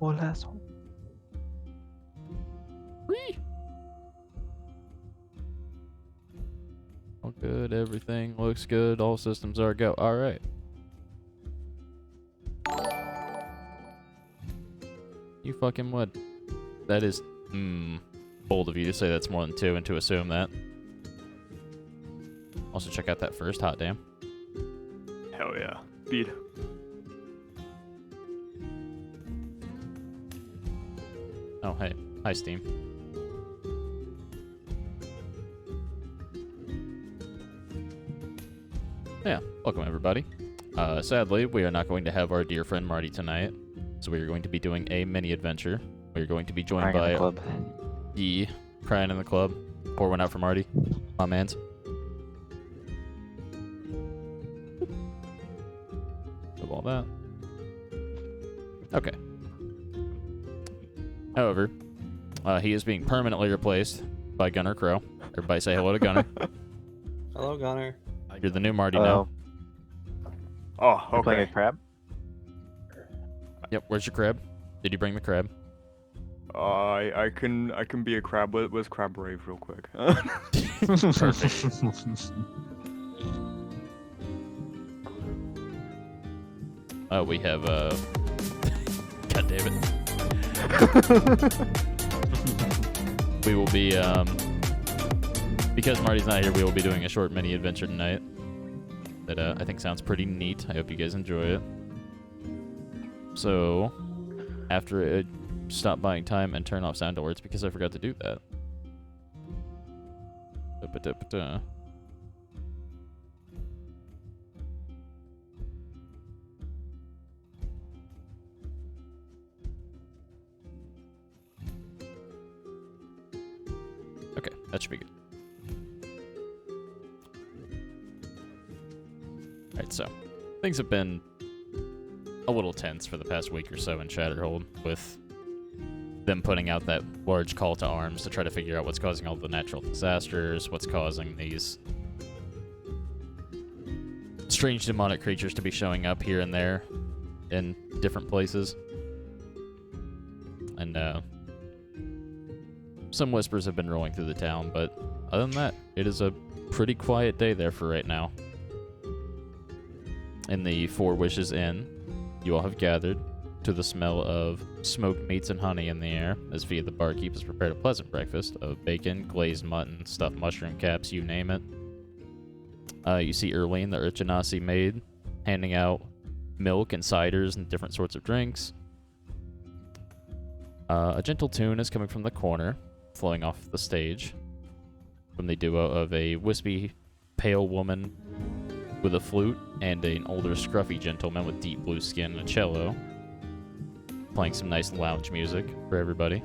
Golazo. Whee! All good. Everything looks good. All systems are go. All right. You fucking would. That is, bold of you to say that's more than 2 and to assume that. Also, check out that first hot damn. Hell yeah. Speed. Oh, hey. Hi, Steam. Yeah, welcome everybody. Sadly, we are not going to have our dear friend Marty tonight, so we are going to be doing a mini adventure. We are going to be joined Crying in the by club. Crying in the club. Pour one out for Marty. My mans. Of all that. Okay. However, he is being permanently replaced by Gunner Crow. Everybody say hello to Gunner. Hello, Gunner. You're the new Marty now. Oh, You're playing a okay. crab? Yep, where's your crab? Did you bring the crab? I can be a crab. Let's crab rave real quick. Perfect. We have, God damn it. We will be, because Marty's not here, we will be doing a short mini adventure tonight that I think sounds pretty neat. I hope you guys enjoy it. So, after it, stop buying time and turn off sound alerts because I forgot to do that. Da-ba-da-ba-da. Okay, that should be good. Alright, so things have been a little tense for the past week or so in Shatterhold, with them putting out that large call to arms to try to figure out what's causing all the natural disasters, what's causing these strange demonic creatures to be showing up here and there in different places. And some whispers have been rolling through the town, but other than that, it is a pretty quiet day there for right now. In the Four Wishes Inn, you all have gathered to the smell of smoked meats and honey in the air, as Via the barkeep has prepared a pleasant breakfast of bacon, glazed mutton, stuffed mushroom caps, you name it. You see Erlene, the Urchinasi maid, handing out milk and ciders and different sorts of drinks. A gentle tune is coming from the corner, flowing off the stage, from the duo of a wispy, pale woman with a flute and an older, scruffy gentleman with deep blue skin and a cello, playing some nice lounge music for everybody.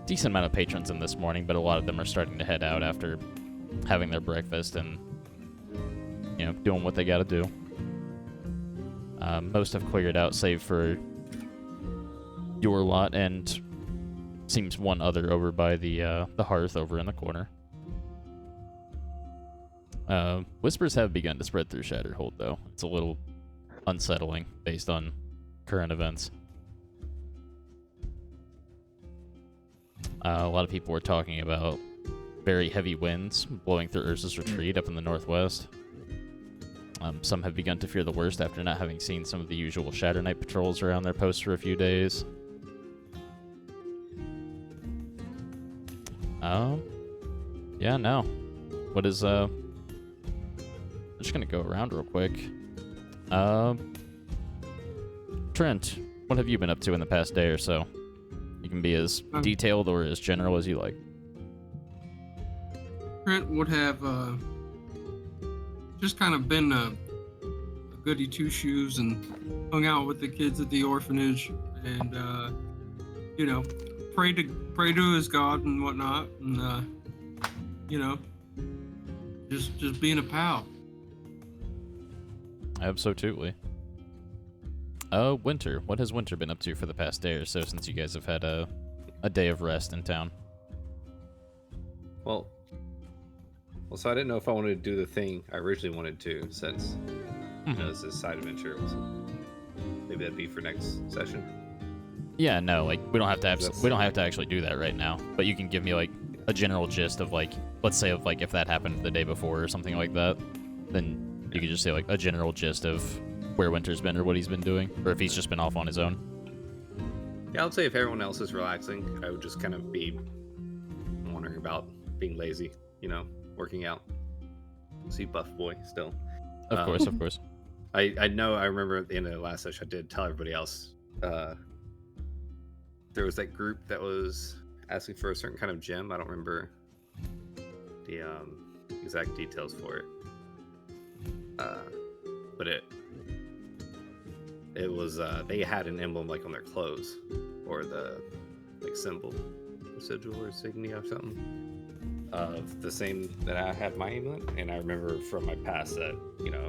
Decent amount of patrons in this morning, but a lot of them are starting to head out after having their breakfast and, you know, doing what they gotta do. Most have cleared out, save for your lot and seems one other over by the hearth over in the corner. Whispers have begun to spread through Shatterhold, though. It's a little unsettling based on current events. A lot of people were talking about very heavy winds blowing through Urza's retreat up in the northwest. Some have begun to fear the worst after not having seen some of the usual Shatter Knight patrols around their posts for a few days. Yeah, no. What is, I'm just gonna go around real quick. Trent, what have you been up to in the past day or so? You can be as detailed or as general as you like. Trent would have just kind of been a goody two-shoes and hung out with the kids at the orphanage and, you know, pray to his God and whatnot, and, you know, just being a pal. Absolutely. Winter. What has Winter been up to for the past day or so since you guys have had a day of rest in town? Well, so I didn't know if I wanted to do the thing I originally wanted to, since you know, this is side adventure. maybe that'd be for next session. Yeah, no, like we don't have to That's- we don't have to actually do that right now. But you can give me like a general gist of like, let's say of like if that happened the day before or something like that, then you could just say like a general gist of where Winter's been or what he's been doing, or if he's just been off on his own. Yeah, I would say if everyone else is relaxing, I would just kind of be wondering about being lazy, working out. See Buff Boy still. Of course, of course. I know, I remember at the end of the last session, I did tell everybody else, there was that group that was asking for a certain kind of gem. I don't remember the exact details for it. But it was, they had an emblem like on their clothes, or the like symbol, sigil or insignia or something, of the same that I had my amulet. And I remember from my past that,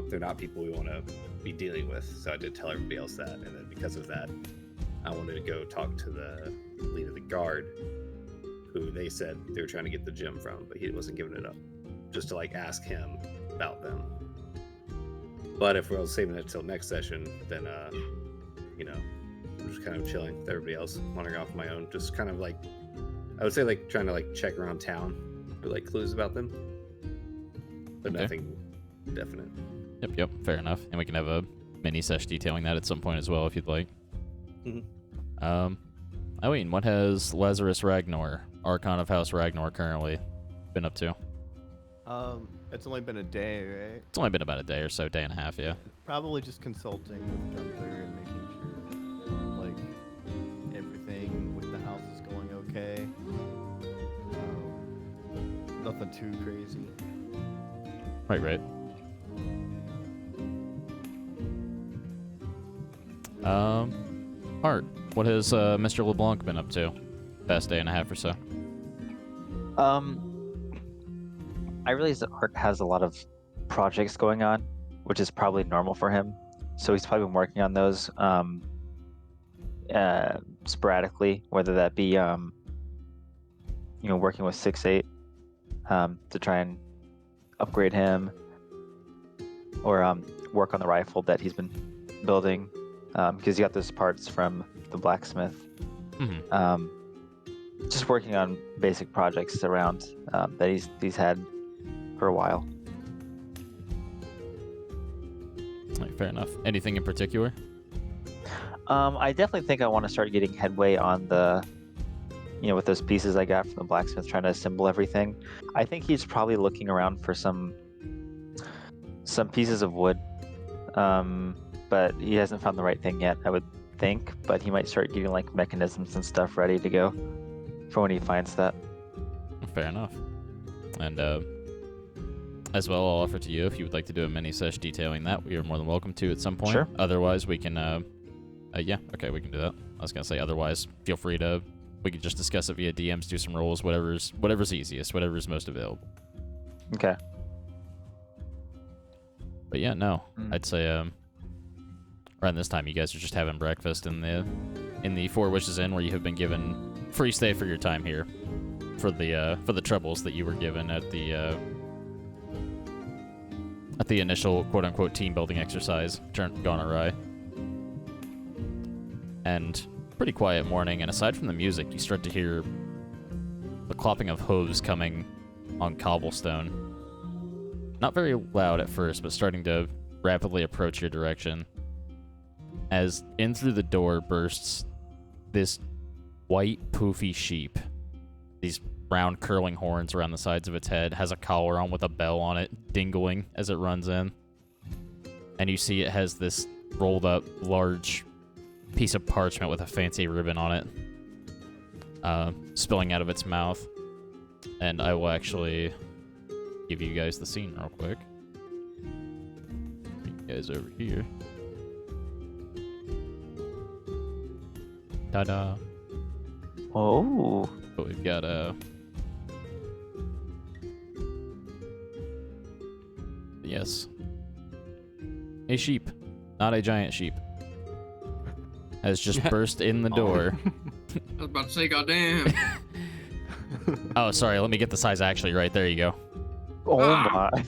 they're not people we want to be dealing with. So I did tell everybody else that. And then because of that, I wanted to go talk to the leader of the guard, who they said they were trying to get the gem from, but he wasn't giving it up, just to like ask him about them. But if we're saving it till next session, then I'm just kind of chilling with everybody else, wandering off my own, just kind of like, I would say like trying to like check around town for like clues about them, but Okay. nothing definite. Yep, fair enough. And we can have a mini sesh detailing that at some point as well if you'd like. Mhm. Eileen, what has Lazarus Ragnar, Archon of House Ragnar, currently been up to? It's only been a day, right? It's only been about a day or so, day and a half, yeah. Probably just consulting with Gunther and making sure, like, everything with the house is going okay. Nothing too crazy. Right. Art, what has Mr. LeBlanc been up to past day and a half or so? I realize that Art has a lot of projects going on, which is probably normal for him. So he's probably been working on those sporadically, whether that be working with 6-8 to try and upgrade him, or work on the rifle that he's been building, because he got those parts from the blacksmith. Mm-hmm. Just working on basic projects around that he's had for a while. Right, fair enough. Anything in particular? I definitely think I want to start getting headway on the, with those pieces I got from the blacksmith, trying to assemble everything. I think he's probably looking around for some pieces of wood, but he hasn't found the right thing yet, I would think. But he might start getting like mechanisms and stuff ready to go for when he finds that. Fair enough. And as well, I'll offer to you, if you would like to do a mini sesh detailing that, we are more than welcome to at some point. Sure. Otherwise, we can, we can do that. I was going to say, otherwise, feel free to, we could just discuss it via DMs, do some rolls, whatever's easiest, whatever's most available. Okay. But yeah, no, I'd say, around this time, you guys are just having breakfast in the Four Wishes Inn, where you have been given free stay for your time here, for the troubles that you were given at the initial quote-unquote team-building exercise gone awry. And pretty quiet morning, and aside from the music, you start to hear the clopping of hooves coming on cobblestone. Not very loud at first, but starting to rapidly approach your direction. As in through the door bursts this white, poofy sheep. These round, curling horns around the sides of its head, has a collar on with a bell on it, dingling as it runs in. And you see it has this rolled up, large piece of parchment with a fancy ribbon on it, spilling out of its mouth. And I will actually give you guys the scene real quick. Bring you guys over here. Ta-da. Oh. But we've got yes, a sheep, not a giant sheep, has just burst in the door. I was about to say, goddamn. Oh, sorry, let me get the size actually right. There you go. Oh Ah. my.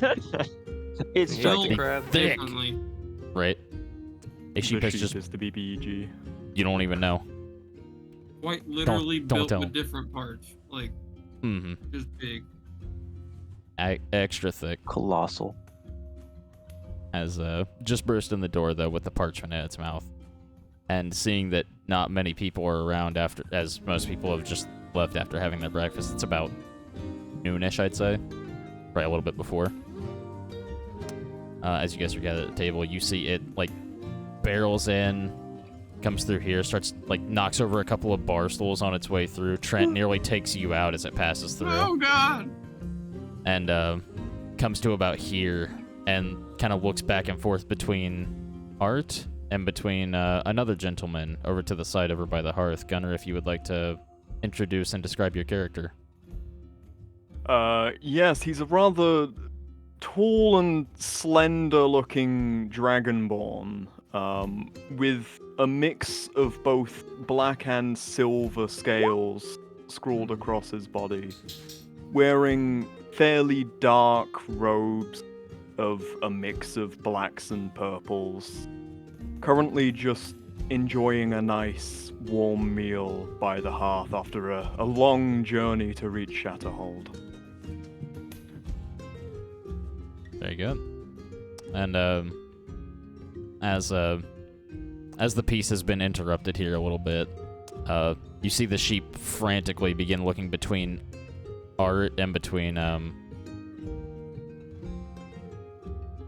It's Hill gigantic. crab. Thick. Definitely. Right. A sheep the has sheep just is the BBEG. you don't even know. Quite literally don't built tell with 'em. different parts. Like, Mm-hmm. just big. Extra thick. Colossal. Has just burst in the door though with the parchment in its mouth, and seeing that not many people are around after, as most people have just left after having their breakfast. It's about noonish, I'd say, probably a little bit before. As you guys are gathered at the table, you see it like barrels in, comes through here, starts like knocks over a couple of bar stools on its way through. Trent nearly takes you out as it passes through. Oh God! And comes to about here and kind of looks back and forth between Art and between another gentleman over to the side over by the hearth. Gunnar, if you would like to introduce and describe your character. Yes, he's a rather tall and slender-looking dragonborn, with a mix of both black and silver scales scrawled across his body, wearing fairly dark robes of a mix of blacks and purples. Currently just enjoying a nice warm meal by the hearth after a long journey to reach Shatterhold. Very good. And as the piece has been interrupted here a little bit, you see the sheep frantically begin looking between Art and between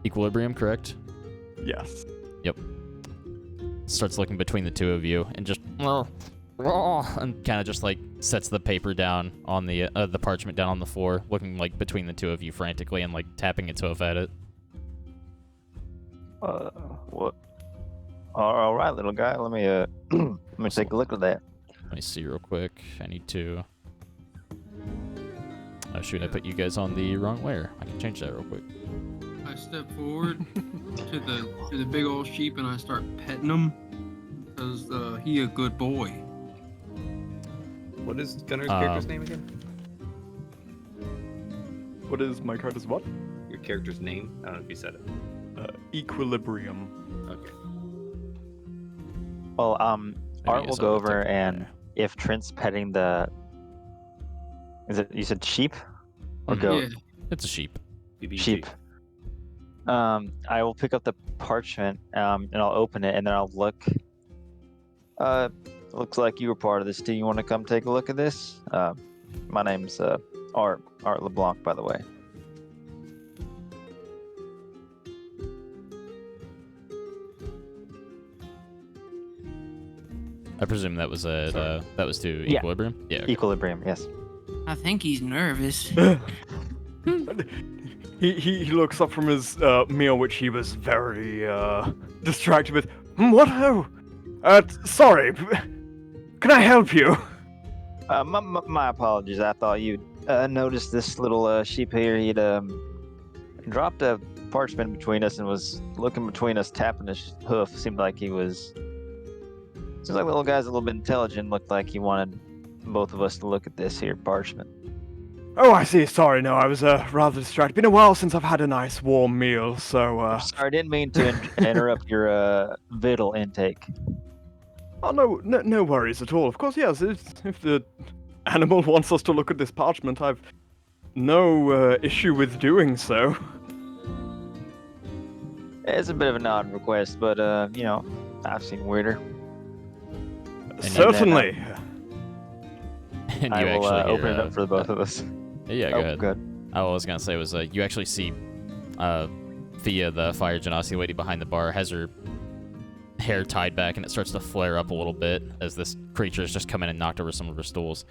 Equilibrium, correct? Yes. Yep. Starts looking between the two of you and just and kind of just like sets the paper down on the parchment down on the floor, looking like between the two of you frantically and like tapping its hoof at it. What? All right, little guy. Let me let me take a look at that. Let me see real quick. I need to. Oh shoot! I put you guys on the wrong layer. I can change that real quick. I step forward to the big old sheep and I start petting him because he a good boy. What is Gunnar's character's name again? What is my character's what? Your character's name? I don't know if you said it. Equilibrium. Okay. Well, Maybe Art you will said go the over technical and name. if Trent's petting the, is it you said sheep or Mhm. goat? Yeah. It's a sheep. BBG. Sheep. I will pick up the parchment and I'll open it and then I'll look. Looks like you were part of this. Do you want to come take a look at this? My name's Art LeBlanc, by the way. I presume that was that was to Yeah. Equilibrium. Yeah. Okay. Equilibrium, yes. I think he's nervous. He looks up from his meal, which he was very distracted with. What? Oh, sorry. Can I help you? My apologies. I thought you'd noticed this little sheep here. He'd dropped a parchment between us and was looking between us, tapping his hoof. Seemed like he was. Seems like the little guy's a little bit intelligent. Looked like he wanted both of us to look at this here parchment. Oh, I see. Sorry, no, I was rather distracted. Been a while since I've had a nice warm meal, so. Sorry, I didn't mean to interrupt your victual intake. Oh no worries at all. Of course, yes. If the animal wants us to look at this parchment, I've no issue with doing so. It's a bit of an odd request, but you know, I've seen weirder. Certainly. And you I will actually open hear, it up for the both of us. Yeah, go ahead. Good. All I was gonna say was you actually see Thea, the fire genasi lady behind the bar, has her hair tied back and it starts to flare up a little bit as this creature has just come in and knocked over some of her stools.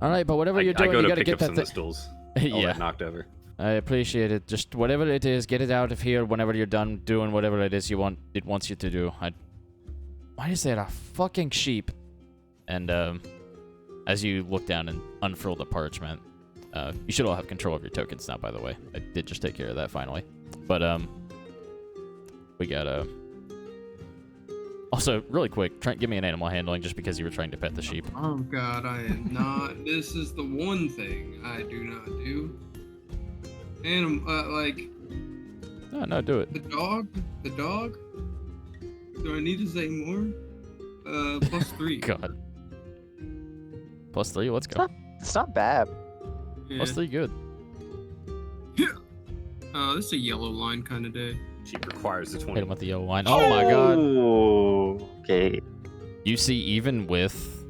All right, but whatever you're doing, I go you to gotta pick get up that some of the thing. stools. All Yeah, that knocked over. I appreciate it. Just whatever it is, get it out of here whenever you're done doing whatever it is it wants you to do. Why is there a fucking sheep? And as you look down and unfurl the parchment, you should all have control of your tokens now, by the way. I did just take care of that finally. But we got also, really quick, Trent, give me an animal handling just because you were trying to pet the sheep. Oh God, I am not. This is the one thing I do not do. And like No, do it. the dog. Do I need to say more? +3. God. +3, let's go. It's not bad. Yeah. +3, good. This is a yellow line kind of day. She requires the Hit 20. him with the yellow line. Oh my god. Oh, okay. You see, even with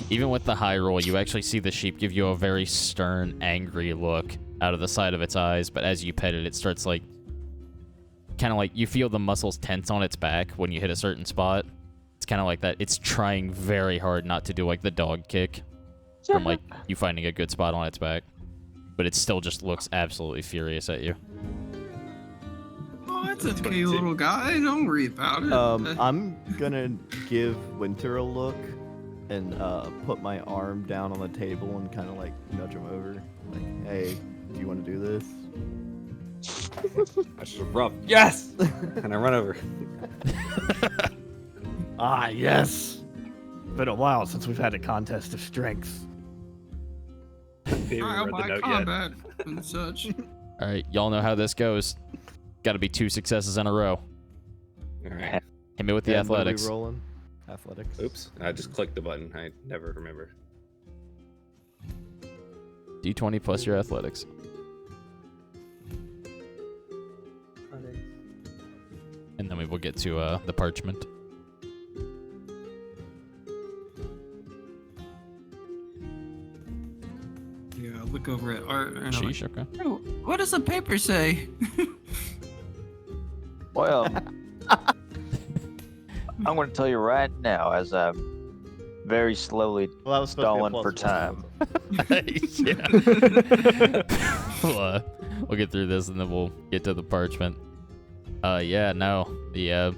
the high roll, you actually see the sheep give you a very stern, angry look out of the side of its eyes, but as you pet it, it starts like, kind of like, you feel the muscles tense on its back when you hit a certain spot. It's kind of like that. It's trying very hard not to do like the dog kick from like you finding a good spot on its back, but it still just looks absolutely furious at you. Oh, it's okay, little guy. Don't worry about it. I'm gonna give Winter a look and put my arm down on the table and kind of like nudge him over. Like, hey, do you want to do this? I should have rubbed. Yes! And I run over. Ah, yes. Been a while since we've had a contest of strength. They haven't Trial read the by note yet. combat and such. All right, y'all know how this goes. Got to be 2 successes in a row. All right. Hit me with the And what are we athletics. rolling? Athletics. Oops. I just clicked the button. I never remember. D20 plus your athletics. And then we will get to the parchment. Yeah, look over at Art and I'm like, Sheesh, okay. "Oh, what does the paper say?" Well, I'm going to tell you right now, as I'm very slowly Well, that was supposed to be a stalling for +1, time. Yeah. We'll get through this and then we'll get to the parchment. Yeah, no. The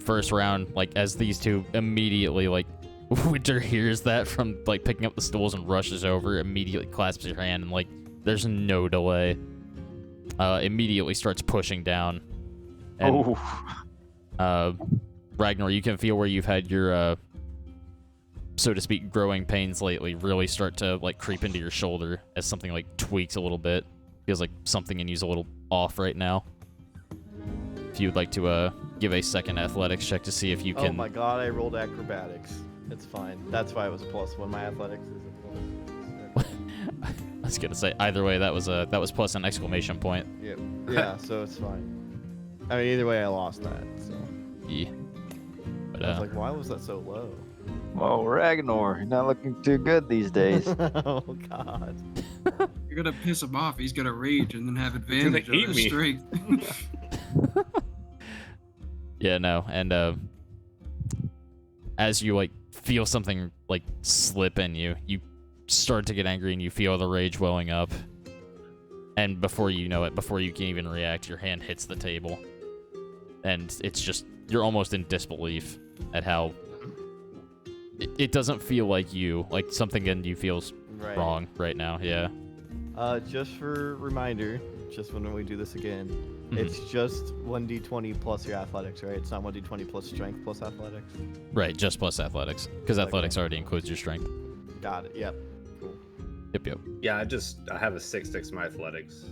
first round, like, as these two immediately, like, Winter hears that from, like, picking up the stools and rushes over, immediately clasps your hand, and, like, there's no delay. Immediately starts pushing down. And, Ragnar, you can feel where you've had your, so to speak, growing pains lately really start to, like, creep into your shoulder as something, like, tweaks a little bit. Feels like something in you's a little off right now. If you would like to, give a second athletics check to see if you Oh can... my god, I rolled acrobatics. It's fine. That's why it was a +1. My athletics is a +6. I was gonna say, either way, that was plus an exclamation point. Yep. Yeah, so it's fine. I mean, either way, I lost that, so. Yeah. But, I was like, why was that so low? Well, Ragnar, you're not looking too good these days. Oh, God. You're gonna piss him off. He's gonna rage and then have advantage of eat his me. strength. yeah, no, and, as you, like, feel something, like, slip in you, you start to get angry and you feel the rage welling up. And before you know it, before you can even react, your hand hits the table. And it's just, you're almost in disbelief at how it doesn't feel like you, like something in you feels Right. wrong right now, yeah. Just for reminder, just when we do this again, Mhm. it's just 1d20 plus your athletics, right? It's not 1d20 plus strength plus athletics. Right, just plus athletics. Because Okay. athletics already includes your strength. Got it. Yep. Cool. Yep. Yeah, I have a 6 next to my athletics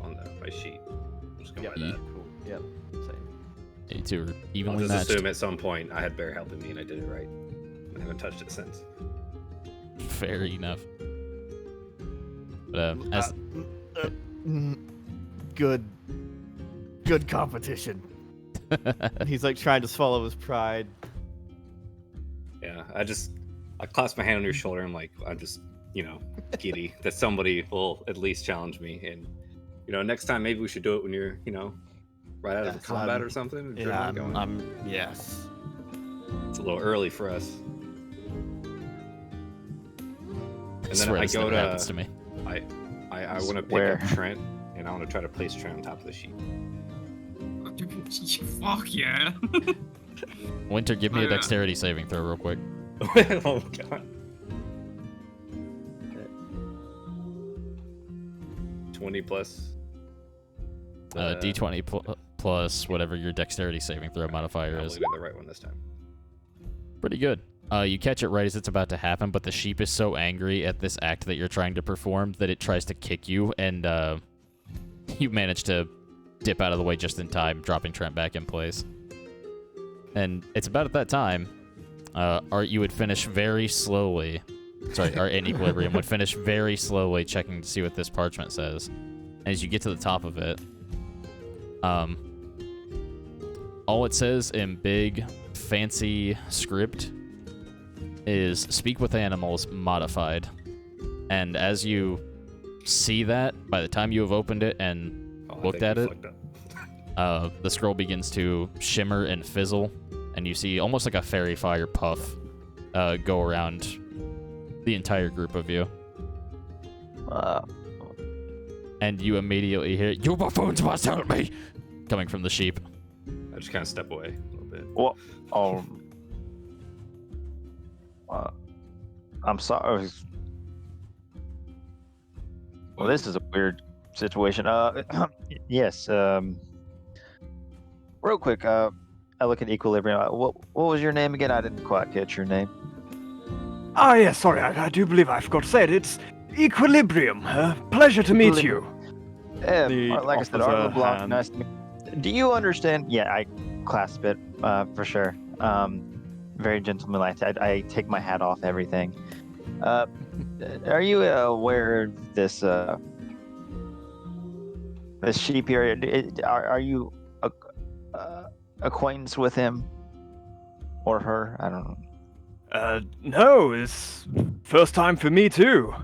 on my sheet. I'm just going Yep. by that. Cool. Yep. Same. You two are I'll evenly just matched. assume at some point I had bear helping me and I did it right. I haven't touched it since. Fair enough. But, as... Good competition. He's like trying to swallow his pride. Yeah, I clasp my hand on your shoulder. I'm like, I'm just, giddy that somebody will at least challenge me. And, next time maybe we should do it when you're, right out of Yes, combat I'm- or something. Yeah, Adrenaline going. I'm yes. It's a little early for us. And then swear I this go never to, happens to me. I want to pick Where? up Trent, and I want to try to place Trent on top of the sheet. Fuck yeah. Winter, give me Oh, a yeah. dexterity saving throw real quick. Oh god. 20 plus. D20 plus whatever your dexterity saving throw modifier I'll is. leave it the right one this time. Pretty good. You catch it right as it's about to happen, but the sheep is so angry at this act that you're trying to perform that it tries to kick you, and you manage to dip out of the way just in time, dropping Trent back in place. And it's about at that time, Art, you would finish very slowly. Sorry, Art in Equilibrium would finish very slowly checking to see what this parchment says. And as you get to the top of it, all it says in big, fancy script is "Speak with Animals" modified. And as you see that, by the time you have opened it and looked at it, the scroll begins to shimmer and fizzle, and you see almost like a fairy fire puff go around the entire group of you. And you immediately hear, "You buffoons must help me!" coming from the sheep. I just kind of step away a little bit. Well, I'm sorry. Well, this is a weird situation. Yes. Real quick. I look at Equilibrium. What was your name again? I didn't quite catch your name. Ah, yes, sorry, I do believe I forgot to say it. It's Equilibrium. Pleasure to meet you. Like I said, offers Arlo a Blanc, hand. nice to meet. Do you understand? Yeah, I clasp it for sure. Very gentlemanlike. I take my hat off. Everything. Are you aware of this this sheep here? Are you acquaintance with him or her? I don't know. No, it's first time for me too.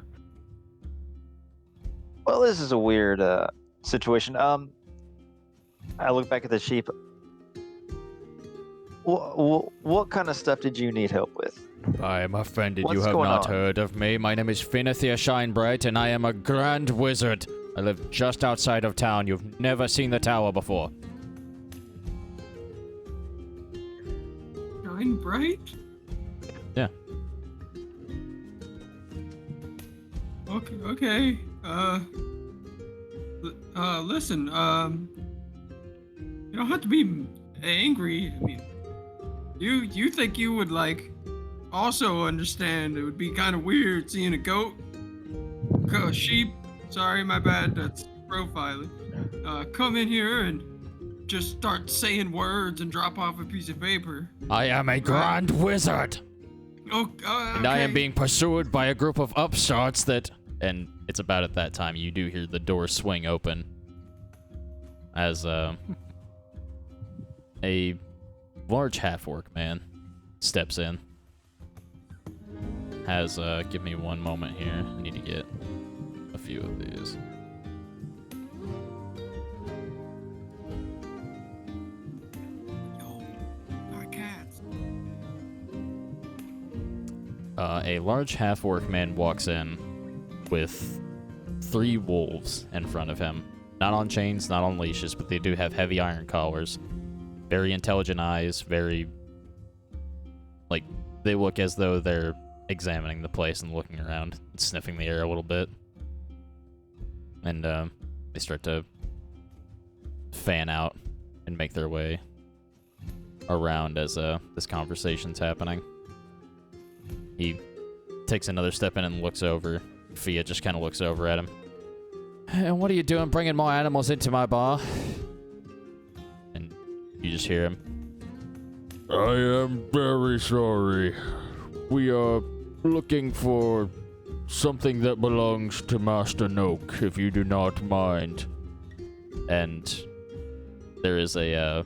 Well, this is a weird situation. I look back at the sheep. What kind of stuff did you need help with? I am offended you What's have going not on? heard of me. My name is Finethia Shinebright, and I am a grand wizard. I live just outside of town. You've never seen the tower before. Shine bright? Yeah. Okay. Listen, you don't have to be angry. I mean, you think you would, like, also understand it would be kind of weird seeing a goat, sheep, sorry, my bad, that's profiling, come in here and just start saying words and drop off a piece of paper. I am a grand wizard, and I am okay. being pursued by a group of upstarts that... And it's about at that time you do hear the door swing open as a large half-orc man steps in. Give me one moment here. I need to get a few of these. Yo, got cats. A large half-orc man walks in with 3 wolves in front of him. Not on chains, not on leashes, but they do have heavy iron collars. Very intelligent eyes, very... Like, they look as though they're examining the place and looking around, and sniffing the air a little bit. And, they start to fan out and make their way around as, this conversation's happening. He takes another step in and looks over. Fia just kind of looks over at him. And what are you doing bringing more animals into my bar? And you just hear him. I am very sorry. We are looking for something that belongs to Master Noak, if you do not mind. And there is a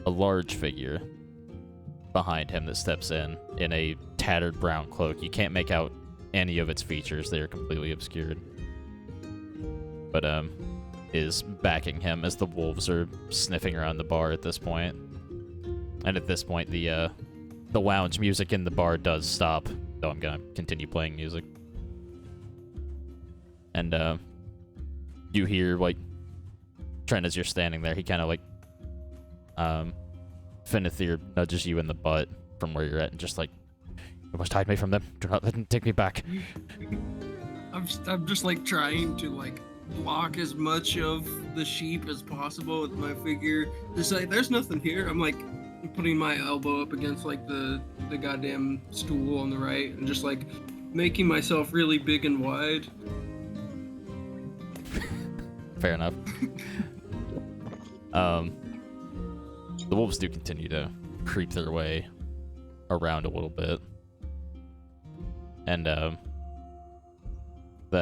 large figure behind him that steps in a tattered brown cloak. You can't make out any of its features. They are completely obscured. But, is backing him as the wolves are sniffing around the bar at this point. And at this point, the lounge music in the bar does stop, though I'm gonna continue playing music. And, you hear, like, Trent, as you're standing there, he kind of, like, Finethir nudges you in the butt from where you're at and just, like, you must hide me from them. Do not let them take me back. I'm just like trying to like block as much of the sheep as possible with my figure. Just like there's nothing here. I'm like putting my elbow up against like the goddamn stool on the right and just like making myself really big and wide. Fair enough. The wolves do continue to creep their way around a little bit. And the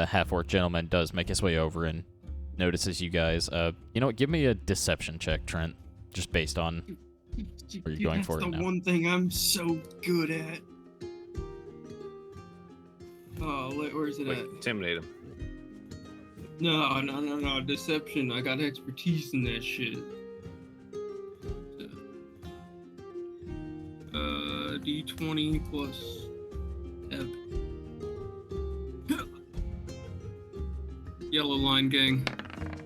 half-orc gentleman does make his way over and notices you guys. You know what? Give me a deception check, Trent, just based on where you're going for it now. That's the one thing I'm so good at. Oh, where's it Like, at? intimidate him. No, deception. I got expertise in that shit. D20 plus 7. Yellow line gang.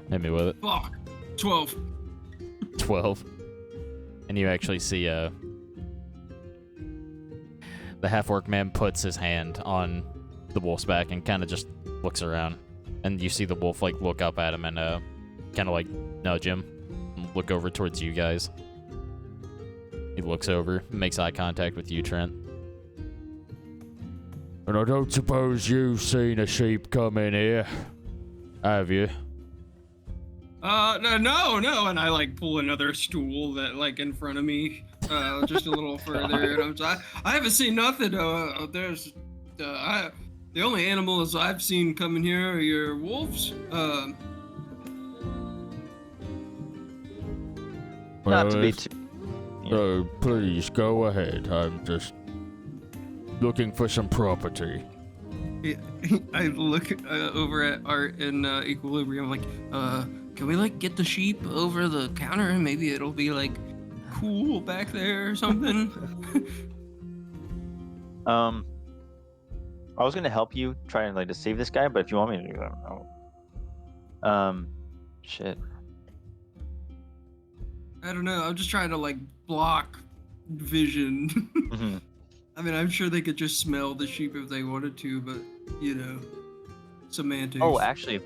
Hit me with it. Fuck. 12. 12. And you actually see the half-orc man puts his hand on the wolf's back and kind of just looks around. And you see the wolf like look up at him and kind of like nudge him, and look over towards you guys. He looks over, makes eye contact with you, Trent. And I don't suppose you've seen a sheep come in here, have you? No, and I like pull another stool that like in front of me, just a little further, and I haven't seen nothing. The only animals I've seen coming here are your wolves. Not to be too. Oh, please go ahead. I'm just looking for some property. I look over at Art and Equilibrium, like, can we like get the sheep over the counter and maybe it'll be like cool back there or something? I was gonna help you try and like deceive this guy, but if you want me to do that, I'll... shit. I don't know. I'm just trying to like block vision. Mm-hmm. I mean, I'm sure they could just smell the sheep if they wanted to, but you know, semantics. Oh, actually,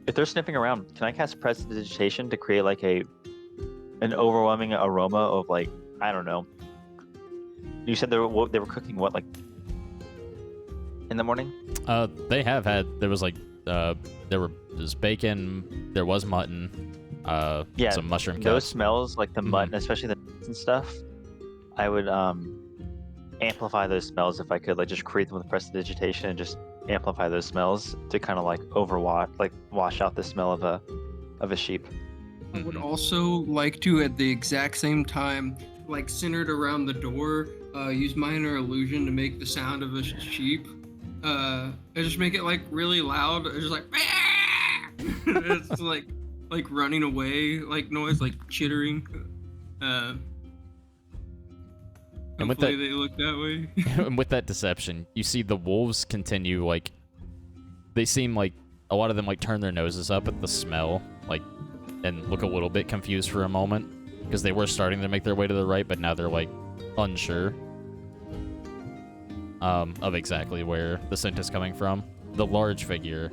if they're sniffing around, can I cast prestidigitation to create like an overwhelming aroma of like, I don't know. You said they were cooking what, like in the morning? They have had, there was bacon, there was mutton, yeah, some mushroom those cuts. smells, like the mutton, especially the nuts and stuff. I would amplify those smells if I could, like just create them with prestidigitation and just amplify those smells to kind of like wash out the smell of a sheep. I would also like to, at the exact same time, like centered around the door, use minor illusion to make the sound of a sheep. I just make it like really loud. It's just like, it's like running away, like noise, like chittering. And with hopefully that, they look that way. and with that deception, you see the wolves continue, like, they seem like, a lot of them, like, turn their noses up at the smell, like, and look a little bit confused for a moment, because they were starting to make their way to the right, but now they're, like, unsure of exactly where the scent is coming from. The large figure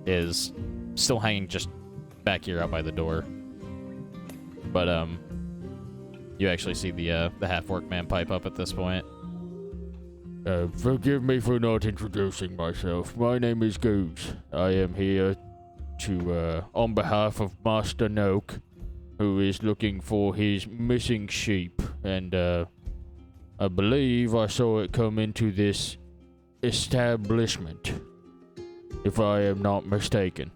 is still hanging just back here out by the door. But, you actually see the half-orc man pipe up at this point. Forgive me for not introducing myself. My name is Goose. I am here to, on behalf of Master Noak, who is looking for his missing sheep. And, I believe I saw it come into this establishment, if I am not mistaken.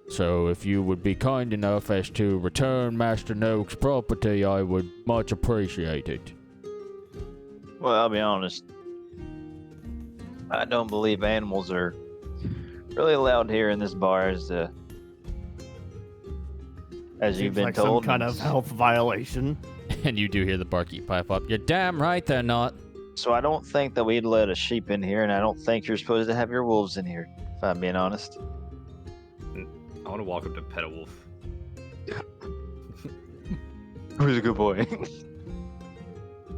So if you would be kind enough as to return Master Noak's property, I would much appreciate it. Well, I'll be honest. I don't believe animals are really allowed here in this bar, as you've Seems been like told. some kind of health violation. And you do hear the barkeep pipe up. You're damn right they're not. So I don't think that we'd let a sheep in here, and I don't think you're supposed to have your wolves in here, if I'm being honest. I want to walk up to pet a wolf. Who's a good boy?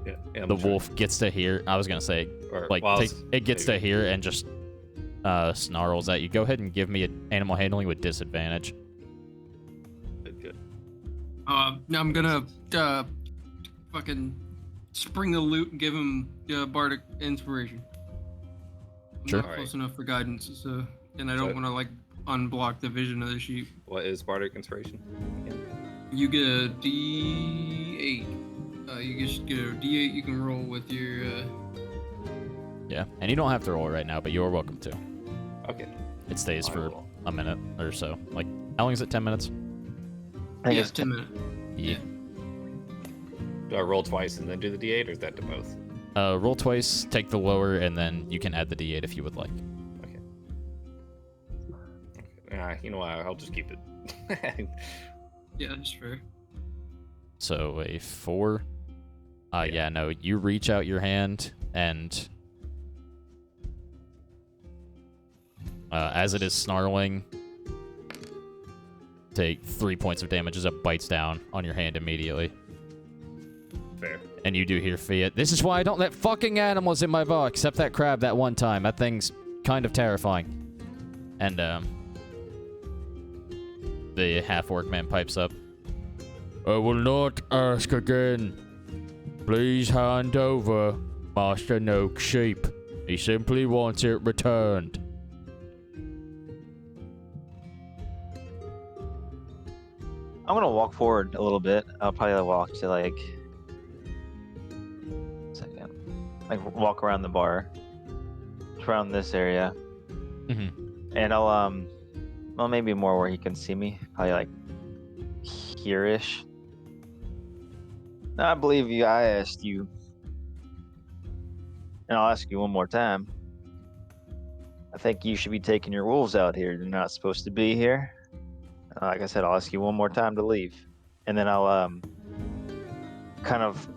Yeah, The wolf gets to hear. I was gonna say, Or, like, well, it gets to hear and just snarls at you. Go ahead and give me an animal handling with disadvantage. Good. Now I'm gonna fucking spring the loot and give him bardic inspiration. I'm Sure. not close enough for guidance, so and I So- don't want to like unblock the vision of the sheep. What is bardic inspiration? You get a D8 8. You just get a D8 you can roll with your. Yeah, and you don't have to roll right now, but you are welcome to. Okay. It stays I for will. a minute or so. Like, how long is it? 10 minutes? I think Yeah, it's 10 minutes. Yeah. Do I roll twice and then do the D8, or is that to both? Roll twice, take the lower, and then you can add the D8 if you would like. You know what? I'll just keep it. Yeah, that's fair. So a 4. Yeah, no, you reach out your hand, and as it is snarling, take 3 points of damage as it bites down on your hand immediately. Fair. And you do hear Fiat. This is why I don't let fucking animals in my bar, except that crab that one time. That thing's kind of terrifying. And, the half-orc man pipes up. I will not ask again. Please hand over Master Noak's sheep. He simply wants it returned. I'm gonna walk forward a little bit. I'll probably walk to like walk around the bar, around this area, and I'll well, maybe more where he can see me. Probably like here-ish. I believe you. I asked you, and I'll ask you one more time. I think you should be taking your wolves out here. You're not supposed to be here. Like I said, I'll ask you one more time to leave, and then I'll kind of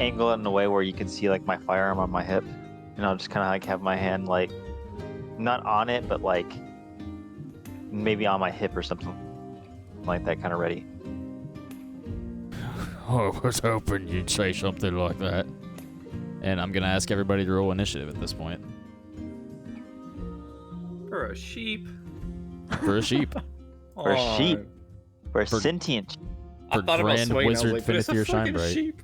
angle it in a way where you can see like my firearm on my hip, and I'll just kind of like have my hand like not on it, but like maybe on my hip or something like that, kind of ready. I was hoping you'd say something like that. And I'm gonna ask everybody to roll initiative at this point. For a sheep. For a sheep. For a sheep. For a For- sentient. I For thought about Grand swaying, I was Wizard like, but it's a Finithir fucking Shinebright. sheep.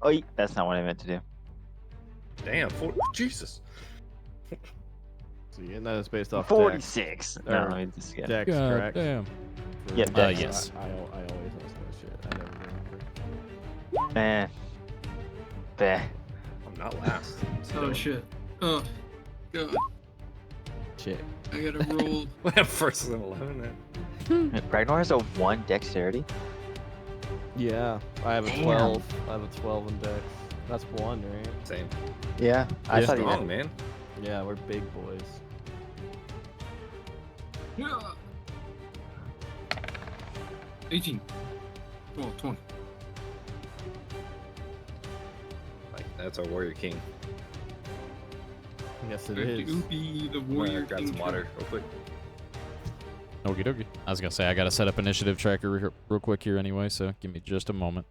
Oh, that's not what I meant to do. Damn, Jesus. So you know it's based off 46. No, Or let me just get. Dex, God correct? damn. For- Yeah, Dex. Yes. I always ask that shit. I never remember. Eh. Bah. I'm not last. Oh shit. Oh god. Shit. I gotta roll. First and 11 then. Ragnar has a 1 dexterity. Yeah, I have a Damn. 12. I have a 12 in Dex. That's 1, right? Same. Yeah, I Yeah. thought he Strong, had. man. Yeah, we're big boys. Yeah. 18. Well, 20. Like, that's our warrior king. Yes, it I is. do be the I'm gonna warrior. grab king some water real quick. Okie dokie. I was gonna say, I gotta set up initiative tracker real quick here anyway, so give me just a moment.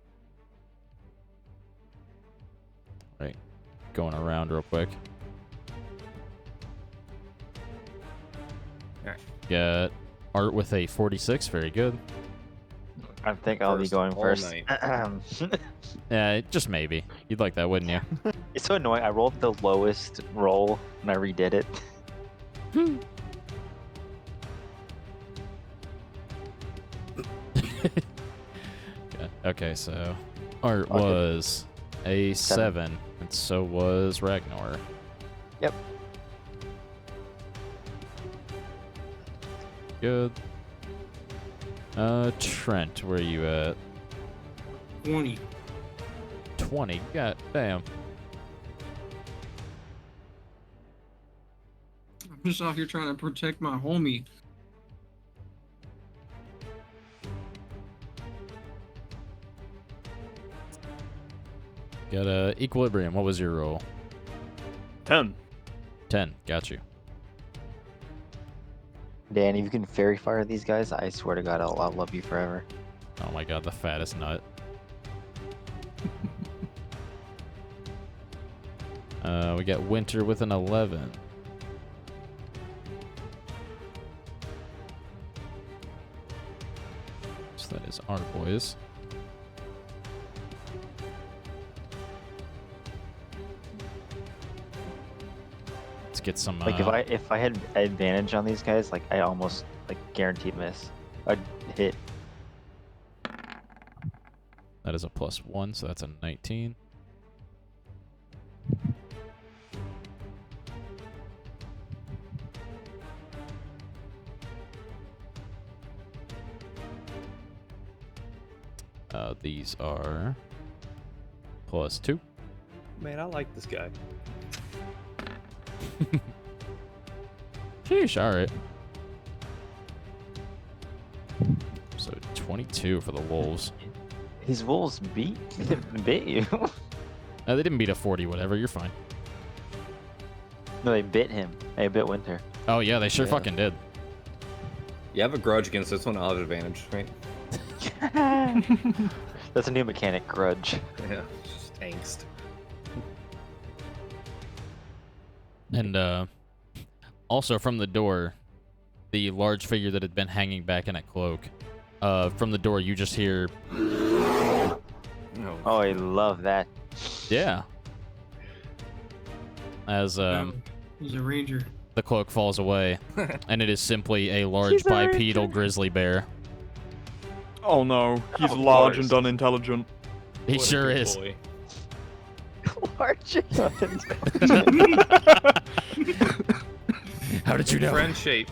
Right. Going around real quick. Alright. Got Art with a 46. Very good. I think I'll be First going all first. night. Yeah, just maybe. You'd like that, wouldn't you? It's so annoying. I rolled the lowest roll and I redid it. Yeah. Okay, so Art I'll get was a 7. 7, and so was Ragnar. Yep. Good. Trent, where you at? 20. 20. God damn. I'm just out here trying to protect my homie. Got Equilibrium. What was your roll? 10. 10. Got you. Dan, if you can fairy fire these guys, I swear to God, I'll love you forever. Oh my god, the fattest nut. We got Winter with an 11. So that is our boys. Let's get some. Like if I had advantage on these guys, like I almost like guaranteed miss. I'd hit. That is a +1, so that's a 19. These are +2. Man, I like this guy. Sheesh, alright. So 22 for the wolves. These wolves bit you. No, they didn't beat a 40, whatever, you're fine. No, they bit him. They bit Winter. Oh yeah, they sure Yeah. fucking did. You have a grudge against this one. I'll have advantage, right? That's a new mechanic, grudge. Yeah, just angst. And also from the door, the large figure that had been hanging back in a cloak, from the door you just hear, No. Oh, I love that. yeah. As He's a ranger. the cloak falls away, and it is simply a large He's a bipedal ranger. grizzly bear. Oh no, he's Of large course. and unintelligent. He What a sure good is. boy. Large. How did you know? Friend shape.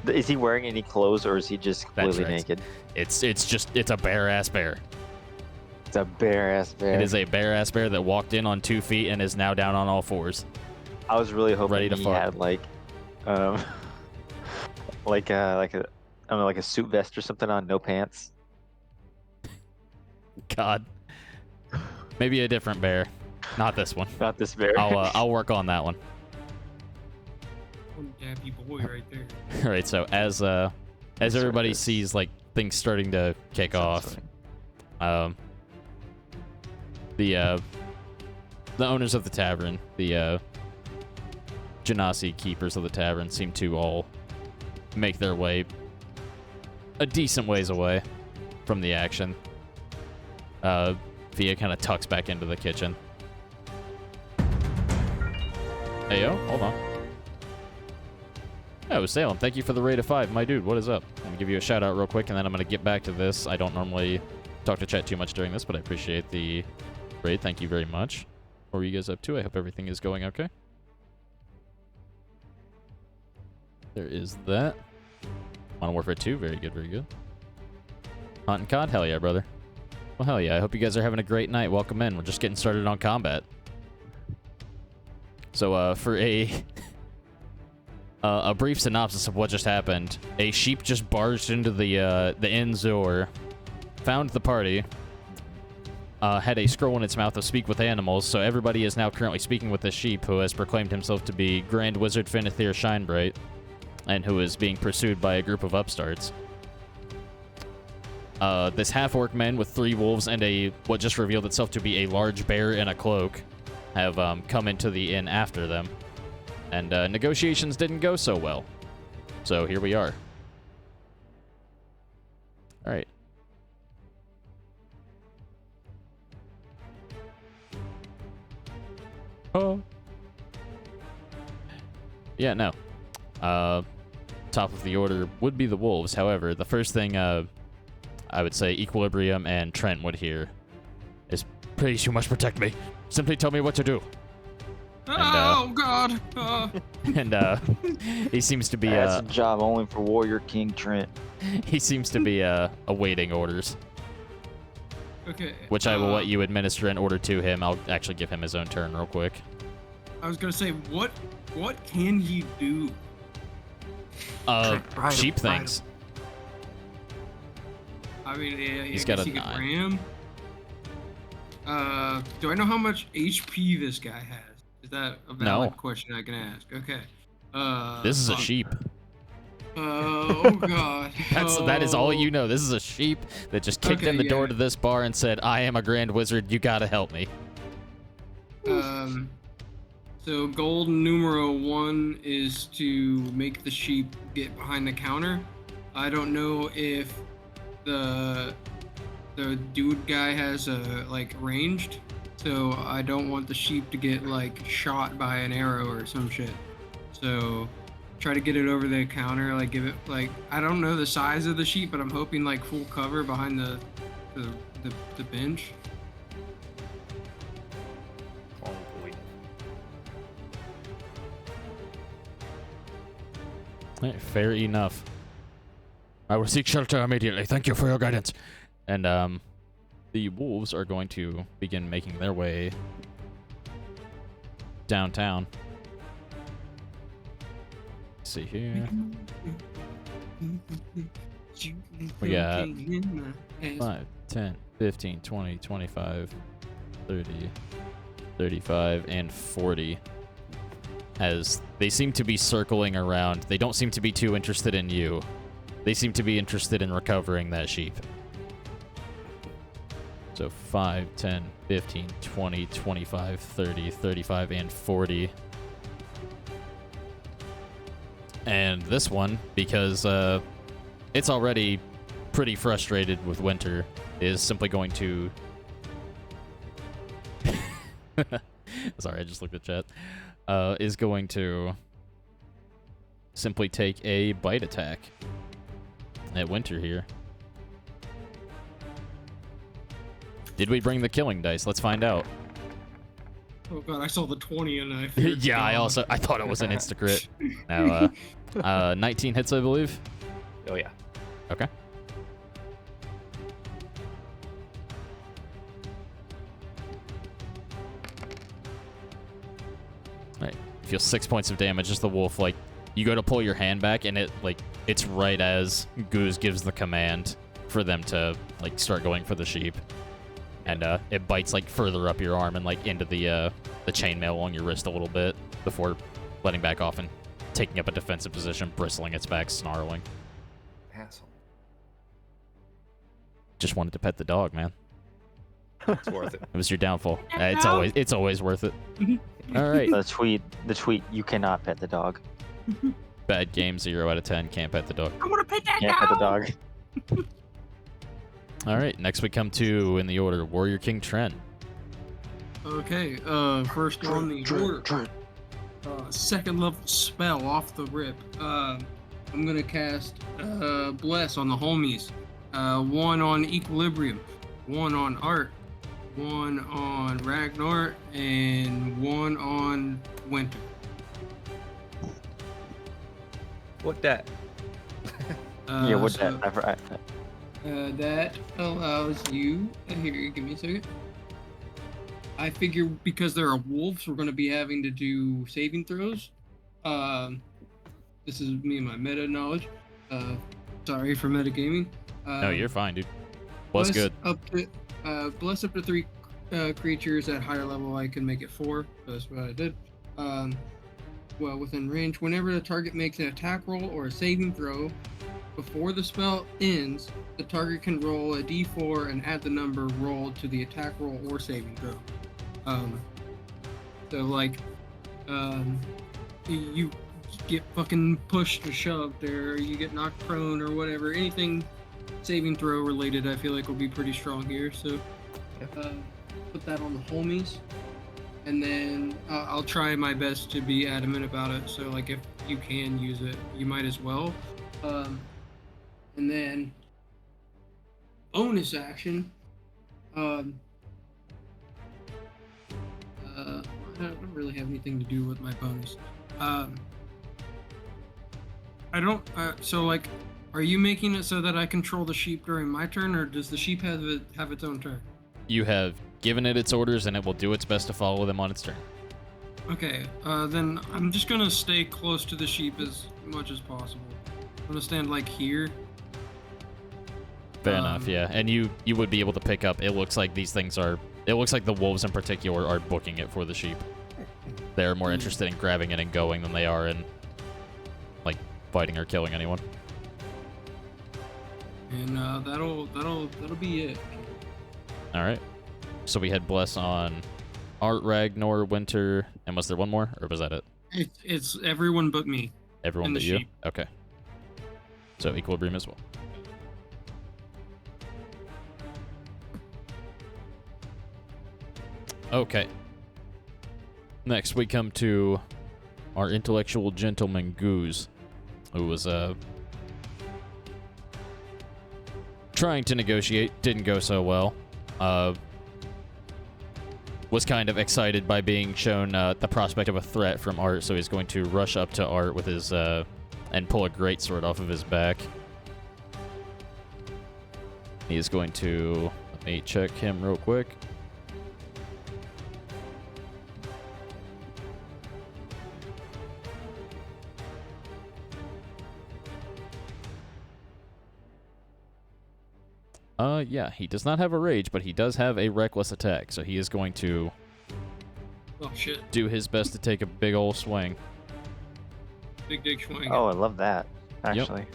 Is he wearing any clothes or is he just That's completely right. naked? It's a bare ass bear. It's a bare ass bear. It is a bare ass bear that walked in on 2 feet and is now down on all 4s. I was really hoping Ready to he fuck. had like like a suit vest or something on, no pants. God. Maybe a different bear. Not this one. Not this bear. I'll work on that one. One dappy boy right there. All right, so as everybody sees like things starting to kick off, the owners of the tavern, the Genasi keepers of the tavern, seem to all make their way a decent ways away from the action. Via kind of tucks back into the kitchen. Hey yo, hold on. Oh, Salem, thank you for the raid of 5. My dude, what is up? I'm gonna give you a shout out real quick and then I'm gonna get back to this. I don't normally talk to chat too much during this, but I appreciate the raid. Thank you very much. What were you guys up to? I hope everything is going okay. There is that. Modern Warfare 2, very good, very good. Hunt and Cod, hell yeah, brother. Well, hell yeah, I hope you guys are having a great night. Welcome in. We're just getting started on combat. So, for a brief synopsis of what just happened, a sheep just barged into the inn door, found the party, had a scroll in its mouth of speak with animals, so everybody is now currently speaking with this sheep who has proclaimed himself to be Grand Wizard Finithir Shinebright, and who is being pursued by a group of upstarts. This half-orc man with 3 wolves and what just revealed itself to be a large bear in a cloak have come into the inn after them. And negotiations didn't go so well. So here we are. Alright. Oh. Yeah, no. Top of the order would be the wolves. However, the first thing I would say Equilibrium and Trent would hear is, please, you must protect me. Simply tell me what to do. Oh God! And he seems to be That's a job only for Warrior King Trent. he seems to be awaiting orders, Okay. which I will let you administer an order to him. I'll actually give him his own turn real quick. I was gonna say, what can he do? Ride Sheep him, ride things. I mean, yeah, He's I got guess a he could 9. ram. Do I know how much HP this guy has? Is that a valid No. question I can ask? Okay. This is a fuck. sheep. Oh God. That is all Oh. you know. This is a sheep that just kicked in Okay, the door yeah. to this bar and said, I am a grand wizard. You gotta help me. So goal numero 1 is to make the sheep get behind the counter. I don't know if the dude guy has like ranged. so I don't want the sheep to get like shot by an arrow or some shit. So try to get it over the counter, like give it like I don't know the size of the sheep, but I'm hoping like full cover behind the bench. On point. Right, fair enough. I will seek shelter immediately. Thank you for your guidance. And the wolves are going to begin making their way downtown. Let's see here. We got 5, 10, 15, 20, 25, 30, 35, and 40. As they seem to be circling around. They don't seem to be too interested in you. They seem to be interested in recovering that sheep. So 5, 10, 15, 20, 25, 30, 35, and 40. And this one, because it's already pretty frustrated with winter, is simply going to... Sorry, I just looked at chat. Is going to simply take a bite attack at Winter here. Did we bring the killing dice? Let's find out. Oh god, I saw the 20 and I figured, Yeah, I thought it was an insta-crit. Now, 19 hits, I believe. Oh yeah. Okay. Alright, feel 6 points of damage as the wolf, like, you go to pull your hand back and it's right as Goose gives the command for them to, like, start going for the sheep. And, it bites, like, further up your arm and, like, into the chainmail along your wrist a little bit before letting back off and taking up a defensive position, bristling its back, snarling. Asshole. Just wanted to pet the dog, man. It's worth it. It was your downfall. It's always worth it. All right. The tweet, you cannot pet the dog. Bad game, 0 out of 10. Can't pet the dog. I want to pet that Can't pet the dog. All right. Next we come to, in the order, Warrior King Trent. Okay, first on the order. Second level spell off the rip. I'm gonna cast Bless on the homies. 1 on Equilibrium, 1 on Art, 1 on Ragnar, and 1 on Winter. What that? Yeah, what so, that? that allows you. Here, give me a second. I figure because there are wolves, we're going to be having to do saving throws. This is me and my meta knowledge. Sorry for metagaming. No, you're fine, dude. Bless good. Bless up to 3 creatures at higher level. I can make it 4. That's what I did. Well, within range, whenever the target makes an attack roll or a saving throw, before the spell ends, the target can roll a d4 and add the number rolled to the attack roll or saving throw. So like, you get fucking pushed or shoved, or you get knocked prone or whatever. Anything saving throw related, I feel like will be pretty strong here. So, put that on the homies, and then I'll try my best to be adamant about it. So like, if you can use it, you might as well. And then bonus action. I don't really have anything to do with my bonus. I don't. So like, are you making it so that I control the sheep during my turn, or does the sheep have its own turn? You have given it its orders, and it will do its best to follow them on its turn. Okay. Then I'm just gonna stay close to the sheep as much as possible. I'm gonna stand like here. Fair enough, yeah. And you would be able to pick up, it looks like these things are, it looks like the wolves in particular are booking it for the sheep. They're more interested in grabbing it and going than they are in, like, fighting or killing anyone. And that'll be it. All right. So we had Bless on Art, Ragnar, Winter, and was there one more, or was that it? It's everyone but me. Everyone and but the you? sheep. Okay. So Equilibrium as well. Okay. Next, we come to our intellectual gentleman, Goose, who was, trying to negotiate. Didn't go so well. Was kind of excited by being shown the prospect of a threat from Art, so he's going to rush up to Art with his, and pull a greatsword off of his back. He is going to... Let me check him real quick. Yeah, he does not have a rage, but he does have a reckless attack, so he is going to Oh shit. do his best to take a big ol' swing. Big dick swing. Oh, I love that, actually.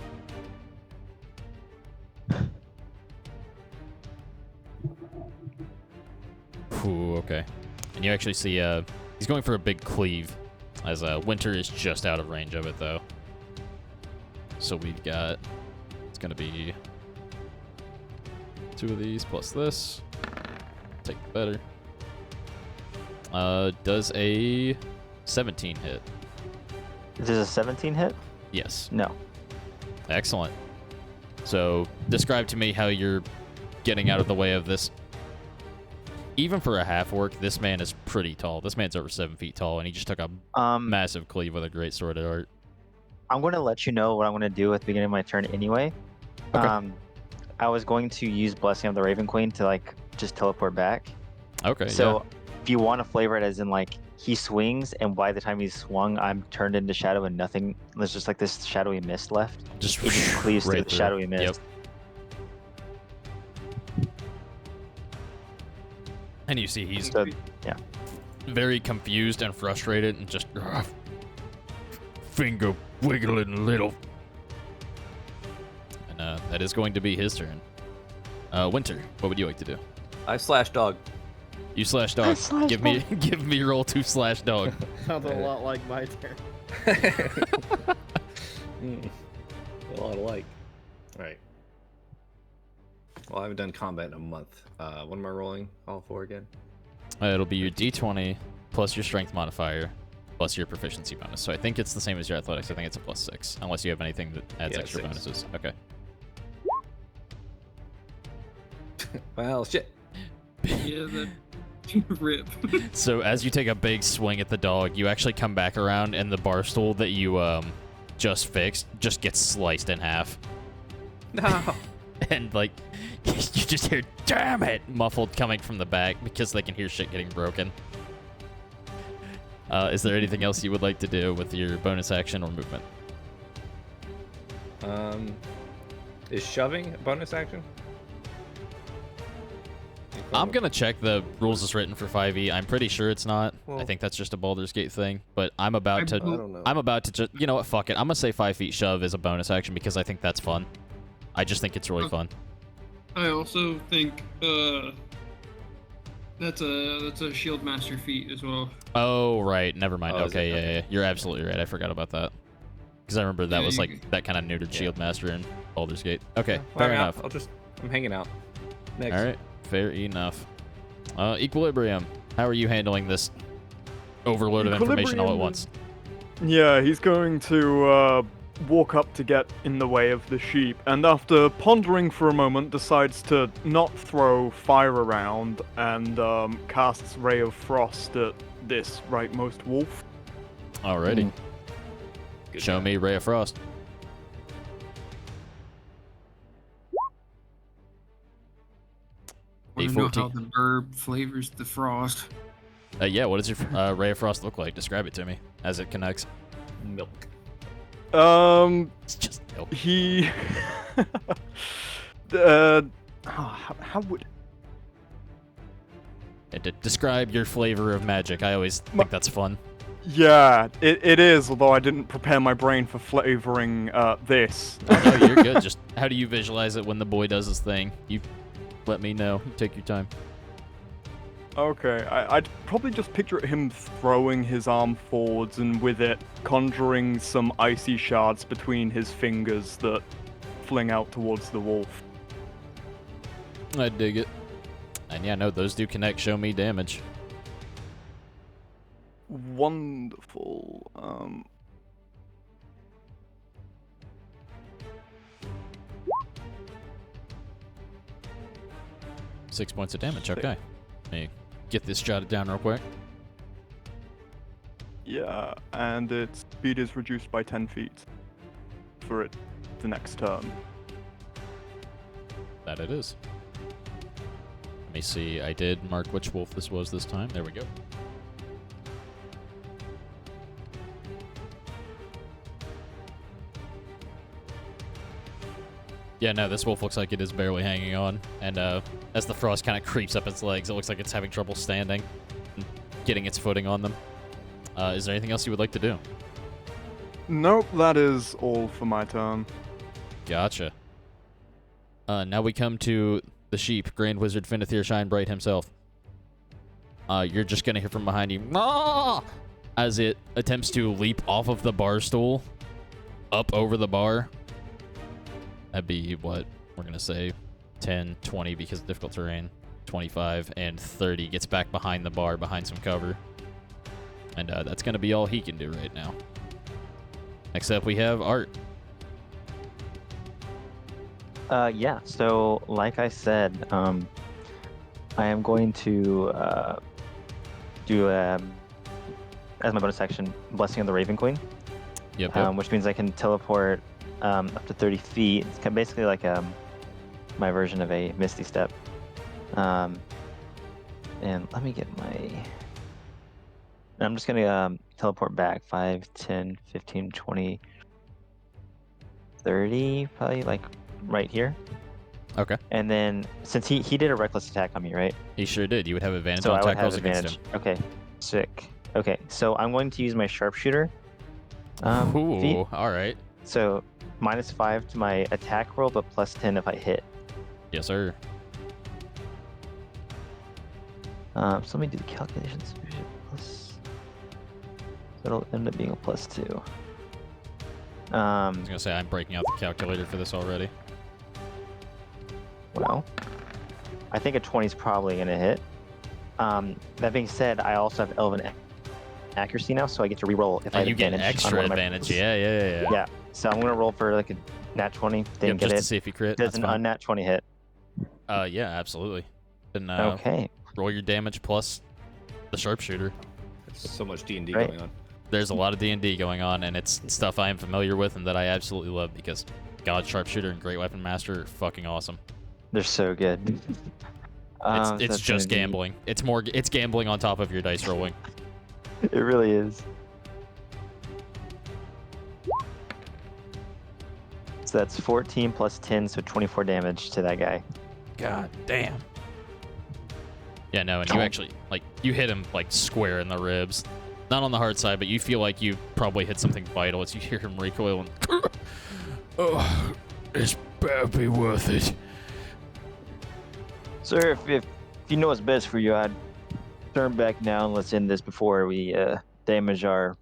Ooh, okay. And you actually see, he's going for a big cleave, as Winter is just out of range of it, though. So we've got, it's gonna be 2 of these plus this. Take the better. Does a 17 hit? Is this a 17 hit? Yes. No. Excellent. So, describe to me how you're getting out of the way of this. Even for a half-orc, this man is pretty tall. This man's over 7 feet tall, and he just took a massive cleave with a great sword at Art. I'm going to let you know what I'm going to do at the beginning of my turn anyway. Okay. I was going to use Blessing of the Raven Queen to, like, just teleport back. Okay, So, if you want to flavor it as in, like, he swings, and by the time he's swung, I'm turned into shadow and nothing. There's just, like, this shadowy mist left. Just He just cleaves right through the through. shadowy mist. Yep. And you see he's So, very confused and frustrated and just finger wiggling little. And that is going to be his turn. Winter, what would you like to do? I slash dog. You slash dog. Give me roll to slash dog. Sounds a lot like my turn. A lot alike. All right. Well, I haven't done combat in a month. What am I rolling all for again? It'll be your d20 plus your strength modifier plus your proficiency bonus. So I think it's the same as your athletics. I think it's a +6, unless you have anything that adds Yeah, extra 6. bonuses. Okay. Well, shit. Yeah, that rip. So as you take a big swing at the dog, you actually come back around, and the bar stool that you just fixed just gets sliced in half. No. And like you just hear "damn it" muffled coming from the back because they can hear shit getting broken. Is there anything else you would like to do with your bonus action or movement? Is shoving a bonus action? I'm gonna check the rules as written for 5e. I'm pretty sure it's not. I Well- think that's just a Baldur's Gate thing. But I'm about to. I don't know. I'm about to just. You know what? Fuck it. I'm gonna say 5 feet shove is a bonus action because I think that's fun. I just think it's really fun. I also think that's a shield master feat as well. Oh right, never mind. Oh, is Okay, it? yeah, Okay. yeah, you're absolutely right. I forgot about that. Because I remember that Yeah, was you like that kind of neutered shield master in Baldur's Gate. Okay, Well, fair enough. I'm hanging out. Next. All right, fair enough. Equilibrium. How are you handling this overload of information all at Equilibrium- once? Yeah, he's going to walk up to get in the way of the sheep, and after pondering for a moment, decides to not throw fire around and casts Ray of Frost at this rightmost wolf. Alrighty. Good Show job. me Ray of Frost. I want to know how 14. the burb flavors the frost. Yeah, what does your Ray of Frost look like? Describe it to me as it connects. Milk. It's just milk. He. How would. Describe your flavor of magic. I always think that's fun. Yeah, it is, although I didn't prepare my brain for flavoring this. Oh, no, you're good. Just how do you visualize it when the boy does his thing? You let me know. Take your time. Okay, I'd probably just picture him throwing his arm forwards and with it conjuring some icy shards between his fingers that fling out towards the wolf. I dig it. And yeah, no, those do connect. Show me damage. Wonderful. 6 points of damage. Okay. Let me get this jotted down real quick. Yeah, and its speed is reduced by 10 feet for it the next turn. That it is. Let me see. I did mark which wolf this was this time. There we go. Yeah, no, this wolf looks like it is barely hanging on. And as the frost kind of creeps up its legs, it looks like it's having trouble standing and getting its footing on them. Is there anything else you would like to do? Nope, that is all for my turn. Gotcha. Now we come to the sheep, Grand Wizard Finithir Shinebright himself. You're just going to hear from behind you, "Ah!" as it attempts to leap off of the bar stool up over the bar. That'd be what we're going to say 10, 20 because of difficult terrain, 25, and 30 gets back behind the bar, behind some cover. And that's going to be all he can do right now. Next up, we have Art. Yeah, so like I said, I am going to do, as my bonus action, Blessing of the Raven Queen, Yep. which means I can teleport up to 30 feet. It's basically like my version of a Misty Step. And let me get my... I'm just going to teleport back 5, 10, 15, 20, 30, probably like right here. Okay. And then since he did a reckless attack on me, right? He sure did. You would have advantage So on I would attack have rolls against advantage. him. Okay, sick. Okay, so I'm going to use my sharpshooter. Feat. Ooh, all right. So -5 to my attack roll, but +10 if I hit. Yes, sir. So let me do the calculations. It'll end up being a +2. I was going to say, I'm breaking out the calculator for this already. Well, I think a 20 is probably going to hit. That being said, I also have Elven accuracy now, so I get to reroll if I have And you get advantage on extra one of my advantage. rolls. Yeah. Yeah, so I'm going to roll for like a nat 20. Yep, Didn't just get to it. see if you crit. Does That's an fine. unnat 20 hit? Yeah, absolutely. Then Okay. roll your damage plus the sharpshooter. There's so much D&D Right. going on. There's a lot of D&D going on, and it's stuff I am familiar with and that I absolutely love because God, Sharpshooter and Great Weapon Master are fucking awesome. They're so good. It's So that's just gonna be- gambling. It's gambling on top of your dice rolling. It really is. So that's 14 plus 10, so 24 damage to that guy. God damn. Yeah, no, and you actually, like, you hit him, like, square in the ribs. Not on the hard side, but you feel like you probably hit something vital as you hear him recoil and... Oh, it's better be worth it. Sir, if you know what's best for you, I'd turn back now and let's end this before we damage our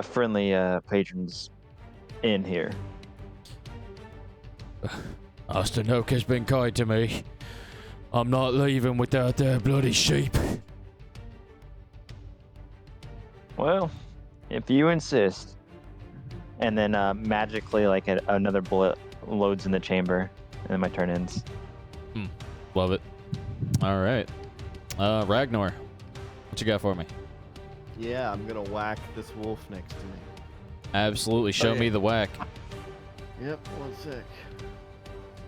friendly patrons in here. Astanok has been kind to me. I'm not leaving without their bloody sheep. Well, if you insist. And then magically, like another bullet loads in the chamber, and then my turn ends. Love it. All right. Ragnar, what you got for me? Yeah, I'm gonna whack this wolf next to me. Absolutely. Show me Okay. the whack. Yep, 1 sec.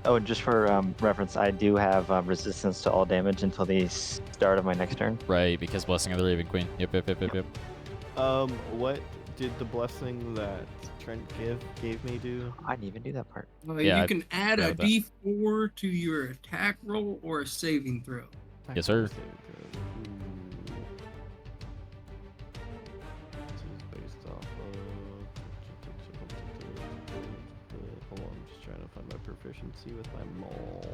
Oh, and just for reference, I do have resistance to all damage until the start of my next turn. Right, because Blessing of the Raven Queen. Yep. What did the blessing that Trent gave me do? I didn't even do that part. Yeah, You I can add a forgot about D4 to your attack roll or a saving throw. Yes, sir. This is based off of... Hold on, I'm just trying to find my proficiency with my maul.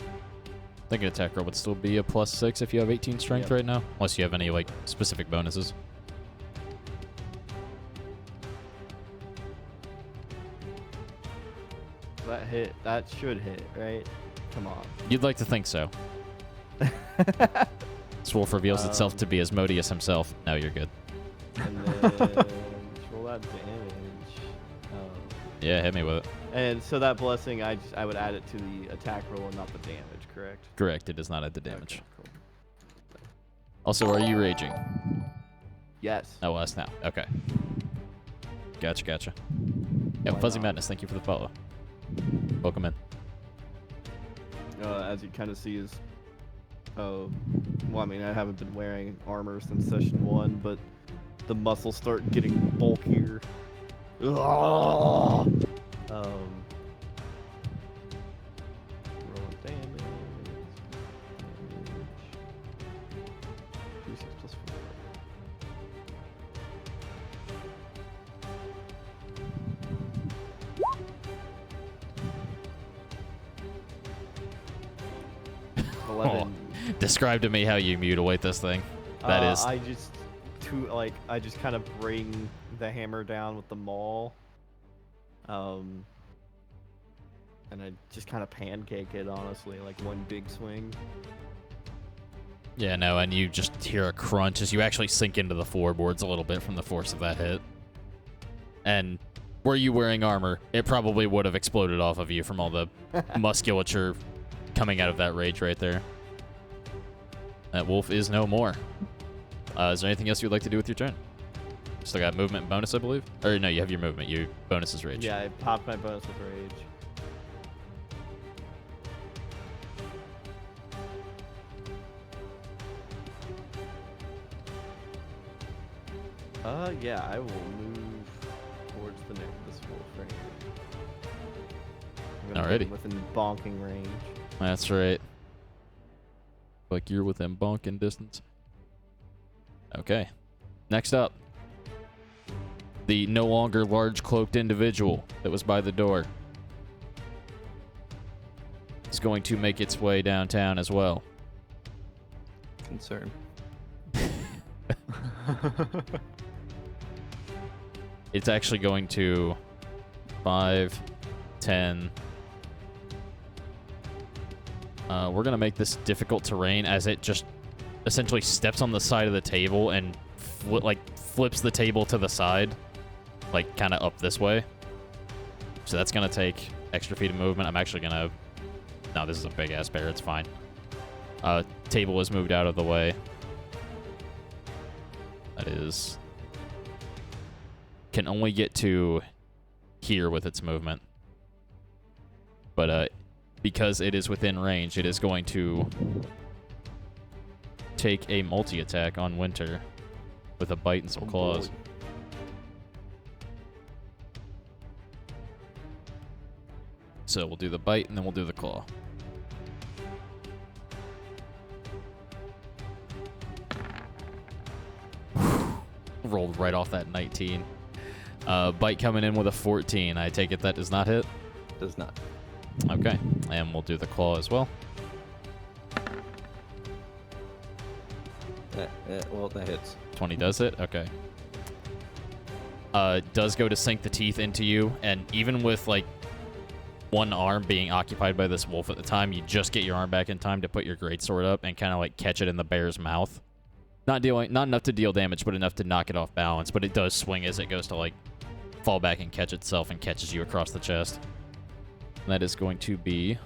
I think an attack roll would still be a +6 if you have 18 strength Yep. right now, unless you have any like specific bonuses. That hit. That should hit, right? Come on. You'd like to think so. This wolf reveals itself to be Asmodeus himself. No, you're good. And then roll that damage. Yeah, hit me with it. And so that blessing, I would add it to the attack roll and not the damage, correct? Correct. It does not add the damage. Okay, cool. Also, are you raging? Yes. Oh, us now. Okay. Gotcha. Yeah, Why Fuzzy not? Madness, thank you for the follow. Welcome in. As you kind of see is, well, I mean, I haven't been wearing armor since session 1, but the muscles start getting bulkier. Ugh! Roll damage. 2d6 plus 4. Describe to me how you mutilate this thing. That is. I just kind of bring the hammer down with the maul. And I just kind of pancake it, honestly, like one big swing. Yeah, no, and you just hear a crunch as you actually sink into the floorboards a little bit from the force of that hit. And were you wearing armor, it probably would have exploded off of you from all the musculature coming out of that rage right there. That wolf is no more. Is there anything else you'd like to do with your turn? Still got movement and bonus, I believe? Or no, you have your movement. Your bonus is rage. Yeah, I popped my bonus with rage. Yeah, I will move towards this wolf right here. I'm gonna Alrighty. get within bonking range. That's right. Like you're within bonking distance. Okay. Next up. The no longer large cloaked individual that was by the door is going to make its way downtown as well. Concern. It's actually going to 5, 10. We're going to make this difficult terrain as it just essentially steps on the side of the table and flips the table to the side, like kind of up this way. So that's going to take extra feet of movement. I'm actually going to... No, this is a big ass bear. It's fine. Table is moved out of the way. That is... Can only get to here with its movement. But because it is within range, it is going to take a multi-attack on Winter with a bite and some claws. Boy. So we'll do the bite and then we'll do the claw. Rolled right off that 19. Bite coming in with a 14. I take it that does not hit? Does not. Okay. And we'll do the claw as well. Well, that hits. 20 does hit? Okay. Does go to sink the teeth into you, and even with, like, one arm being occupied by this wolf at the time, you just get your arm back in time to put your greatsword up and kind of, like, catch it in the bear's mouth. Not enough to deal damage, but enough to knock it off balance, but it does swing as it goes to, like, fall back and catch itself and catches you across the chest. And that is going to be...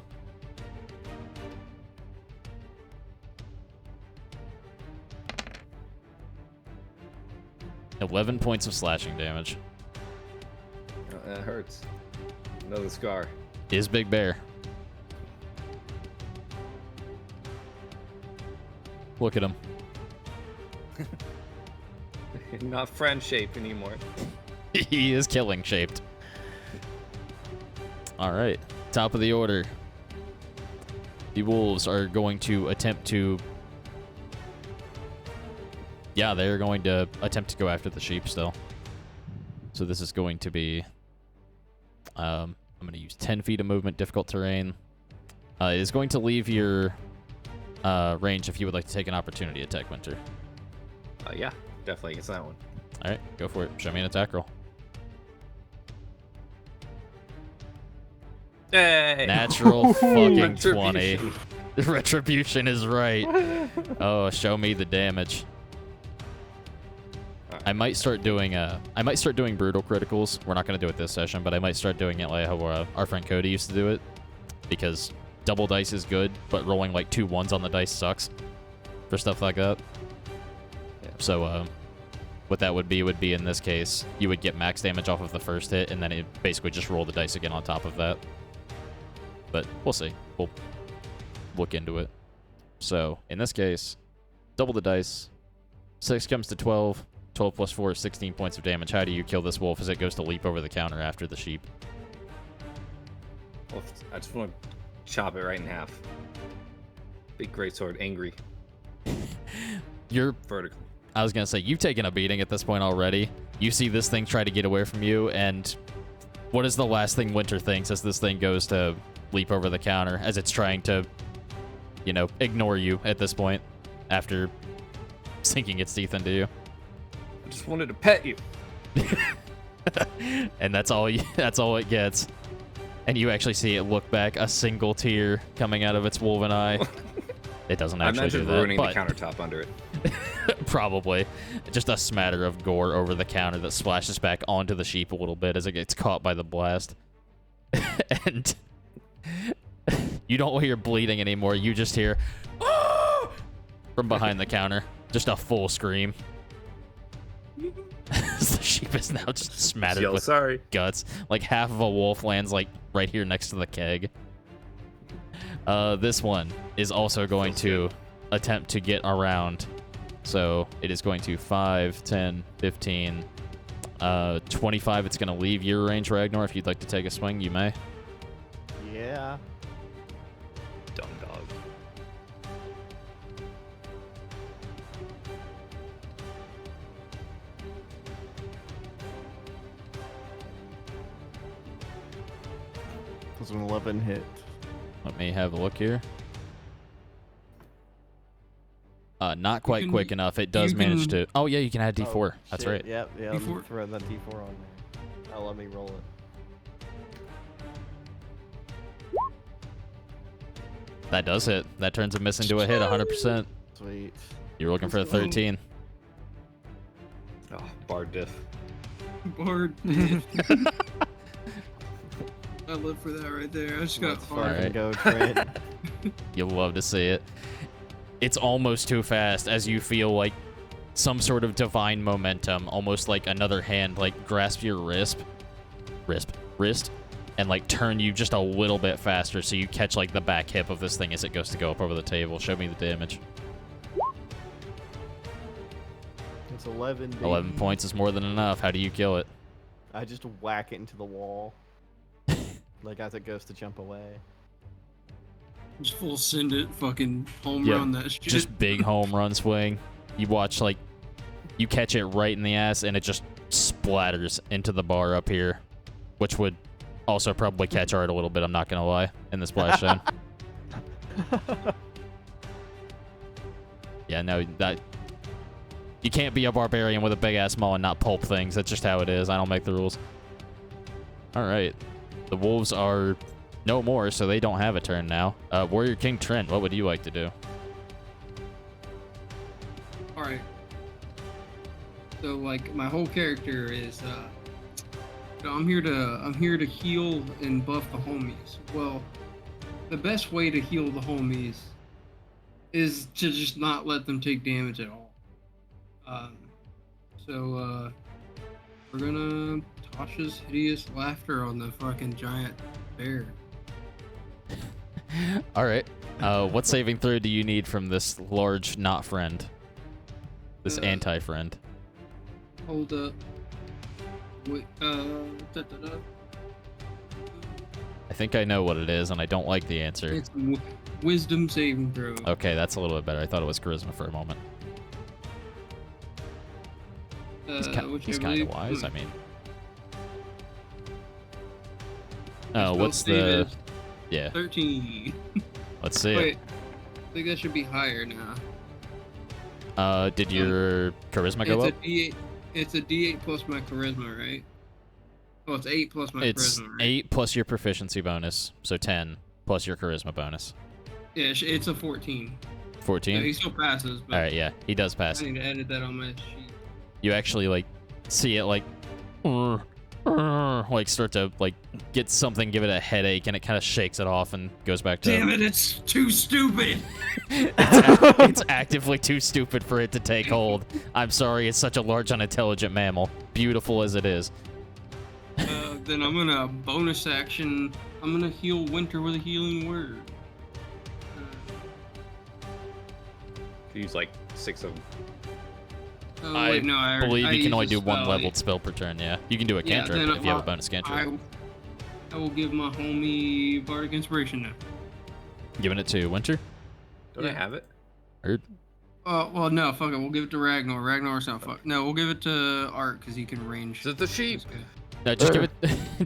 11 points of slashing damage. That hurts. Another scar. Is Big Bear. Look at him. Not friend shape anymore. He is killing shaped. All right. Top of the order. The wolves are going to attempt to... Yeah, they're going to attempt to go after the sheep still. So this is going to be... I'm going to use 10 feet of movement, difficult terrain. It is going to leave your range if you would like to take an opportunity attack, Winter. Yeah, definitely. It's that one. All right, go for it. Show me an attack roll. Hey! Natural fucking 20. Retribution. Retribution is right. Oh, show me the damage. I might start doing brutal criticals. We're not gonna do it this session, but I might start doing it like how our friend Cody used to do it, because double dice is good, but rolling like 2 1s on the dice sucks for stuff like that. Yeah. So what that would be in this case, you would get max damage off of the first hit, and then it basically just roll the dice again on top of that. But we'll see. We'll look into it. So in this case, double the dice. 6 comes to 12. 12 plus 4 is 16 points of damage. How do you kill this wolf as it goes to leap over the counter after the sheep? Well, I just want to chop it right in half. Big greatsword, angry, You're vertical. I was gonna say, you've taken a beating at this point already. You see this thing try to get away from you, and what is the last thing Winter thinks as this thing goes to leap over the counter, as it's trying to, you know, ignore you at this point after sinking its teeth into you? I just wanted to pet you. And that's all it gets. And you actually see it look back, a single tear coming out of its wolven eye. It doesn't I actually do imagine that, ruining but the countertop under it. probably. Just a smatter of gore over the counter that splashes back onto the sheep a little bit as it gets caught by the blast. And you don't hear bleeding anymore. You just hear, "Ah!" from behind the counter. Just a full scream. The sheep is now just smattered Yell with sorry. guts. Like half of a wolf lands like right here next to the keg. This one is also going to attempt to get around. So it is going to 5, 10, 15, 25. It's going to leave your range, Ragnar. If you'd like to take a swing, you may. Yeah. Dumb dog. Does an 11 hit? Let me have a look here. Not quite quick enough. It does manage to. Oh yeah, you can add D4. Oh, That's shit. right. Yep, yeah. Let me D4? throw that D4 on there. Oh, let me roll it. That does hit. That turns a miss into a hit 100%. Sweet. You're looking for a 13. Oh, bar diff. Bard. I live for that right there. I just got Let's hard. fucking Alright. go, Trent. You'll love to see it. It's almost too fast as you feel like some sort of divine momentum, almost like another hand, like grasp your wrist, and like turn you just a little bit faster so you catch like the back hip of this thing as it goes to go up over the table. Show me the damage. It's 11. Baby. 11 points is more than enough. How do you kill it? I just whack it into the wall. Like as it goes to jump away. Just full send it, fucking home Yeah, run that shit. Just big home run swing. You watch, like, you catch it right in the ass and it just splatters into the bar up here, which would also probably catch Art a little bit, I'm not gonna lie, in the splash zone. Yeah, no, that... You can't be a barbarian with a big-ass maul and not pulp things. That's just how it is. I don't make the rules. Alright. The wolves are no more, so they don't have a turn now. Warrior King Trent, what would you like to do? All right. So like my whole character is, I'm here to heal and buff the homies. Well, the best way to heal the homies is to just not let them take damage at all. So we're gonna Tasha's hideous laughter on the fucking giant bear. All right. What saving throw do you need from this large not friend? This anti-friend. Hold up. Wait, I think I know what it is, and I don't like the answer. It's wisdom saving throw. Okay, that's a little bit better. I thought it was charisma for a moment. Which He's I kind of believe- wise, I mean. Spell Oh, what's save the... is Yeah, 13. let's see Wait, I think that should be higher now. it. Did your charisma go It's up? a D8. It's a D8 plus my charisma, right? Oh, it's 8 plus my It's charisma, right? 8 plus your proficiency bonus, so 10 plus your charisma bonus. Yeah, it's a 14. 14? Yeah, he still passes, but Alright, yeah, he does pass. I need to edit that on my sheet. You actually, like, see it, like, like, start to, like, get something, give it a headache, and it kind of shakes it off and goes back to... Damn it, it's too stupid! It's actively too stupid for it to take hold. I'm sorry, it's such a large, unintelligent mammal. Beautiful as it is. Then I'm gonna bonus action. I'm gonna heal Winter with a healing word. Use like 6 of them. Oh, I wait, no, I believe you used can only a do one spell. leveled spell per turn, yeah. You can do a Yeah, cantrip then if you have a bonus cantrip. I will give my homie Bardic Inspiration now. Giving it to Winter? Don't I Yeah. have it? Heard? Well, no, fuck it. We'll give it to Ragnar. Ragnar's not fuck. No, we'll give it to Art because he can range. Is it the sheep? this guy. No, just give it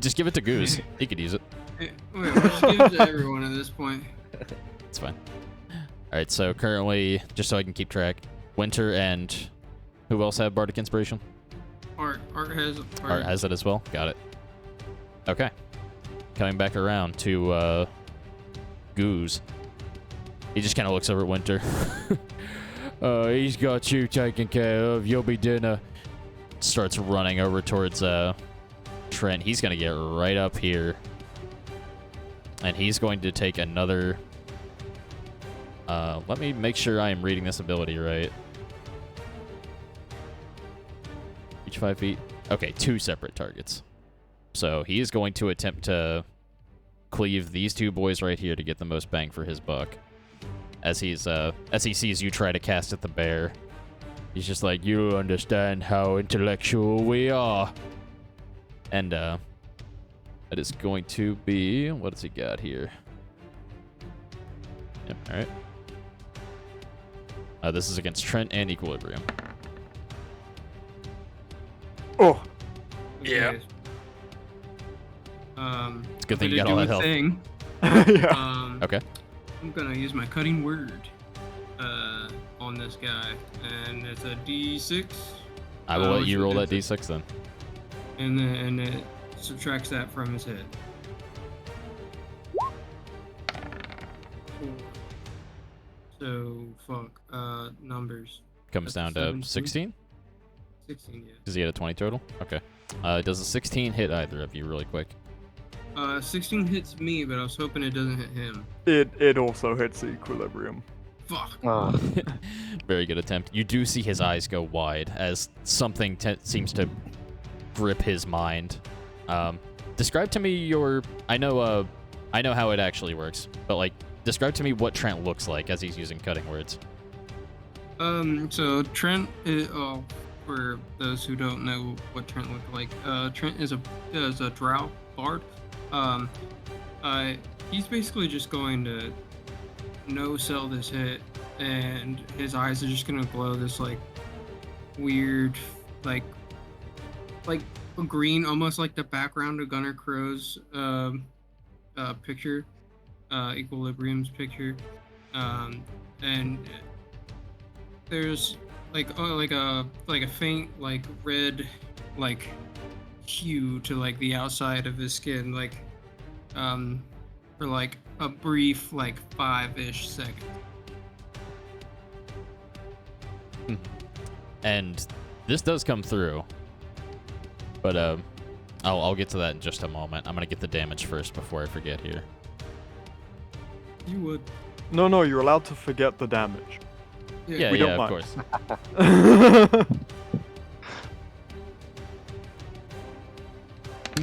just give it to Goose. He could use it. Wait, we'll just give it to everyone at this point. It's fine. Alright, so currently, just so I can keep track, Winter and who else have Bardic Inspiration? Art has. Art has it as well. Got it. Okay. Coming back around to Goose. He just kind of looks over at Winter. He's got you taken care of. You'll be dinner. Starts running over towards Trent. He's gonna get right up here, and he's going to take another. Let me make sure I am reading this ability right. Each 5 feet. Okay, 2 separate targets. So he is going to attempt to cleave these 2 boys right here to get the most bang for his buck. As he sees you try to cast at the bear, he's just like, you understand how intellectual we are. And that is going to be, what does he got here? Yep, all right. This is against Trent and Equilibrium. Oh, Yeah. It's a good thing you got gonna all do that a health. thing. yeah. Okay. I'm gonna use my cutting word on this guy, and it's a D6. I will let which you roll that is- d6 then. And then it subtracts that from his head. So fuck. Numbers. Comes down That's to 17. 16? 16, yeah. Does he get a 20 total? Okay. Does a 16 hit either of you really quick? 16 hits me, but I was hoping it doesn't hit him. It also hits Equilibrium. Fuck. Oh, Very good attempt. You do see his eyes go wide as something seems to grip his mind. Describe to me your... I know how it actually works, but like, describe to me what Trent looks like as he's using cutting words. So Trent is, for those who don't know what Trent looked like, Trent is a drow bard. He's basically just going to no-sell this hit, and his eyes are just gonna glow this like weird, like a green, almost like the background of Gunnar Crow's picture, Equilibrium's picture, and there's like a faint like red like hue to like the outside of his skin, like for like a brief like 5-ish seconds. And this does come through, but I'll get to that in just a moment. I'm gonna get the damage first before I forget here. You would. No, you're allowed to forget the damage. Yeah, We don't of mind. course.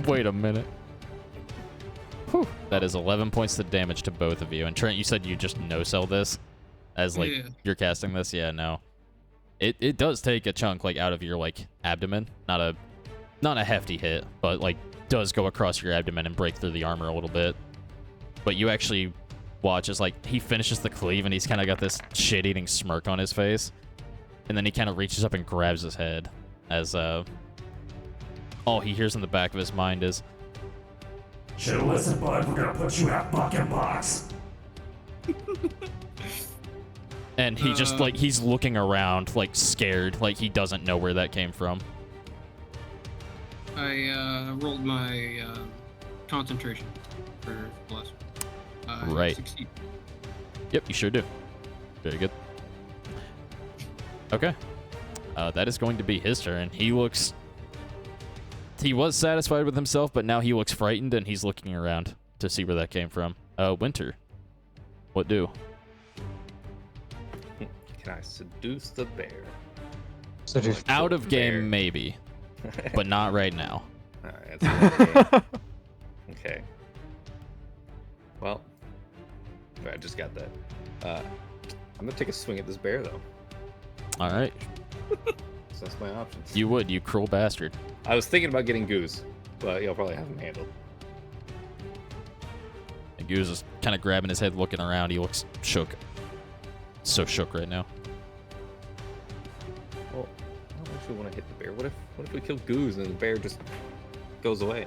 Wait a minute. Whew. That is 11 points of damage to both of you. And Trent, you said you just no-sell this as like Yeah. you're casting this. Yeah, no. It does take a chunk like out of your like abdomen. Not a hefty hit, but like does go across your abdomen and break through the armor a little bit. But you actually watch as like he finishes the cleave and he's kind of got this shit-eating smirk on his face. And then he kind of reaches up and grabs his head as all he hears in the back of his mind is, Should've listened, bud. We're gonna put you in a fucking box. and he just like he's looking around like scared, like he doesn't know where that came from. I rolled my concentration for plus. Right. 16. Yep, you sure do. Very good. Okay. That is going to be his turn. He was satisfied with himself, but now he looks frightened, and he's looking around to see where that came from. Winter. What do? Can I seduce the bear? So just Out of Bear. game, maybe, but not right now. Alright, that's another game. Okay. Well, I just got that. I'm gonna take a swing at this bear, though. All right. So that's my options. You would, you cruel bastard. I was thinking about getting Goose, but you'll probably have him handled. And Goose is kind of grabbing his head, looking around. He looks shook. So shook right now. Well, I don't actually want to hit the bear. What if we kill Goose and the bear just goes away?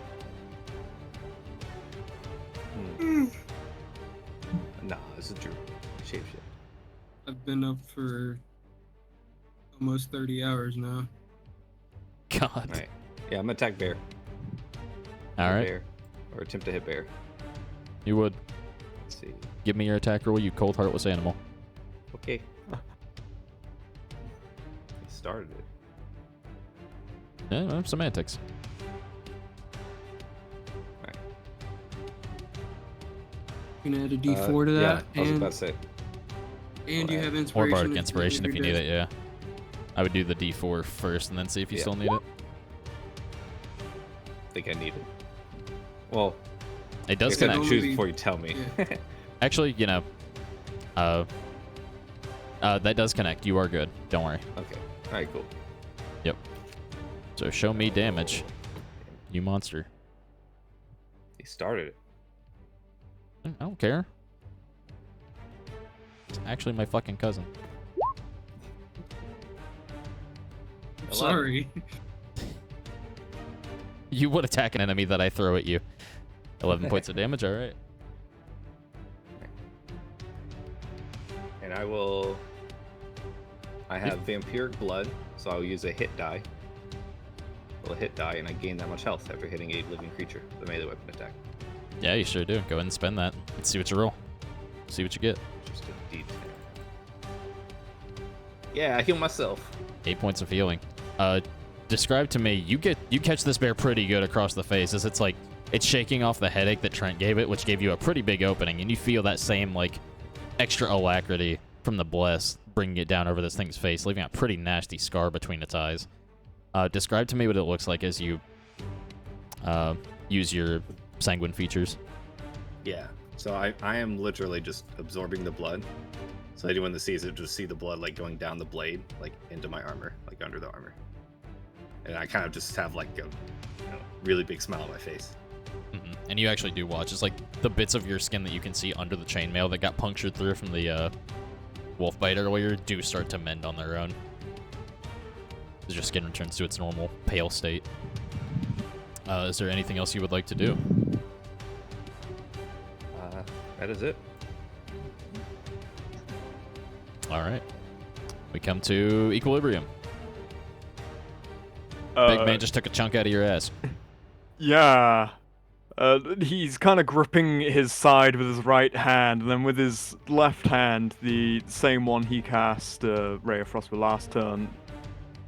Nah, this is true. Shapeshift. I've been up for almost 30 hours now. God. Alright. Yeah, I'm gonna attack bear. All Hit right. Bear. Or attempt to hit bear. You would. Let's see. Give me your attack roll, you cold heartless animal. Okay. He started it. Yeah, semantics. Alright. You can add a D4 to that, Yeah, I was and about to say. you have Or inspiration. bardic inspiration if you need it, yeah. I would do the D4 first and then see if you Yeah. still need it. I think I need it. Well, It does I said connect. only choose be- before you tell me. yeah. Actually, that does connect. You are good. Don't worry. Okay. Alright, cool. So show me damage, you monster. He started it. I don't care. It's actually my fucking cousin. I'm sorry. You would attack an enemy that I throw at you. 11 points of damage, alright. And I have vampiric blood, so I'll use a hit die. Roll a hit die, and I gain that much health after hitting a living creature with a melee weapon attack. Yeah, you sure do. Go ahead and spend that. Let's see what you roll. See what you get. Just a D10. Yeah, I heal myself. 8 points of healing. Describe to me, you catch this bear pretty good across the face as it's like, it's shaking off the headache that Trent gave it, which gave you a pretty big opening, and you feel that same, like, extra alacrity from the bless bringing it down over this thing's face, leaving a pretty nasty scar between its eyes. Describe to me what it looks like as you use your sanguine features. Yeah. So I am literally just absorbing the blood. So anyone that sees it just see the blood like going down the blade, like into my armor, like under the armor. And I kind of just have like a really big smile on my face. And you actually do watch. It's like the bits of your skin that you can see under the chainmail that got punctured through from the wolf bite earlier do start to mend on their own. As your skin returns to its normal pale state. Is there anything else you would like to do? That is it. All right. We come to equilibrium. Big man just took a chunk out of your ass. Yeah. He's kind of gripping his side with his right hand, and then with his left hand, the same one he cast Ray of Frost with last turn,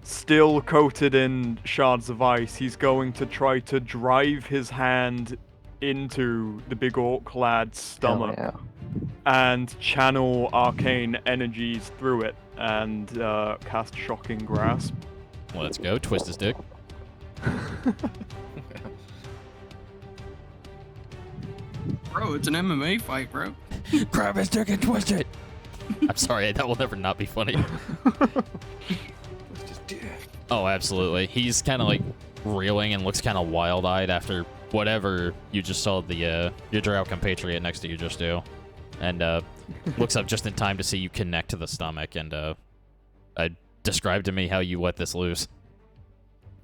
still coated in shards of ice, he's going to try to drive his hand into the big orc lad's stomach and channel arcane energies through it and cast Shocking Grasp. Let's go. Twist his dick. Bro, it's an MMA fight, bro. Grab his dick and twist it. I'm sorry, that will never not be funny. Oh, absolutely. He's kind of like reeling and looks kind of wild-eyed after whatever you just saw the your drow compatriot next to you just do, and looks up just in time to see you connect to the stomach. And describe to me how you let this loose.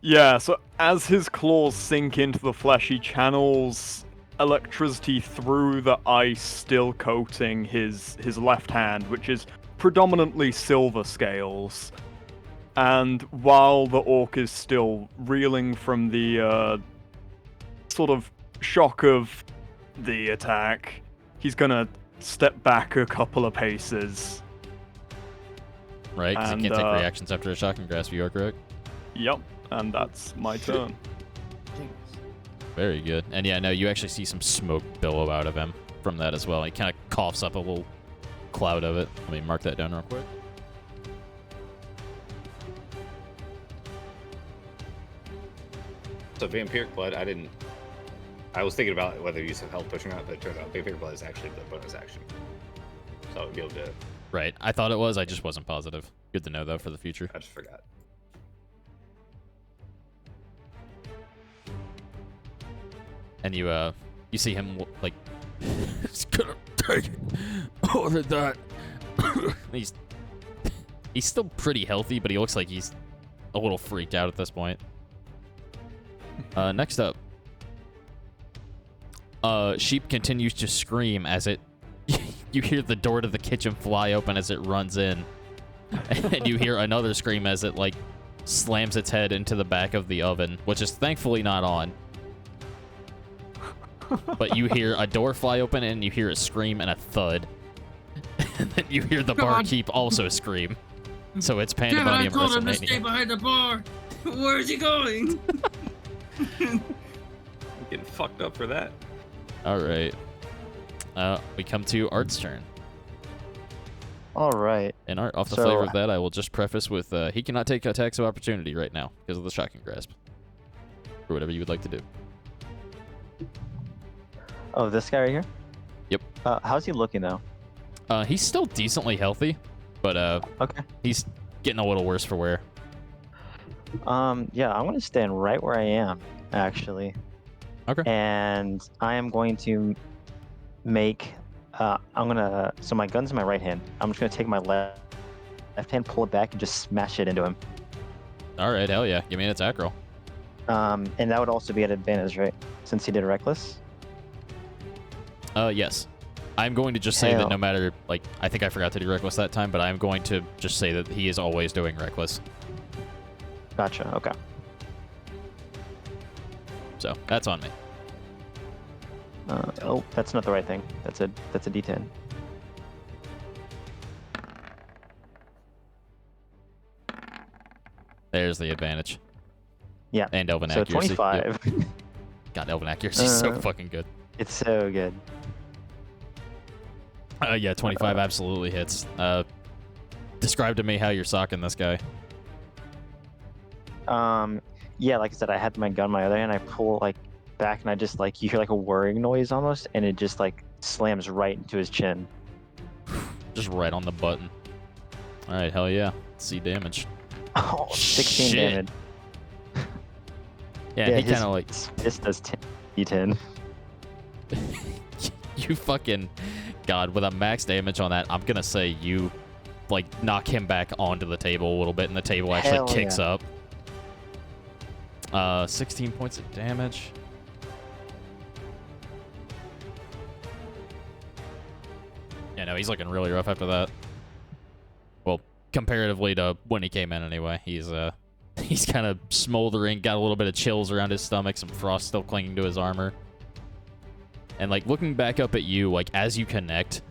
Yeah, so as his claws sink into the flesh, he channels electricity through the ice still coating his left hand, which is predominantly silver scales. And while the orc is still reeling from the sort of shock of the attack, he's gonna step back a couple of paces. Right, because you And, can't take reactions after a shocking grasp, you are correct? Yep, and that's my turn. Very good. And yeah, no, you actually see some smoke billow out of him from that as well. He kind of coughs up a little cloud of it. Let me mark that down real quick. So vampiric blood, I was thinking about whether use of health push or not, but it turns out vampiric blood is actually the bonus action. So I would be able to. Right, I thought it was, I just wasn't positive. Good to know though for the future. I just forgot. And you see him like he's gonna take all of that. he's still pretty healthy, but he looks like he's a little freaked out at this point. Next up, Sheep continues to scream as it. You hear the door to the kitchen fly open as it runs in, and you hear another scream as it like slams its head into the back of the oven, which is thankfully not on. But you hear a door fly open and you hear a scream and a thud. And then you hear the barkeep also scream. So it's pandemonium. Damn it, I told him to stay behind the bar. Where is he going? I'm getting fucked up for that. All right. We come to Art's turn. All right. And Art, off the So- flavor of that, I will just preface with he cannot take attacks of opportunity right now because of the shocking grasp. Or whatever you would like to do. Oh, this guy right here? Yep. How's he looking though? He's still decently healthy, but Okay. he's getting a little worse for wear. Yeah, I'm gonna stand right where I am, actually. Okay. And I am going to make. So my gun's in my right hand. I'm just gonna take my left hand, pull it back, and just smash it into him. All right, hell yeah. Give me an attack roll. And that would also be at advantage, right? Since he did reckless. Yes. I'm going to just say that Hell. no matter, like, I think I forgot to do reckless that time, but I'm going to just say that he is always doing reckless. Gotcha. Okay. So that's on me. Oh, that's not the right thing. That's a D10. There's the advantage. Yeah. And Elven So accuracy. 25. Yep. God, Elven accuracy is so Uh, fucking good. It's so good. Yeah, 25 absolutely hits. Describe to me how you're socking this guy. Yeah, like I said, I had my gun in my other hand. I pull like back, and I just like you hear like a whirring noise almost, and it just like slams right into his chin. Just right on the button. All right, hell yeah. Let's see damage. Oh, 16 Shit. damage. Yeah, he his kind of like fist does D10. you fucking God with a max damage on that. I'm gonna say you like knock him back onto the table a little bit, and the table actually Hell kicks yeah. up. 16 points of damage. Yeah, no, he's looking really rough after that. Well, comparatively to when he came in, anyway. He's kind of smoldering, got a little bit of chills around his stomach, some frost still clinging to his armor. And like looking back up at you, like as you connect,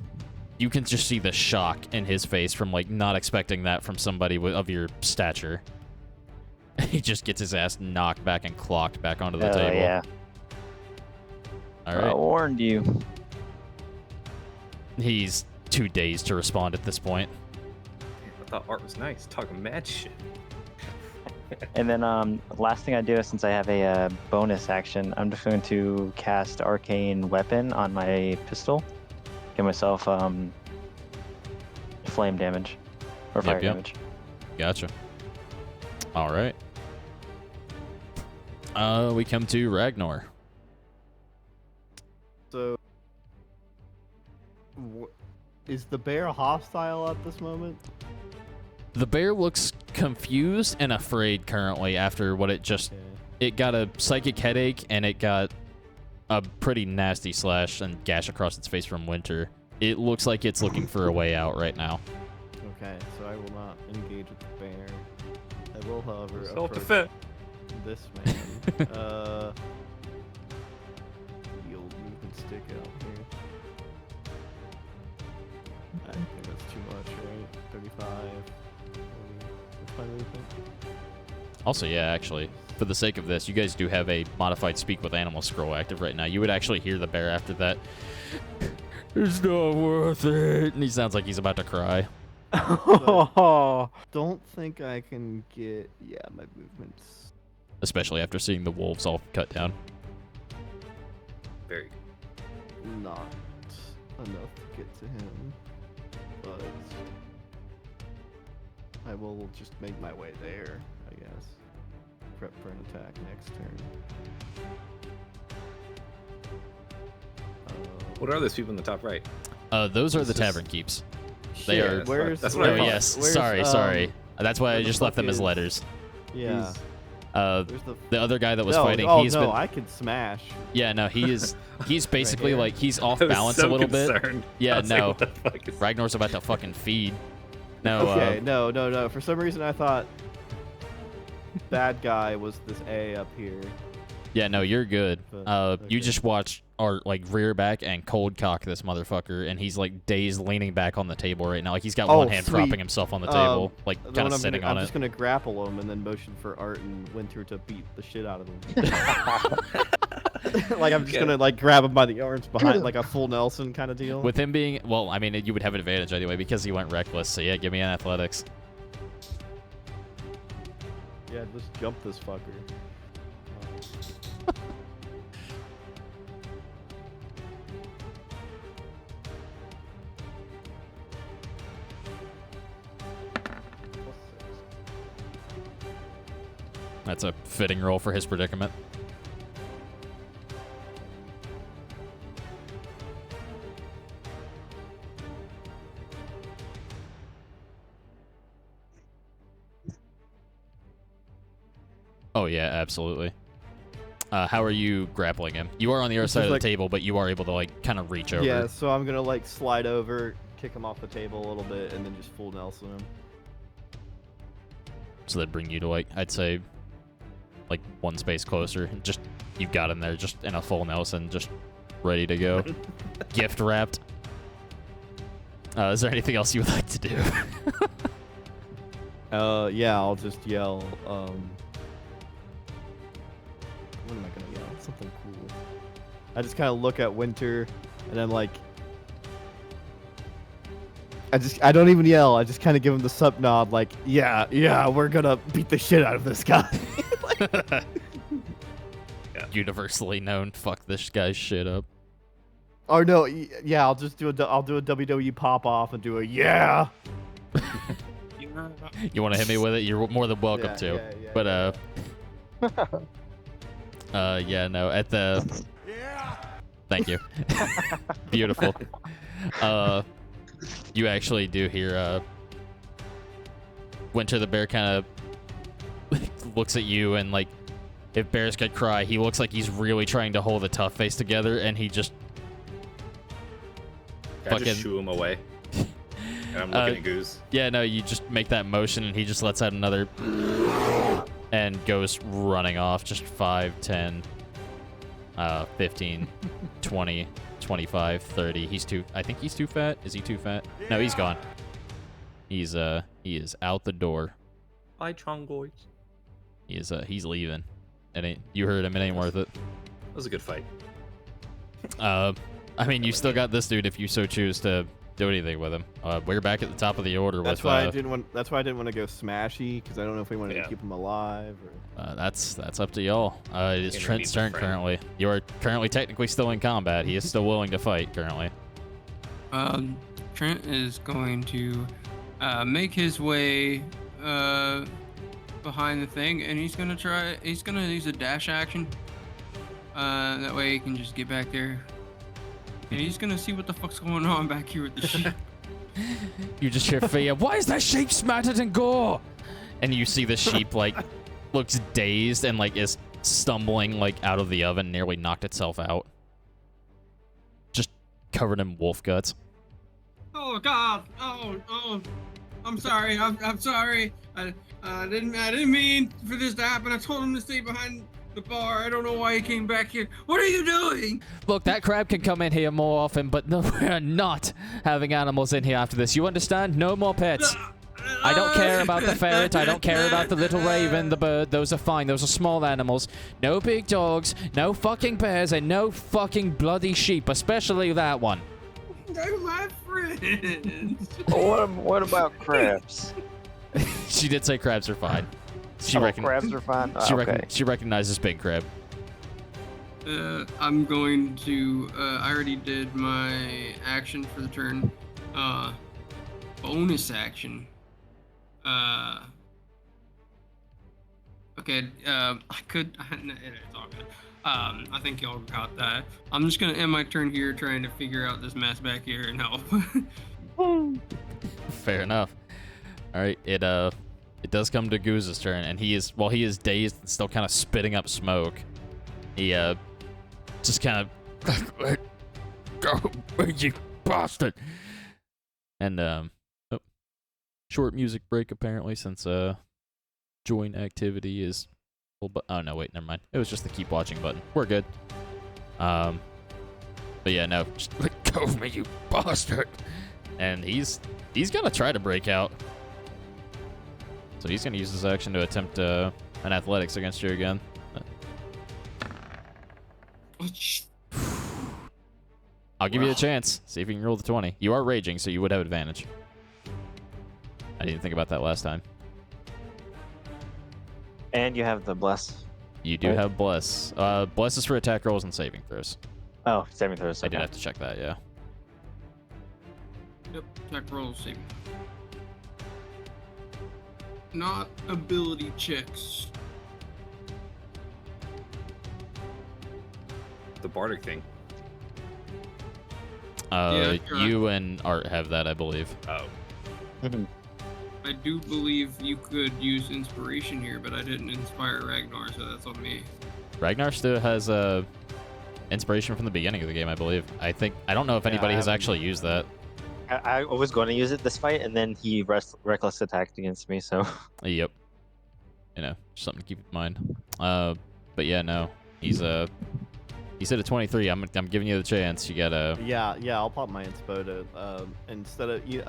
you can just see the shock in his face from like not expecting that from somebody of your stature. He just gets his ass knocked back and clocked back onto the table. Yeah. All right. I warned you. He's too dazed to respond at this point. I thought Art was nice, talking mad shit. And then last thing I do is since I have a bonus action, I'm just going to cast Arcane Weapon on my pistol. Give myself flame damage. Or fire Yep. damage. Gotcha. All right. We come to Ragnar. So, is the bear hostile at this moment? The bear looks confused and afraid currently after what it just... Okay. It got a psychic headache, and it got a pretty nasty slash and gash across its face from Winter. It looks like it's looking for a way out right now. Okay, so I will not engage with the bear. I will, however, approach Self-defense. this man. The old movement stick out here. I think that's too much, right? 35. What's my movement? Also, yeah, actually, for the sake of this, you guys do have a modified speak with animal scroll active right now. You would actually hear the bear after that. It's not worth it. And he sounds like he's about to cry. Don't think I can get, my movements. Especially after seeing the wolves all cut down. Very good. Not enough to get to him, but I will just make my way there, I guess. Prep for an attack next turn. What are those people in the top right? Those are the This is- tavern keeps. They are. That's Where's, that's what I Oh, thought. yes. where's, Sorry. That's why I where the just left fuck them as is- letters. Yeah. He's- There's The other guy that was no, fighting, oh he's no, been. I can smash. Yeah, no, he's basically here. like he's off I was balance so a little bit. concerned. Yeah, I was like, no. what the fuck is- Ragnar's about to fucking feed. No, Okay, no. For some reason, I thought bad guy was this A up here. yeah, no, you're good. But, You okay. just watched our like rear back and cold cock this motherfucker, and he's like dazed, leaning back on the table right now. Like he's got Oh, one hand sweet. propping himself on the table, like Then kind what of sitting I'm on just it. gonna grapple him and then motion for Art and Winter to beat the shit out of him. Like I'm just gonna like grab him by the arms behind, like a full Nelson kind of deal. With him being, well, I mean, you would have an advantage anyway because he went reckless. So yeah, give me an athletics. Yeah, just jump this fucker. That's a fitting roll for his predicament. Oh yeah, absolutely. How are you grappling him? You are on the other This side is of the like- table, but you are able to like kind of reach over. Yeah, so I'm gonna like slide over, kick him off the table a little bit, and then just full Nelson him. So that'd bring you to like, I'd say, like one space closer. Just you've got him there, just in a full Nelson, just ready to go, gift wrapped. Is there anything else you would like to do? Yeah, I'll just yell. What am I gonna yell? Something cool. I just kind of look at Winter, and I'm like, I don't even yell. I just kind of give him the sup nod, like, yeah, we're gonna beat the shit out of this guy. Universally known, fuck this guy's shit up. Or no, yeah, I'll just do I'll do a WWE pop off and do a yeah. You want to hit me with it? You're more than welcome Yeah, to. yeah, But yeah, no, at the thank you. Beautiful. You actually do hear Winter the bear kind of looks at you, and like if bears could cry, he looks like he's really trying to hold a tough face together, and he just I fucking just shoo him away. And I'm looking at Goose. yeah, no, you just make that motion, and he just lets out another and goes running off. Just 5, 10, 15, 20, 25, 30. I think he's too fat. Is he too fat? No, he's gone. He is out the door. Bye, Chongoys. He's leaving. You heard him. It ain't worth it. That was a good fight. I mean, you still got this dude if you so choose to do anything with him. We're back at the top of the order That's with. why I didn't want. That's why I didn't want to go smashy, because I don't know if we wanted Yeah. to keep him alive or. That's up to y'all. It is Intermediate Trent's turn friend. currently. You are currently technically still in combat. He is still willing to fight currently. Trent is going to make his way behind the thing, and he's gonna use a dash action. That way he can just get back there. And he's gonna see what the fuck's going on back here with the sheep. You just hear Fia, why is that sheep smattered in gore? And you see the sheep like looks dazed and like is stumbling like out of the oven, nearly knocked itself out. Just covered in wolf guts. Oh God! Oh! I'm sorry. I'm sorry. I didn't mean for this to happen. I told him to stay behind The bar. I don't know why he came back here. What are you doing? Look, that crab can come in here more often, but no, we're not having animals in here after this. You understand? No more pets. I don't care about the ferret. I don't care about the little raven, the bird. Those are fine. Those are small animals. No big dogs, no fucking bears, and no fucking bloody sheep, especially that one. They're my friends. What about crabs? She did say crabs are fine. She Crabs are fine. She recognizes big crab. I'm going to. I already did my action for the turn. Bonus action. Okay. I could. It's all good. I think y'all got that. I'm just gonna end my turn here, trying to figure out this mess back here and help. Fair enough. All right. It does come to Goose's turn, and he is dazed and still kind of spitting up smoke. He just kind of go, you bastard. And short music break apparently, since join activity is but oh no, wait, never mind. It was just the keep watching button. We're good. But yeah, no, just let go of me, you bastard. And he's gonna try to break out. So he's gonna use his action to attempt an athletics against you again. I'll give you a chance. See if you can roll the 20. You are raging, so you would have advantage. I didn't think about that last time. And you have the bless. You do have bless. Bless is for attack rolls and saving throws. Oh, saving throws. I Okay. did have to check that, yeah. Yep. Attack rolls, saving. Not ability checks. The bardic thing. Yeah, sure. You and Art have that, I believe. Oh. I do believe you could use inspiration here, but I didn't inspire Ragnar, so that's on me. Ragnar still has inspiration from the beginning of the game, I believe. I don't know if anybody has actually used that. I was going to use it this fight, and then he reckless attacked against me, so. Yep. You know, something to keep in mind. But yeah, no. He's at a 23. I'm giving you the chance. You gotta. Yeah, I'll pop my inspo to instead of you. You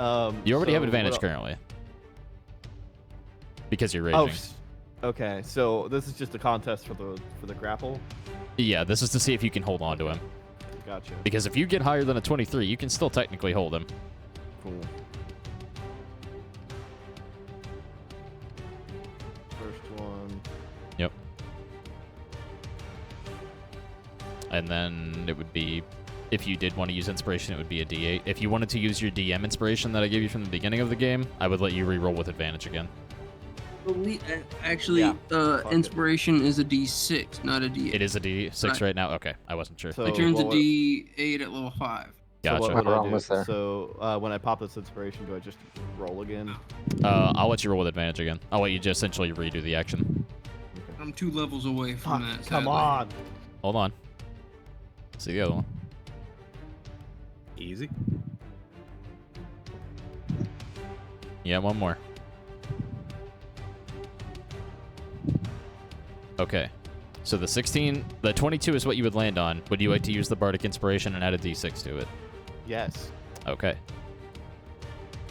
already so have advantage what- currently. Because you're raging. Okay. So this is just a contest for the grapple. Yeah, this is to see if you can hold on to him. Gotcha. Because if you get higher than a 23, you can still technically hold him. Cool. First one. Yep. And then it would be, if you did want to use inspiration, it would be a D8. If you wanted to use your DM inspiration that I gave you from the beginning of the game, I would let you reroll with advantage again. Actually, inspiration is a D6, not a D8. It is a D6 right now? Okay, I wasn't sure. So It turns a what- D8 at level 5. Gotcha. So what do I wrong do? was there? So when I pop this inspiration, do I just roll again? I'll let you roll with advantage again. I'll let you just essentially redo the action. I'm 2 levels away from Fuck, that. come sadly. on. Hold on. See the other one. Easy. Yeah, one more. Okay. So the 22 is what you would land on. Would you like to use the Bardic Inspiration and add a D6 to it? Yes. Okay.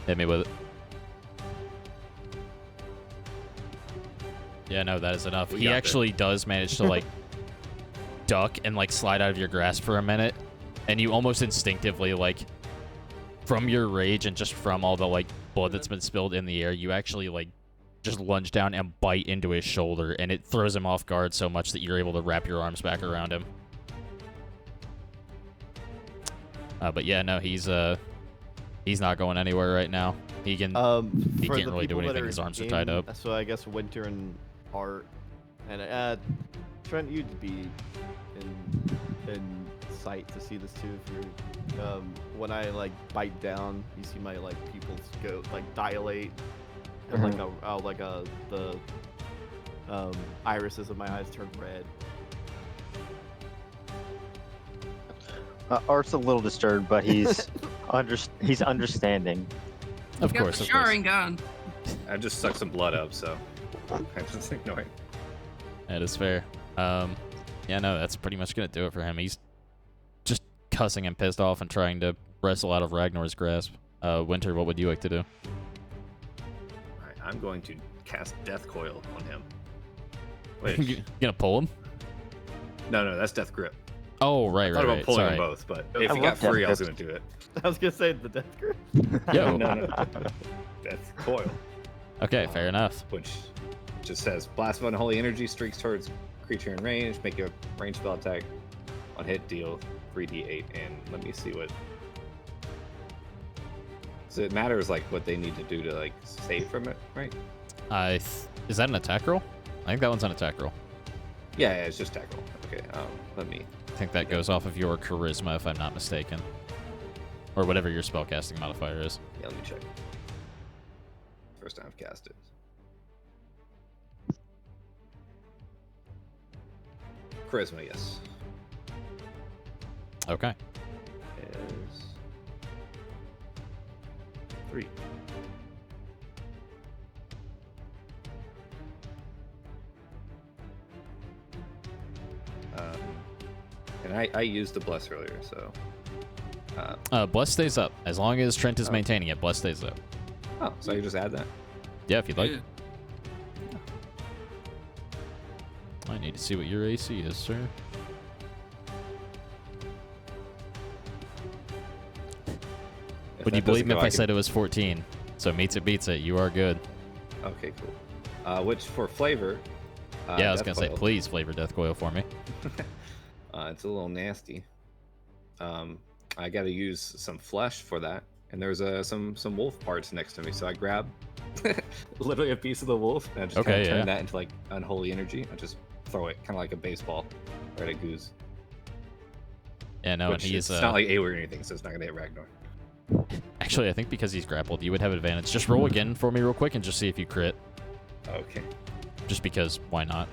Hit me with it. Yeah, no, that is enough. We He got actually does manage to, like, duck and, like, slide out of your grasp for a minute. And you almost instinctively, like, from your rage and just from all the, like, blood that's been spilled in the air, you actually, like, just lunge down and bite into his shoulder, and it throws him off guard so much that you're able to wrap your arms back around him. But yeah, no, he's not going anywhere right now. He can he for can't the really do people that anything. His arms are tied up. So I guess Winter and Art, and Trent, you'd be in sight to see this too. If you're when I like bite down, you see my like pupils go like dilate, and the irises of my eyes turn red. Art's a little disturbed, but he's he's understanding. Of Got course, the of course. showering gun. I just sucked some blood up, so I just ignore it. That is fair. Yeah, no, that's pretty much gonna do it for him. He's just cussing and pissed off and trying to wrestle out of Ragnar's grasp. Winter, what would you like to do? Alright, I'm going to cast Death Coil on him. Which, You gonna pull him? no, that's Death Grip. Oh, right, I thought right, about pulling sorry. them both, but if I he love got free, Death I was Grip. going to do it. I was gonna say the death grip. Yo. No. Death Coil, Okay, fair enough. which just says blast of unholy energy streaks towards creature in range, make a range spell attack on hit, deal 3d8, and let me see what. So it matters like what they need to do to like save from it, right? Is that an attack roll? I think that one's an attack roll. Yeah, it's just attack roll. Okay, let me. I think that goes off of your charisma, if I'm not mistaken. Or whatever your spellcasting modifier is. Yeah, let me check. First time I've cast it. Charisma, yes. Okay. Is 3. And I used the bless earlier, so. Bless stays up. As long as Trent is Oh. maintaining it, Bless stays up. Oh, so I can just add that. Yeah, if you'd like. Yeah. I need to see what your AC is, sir. Would you believe me if I said it was 14? So meets it, beats it. You are good. Okay, cool. Which for flavor. Yeah, I was Death gonna say, Coil, please flavor Death Coil for me. it's a little nasty. I got to use some flesh for that, and there's some wolf parts next to me, so I grab literally a piece of the wolf and I just Okay, kind of turn yeah. that into like unholy energy. I just throw it kind of like a baseball right at Goose. Yeah, no, and Which he's it's not like AoE or anything, so it's not gonna hit Ragnar. actually, I think because he's grappled, you would have advantage. Just roll again for me real quick and just see if you crit. Okay. Just because, why not?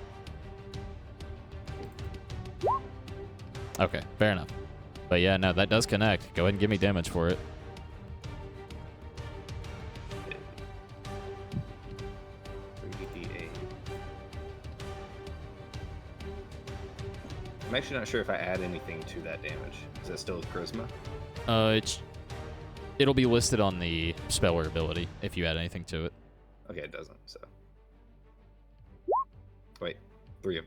Okay, fair enough. But yeah, no, that does connect. Go ahead and give me damage for it. I'm actually not sure if I add anything to that damage. Is that still charisma? It'll be listed on the speller ability if you add anything to it. Okay, it doesn't. So wait, 3 of.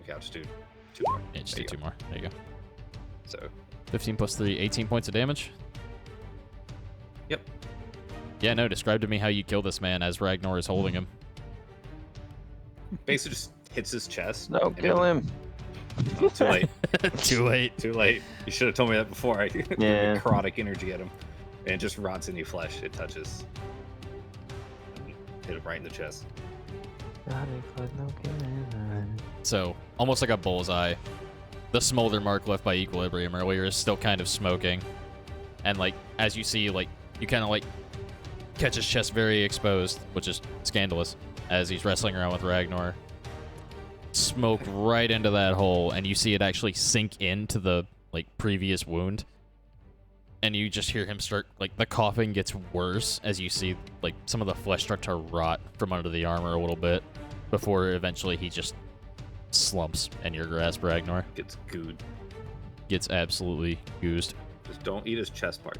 Okay, I'll just do 2 more. Yeah, just There do you 2 more. There you go. So 15 plus 3, 18 points of damage. Yep. Yeah, no, describe to me how you kill this man as Ragnar is holding him. basically just hits his chest. No, and kill then- him. Oh, too late. Too late. Too late. You should have told me that before. I threw Yeah. necrotic energy at him, and it just rots any flesh it touches. Hit him right in the chest. So, almost like a bullseye. The smolder mark left by Equilibrium earlier is still kind of smoking. And, like, as you see, like, you kind of, like, catch his chest very exposed, which is scandalous, as he's wrestling around with Ragnar. Smoke right into that hole, and you see it actually sink into the, like, previous wound. And you just hear him start, like, the coughing gets worse as you see, like, some of the flesh start to rot from under the armor a little bit, before eventually he just slumps in your grasp, Ragnar. Gets gooed. Gets absolutely goosed. Just don't eat his chest part.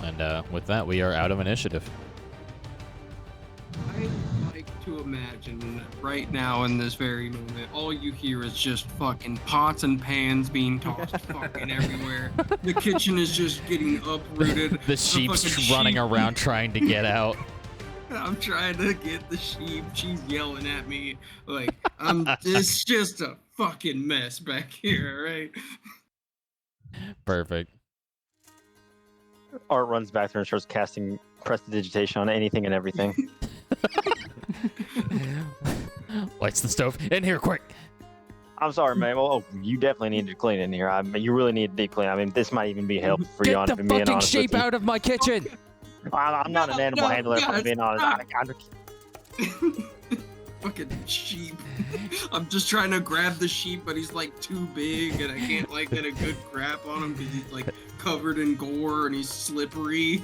And with that, we are out of initiative. I like to imagine that right now in this very moment, all you hear is just fucking pots and pans being tossed fucking everywhere. The kitchen is just getting uprooted. The sheep's fucking running sheep- around trying to get out. I'm trying to get the sheep. She's yelling at me like it's just a fucking mess back here, right? Perfect. Art runs back there and starts casting prestidigitation on anything and everything. Lights the stove. In here, quick! I'm sorry, man. Well, you definitely need to clean in here. I mean, you really need to deep clean. I mean, this might even be helpful for you. Get the being fucking honest sheep with you. out of my kitchen! I'm not an animal No, handler, if I'm guys, being honest. Fucking sheep. I'm just trying to grab the sheep, but he's like too big, and I can't like get a good grab on him because he's like covered in gore and he's slippery.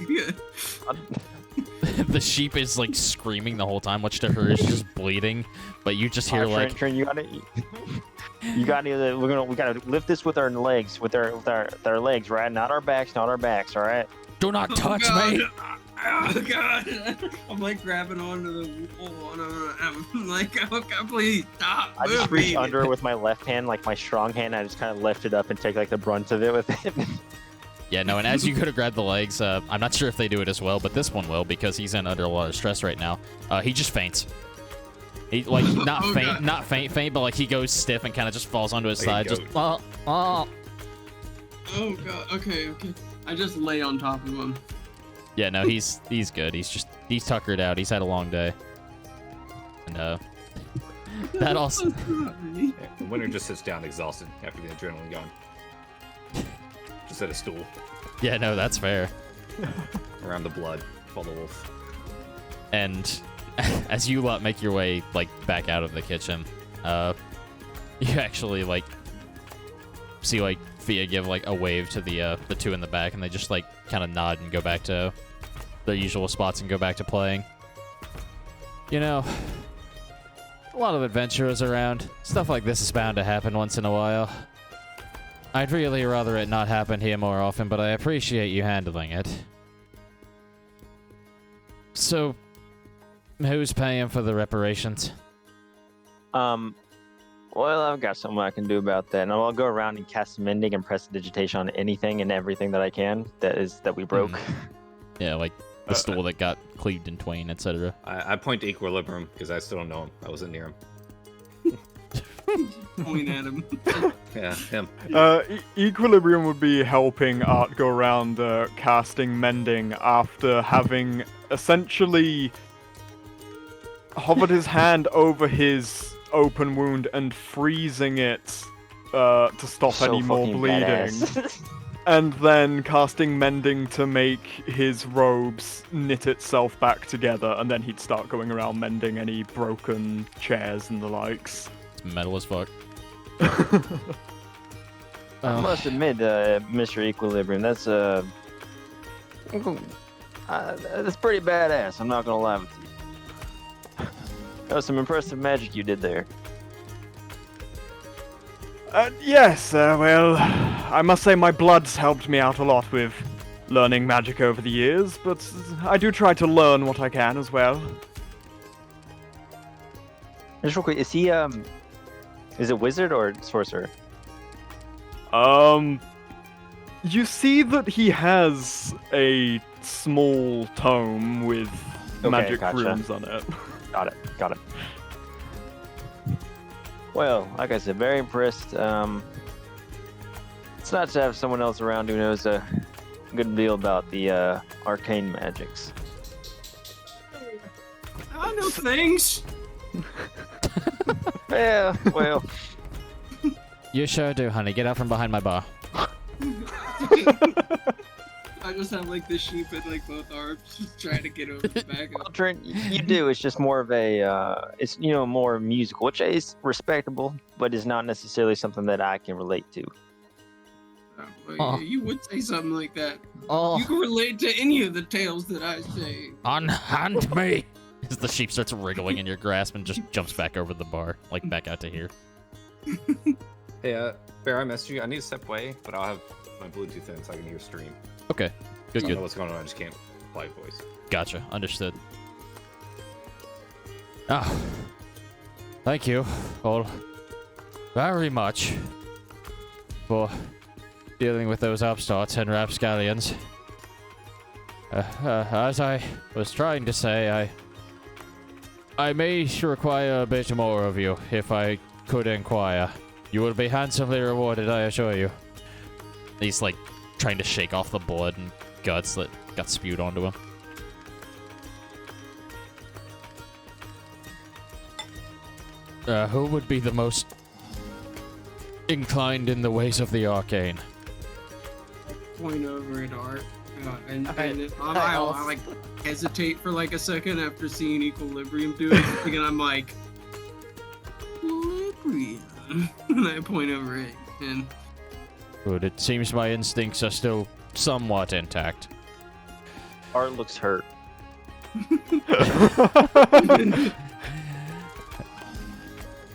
the sheep is like screaming the whole time, which to her is just bleeding. But you just hear like, Trent, you gotta, we gotta lift this with our legs, with our legs, right? Not our backs, all right? "Do not touch God. me!" Oh God! I'm like grabbing onto the wall. I'm like, oh God, please stop. I just reach moving. under with my left hand, like my strong hand. I just kind of lift it up and take like the brunt of it with it. Yeah, no, and as you could have grabbed the legs, I'm not sure if they do it as well, but this one will because he's under a lot of stress right now. He just faints. He like not Oh, faint, God. not faint, but like he goes stiff and kind of just falls onto his Like a side. Just goat. Oh God. Okay. I just lay on top of him. Yeah, no, he's good. He's tuckered out. He's had a long day, and that also. Yeah, the winner just sits down exhausted after the adrenaline gone. Just at a stool Yeah, no, that's fair. around the blood, follow the wolf. And as you lot make your way like back out of the kitchen, you actually like see like Fia give like a wave to the two in the back, and they just like kind of nod and go back to their usual spots and go back to playing. You know, a lot of adventurers around. Stuff like this is bound to happen once in a while. I'd really rather it not happen here more often, but I appreciate you handling it. So, who's paying for the reparations? Well, I've got something I can do about that. And I'll go around and cast mending and press digitation on anything and everything that I can that we broke. Yeah, like the stool that got cleaved in twain, etc. I point to Equilibrium because I still don't know him. I wasn't near him. Point at him. Yeah, him. Equilibrium would be helping Art go around casting mending after having essentially hovered his hand over his open wound and freezing it to stop So any more fucking bleeding. badass. And then casting mending to make his robes knit itself back together, and then he'd start going around mending any broken chairs and the likes. It's metal as fuck. I must admit, Mr. Equilibrium, that's pretty badass. I'm not gonna lie with you. That was some impressive magic you did there. Yes, well, I must say my blood's helped me out a lot with learning magic over the years, but I do try to learn what I can as well. Just real quick, is he is it wizard or sorcerer? You see that he has a small tome with Okay, magic gotcha. runes on it. Got it. Well, like I said, very impressed. It's nice to have someone else around who knows a good deal about the arcane magics. I know things. Yeah, well, You sure do, honey. Get out from behind my bar. I just have like the sheep in like both arms, just trying to get over the back well, of Trent, you do. It's just more of a, it's more musical, which is respectable, but is not necessarily something that I can relate to. Oh. You would say something like that. Oh, You can relate to any of the tales that I say. unhand me! As the sheep starts wriggling in your grasp and just jumps back over the bar, like back out to here. Hey, Bear, I messaged you. I need to step away, but I'll have my Bluetooth in so I can hear stream. Okay, I good, don't know good. what's going on. I just can't apply voice. Gotcha, understood. Ah, thank you all very much for dealing with those upstarts and rapscallions. As I was trying to say, I may require a bit more of you if I could inquire. You will be handsomely rewarded, I assure you. He's like trying to shake off the blood and guts that got spewed onto him. Who would be the most inclined in the ways of the arcane? Point over at Art. And I I like hesitate for like a second after seeing Equilibrium do it, and I'm like, Equilibrium. And I point over it, and Good. It seems my instincts are still somewhat intact. Art looks hurt.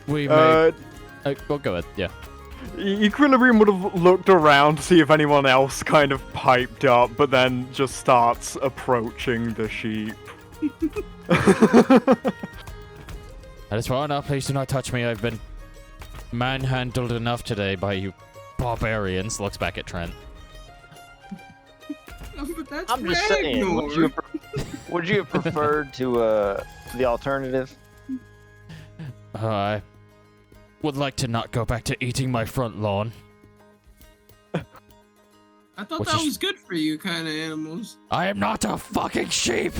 We may... well, go ahead, yeah. Equilibrium would have looked around to see if anyone else kind of piped up, but then just starts approaching the sheep. That is far now. Please do not touch me. I've been manhandled enough today by you barbarians. Looks back at Trent. But that's I'm just saying, Ragnar. would you have preferred to the alternative? I would like to not go back to eating my front lawn. I thought Which that is- was good for you, kind of animals. I am not a fucking sheep!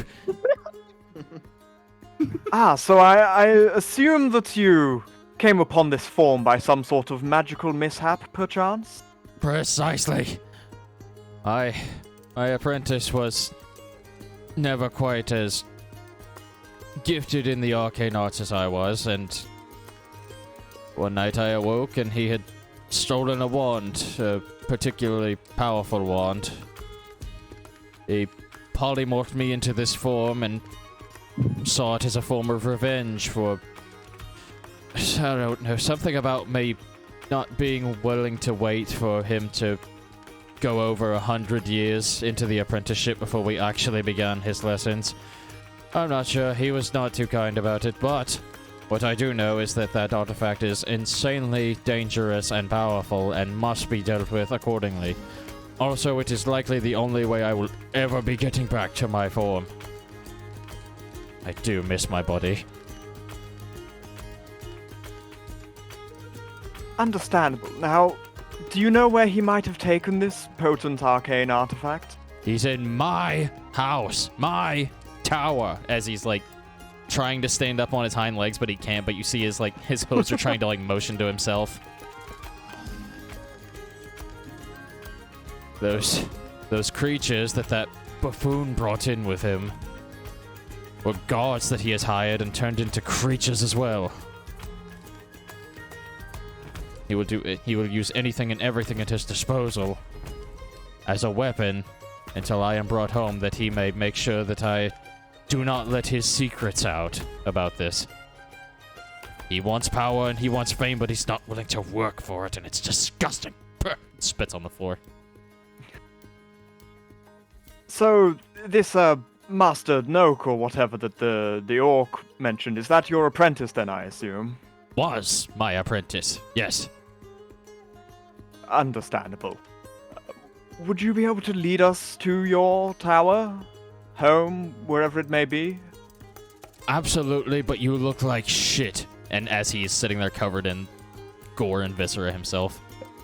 So I assume that you came upon this form by some sort of magical mishap, perchance? Precisely. My apprentice was never quite as gifted in the arcane arts as I was, and one night I awoke and he had stolen a wand, a particularly powerful wand. He polymorphed me into this form and saw it as a form of revenge for, I don't know, something about me not being willing to wait for him to go over 100 years into the apprenticeship before we actually began his lessons. I'm not sure. He was not too kind about it, but what I do know is that that artifact is insanely dangerous and powerful and must be dealt with accordingly. Also, it is likely the only way I will ever be getting back to my form. I do miss my body. Understandable. Now, do you know where he might have taken this potent arcane artifact? He's in my house, my tower, as he's like trying to stand up on his hind legs, but he can't. But you see his hooves are trying to like motion to himself. Those creatures that buffoon brought in with him were guards that he has hired and turned into creatures as well. He will use anything and everything at his disposal as a weapon until I am brought home, that he may make sure that I do not let his secrets out about this. He wants power and he wants fame, but he's not willing to work for it, and it's disgusting. Spits on the floor. So, this, Master Noke or whatever that the orc mentioned, is that your apprentice then, I assume? Was my apprentice, yes. Understandable. Would you be able to lead us to your tower? Home? Wherever it may be? Absolutely, but you look like shit. And as he's sitting there covered in gore and viscera himself,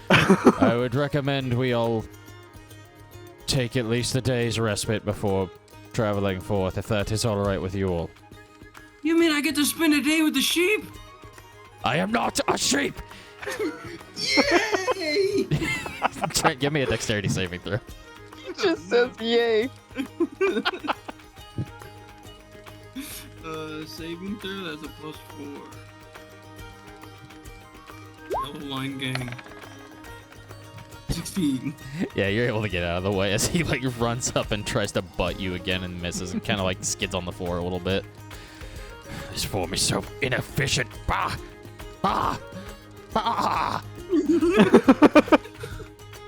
I would recommend we all take at least a day's respite before traveling forth, if that is alright with you all. You mean I get to spend a day with the sheep? I am not a sheep! Yay! Trent, give me a dexterity saving throw. It just says yay. Saving throw, that's a +4. Double line gang. 16. Yeah, you're able to get out of the way as he runs up and tries to butt you again and misses and kind of skids on the floor a little bit. This form is so inefficient. Bah! Bah! Bah!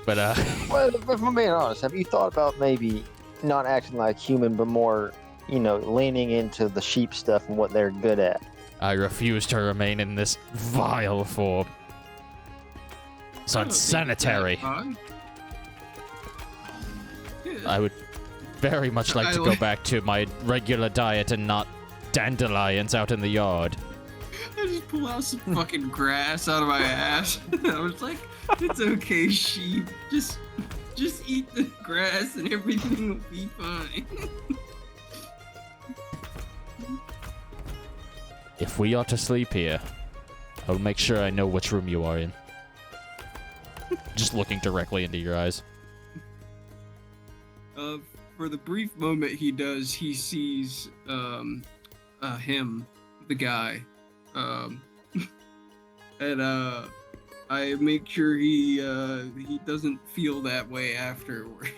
But Well, if I'm being honest, have you thought about maybe not acting like human, but more, leaning into the sheep stuff and what they're good at? I refuse to remain in this vile form. It's unsanitary. I would very much like to go back to my regular diet and not dandelions out in the yard. I just pull out some fucking grass out of my ass. I was like, it's okay, sheep. Just eat the grass and everything will be fine. If we are to sleep here, I'll make sure I know which room you are in. Just looking directly into your eyes. For the brief moment he does, he sees him, the guy. And I make sure he doesn't feel that way afterward.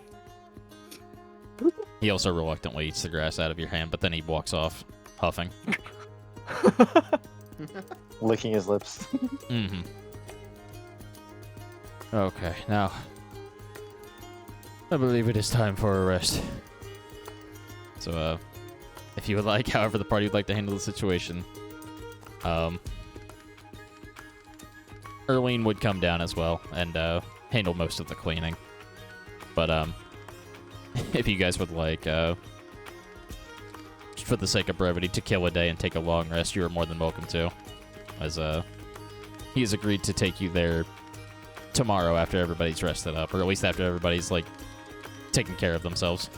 He also reluctantly eats the grass out of your hand, but then he walks off, huffing. Licking his lips. Mm-hmm. Okay, now I believe it is time for a rest. So, if you would like, however the party would like to handle the situation, Erlene would come down as well and handle most of the cleaning. But if you guys would like, just for the sake of brevity, to kill a day and take a long rest, you are more than welcome to. As he has agreed to take you there tomorrow after everybody's rested up, or at least after everybody's like taking care of themselves.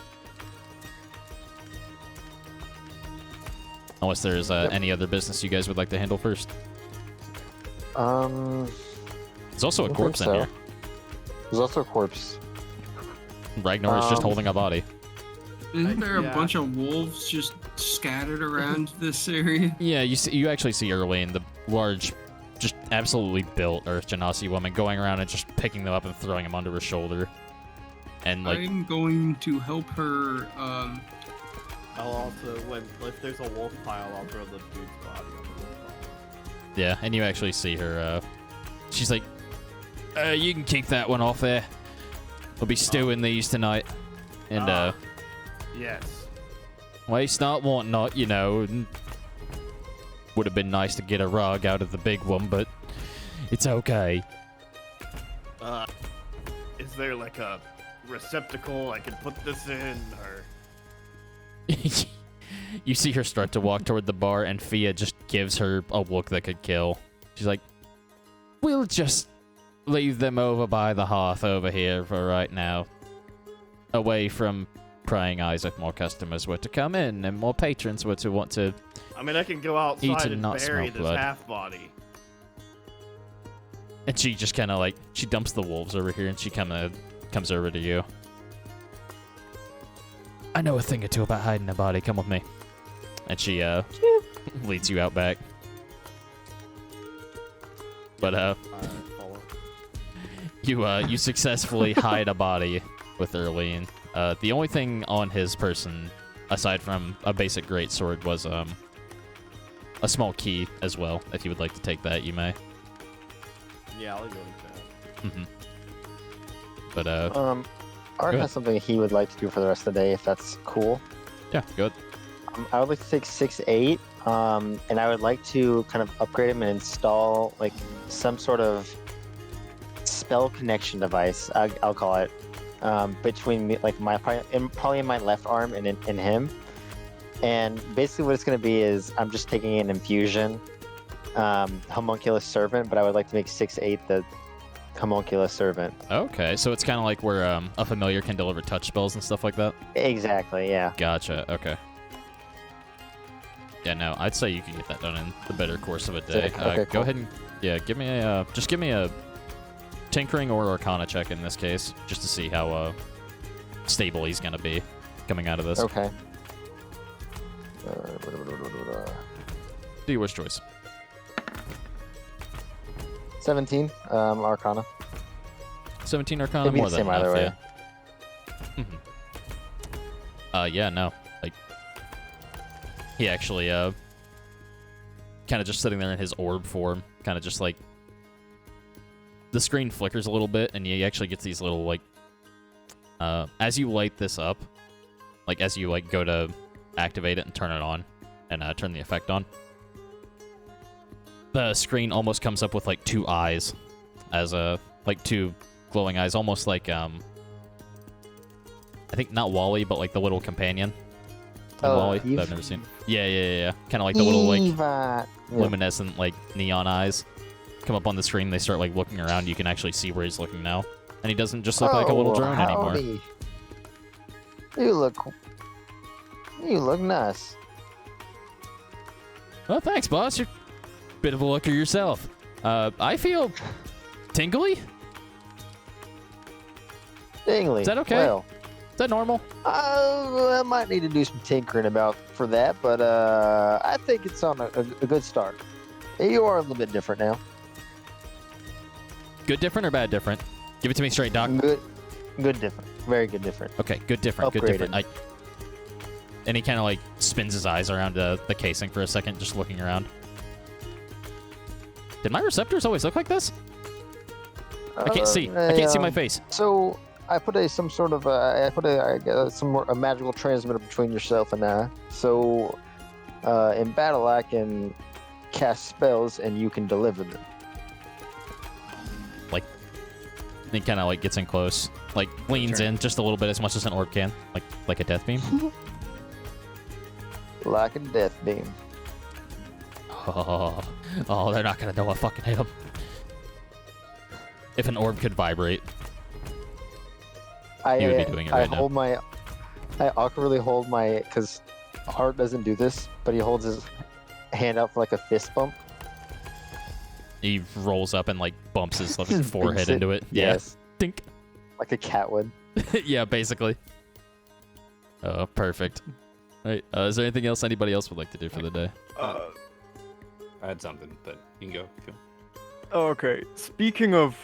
Unless there's any other business you guys would like to handle first. There's also a corpse in here. There's also a corpse. Ragnar is just holding a body. Isn't there a Yeah. bunch of wolves just scattered around this area? Yeah, you actually see Erlene, the large, just absolutely built Earth Genasi woman, going around and just picking them up and throwing them under her shoulder. And like, I'm going to help her. I'll also, if there's a wolf pile, I'll throw the dude's body on the wolf pile. yeah, and you actually see her, she's like, you can keep that one off there. We'll be stewing these tonight. And, Yes. waste not, want not, you know. Would have been nice to get a rug out of the big one, but it's okay. Is there like a receptacle I can put this in, or? You see her start to walk toward the bar, and Fia just gives her a look that could kill. She's like, we'll just leave them over by the hearth over here for right now. Away from prying eyes if more customers were to come in and more patrons were to want to... I mean, I can go Eat outside and and not bury smell this blood. half body. And she just kind of like, she dumps the wolves over here and she kind of comes over to you. I know a thing or two about hiding a body. Come with me. And she leads you out back. But Follow. you successfully hide a body with Erlene. The only thing on his person, aside from a basic greatsword, was a small key as well. If you would like to take that, you may. Yeah, I'll go with that. Mm-hmm. But Art ahead. has something he would like to do for the rest of the day, if that's cool. yeah, good. I would like to take 6-8, and I would like to kind of upgrade him and install like some sort of spell connection device. I'll call it between me, like probably in my left arm and in him. And basically, what it's going to be is I'm just taking an infusion, homunculus servant, but I would like to make 6-8 the homunculus servant. Okay, so it's kind of like where a familiar can deliver touch spells and stuff like that. Exactly. Yeah. Gotcha. Okay. Yeah, no, I'd say you could get that done in the better course of a day. Sick. Okay, Go cool. ahead and give me a just give me a tinkering or arcana check in this case, just to see how stable he's gonna be coming out of this. Okay. Do yours choice. 17. Arcana. 17 arcana, It'd be more the than same either enough. way. Yeah. Yeah, no, like he actually kind of just sitting there in his orb form, kind of just like the screen flickers a little bit, and he actually gets these little like as you light this up, like as you like go to activate it and turn it on and turn the effect on, the screen almost comes up with like two eyes, as like two glowing eyes, almost like I think not Wally, but like the little companion. Oh, Wally, that Eve? I've never seen. Yeah. Kind of like the little like Eva. Yeah. luminescent like neon eyes come up on the screen. They start like looking around. You can actually see where he's looking now, and he doesn't just look like a little Oh, drone anymore. howdy. You look nice. Well, thanks, boss. You're a bit of a looker yourself. I feel tingly. Dingly. Is that okay? Well, Is that normal? I might need to do some tinkering for that, but I think it's on a good start. You are a little bit different now. Good different or bad different? Give it to me straight, Doc. Good different. Very good different. Okay, good different. Good different. And he kind of like spins his eyes around the casing for a second, just looking around. Did my receptors always look like this? I can't see. I can't see my face. So I put some a magical transmitter between yourself and I. So in battle, I can cast spells and you can deliver them. Like, he kind of like gets in close, like leans in just a little bit, as much as an orc can, like a death beam. Like a death beam. Oh, they're not gonna know what fucking hit him. If an orb could vibrate, he would be doing it right now. I awkwardly hold my, because Hart doesn't do this, but he holds his hand up for like a fist bump. He rolls up and like bumps his forehead it. into it. Yes. Yeah. Dink. Like a cat would. Yeah, basically. Oh, perfect. All right. Is there anything else anybody else would like to do for the day? I had something, but you can go if you want. Okay, speaking of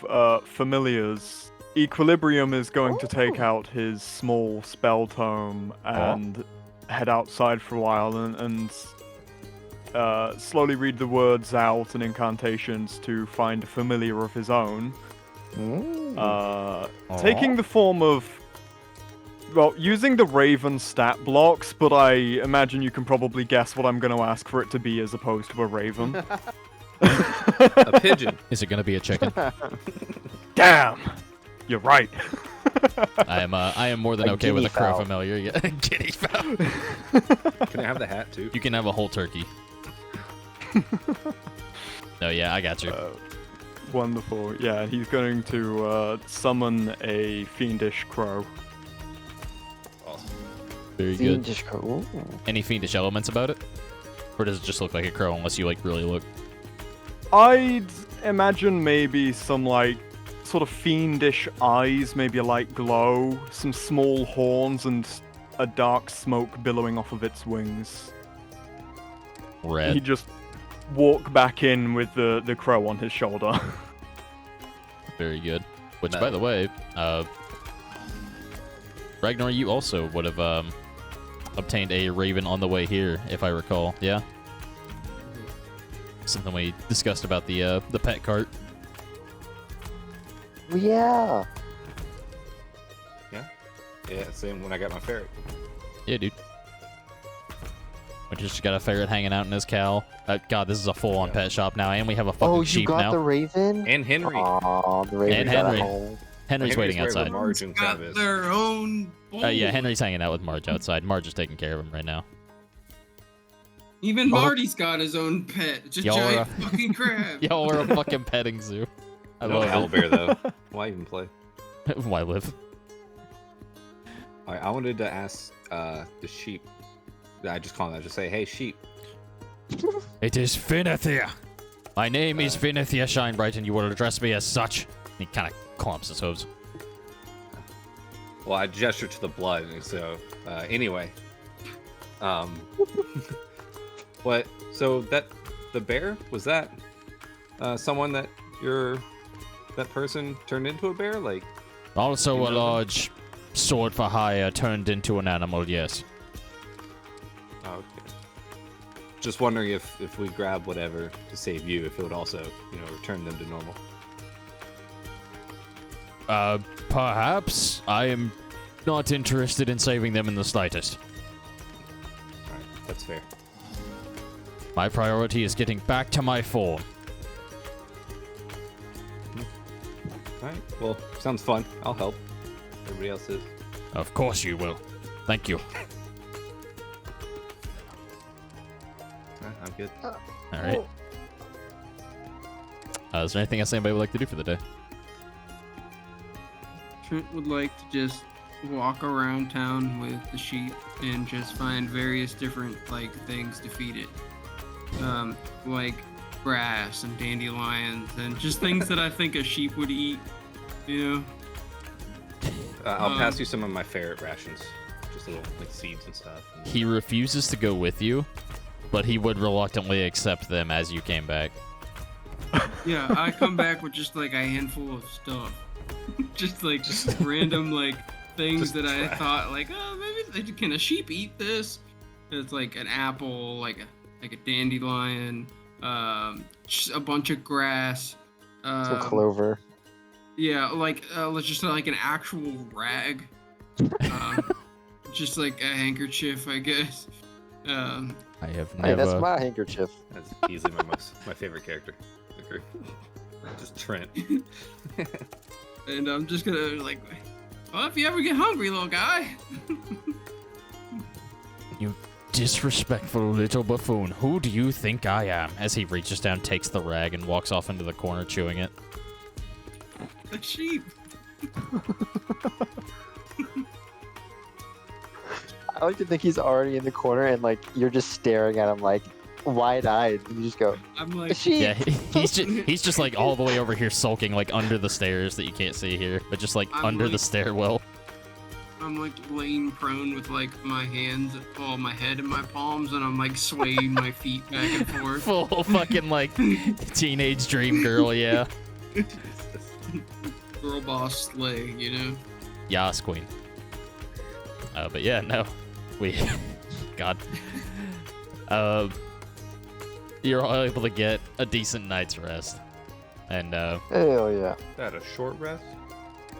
familiars, Equilibrium is going to take out his small spell tome and head outside for a while and slowly read the words out and incantations to find a familiar of his own. Taking the form of, well, using the Raven stat blocks, but I imagine you can probably guess what I'm going to ask for it to be as opposed to a raven. A pigeon. Is it gonna be a chicken? Damn! You're right. I am more than A okay with a guinea crow fowl. familiar. Yeah, guinea fowl. Can I have the hat too? You can have a whole turkey. No, yeah, I got you. Wonderful. Yeah, he's going to summon a fiendish crow. Awesome. Very good. Fiendish crow. Any fiendish elements about it? Or does it just look like a crow unless you like really look? I'd imagine maybe some like sort of fiendish eyes, maybe a light glow, some small horns, and a dark smoke billowing off of its wings. He Red. just walk back in with the crow on his shoulder. Very good. Which, by the way, Ragnar, you also would have obtained a raven on the way here, if I recall. Yeah? Something we discussed about the pet cart. Yeah. Yeah, same when I got my ferret. Yeah, dude. We just got a ferret hanging out in his cow. God, this is a full-on pet shop now, and we have a fucking Oh, you sheep got now. the raven? And Henry. Aw, the raven And got Henry. a home. Henry's waiting where outside. Marge and Got Travis. their own. Yeah, Henry's hanging out with Marge outside. Marge is taking care of him right now. Even Marty's got his own pet. It's a Y'all are giant fucking crab. Y'all are a fucking petting zoo. I No love owlbear though. Why even play? it. Why live? Alright, I wanted to ask the sheep. I just call them. I just say, "Hey, sheep." It is Finithia. My name is Finithia Shinebright, and you will address me as such. And he kind of clumps his hooves. Well, I gesture to the blood, and so anyway, what? So that the bear was that someone that that person turned into a bear? Like Also, You a know them? large sword for hire turned into an animal. Yes. oh, okay. Just wondering if we grab whatever to save you, if it would also return them to normal. Perhaps. I am not interested in saving them in the slightest. All right, that's fair. My priority is getting back to my form. All right. Well, sounds fun. I'll help. Everybody else is. Of course you will. Thank you. I'm good. All right. Is there anything else anybody would like to do for the day? Trent would like to just walk around town with the sheep and just find various different things to feed it, like grass and dandelions and just things that I think a sheep would eat. I'll pass you some of my ferret rations, just little seeds and stuff. He refuses to go with you, but he would reluctantly accept them as you came back. Yeah, I come back with just a handful of stuff, just random things Just that I trash. thought maybe can a sheep eat this? It's like an apple, like a dandelion, just a bunch of grass. Some clover. Yeah, like just like an actual rag. Just like a handkerchief, I guess. I have Hey, that's never. my handkerchief. That's easily my favorite character in the group. Just Trent. And I'm just gonna like, well, if you ever get hungry, little guy. You disrespectful little buffoon. Who do you think I am? As he reaches down, takes the rag, and walks off into the corner, chewing it. A sheep. I like to think he's already in the corner and like you're just staring at him like wide-eyed. And you just go, I'm "A like, sheep." Yeah, he's just like all the way over here sulking, like under the stairs that you can't see here, but just like I'm under the like- stairwell. I'm like laying prone with like my hands, well, my head in my palms, and I'm like swaying my feet back and forth. Full fucking like teenage dream girl, yeah. Girl boss slay, you know. Yas, queen. But yeah, no. God. You're all able to get a decent night's rest. And Hell yeah. That a short rest?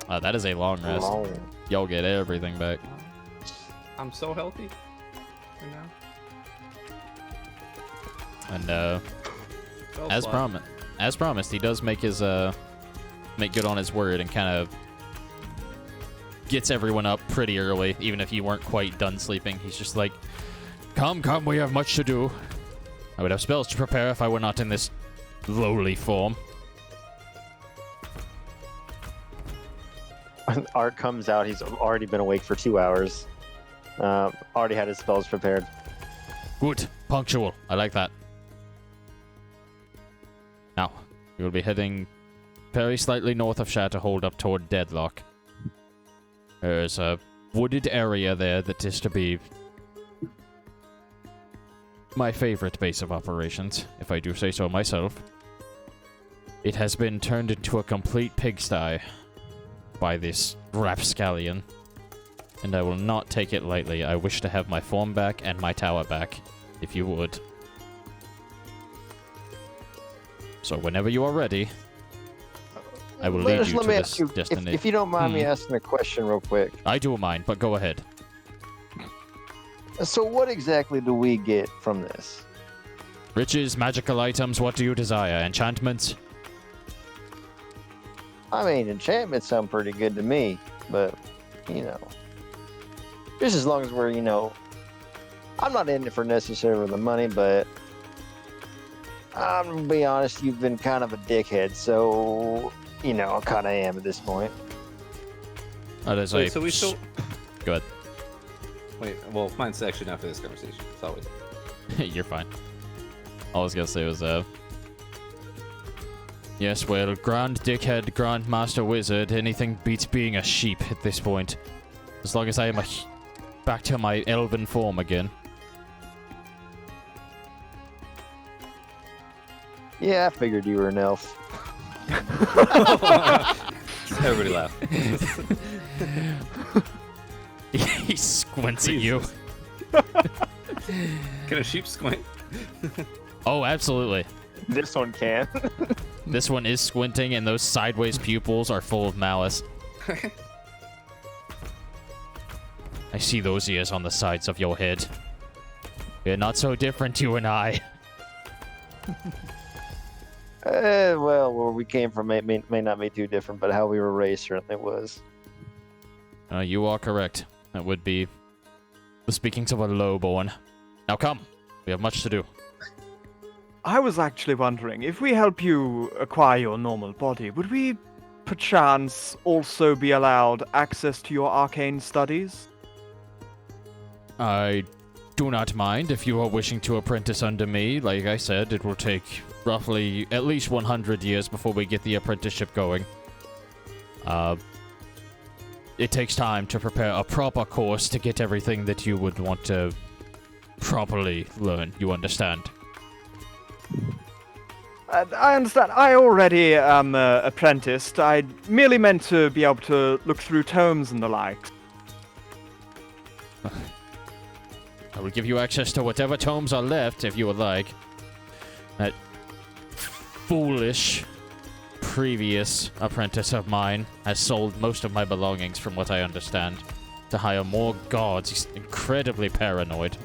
that is a long rest. Long. Y'all get everything back. I'm so healthy right now. And Well, as promised, he does make his make good on his word and kind of gets everyone up pretty early, even if you weren't quite done sleeping. He's just like, come, we have much to do. I would have spells to prepare if I were not in this lowly form. When Art comes out, he's already been awake for 2 hours. Already had his spells prepared. Good, punctual. I like that. Now, we will be heading very slightly north of Shatterhold up toward Deadlock. There's a wooded area there that is to be my favorite base of operations, if I do say so myself. It has been turned into a complete pigsty by this rapscallion, and I will not take it lightly. I wish to have my form back and my tower back, if you would. So whenever you are ready, I will lead you to this ask you, destination. if you don't mind me asking a question real quick. I do mind, but go ahead. So what exactly do we get from this? Riches, magical items, what do you desire? Enchantments? I mean, enchantments sound pretty good to me, but, you know, just as long as we're, you know, I'm not in it for necessarily the money, but I'm gonna be honest, you've been kind of a dickhead, so, you know, I kind of am at this point. That is Wait, a... so we still. Go ahead. Wait, well, mine's actually not for this conversation. So I'll wait. You're fine. All I was gonna say was, yes, well, Grand Dickhead, Grand Master Wizard, anything beats being a sheep at this point. As long as I am back to my elven form again. Yeah, I figured you were an elf. Everybody laugh. He squints at you. Can a sheep squint? Oh, absolutely. This one can. This one is squinting, and those sideways pupils are full of malice. I see those ears on the sides of your head. We're not so different, you and I. Well, where we came from may not be too different, but how we were raised certainly was. You are correct. That would be the speakings of a lowborn. Now come, we have much to do. I was actually wondering, if we help you acquire your normal body, would we perchance also be allowed access to your arcane studies? I do not mind if you are wishing to apprentice under me. Like I said, it will take roughly at least 100 years before we get the apprenticeship going. It takes time to prepare a proper course to get everything that you would want to properly learn. You understand? I understand. I already am apprenticed. I merely meant to be able to look through tomes and the like. I will give you access to whatever tomes are left, if you would like. That foolish previous apprentice of mine has sold most of my belongings, from what I understand, to hire more guards. He's incredibly paranoid.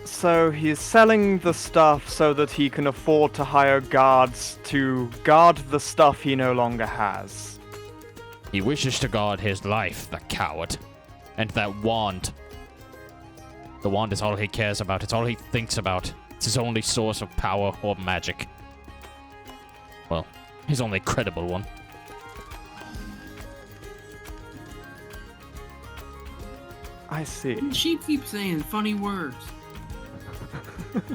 So he's selling the stuff so that he can afford to hire guards to guard the stuff he no longer has. He wishes to guard his life, the coward. And that wand. The wand is all he cares about. It's all he thinks about. It's his only source of power or magic. Well, his only credible one. I see. She keeps saying funny words.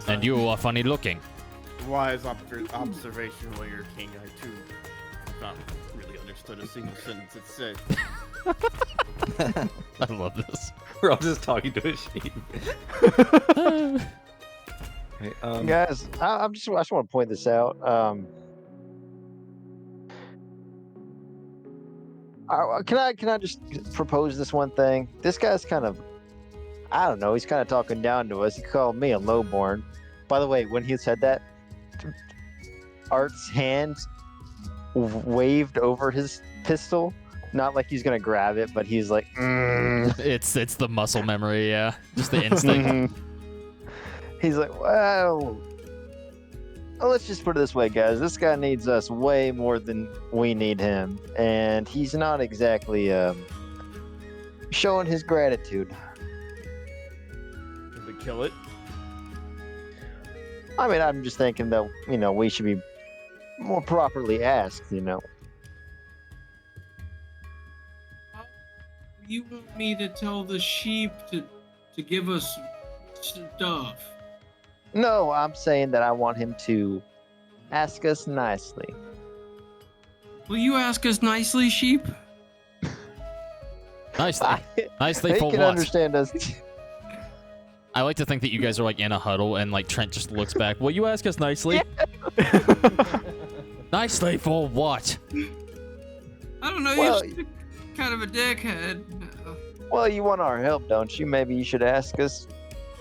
And you are funny looking. Wise observation, Warrior King. I too have not really understood a single sentence it said. I love this. We're all just talking to a sheep. Okay, Guys, I just want to point this out. Can I just propose this one thing? This guy's kind of, I don't know, he's kind of talking down to us. He called me a lowborn. By the way, when he said that, Art's hand waved over his pistol. Not like he's gonna grab it, but he's like, It's the muscle memory, yeah. Just the instinct. He's like, well, let's just put it this way, guys. This guy needs us way more than we need him, and he's not exactly showing his gratitude. Did we kill it? I mean, I'm just thinking that, we should be more properly asked, You want me to tell the sheep to give us stuff? No, I'm saying that I want him to ask us nicely. Will you ask us nicely, sheep? Nicely. Nicely They for can what? understand us. I like to think that you guys are like in a huddle and like Trent just looks back. Will you ask us nicely? Nicely for what? I don't know. Well, You're kind of a dickhead. Well, you want our help, don't you? Maybe you should ask us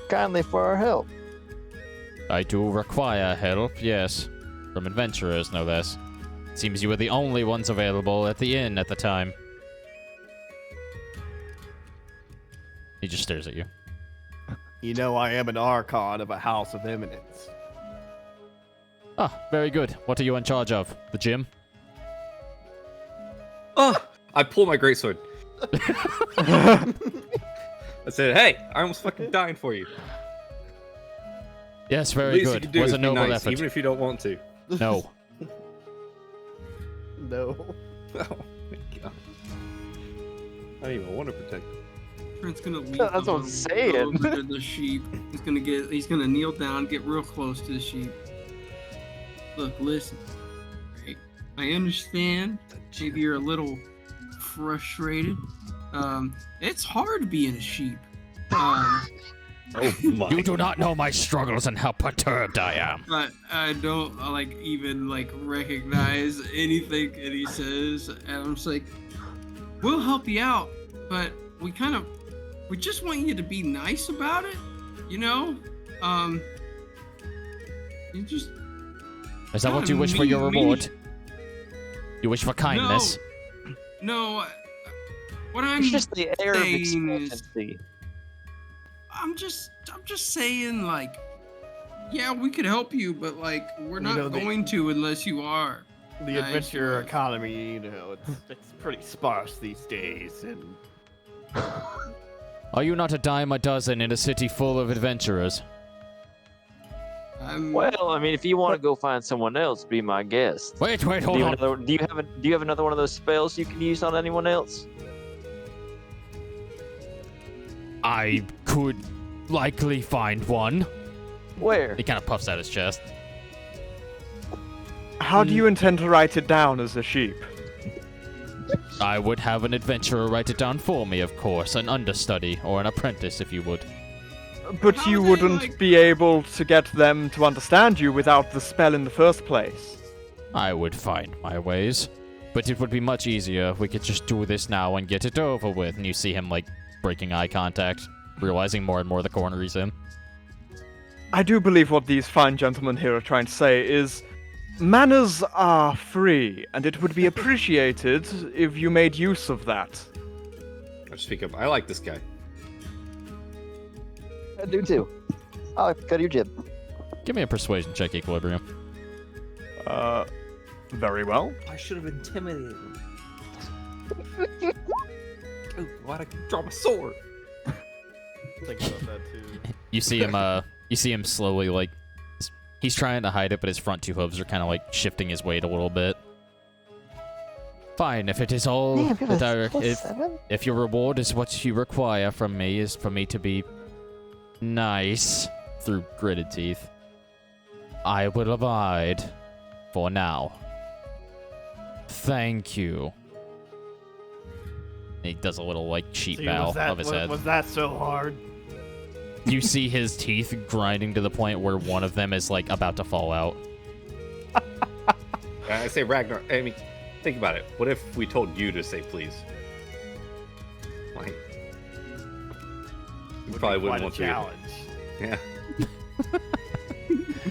kindly for our help. I do require help, yes. From adventurers, no less. Seems you were the only ones available at the inn at the time. He just stares at you. You know, I am an Archon of a House of Eminence. Ah, very good. What are you in charge of? The gym? Oh, I pull my greatsword. I said, "Hey, I almost fucking dying for you." Yes, very Least you good. can do Was is a be noble nice, effort. even if you don't want to. No. No. Oh my god. I don't even want to protect him. Trent's gonna leave. That's what I'm saying. Over to the sheep. He's gonna kneel down, get real close to the sheep. Look, listen. Right? I understand. Maybe you're a little frustrated. It's hard being a sheep. Oh my. You do not know my struggles and how perturbed I am. But I don't even recognize anything that he says, and I'm just like, we'll help you out, but we just want you to be nice about it, you just. Is that what you wish for your reward? You wish for kindness? No. What I'm It's just the air of saying is, expectancy. I'm just saying, yeah, we could help you, but we're not going to unless you are. The Nice. adventure economy, it's pretty sparse these days, and Are you not a dime a dozen in a city full of adventurers? Well, I mean, if you want to go find someone else, be my guest. Wait, hold on. Do you have another one of those spells you can use on anyone else? I could likely find one. Where? He kind of puffs out his chest. How do you intend to write it down as a sheep? I would have an adventurer write it down for me, of course. An understudy, or an apprentice, if you would. But How you they, wouldn't be able to get them to understand you without the spell in the first place. I would find my ways. But it would be much easier if we could just do this now and get it over with. And you see him, breaking eye contact. realizing more and more the corner he's in. I do believe what these fine gentlemen here are trying to say is manners are free, and it would be appreciated if you made use of that. I'll speak up. I like this guy. I do too. I like the cut of your jib. Give me a persuasion check, Equilibrium. Very well. I should have intimidated him. Oh, why'd I draw my sword? Think about that too. You see him. You see him slowly, like he's trying to hide it, but his front two hooves are kind of like shifting his weight a little bit. Fine, if it is all that if your reward is what you require from me is for me to be nice through gritted teeth, I will abide for now. Thank you. He does a little like sheep bow of his head. Was that so hard? You see his teeth grinding to the point where one of them is like about to fall out. I say Ragnar. I mean, think about it. What if we told you to say please? Like, you probably wouldn't want to. Challenge. Yeah.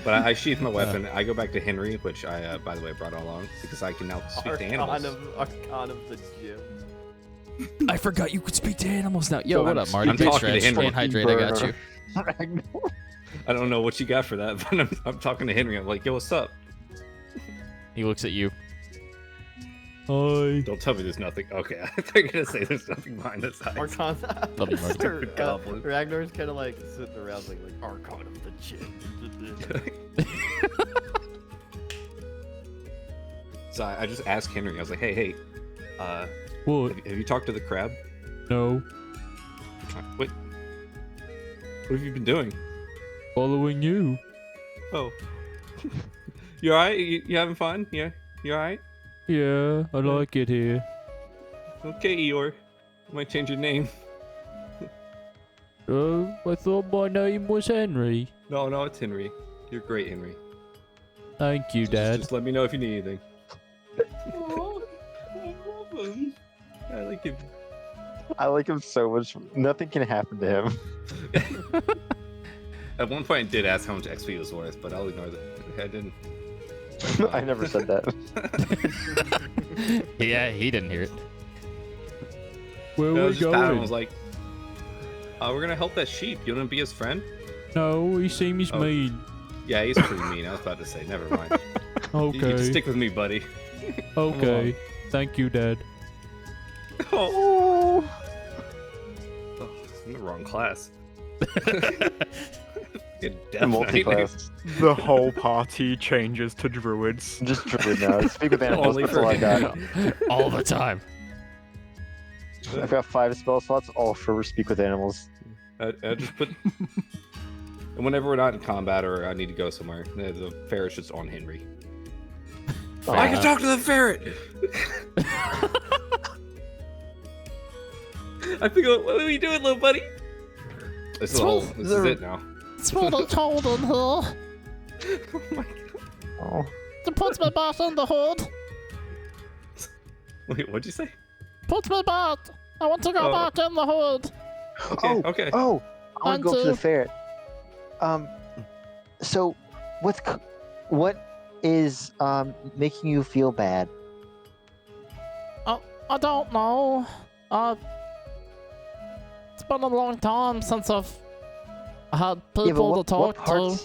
But I sheath my weapon. I go back to Henry, which I, by the way, brought along because I can now speak to animals. Archon of the gym. I forgot you could speak to animals now. Yo, So what up, Marty? I'm Big talking to stretch. Henry. Staying hydrated, I got you. I don't know what you got for that, but I'm talking to Henry. I'm like, yo, what's up? He looks at you. Hi. Don't tell me there's nothing. Okay, I thought you were gonna say there's nothing behind his eyes. Archon. Love you, Marty. Stupid goblin. Ragnar's kind of like sitting around like Archon of the gym. So I just asked Henry. I was like, hey, What? have you talked to the crab? No. What have you been doing? Following you. Oh, you alright? You having fun? Yeah, you alright? Yeah, I like it here. Okay, Eeyore. I might change your name. I thought my name was Henry. No, it's Henry. You're great, Henry. Thank you, Dad. Just let me know if you need anything. Oh, I love him. I like him. I like him so much. Nothing can happen to him. At one point, I did ask how much XP was worth, but I'll ignore that. I didn't. I never said that. Yeah, he didn't hear it. Where I are we was just patting him. I going? was like, we're gonna help that sheep. You wanna be his friend? No, he seems Oh. mean. Yeah, he's pretty mean. I was about to say, never mind. You can Okay. stick with me, buddy. Okay. Thank you, Dad. Oh, I'm in the wrong class. Get Death Knight. Multi-class. The whole party changes to druids. Just druid now. Speak with animals. Only That's for all I got. All the time. I've got 5 spell slots, all for speak with animals. I just put. And whenever we're not in combat or I need to go somewhere, the ferret's just on Henry. I can talk to the ferret. I feel. What are you doing, little buddy? This is it now. It's really cold in here. Oh my god. Oh. Then put me back in the hood. Wait, what'd you say? Put me back. I want to go Oh. back in the hood. Okay. Oh, I want to go up to the Until- ferret. So, what is making you feel bad? I don't know. It's been a long time since I've had people to talk to.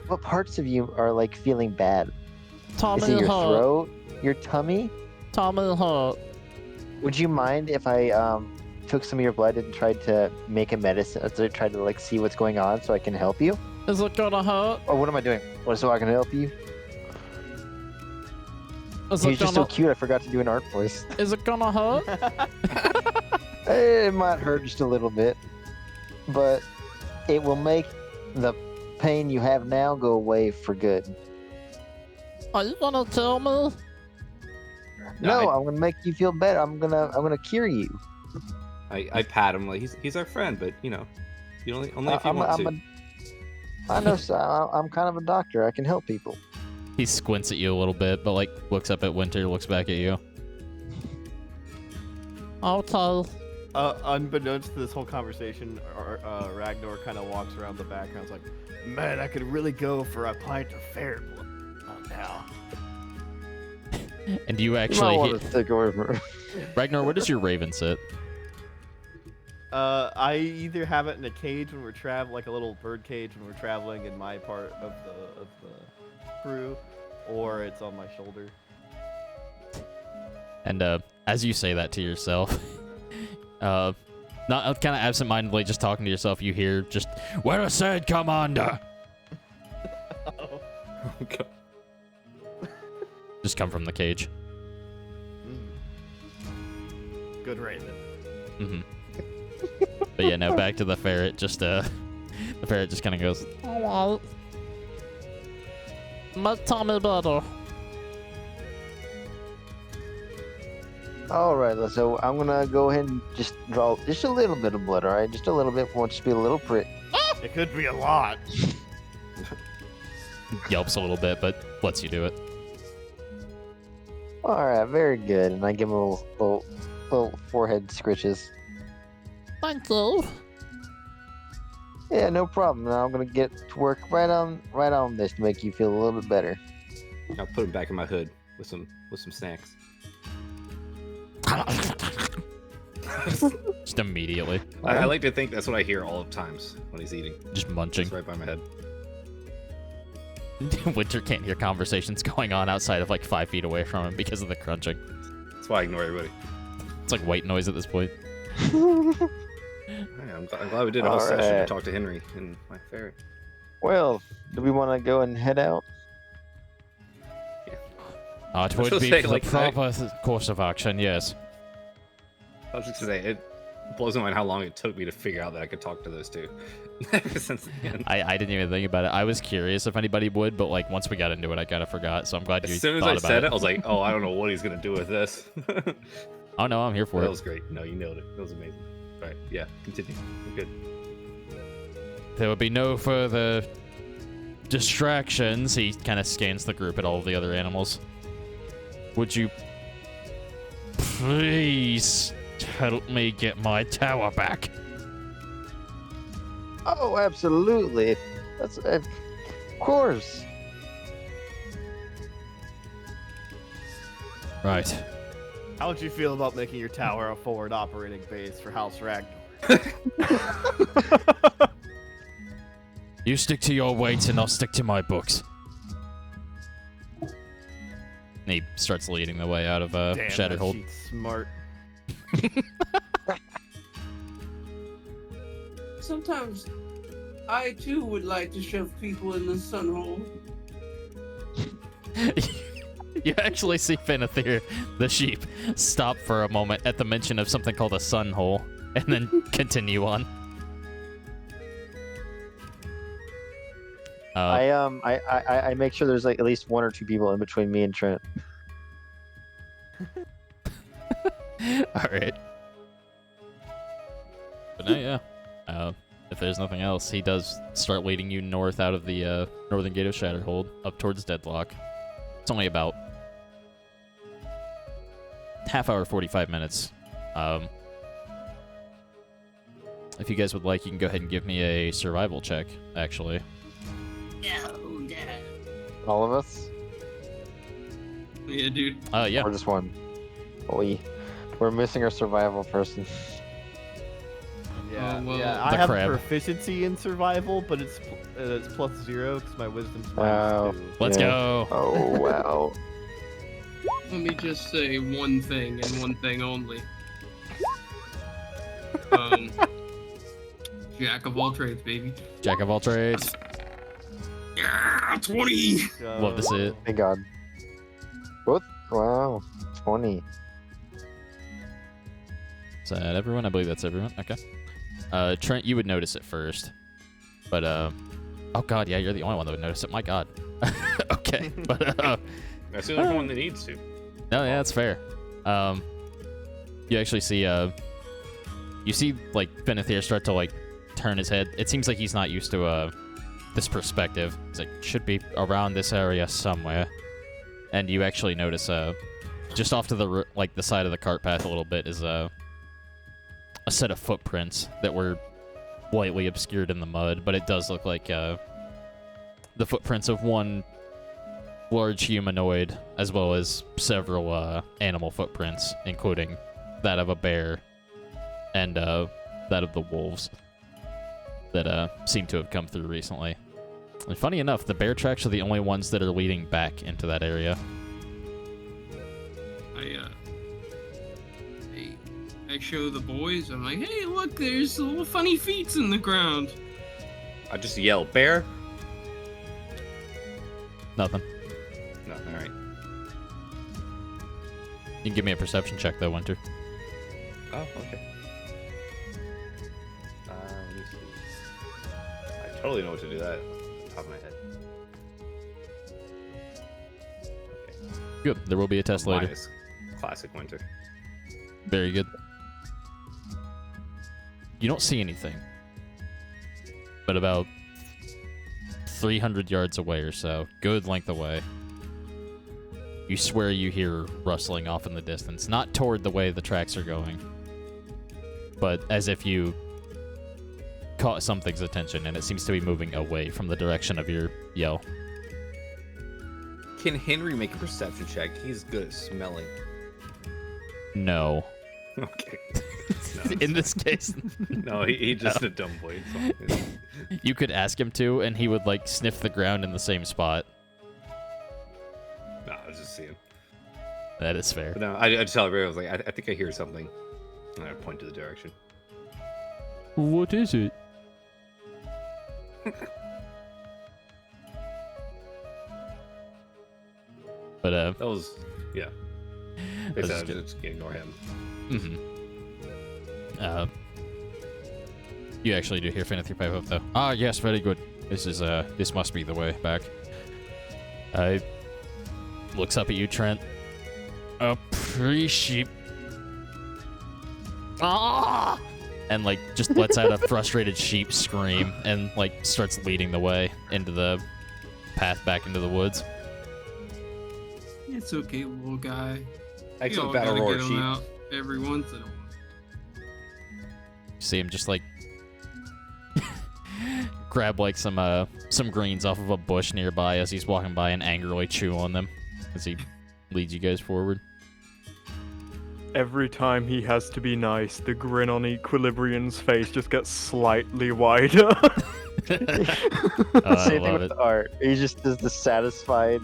What parts of you are like feeling bad? Tommy Is it your hurt. throat, your tummy? Tommy hurt. Would you mind if I took some of your blood and tried to make a medicine, tried to like see what's going on so I can help you? Is it gonna hurt? Or what am I doing? What, so I can help you? Is He's it just so gonna? cute. I forgot to do an art voice. Is it gonna hurt? It might hurt just a little bit, but it will make the pain you have now go away for good. Are you gonna kill me? No, I'm gonna make you feel better. I'm gonna cure you. I pat him like he's our friend, but you know, you only if you want to. I know. So I'm kind of a doctor. I can help people. He squints at you a little bit, but like looks up at Winter, looks back at you. Okay. unbeknownst to this whole conversation, Ragnar kind of walks around the background. Like, man, I could really go for a pint of fair blood. Oh, now. And you You might actually want to take away from her. Ragnar, where does your raven sit? I either have it in a cage when we're traveling, like a little bird cage when we're traveling in my part of the crew, or it's on my shoulder. And as you say that to yourself, not kind of absentmindedly just talking to yourself, you hear just, "Well said, Commander!" Oh. Okay. Just come from the cage. Good raven. Mm-hmm. But yeah, no, back to the ferret. Just the ferret just kind of goes, Oh, my tummy better. All right, so I'm gonna go ahead and just draw just a little bit of blood. All right, just a little bit. Won't just be a little prick. It could be a lot. yelps a little bit, but lets you do it. All right, very good. And I give him a little forehead scritches. Thank you. Yeah, no problem. Now I'm gonna get to work right on this to make you feel a little bit better. I'll put him back in my hood with some snacks. Just immediately. I like to think that's what I hear all the times when he's eating. Just munching. It's right by my head. Winter can't hear conversations going on outside of like 5 feet away from him because of the crunching. That's why I ignore everybody. It's like white noise at this point. Yeah, I'm glad we did a whole session to Alright. talk to Henry and my ferret. Well, do we want to go and head out? It I was would gonna be say, the like, proper course of action, yes. I was just gonna say, it blows my mind how long it took me to figure out that I could talk to those two. Since the end. I didn't even think about it. I was curious if anybody would, but like once we got into it, I kind of forgot. So I'm glad you As soon as thought I about said it, I was like, oh, I don't know what he's gonna do with this. Oh no, I'm here for That it. was great. No, you nailed it. That was amazing. All right, yeah, continue. We're good. There would be no further distractions. He kind of scans the group at all of the other animals. Would you please help me get my tower back? Oh, absolutely. That's of course. Right. How would you feel about making your tower a forward operating base for House Ragnar? You stick to your weights and I'll stick to my books. And he starts leading the way out of Damn, Shattered that Hold. sheet's smart. Sometimes I too would like to shove people in the sun hole. You actually see Finithir, the sheep, stop for a moment at the mention of something called a sun hole, and then continue on. I make sure there's like at least 1 or 2 people in between me and Trent. All right. But no, yeah. If there's nothing else, he does start leading you north out of the northern gate of Shatterhold, up towards Deadlock. It's only about half hour, 45 minutes. If you guys would like, you can go ahead and give me a survival check, actually. All of us? Yeah, dude. Yeah. Or just one? We're missing our survival person. Yeah, Oh, well, yeah. I the have crab. proficiency in survival, but it's +0 because my wisdom's Wow. -2. Let's Yeah. go. Oh, wow. Let me just say one thing and one thing only. Jack of all trades, baby. Jack of all trades. Yeah, 20. Love to see it. Thank God. What? Wow. 20. Is that everyone? I believe that's everyone. Okay. Trent, you would notice it first. But, oh god, yeah, you're the only one that would notice it. My god. Okay. But, That's the only one that needs to. no, yeah, that's fair. You actually see, you see, like, Finithir start to, like, turn his head. It seems like he's not used to, this perspective. He's like, should be around this area somewhere. And you actually notice, just off to the, like, the side of the cart path a little bit is, a set of footprints that were lightly obscured in the mud, but it does look like the footprints of one large humanoid, as well as several animal footprints, including that of a bear and that of the wolves that seem to have come through recently. And funny enough, the bear tracks are the only ones that are leading back into that area. I show the boys. I'm like, hey, look, there's little funny feet in the ground. I just yell, bear? Nothing. No, alright. You can give me a perception check, though, Winter. Oh, okay. Let me see. I totally know what to do that off the top of my head. Okay. Good. There will be a test later. Minus classic Winter. Very good. You don't see anything. But about 300 yards away or so, good length away, you swear you hear rustling off in the distance. Not toward the way the tracks are going, but as if you caught something's attention and it seems to be moving away from the direction of your yell. Can Henry make a perception check? He's good at smelling. No. Okay. In this case, no, he's just a dumb boy. You could ask him to, and he would like sniff the ground in the same spot. No, I was just seeing. That is fair. But no, I just tell everybody, I was like, I think I hear something. And I point to the direction. What is it? But that was, yeah. I said just ignore him. Mm-hmm. You actually do hear Finithir pipe up though. Ah, yes, very good. This must be the way back. Looks up at you, Trent. Appreciate. Ah! And like just lets out a frustrated sheep scream and like starts leading the way into the path back into the woods. It's okay, little guy. Excellent battle roar, sheep. Out every once in a while. You see him just like grab like some greens off of a bush nearby as he's walking by and angrily chew on them as he leads you guys forward. Every time he has to be nice, the grin on Equilibrium's face just gets slightly wider. Same thing with the art. He just does the satisfied,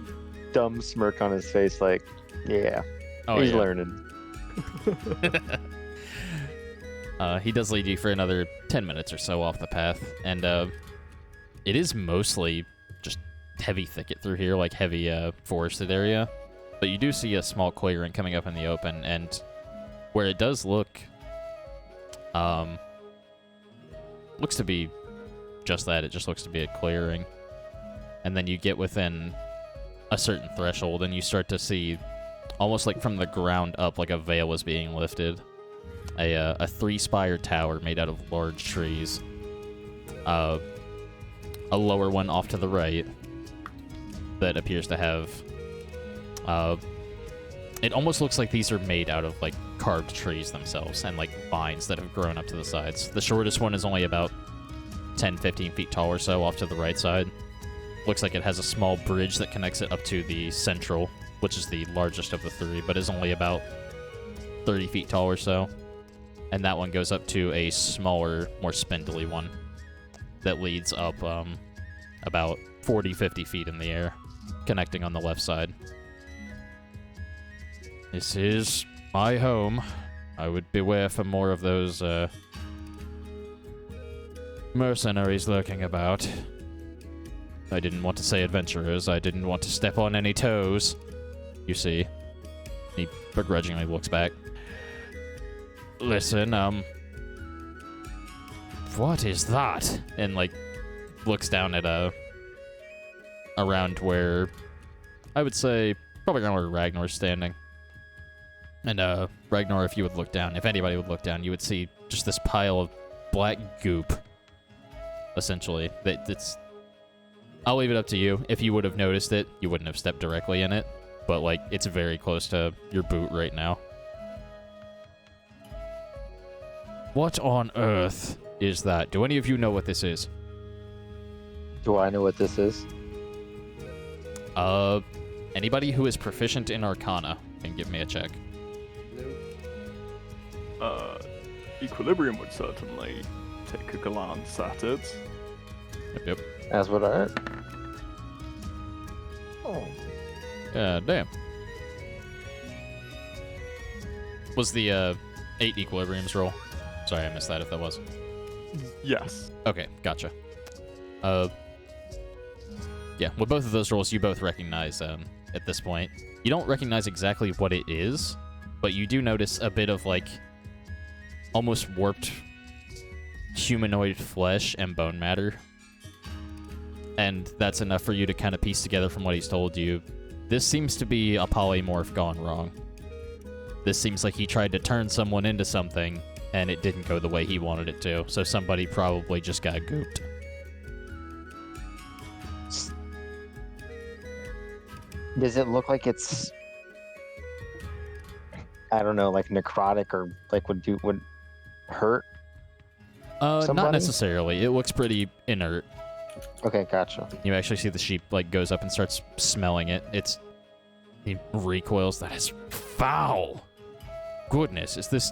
dumb smirk on his face, like, yeah, he's learning. He does lead you for another 10 minutes or so off the path, and it is mostly just heavy thicket through here, like heavy forested area. But you do see a small clearing coming up in the open, and where it does look, looks to be just that. It just looks to be a clearing. And then you get within a certain threshold, and you start to see, almost like from the ground up, like a veil is being lifted. A three-spire tower made out of large trees. A lower one off to the right that appears to have... it almost looks like these are made out of, like, carved trees themselves and, like, vines that have grown up to the sides. The shortest one is only about 10, 15 feet tall or so off to the right side. Looks like it has a small bridge that connects it up to the central, which is the largest of the three, but is only about 30 feet tall or so. And that one goes up to a smaller, more spindly one that leads up about 40, 50 feet in the air, connecting on the left side. This is my home. I would beware for more of those mercenaries lurking about. I didn't want to say adventurers. I didn't want to step on any toes. You see. He begrudgingly looks back. Listen, what is that? And, like, looks down at, around where, I would say, probably around where Ragnar's standing. And, Ragnar, if you would look down, if anybody would look down, you would see just this pile of black goop, essentially. That's... I'll leave it up to you. If you would have noticed it, you wouldn't have stepped directly in it. But, like, it's very close to your boot right now. What on earth is that? Do any of you know what this is? Do I know what this is? Anybody who is proficient in Arcana can give me a check. Equilibrium would certainly take a glance at it. Yep. That's what I heard. Oh. Yeah, damn. Was the 8 equilibriums roll? Sorry, I missed that if that was. Yes. Okay, gotcha. Yeah, with both of those rolls, you both recognize at this point. You don't recognize exactly what it is, but you do notice a bit of, like, almost warped humanoid flesh and bone matter. And that's enough for you to kind of piece together from what he's told you. This seems to be a polymorph gone wrong. This seems like he tried to turn someone into something, and it didn't go the way he wanted it to, so somebody probably just got gooped. Does it look like it's, I don't know, like necrotic or like would hurt? Not Somebody? necessarily. It looks pretty inert. Okay, gotcha. You actually see the sheep like goes up and starts smelling it. He recoils. That is foul. Goodness, is this?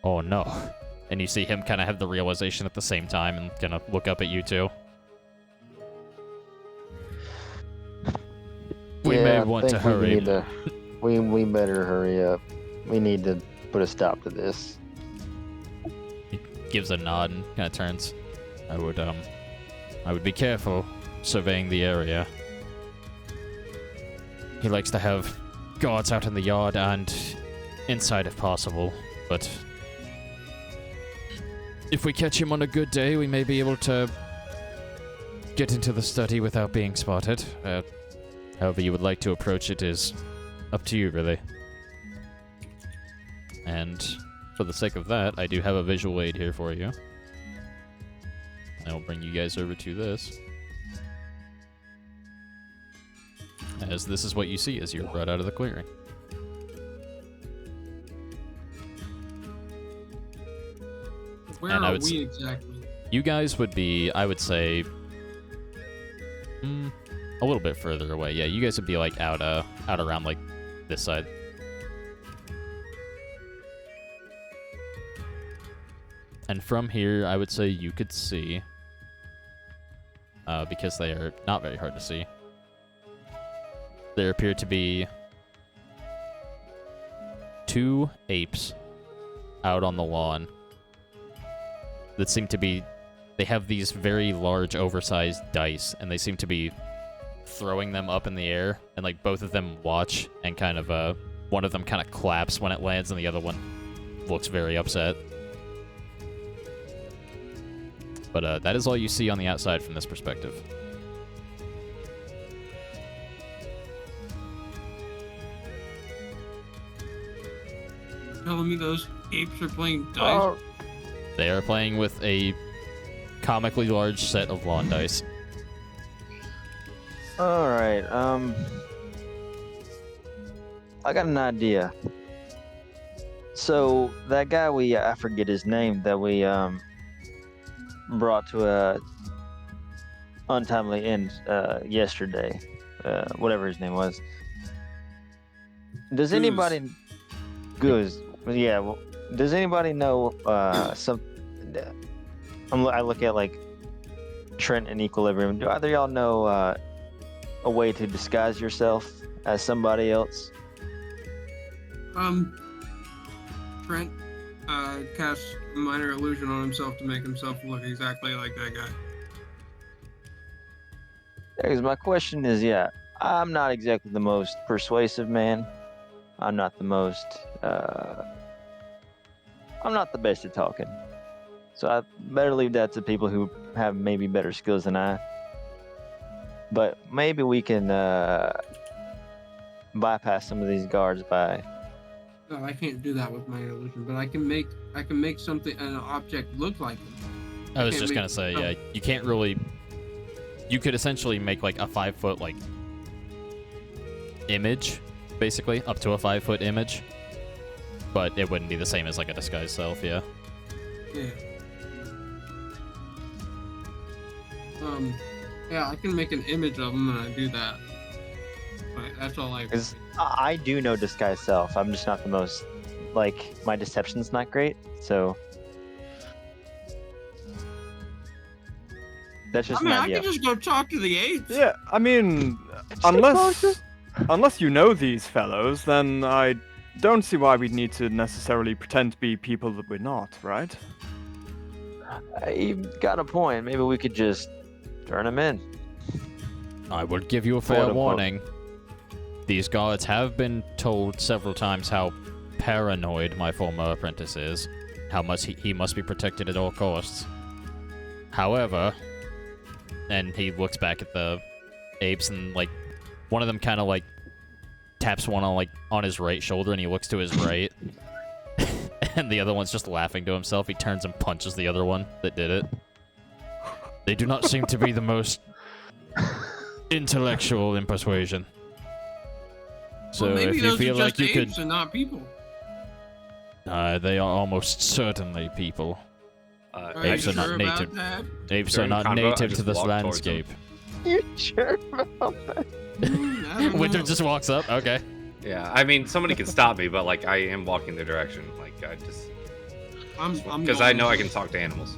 Oh no! And you see him kind of have the realization at the same time and kind of look up at you two. We may want to hurry. We better hurry up. We need to put a stop to this. He gives a nod and kind of turns. I would be careful surveying the area. He likes to have guards out in the yard and inside if possible, but if we catch him on a good day, we may be able to get into the study without being spotted. However you would like to approach it is up to you, really. And for the sake of that, I do have a visual aid here for you. I'll bring you guys over to this. As this is what you see as you're brought out of the clearing. Where And I are would we exactly? You guys would be, I would say, a little bit further away. Yeah, you guys would be like out around like this side. And from here, I would say you could see, because they are not very hard to see. There appear to be 2 apes out on the lawn that seem to be, they have these very large, oversized dice, and they seem to be throwing them up in the air, and like both of them watch, and kind of, one of them kind of claps when it lands, and the other one looks very upset. But that is all you see on the outside from this perspective. Telling me those apes are playing dice? They are playing with a comically large set of lawn dice. All right. I got an idea. So that guy I forget his name, that we brought to a untimely end yesterday, whatever his name was. Does anybody? Goose. Yeah. Well, does anybody know some? I look at like Trent and Equilibrium. Do either of y'all know a way to disguise yourself as somebody else? Trent casts a minor illusion on himself to make himself look exactly like that guy. Because my question is, I'm not exactly the most persuasive man. I'm not the most. I'm not the best at talking. So I better leave that to people who have maybe better skills than I. But maybe we can bypass some of these guards by. No, I can't do that with my illusion, but I can make something, an object look like him. I was just gonna say, yeah, you can't really. You could essentially make like a 5-foot like image, basically up to a 5-foot image, but it wouldn't be the same as like a disguised self, yeah. Yeah. Yeah, I can make an image of them and I do that. But that's all I. Because I do know disguise self. I'm just not the most, like, my deception's not great. So that's just I mean, an I idea. can just go talk to the apes. Yeah, I mean, unless you know these fellows, then I don't see why we'd need to necessarily pretend to be people that we're not, right? You've got a point. Maybe we could just turn them in. I will give you a Quote, fair unquote. warning. These guards have been told several times how paranoid my former apprentice is, how much he must be protected at all costs. However, and he looks back at the apes and, like, one of them kind of, like, taps one on his right shoulder and he looks to his right. And the other one's just laughing to himself. He turns and punches the other one that did it. They do not seem to be the most intellectual in persuasion. So Well, maybe if you those feel are like just you apes could... and not people. They are almost certainly people. Are Apes you are not sure native. about that? Apes are During not convo, I native just to this walk towards them. landscape. You sure about that? I don't Winter know. just walks up. Okay. Yeah, I mean, somebody can stop me, but like I am walking their direction. Like I just I'm because I going. know I can talk to animals.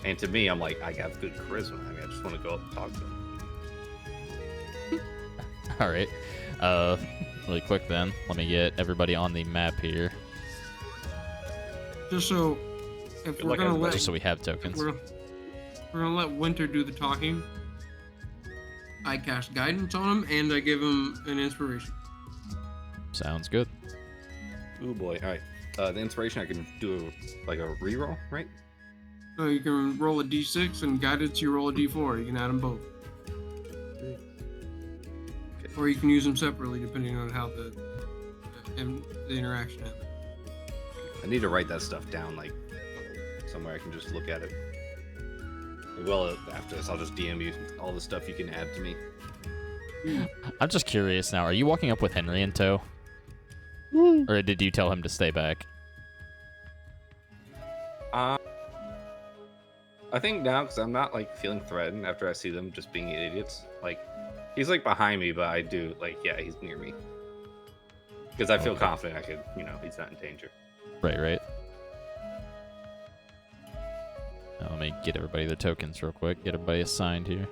And to me, I'm like I have good charisma. I mean, I just want to go up and talk to them. All right. Really quick then. Let me get everybody on the map here, Just so if Good we're luck, gonna everybody. let just so we have tokens. we're gonna let Winter do the talking. I cast guidance on him and I give him an inspiration. Sounds good. Oh boy! All right. The inspiration I can do like a reroll, right? So you can roll a d6 and guidance you roll a d4. You can add them both. Or you can use them separately depending on how the interaction is. I need to write that stuff down, like somewhere I can just look at it. Well, after this, I'll just DM you all the stuff you can add to me. I'm just curious now. Are you walking up with Henry in tow? Or did you tell him to stay back? I think now, because I'm not like feeling threatened after I see them just being idiots. Like, he's like behind me, but I do like, yeah, he's near me. Because I feel confident I could, he's not in danger. Right. Now, let me get everybody their tokens real quick. Get everybody assigned here.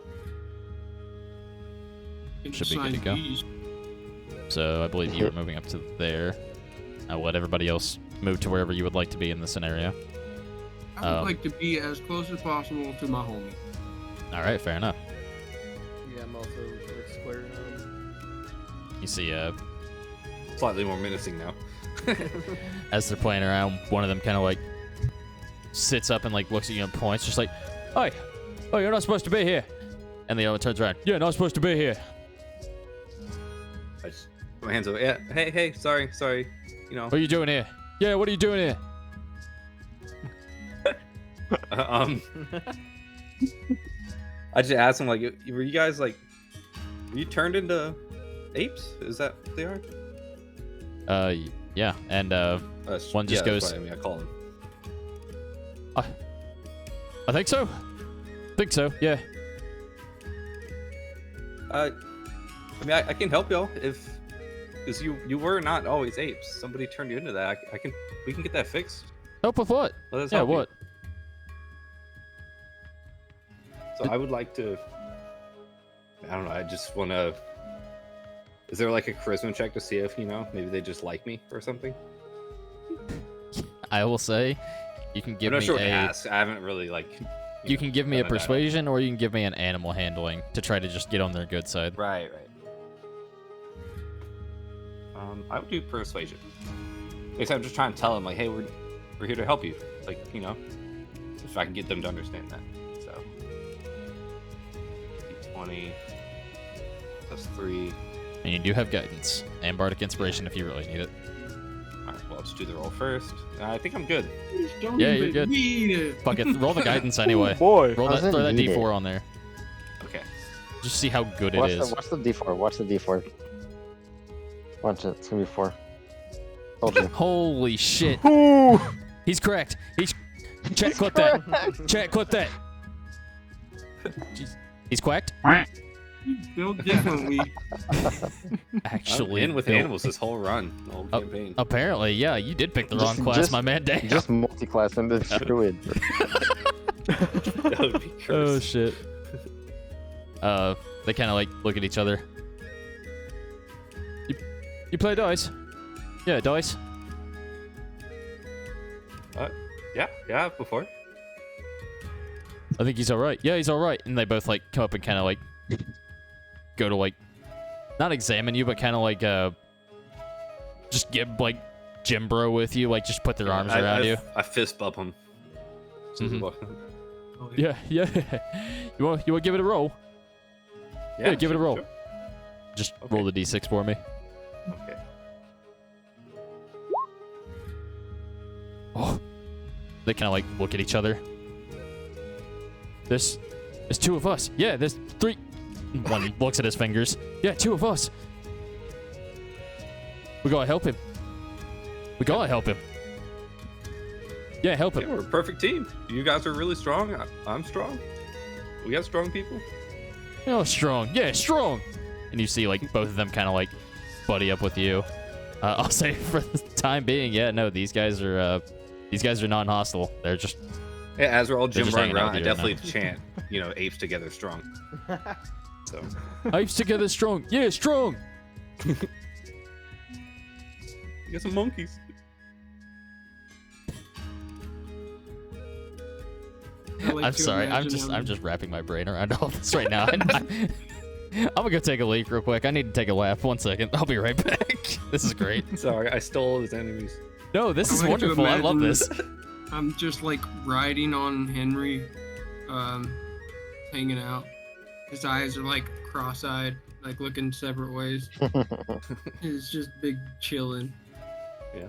You can Should be good assign to go. keys. So I believe you were moving up to there. I'll let everybody else move to wherever you would like to be in the scenario. I would like to be as close as possible to my homie. All right, fair enough. Yeah, I'm also like squaring on. You see, Slightly more menacing now. as they're playing around, one of them kind of like sits up and like looks at you and points, just like, "Hey, oh, you're not supposed to be here." And the other one turns around, "Yeah, not supposed to be here." I just put my hands over. Yeah, hey, sorry. What are you doing here? Yeah, what are you doing here? I just asked him like, were you guys like, were you turned into apes? Is that what they are? Yeah, and one just yeah, goes, that's what I mean, I call him. I think so. Think so, yeah. I mean, I can help y'all because you were not always apes. Somebody turned you into that. We can get that fixed. Help with what? Let us Yeah, help you. what? So I would like to. I don't know. I just want to. Is there like a charisma check to see if maybe they just like me or something? I will say, you can give I'm not me sure what to a. ask. I haven't really like. You can give me a done that. persuasion, or you can give me an animal handling to try to just get on their good side. Right. I would do persuasion. Because I'm just trying to tell them like, hey, we're here to help you. Like, if I can get them to understand that. So, 20 plus 3. And you do have guidance and bardic inspiration if you really need it. All right, well, I'll just do the roll first. I think I'm good. Don't Yeah, even you're good. need it. Fuck it, roll the guidance anyway. Boy. Roll that, Doesn't throw that need D4 it. on there. Okay. Just see how good it What's is. the D4? Watch the D4. Watch it. It's gonna be 4. Told you. Holy shit. Ooh. He's cracked. Chat, clip that. Chat, clip that. Jeez. He's quacked. He's built differently. Actually, in with built- animals this whole run, the whole campaign. Apparently, yeah, you did pick the wrong class, my man. Damn. Just multi-class and the druid. That would be Oh cursed. shit. They kind of like look at each other. You play dice? Yeah, dice. Yeah, before. I think he's all right. Yeah, he's all right. And they both like come up and kind of like go to like not examine you, but kind of like just get like gym bro with you, like just put their arms around you. I fist bump him. Mhm. Yeah. You want to give it a roll? Yeah, give it a roll. Sure. Just Okay. roll the d6 for me. Okay. Oh. They kind of like look at each other. There's two of us. Yeah, there's three. One looks at his fingers. Yeah, two of us. We gotta help him. Yeah, help Yeah, him. we're a perfect team. You guys are really strong. I'm strong. We got strong people. Oh, strong. Yeah, strong. And you see like both of them kind of like buddy up with you. I'll say for the time being, yeah, no, these guys are non-hostile. They're just Yeah, as we're all They're gym just running hanging out around, I with you right definitely chant, apes together strong. So apes together strong. Yeah, strong. you got some monkeys. I like I'm to sorry. I'm imagine just wrapping my brain around all this right now. I'm gonna go take a leak real quick. I need to take a laugh. 1 second. I'll be right back. This is great. Sorry, I stole his enemies. No, this is I like to wonderful. I love imagine- this. I'm just like riding on Henry, hanging out. His eyes are like cross-eyed, like looking separate ways. He's just big chilling. Yeah.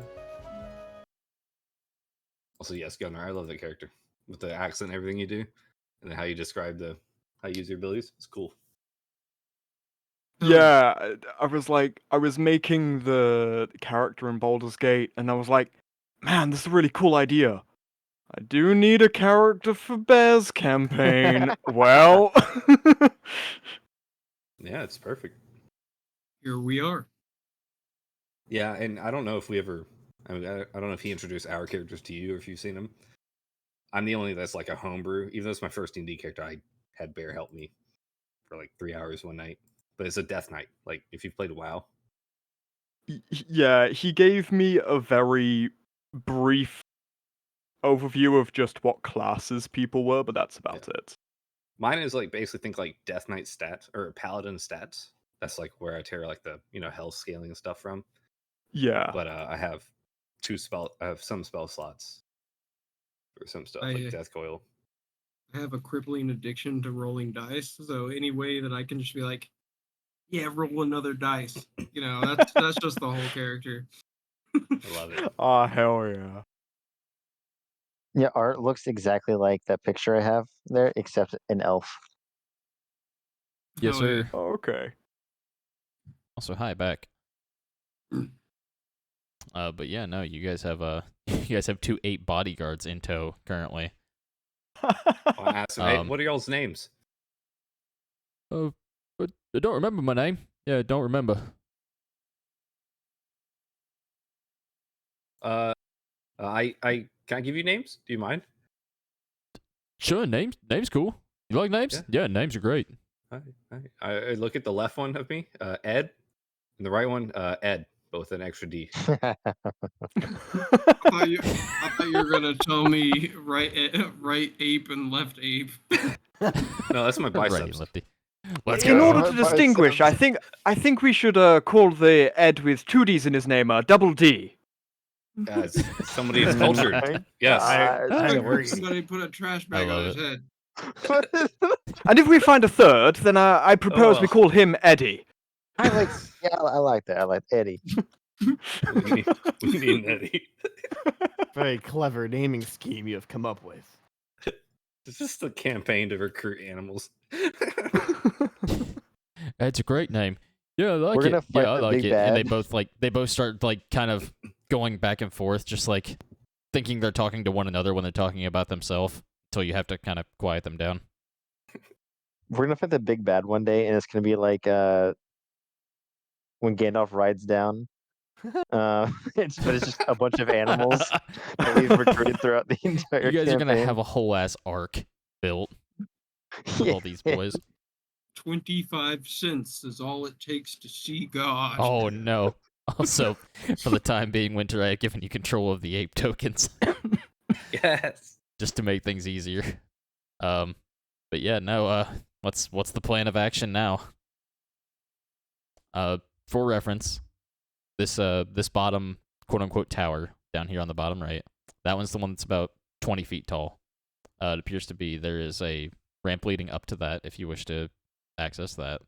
Also, yes, Gunnar, I love that character with the accent and everything you do, and then how you describe how you use your abilities. It's cool. Yeah, I was making the character in Baldur's Gate, and I was like, man, this is a really cool idea. I do need a character for Bear's campaign. Well, Yeah, it's perfect. Here we are. Yeah, and I don't know if we ever. I mean, I don't know if he introduced our characters to you or if you've seen them. I'm the only that's like a homebrew. Even though it's my first D&D character, I had Bear help me for like 3 hours one night. But it's a death knight. Like if you've played WoW. yeah, he gave me a very brief overview of just what classes people were, but that's about it. Mine is like basically think like Death Knight stats or Paladin stats. That's like where I tear like the health scaling and stuff from. Yeah. But I have I have some spell slots for some stuff like Death Coil. I have a crippling addiction to rolling dice, so any way that I can just be like, yeah, roll another dice. That's just the whole character. I love it. Ah, hell yeah. Yeah, art looks exactly like that picture I have there, except an elf. Yes, Hell yeah. sir. Okay. Also, hi back. But yeah, no, you guys have 2 8 bodyguards in tow currently. I'll ask him, hey, Um, what are y'all's names? But I don't remember my name. Yeah, I don't remember. I can I give you names? Do you mind? Sure, name's cool. You like names? Yeah, names are great. I look at the left one of me, Ed, and the right one, Ed, both an extra D. I thought you were gonna tell me right ape and left ape. No, that's my Righty, biceps. lefty. Let's In go. order to distinguish, I think we should call the Ed with 2 D's in his name Double D. Guys, somebody is cultured. Yes. I agree. Somebody put a trash bag love on his it. head. And if we find a third, then I propose we well. call him Eddie. I like that. I like Eddie. we need Eddie. Very clever naming scheme you have come up with. It's just a campaign to recruit animals. It's a great name. Yeah, I like We're it. gonna fight Yeah, I the like big it. And bad. they both start like kind of going back and forth, just like thinking they're talking to one another when they're talking about themselves, until you have to kind of quiet them down. We're gonna fight the big bad one day, and it's gonna be like when Gandalf rides down. But it's just a bunch of animals that we've recruited throughout the entire You guys campaign. are gonna have a whole ass arc built with all these boys. 25 cents is all it takes to see God. Oh no. Also, for the time being, Winter, I have given you control of the ape tokens. Yes. Just to make things easier. But yeah, no, what's the plan of action now? For reference, this bottom quote unquote tower down here on the bottom right, that one's the one that's about 20 feet tall. It appears to be there is a ramp leading up to that if you wish to access that.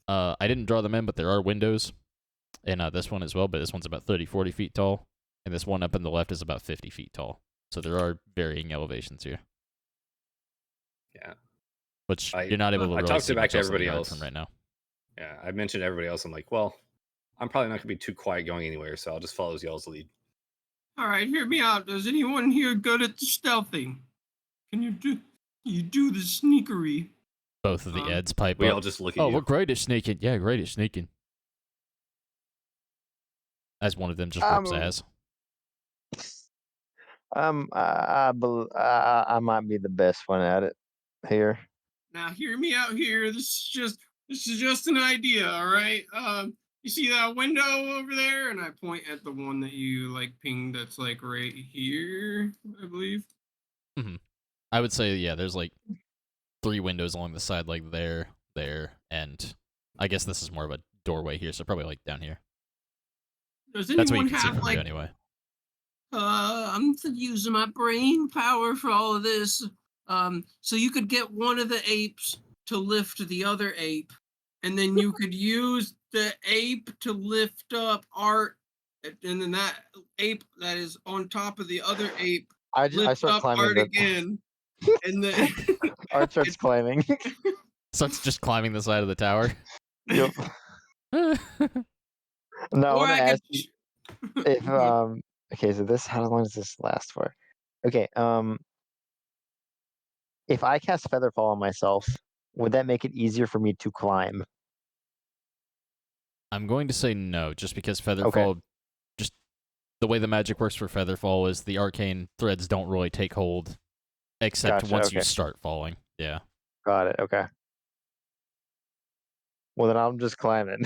I didn't draw them in, but there are windows in this one as well, but this one's about 30-40 feet tall, and this one up in the left is about 50 feet tall. So there are varying elevations here. Yeah. Which you're not able to really talked see back much to else in the everybody yard else from right now. Yeah, I mentioned everybody else. I'm like, well, I'm probably not gonna be too quiet going anywhere, so I'll just follow y'all's lead. All right, hear me out. Is anyone here good at the stealthing? Can you do the sneakery? Both of the Eds pipe We up. all just look at Oh, you. we're great at sneaking. Yeah, great at sneaking. As one of them just rips ass. I might be the best one at it here. Now, hear me out here. This is just an idea, all right? You see that window over there? And I point at the one that you like pinged. That's like right here, I believe. Mm-hmm. I would say, yeah, there's like 3 windows along the side, like there, and I guess this is more of a doorway here, so probably like down here. Does That's what you anyone can see have from like? you anyway. I'm using my brain power for all of this. So you could get one of the apes to lift the other ape, and then you could use the ape to lift up Art, and then that ape that is on top of the other ape I lift start up climbing Art the and then Art starts climbing. Starts just climbing the side of the tower. Yep. No, I or want to I ask could. you if okay, so this, how long does this last for? Okay, if I cast Featherfall on myself, would that make it easier for me to climb? I'm going to say no, just because Featherfall, just the way the magic works for Featherfall is the arcane threads don't really take hold, except Gotcha, once you okay. start falling. Yeah. Got it. Okay. Well, then I'm just climbing.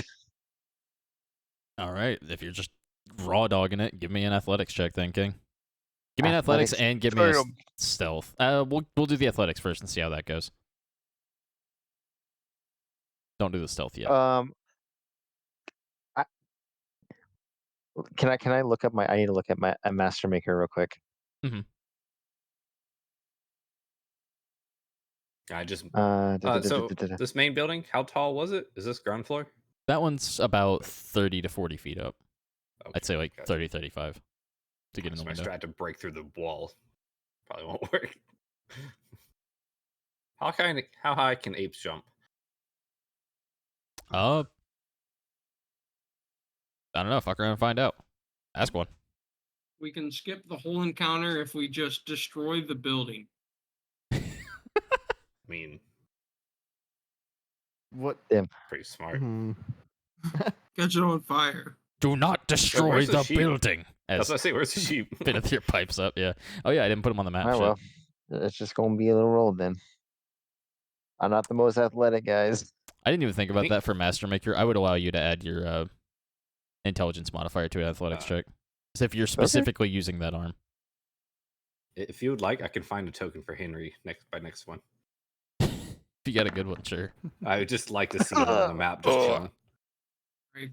All right. If you're just raw dogging it, give me an athletics check, then, King. Give me an athletics and give me a stealth. We'll do the athletics first and see how that goes. Don't do the stealth yet. Can I look up I need to look at my Master Maker real quick. Mm-hmm. I just So this main building, how tall was it? Is this ground floor? That one's about 30 to 40 feet up. Okay, I'd say like gotcha. 30, 35 to get in the window. I had to break through the wall. Probably won't work. How high can apes jump? I don't know. Fuck around and find out. Ask one. We can skip the whole encounter if we just destroy the building. I mean, What? pretty smart. Catch it on fire. Do not destroy where's the the sheep? building. That's what I say. Where's the sheep? Bit of your pipes up, yeah. Oh yeah, I didn't put them on the map. Oh well, it's just gonna be a little roll then. I'm not the most athletic, guys. I didn't even think about that for Master Maker. I would allow you to add your intelligence modifier to an athletics check. So if you're specifically using that arm. If you would like, I can find a token for Henry next one. If you got a good one, sure. I would just like to see him on the map just chilling.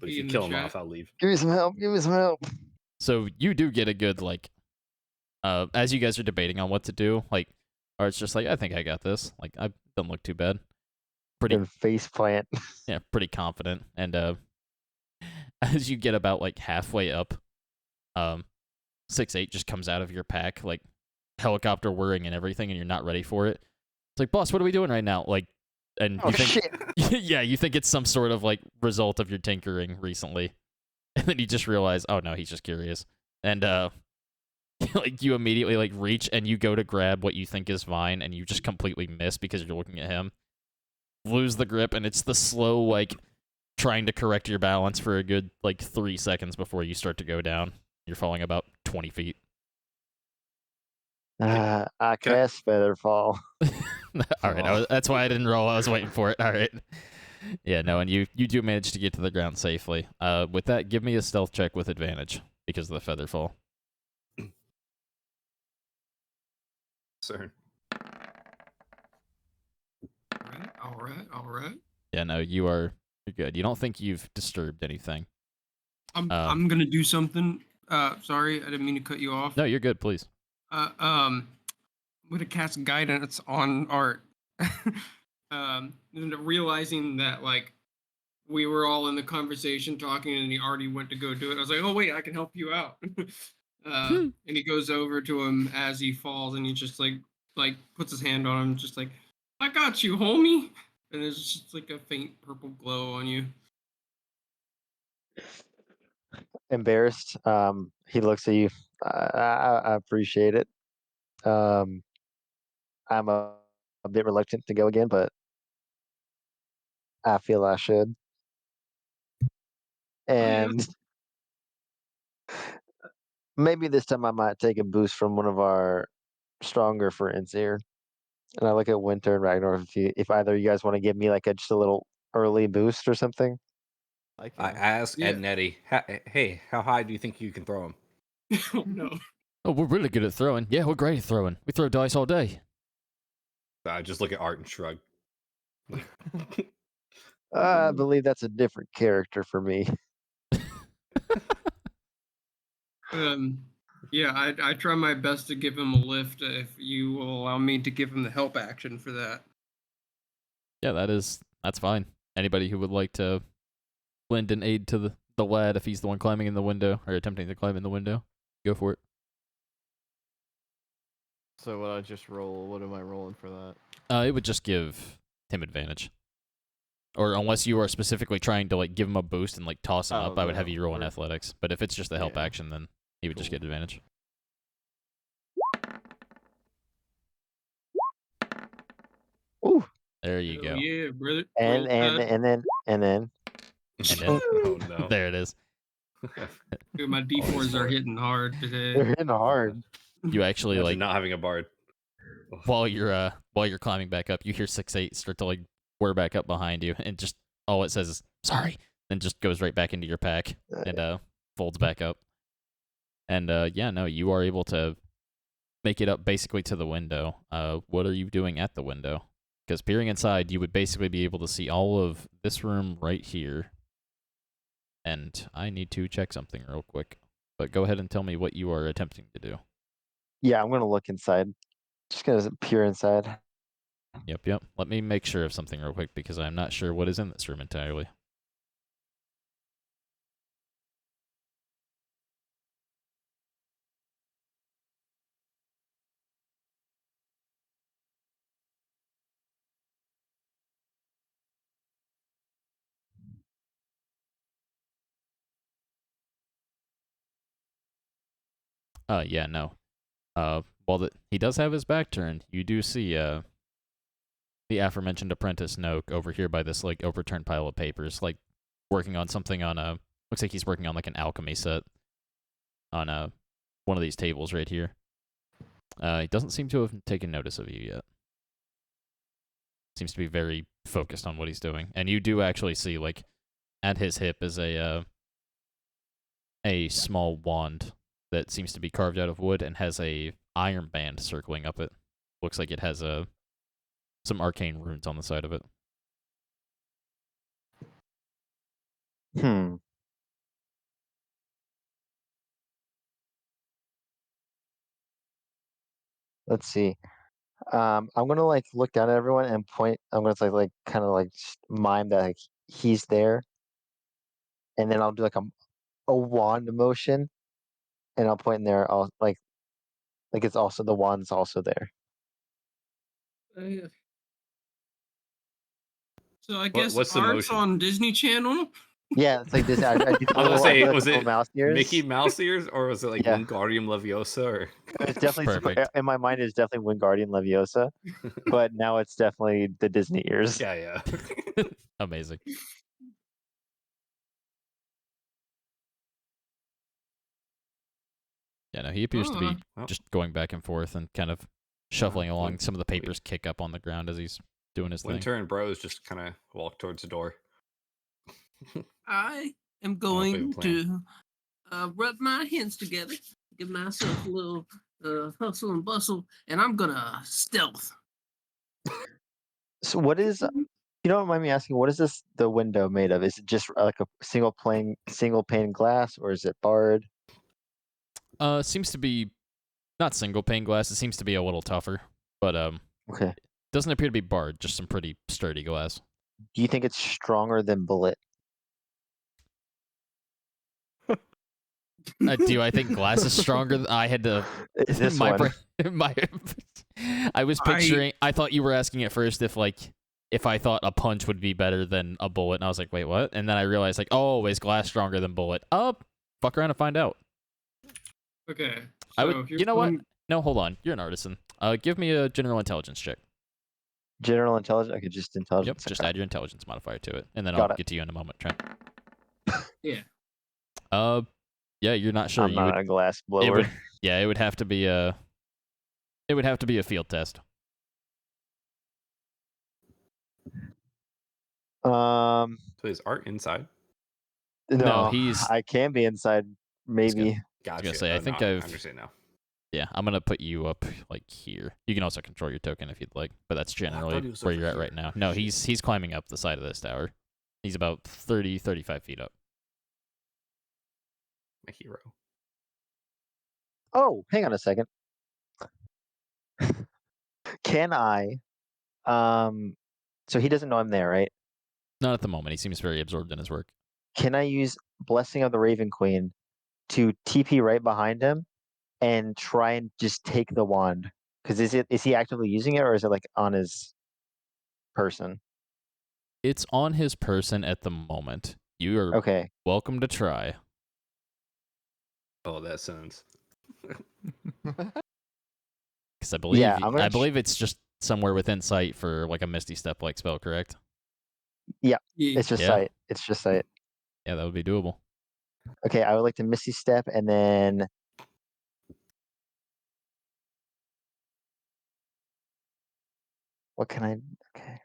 But if you kill him chat. off, I'll leave. Give me some help. Give me some help. So you do get a good, like, as you guys are debating on what to do, like, or it's just like, I think I got this. Like, I don't look too bad. Pretty Good face plant. Yeah, pretty confident. And as you get about like halfway up, 6-8 just comes out of your pack, like helicopter whirring and everything, and you're not ready for it. It's like, boss, what are we doing right now? Like, and you think, yeah, you think it's some sort of like result of your tinkering recently, and then you just realize, oh no, he's just curious, and like you immediately like reach and you go to grab what you think is Vine and you just completely miss because you're looking at him. Lose the grip, and it's the slow like trying to correct your balance for a good like 3 seconds before you start to go down. You're falling about 20 feet. I Okay. cast Featherfall. All right, that's why I didn't roll. I was waiting for it. All right. Yeah, no, and you do manage to get to the ground safely. With that, give me a stealth check with advantage because of the feather fall. Sir. All right. Yeah, no, you're good. You don't think you've disturbed anything. I'm gonna do something. Sorry, I didn't mean to cut you off. No, you're good. Please. I'm gonna cast guidance on Art. And realizing that like we were all in the conversation talking, and he already went to go do it. I was like, oh wait, I can help you out. And he goes over to him as he falls, and he just like puts his hand on him, just like, I got you, homie. And there's just like a faint purple glow on you. Embarrassed, he looks at you. I appreciate it. I'm a bit reluctant to go again, but I feel I should. And maybe this time I might take a boost from one of our stronger friends here. And I look at Winter and Ragnar. If either of you guys want to give me like just a little early boost or something. I asked Ed and Eddie, hey, how high do you think you can throw him? Oh no. Oh, we're really good at throwing. Yeah, we're great at throwing. We throw dice all day. I just look at Art and shrug. I believe that's a different character for me. Yeah, I try my best to give him a lift if you will allow me to give him the help action for that. Yeah, that's fine. Anybody who would like to lend an aid to the lad if he's the one climbing in the window or attempting to climb in the window, go for it. So what I just roll? What am I rolling for that? It would just give him advantage. Or unless you are specifically trying to like give him a boost and like toss him up, I would have you roll in athletics. But if it's just the help action, then he would just get advantage. Ooh. There you go. Yeah, brother. And then. Oh no. There it is. Dude, my D4s are hitting hard today. They're hitting hard. You actually Imagine like not having a bard. while you're climbing back up, you hear 6-8 start to like whir back up behind you, and just all it says is sorry, and just goes right back into your pack and folds back up. And yeah, no, you are able to make it up basically to the window. What are you doing at the window? Because peering inside, you would basically be able to see all of this room right here. And I need to check something real quick. But go ahead and tell me what you are attempting to do. Yeah, I'm gonna look inside. Just gonna peer inside. Yep. Let me make sure of something real quick because I'm not sure what is in this room entirely. Yeah, no. While he does have his back turned, you do see the aforementioned apprentice Noak over here by this like overturned pile of papers, like working on something on looks like he's working on like an alchemy set on one of these tables right here. He doesn't seem to have taken notice of you yet. Seems to be very focused on what he's doing, and you do actually see like at his hip is a small wand that seems to be carved out of wood and has a iron band circling up it. Looks like it has some arcane runes on the side of it. Let's see. I'm gonna like look down at everyone and point. I'm gonna like kind of like just mime that like he's there, and then I'll do like a wand motion, and I'll point in there. I'll like it's also the wand's also there. So I guess what's the Art's motion? on Disney Channel. Yeah, it's like this. I do I was gonna I say, do like was the little it mouse ears. Mickey Mouse ears or was it like Yeah. Wingardium Leviosa? Or It's definitely Perfect. in my mind. It's definitely Wingardium Leviosa, but now it's definitely the Disney ears. yeah. Amazing. Yeah, no, he appears to be Oh. just going back and forth and kind of shuffling along. Some of the papers kick up on the ground as he's doing his thing. Winter and Bros just kind of walk towards the door. I am Come up with a going plan. to rub my hands together, give myself a little hustle and bustle, and I'm gonna stealth. So what is? You don't mind me asking, what is the window made of? Is it just like a single pane glass, or is it barred? Seems to be not single pane glass. It seems to be a little tougher, but Okay. doesn't appear to be barred. Just some pretty sturdy glass. Do you think it's stronger than bullet? Do I think glass is stronger? I had to. This one. I was picturing. I thought you were asking at first if I thought a punch would be better than a bullet, and I was like, wait, what? And then I realized oh, is glass stronger than bullet? Fuck around and find out. Okay. I So would. if you're You know what? going- No, hold on. You're an artisan. Give me a general intelligence check. General intelligence. Okay, just intelligence. Yep. Just add your intelligence modifier to it, and then Got I'll it. get to you in a moment, Trent. Yeah. Yeah, you're not sure. I'm You not would. a glass It blower. would. Yeah, it would have to be a. It would have to be a field test. So is Art inside? No, he's- I can be inside. Maybe. Gotcha. gonna say, I think I I've- understand now. Yeah, I'm gonna put you up like here. You can also control your token if you'd like, but that's he generally was where over you're at here. right now. No, he's climbing up the side of this tower. He's about 35 feet up. My hero. Oh, hang on a second. Can I? So he doesn't know I'm there, right? Not at the moment. He seems very absorbed in his work. Can I use Blessing of the Raven Queen to TP right behind him and try and just take the wand? Because is he actively using it, or is it like on his person? It's on his person at the moment. You are Okay. welcome to try. Oh, that sounds. Because I believe Yeah, I'm gonna I believe it's just somewhere within sight for like a Misty Step like spell, correct? Yeah. It's just Yeah. sight. It's just sight. Yeah, that would be doable. Okay, I would like to Misty Step and then. What can I? Okay.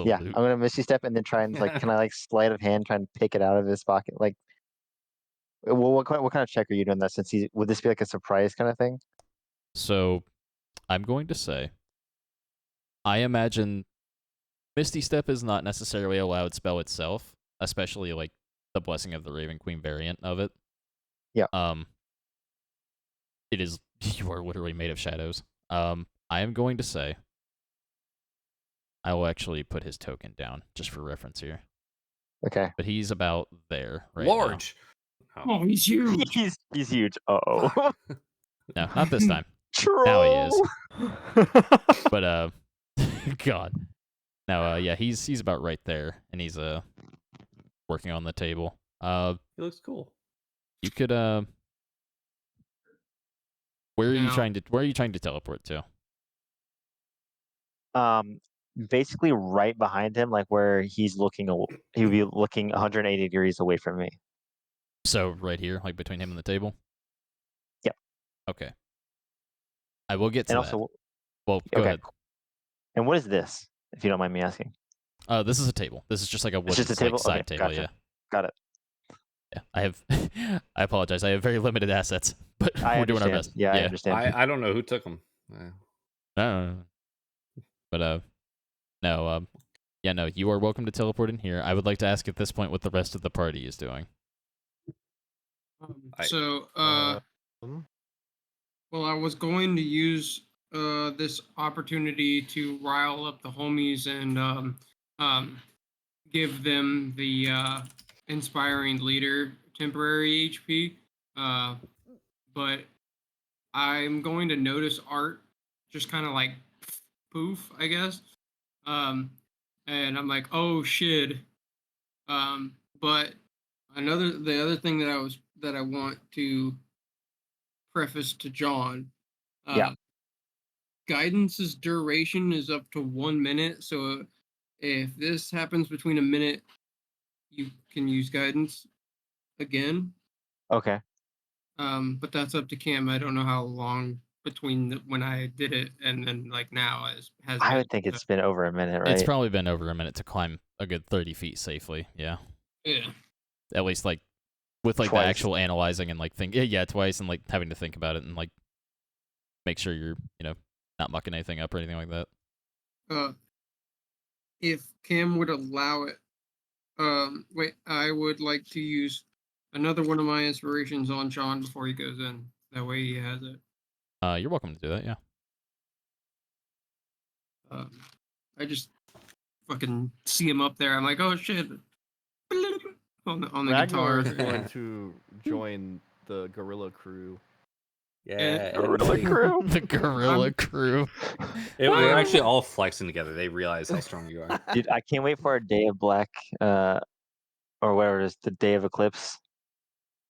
Yeah, I'm gonna Misty Step and then try and like, can I like sleight of hand try and pick it out of his pocket? Like, well, what kind of check are you doing that? Since would this be like a surprise kind of thing? So, I'm going to say, I imagine Misty Step is not necessarily a loud spell itself, especially like the Blessing of the Raven Queen variant of it. Yeah. It is, you are literally made of shadows. I am going to say, I will actually put his token down just for reference here. Okay. But he's about there right now. Large. Oh, he's huge. He's huge. Uh-oh. No, not this time. Troll. Now he is. But God. No, yeah, he's about right there, and he's working on the table. He looks cool. You could where are you Now- trying to teleport to? Basically right behind him, like where he's looking. He would be looking 180 degrees away from me. So right here, like between him and the table? Yep. Okay. I will get to And that. also, Well, go okay. ahead. And what is this, if you don't mind me asking? This is a table. This is just like a wooden just a table? like, side Okay, table, gotcha. yeah. Got it. Yeah. I have I apologize. I have very limited assets, but I we're doing our understand. best. Yeah, I understand. I don't know who took them. No. But no, yeah, no, you are welcome to teleport in here. I would like to ask at this point what the rest of the party is doing. Well, I was going to use this opportunity to rile up the homies and give them the inspiring leader temporary HP. But I'm going to notice Art just kind of like poof, I guess. and I'm like, oh shit. But the other thing that I want to preface to John, Yeah. guidance's duration is up to 1 minute. So if this happens between a minute, you can use guidance again. Okay. But that's up to Cam. I don't know how long between when I did it and then like now has I been. would think it's been over a minute, right? It's probably been over a minute to climb a good 30 feet safely. Yeah. Yeah. At least like with like Twice. the actual analyzing and like twice and like having to think about it and like make sure you're not mucking anything up or anything like that. If Cam would allow it, wait, I would like to use another one of my inspirations on John before he goes in. That way he has it. You're welcome to do that. Yeah. I just fucking see him up there. I'm like, oh shit. On the guitar. Ragnar is going to join the gorilla crew. Yeah, Gorilla crew. The gorilla crew. We're actually all flexing together. They realize how strong you are. Dude, I can't wait for our Day of Black, or whatever it is, the Day of Eclipse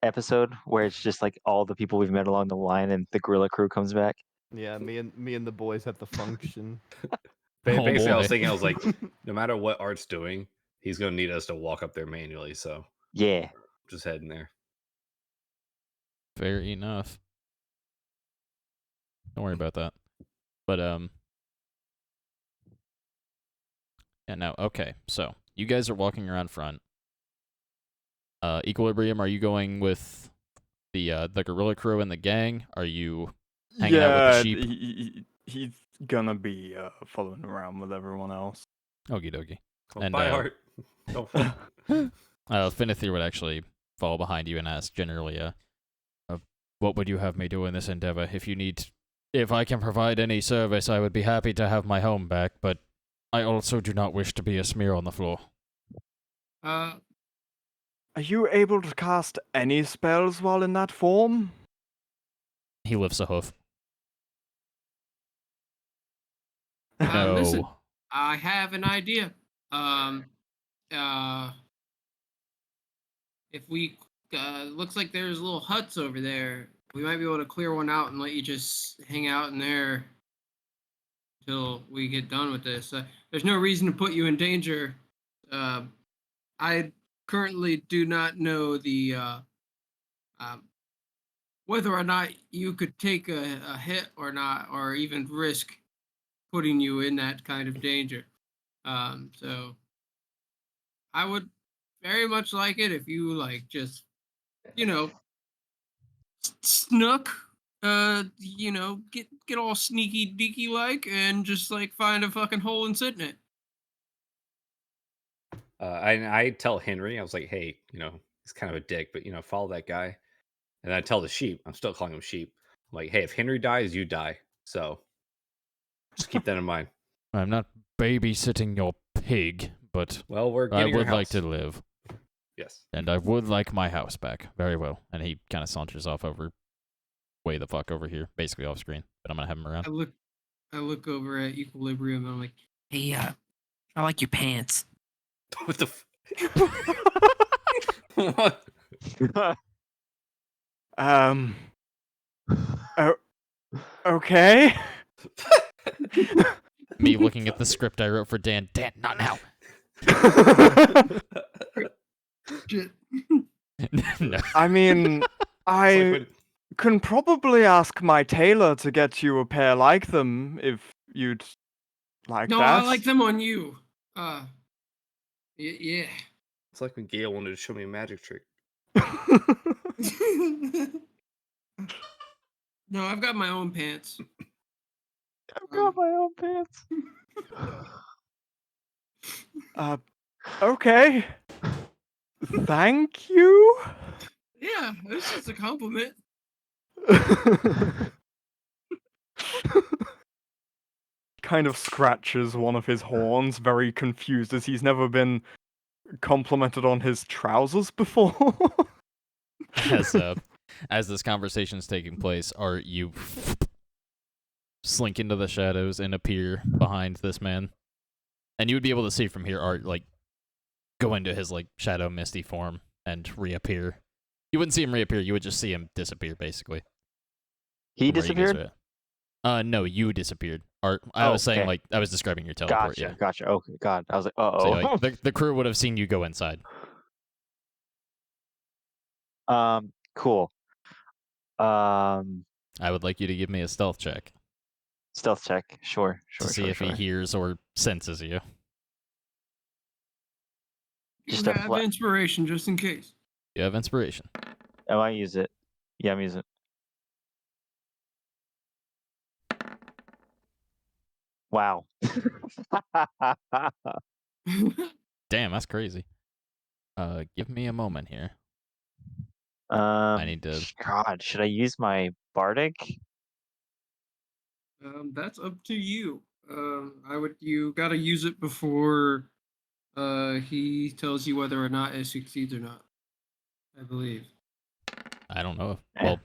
episode, where it's just like all the people we've met along the line, and the gorilla crew comes back. Yeah, me and the boys at the function. Basically, I was boy. thinking, I was like, no matter what Art's doing, he's gonna need us to walk up there manually. So Yeah. just heading there. Fair enough. Don't worry about that. But yeah, no. Okay, so you guys are walking around front. Equilibrium, are you going with the gorilla crew and the gang? Are you hanging out with the sheep? He's gonna be following around with everyone else. Okie dokie. Oh, And, bye, Art. Don't fall. Finithir would actually follow behind you and ask generally, what would you have me do in this endeavor? If I can provide any service, I would be happy to have my home back, but I also do not wish to be a smear on the floor. Are you able to cast any spells while in that form? He lifts a hoof. No. Listen, I have an idea. If we looks like there's little huts over there, we might be able to clear one out and let you just hang out in there until we get done with this. There's no reason to put you in danger. I currently do not know the whether or not you could take a hit or not, or even risk putting you in that kind of danger. So I would very much like it if you like just, snuck, get all sneaky deaky like and just like find a fucking hole and sit in it. I tell Henry, I was like, hey, he's kind of a dick, but follow that guy. And I tell the sheep, I'm still calling him sheep. I'm like, hey, if Henry dies, you die. So just keep that in mind. I'm not babysitting your pig, but Well, we're I getting your would like house. to live. Yes. And I would like my house back. Very well. And he kind of saunters off way the fuck over here, basically off screen. But I'm going to have him around. I look over at Equilibrium and I'm like, hey, I like your pants. What the What? Okay. Me looking at the script I wrote for Dan. Dan, not now. No. I mean, I when- can probably ask my tailor to get you a pair like them if you'd like No, that. I like them on you. Yeah. It's like when Gail wanted to show me a magic trick. No, I've got my own pants. I've got my own pants. Okay. Thank you. Yeah, it's just a compliment. Kind of scratches one of his horns, very confused as he's never been complimented on his trousers before. As this conversation's taking place, Art, you slink into the shadows and appear behind this man. And you would be able to see from here Art like go into his like shadow misty form and reappear. You wouldn't see him reappear, you would just see him disappear basically. He from where you guys disappeared? are at. No, you disappeared. Art I was saying okay. like I was describing your teleport, yeah. Gotcha. Okay, God. I was like, uh-oh. So like, the crew would have seen you go inside. Cool. I would like you to give me a stealth check Stealth check. Sure. to see if he hears or senses you. You Just a have flat- inspiration just in case. You have inspiration. Oh, I use it. Yeah, I'm using it. Wow. Damn, that's crazy. Give me a moment here. I need to- God, should I use my bardic? That's up to you. You gotta use it before he tells you whether or not it succeeds or not. I believe. I don't know. Well,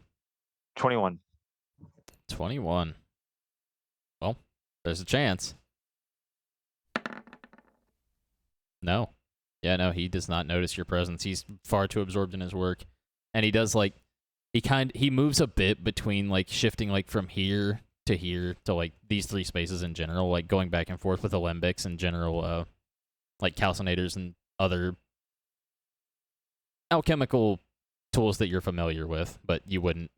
21. 21. Well, there's a chance. No. Yeah, no, he does not notice your presence. He's far too absorbed in his work. And he does like he moves a bit between like shifting like from here to like these three spaces in general, like going back and forth with alembics and general like calcinators and other alchemical tools that you're familiar with, but you wouldn't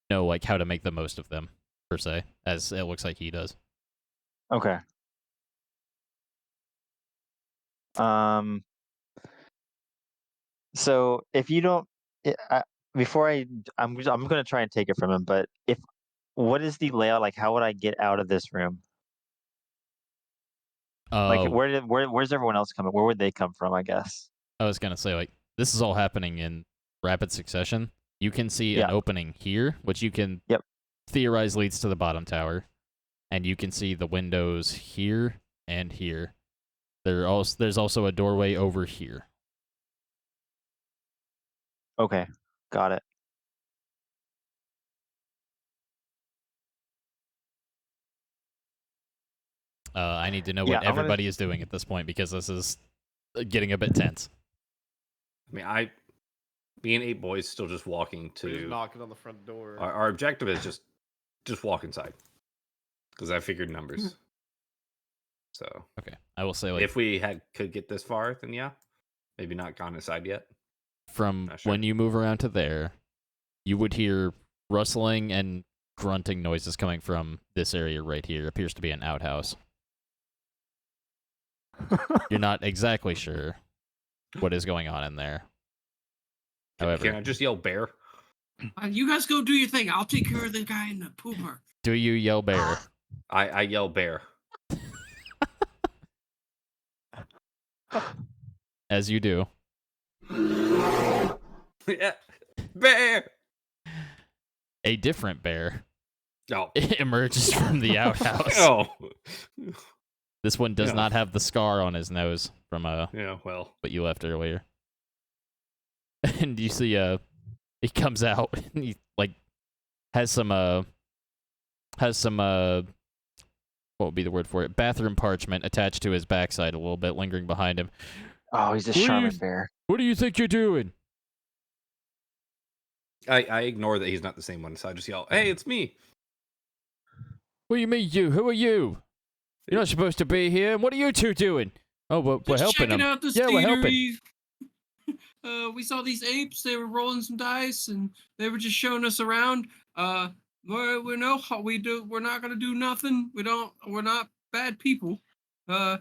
know like how to make the most of them per se, as it looks like he does. Okay. So if you don't, I'm going to try and take it from him. But what is the layout like? How would I get out of this room? Like where's everyone else coming? Where would they come from? I guess. I was gonna say like this is all happening in rapid succession. You can see an opening here, which you can theorize leads to the bottom tower, and you can see the windows here and here. There's also a doorway over here. Okay, got it. I need to know what everybody is doing at this point because this is getting a bit tense. I mean, me and 8 boys still just walking to. We're just knocking on the front door. Our objective is just walk inside, because I figured numbers. So okay, I will say like if we could get this far, then yeah, maybe not gone inside yet. From when you move around to there, you would hear rustling and grunting noises coming from this area right here. Appears to be an outhouse. You're not exactly sure what is going on in there. However, can I just yell bear? You guys go do your thing. I'll take care of the guy in the pooper. Do you yell bear? I yell bear. As you do. Yeah. Bear! A different bear It emerges from the outhouse. Oh. This one does not have the scar on his nose from what you left earlier. And you see he comes out and he like has some what would be the word for it? Bathroom parchment attached to his backside a little bit, lingering behind him. Oh, he's a Charmin bear. What do you think you're doing? I ignore that he's not the same one, so I just yell, "Hey, it's me!" What do you mean, you? Who are you? You're not supposed to be here. And what are you two doing? Oh, we're helping them. Out the we're helping. We saw these apes. They were rolling some dice, and they were just showing us around. We know how we do. We're not gonna do nothing. We're not bad people. Yeah.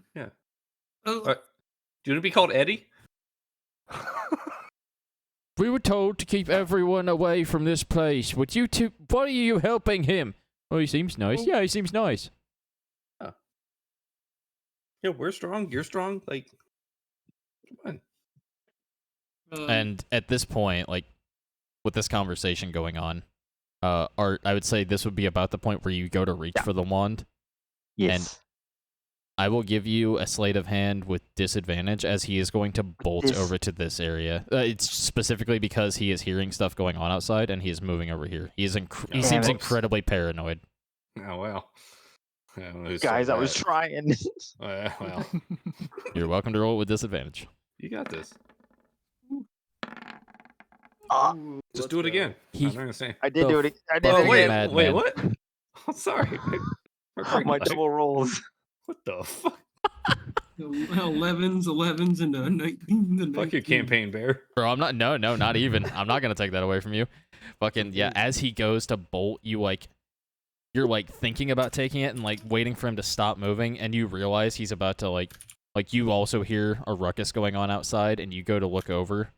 Do you want to be called Eddie? We were told to keep everyone away from this place. Would you two? Why are you helping him? Oh, he seems nice. Yeah, he seems nice. Oh. Yeah, we're strong. You're strong. Like, come on. And at this point, like, with this conversation going on, Art, I would say this would be about the point where you go to reach for the wand. Yes. And I will give you a sleight of hand with disadvantage as he is going to bolt over to this area. It's specifically because he is hearing stuff going on outside and he is moving over here. He seems incredibly paranoid. Oh, well. Guys, I was trying. Well, You're welcome to roll with disadvantage. you got this. Ooh, Just let's do it go. again. He- I'm not gonna say. I did The do it. I did Oh it wait, again. Mad wait, man. what? Oh, sorry. My double rolls. What the fuck? 11s, and 19s, and Fuck your 19s. campaign, bear. Bro, I'm not. No, not even. I'm not gonna take that away from you. Fucking yeah. As he goes to bolt, you're like thinking about taking it and like waiting for him to stop moving, and you realize he's about to like you also hear a ruckus going on outside, and you go to look over,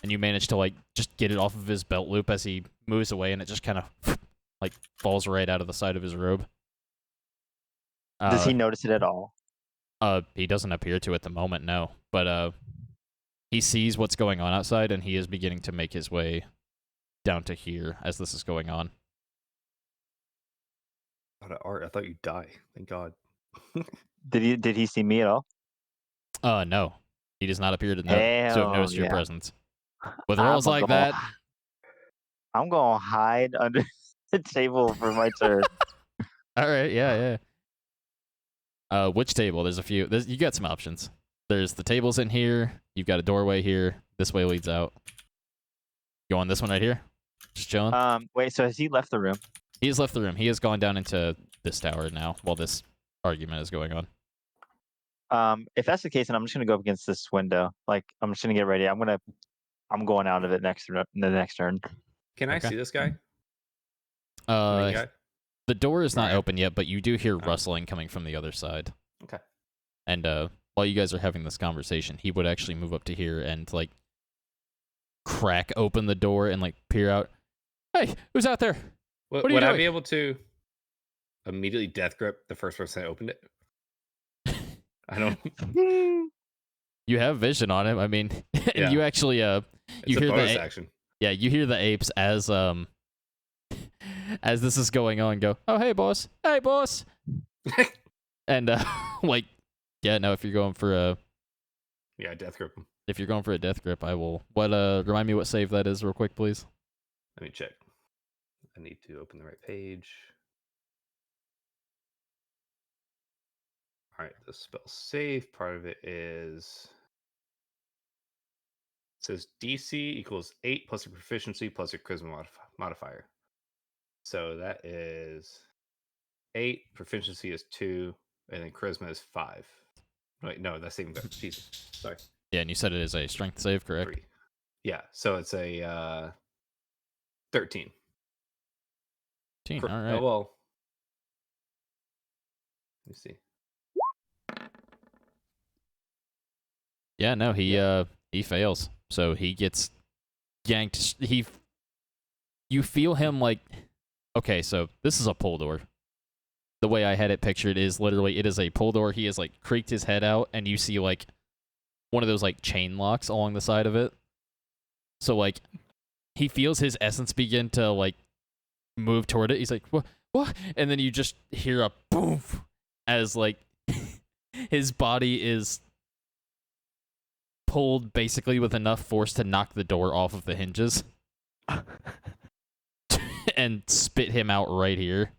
and you manage to like just get it off of his belt loop as he moves away, and it just kind of like falls right out of the side of his robe. Does he notice it at all? He doesn't appear to at the moment, no. But he sees what's going on outside, and he is beginning to make his way down to here as this is going on. Out of art, I thought you'd die. Thank God. Did he see me at all? No. He does not appear to have Hell noticed your yeah. presence. With rolls like that, I'm gonna hide under the table for my turn. all right, yeah. Which table? There's a few. You got some options. There's the tables in here. You've got a doorway here. This way leads out. You on this one right here? Just chilling? Wait, so has he left the room? He has left the room. He has gone down into this tower now while this argument is going on. If that's the case, then I'm just gonna go up against this window. Like, I'm just gonna get ready. I'm going out of it the next turn. Can I Okay. see this guy? Main guy? The door is not Alright. open yet, but you do hear rustling coming from the other side. Okay. And while you guys are having this conversation, he would actually move up to here and like crack open the door and like peer out. Hey, who's out there? What are you Would I doing? be able to immediately death grip the first person that opened it? I don't. You have vision on him. I mean, and Yeah. you actually It's you a hear bonus the action. yeah, you hear the apes as this is going on go, "Oh, hey boss. Hey boss." And like yeah, no, if you're going for a Yeah, death grip him. if you're going for a death grip, I will. What remind me what save that is real quick, please. Let me check. I need to open the right page. All right, the spell save part of it is. It says DC equals 8 plus your proficiency plus your charisma modifier. So that is 8, proficiency is 2, and then charisma is 5. Wait, no, that's even better. Jesus. Sorry. Yeah, and you said it is a strength save, correct? 3. Yeah, so it's a 13. 13, all right. Oh, well. Let me see. Yeah, no, he fails. So he gets yanked. You feel him like, okay, so this is a pull door. The way I had it pictured is literally it is a pull door. He has like creaked his head out, and you see like one of those like chain locks along the side of it. So like he feels his essence begin to like move toward it. He's like, what? And then you just hear a boom as like his body is pulled basically with enough force to knock the door off of the hinges and spit him out right here,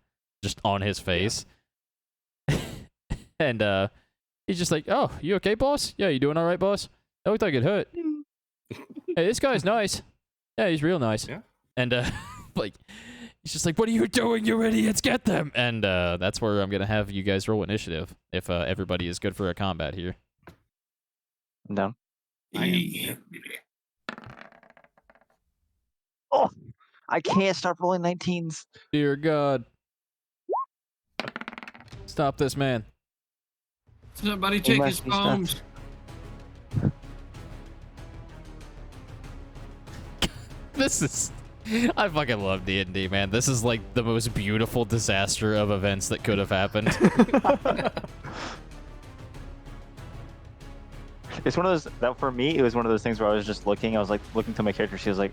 just on his face. And he's just like, "Oh, you okay, boss? Yeah, you doing all right, boss? That looked like it hurt. Hey, this guy's nice. Yeah, he's real nice." Yeah. And like, he's just like, "What are you doing, you idiots? Get them!" And that's where I'm gonna have you guys roll initiative if everybody is good for a combat here. I'm down. Yeah. Oh, I can't stop rolling 19s. Dear God. Stop this man. Somebody check must his be stuck. phones. This is... I fucking love D&D, man. This is like the most beautiful disaster of events that could have happened. It's one of those that for me, it was one of those things where I was just looking. I was like looking to my character. She was like,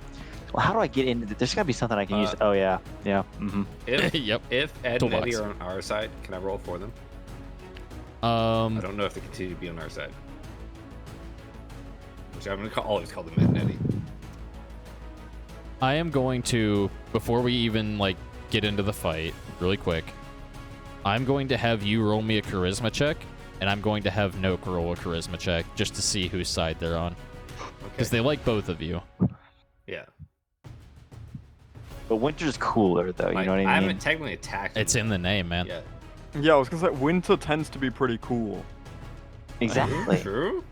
"Well, how do I get into this? There's gotta be something I can use." Oh yeah. Mm-hmm. If Yep. if Ed and Eddie Toolbox. are on our side, can I roll for them? I don't know if they continue to be on our side. Which I'm gonna always call them Ed and Eddie. I am going to, before we even like get into the fight, really quick, I'm going to have you roll me a charisma check, and I'm going to have Noak roll a charisma check just to see whose side they're on. Because they like both of you. Yeah. But Winter's cooler, though. You know what I mean? I haven't technically attacked him. It's in the name, man. Yeah. Yeah, I was gonna say Winter tends to be pretty cool. Exactly. True.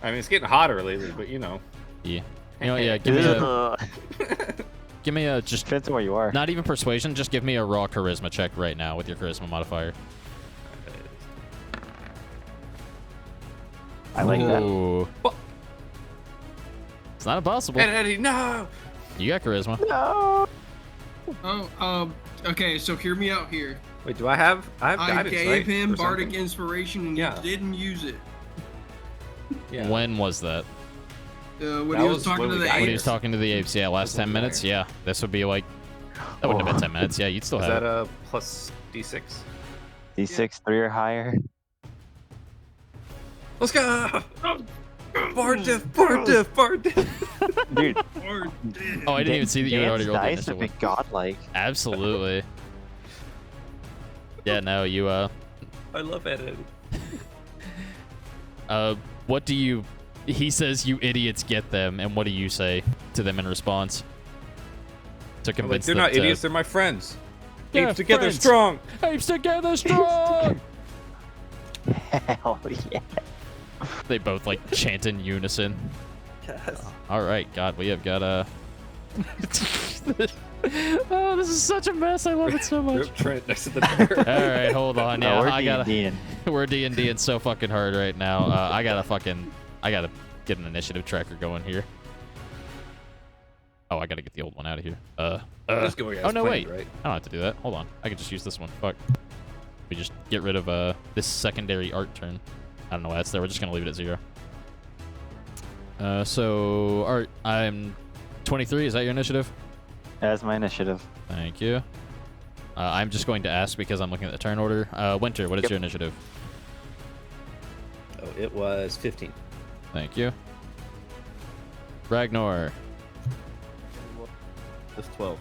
I mean, it's getting hotter lately, but you know. Yeah. You know, yeah. Give me a. Give me a just. Depends on where you are. Not even persuasion. Just give me a raw charisma check right now with your charisma modifier. I like that. Ooh. It's not impossible. Eddie, no. You got charisma. No. Oh, okay, so hear me out here. Wait, do I have? I have I guidance, gave right? him Or bardic something? inspiration and Yeah. he didn't use it. Yeah. When was that? When That he was was talking when to we the got When he apes. was talking to the apes, yeah, last 10 minutes, yeah. This would be like, that wouldn't have been 10 minutes, yeah, you'd still Is have that it. a plus D6? D6, 3 or higher. Let's go! Bar diff, bar diff, bar diff. Dude, Oh, I didn't even see that you had already rolled the dice initial have one. been godlike. Absolutely. Yeah, no, you, I love Eddie. what do you, he says you idiots get them, and what do you say to them in response? To I'm like, convince they're them not to- idiots, they're my friends. Yeah, Apes together friends. strong. Apes together strong! Hell yeah. They both like chant in unison. Yes. All right, God, we have got a. Oh, this is such a mess. I love it so much. Rip Trent next to the door. All right, hold on. Yeah, No, we're I gotta. D&D-ing. We're D&D so fucking hard right now. I gotta get an initiative tracker going here. Oh, I gotta get the old one out of here. Just go as Oh no, planned, wait. right? I don't have to do that. Hold on. I can just use this one. Fuck. We just get rid of this secondary art turn. I don't know why that's there. We're just gonna leave it at 0. So art, I'm 23. Is that your initiative? That's my initiative. Thank you. I'm just going to ask because I'm looking at the turn order. Winter, what is your initiative? Oh, it was 15. Thank you. Ragnar, It's 12.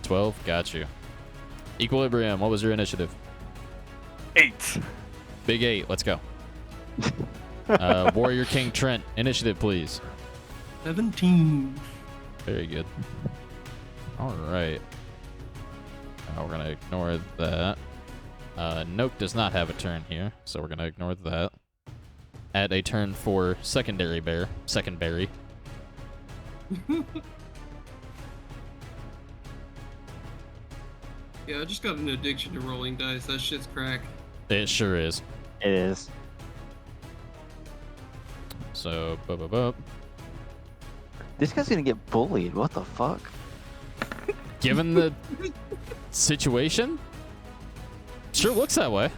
12. Got you. Equilibrium, what was your initiative? 8. Big 8. Let's go. Warrior King Trent, initiative, please. 17. Very good. All right. We're gonna ignore that. Noak does not have a turn here, so we're gonna ignore that. Add a turn for secondary bear. Secondary. Yeah, I just got an addiction to rolling dice. That shit's crack. It sure is. It is. So, This guy's gonna get bullied. What the fuck? given the situation, sure looks that way.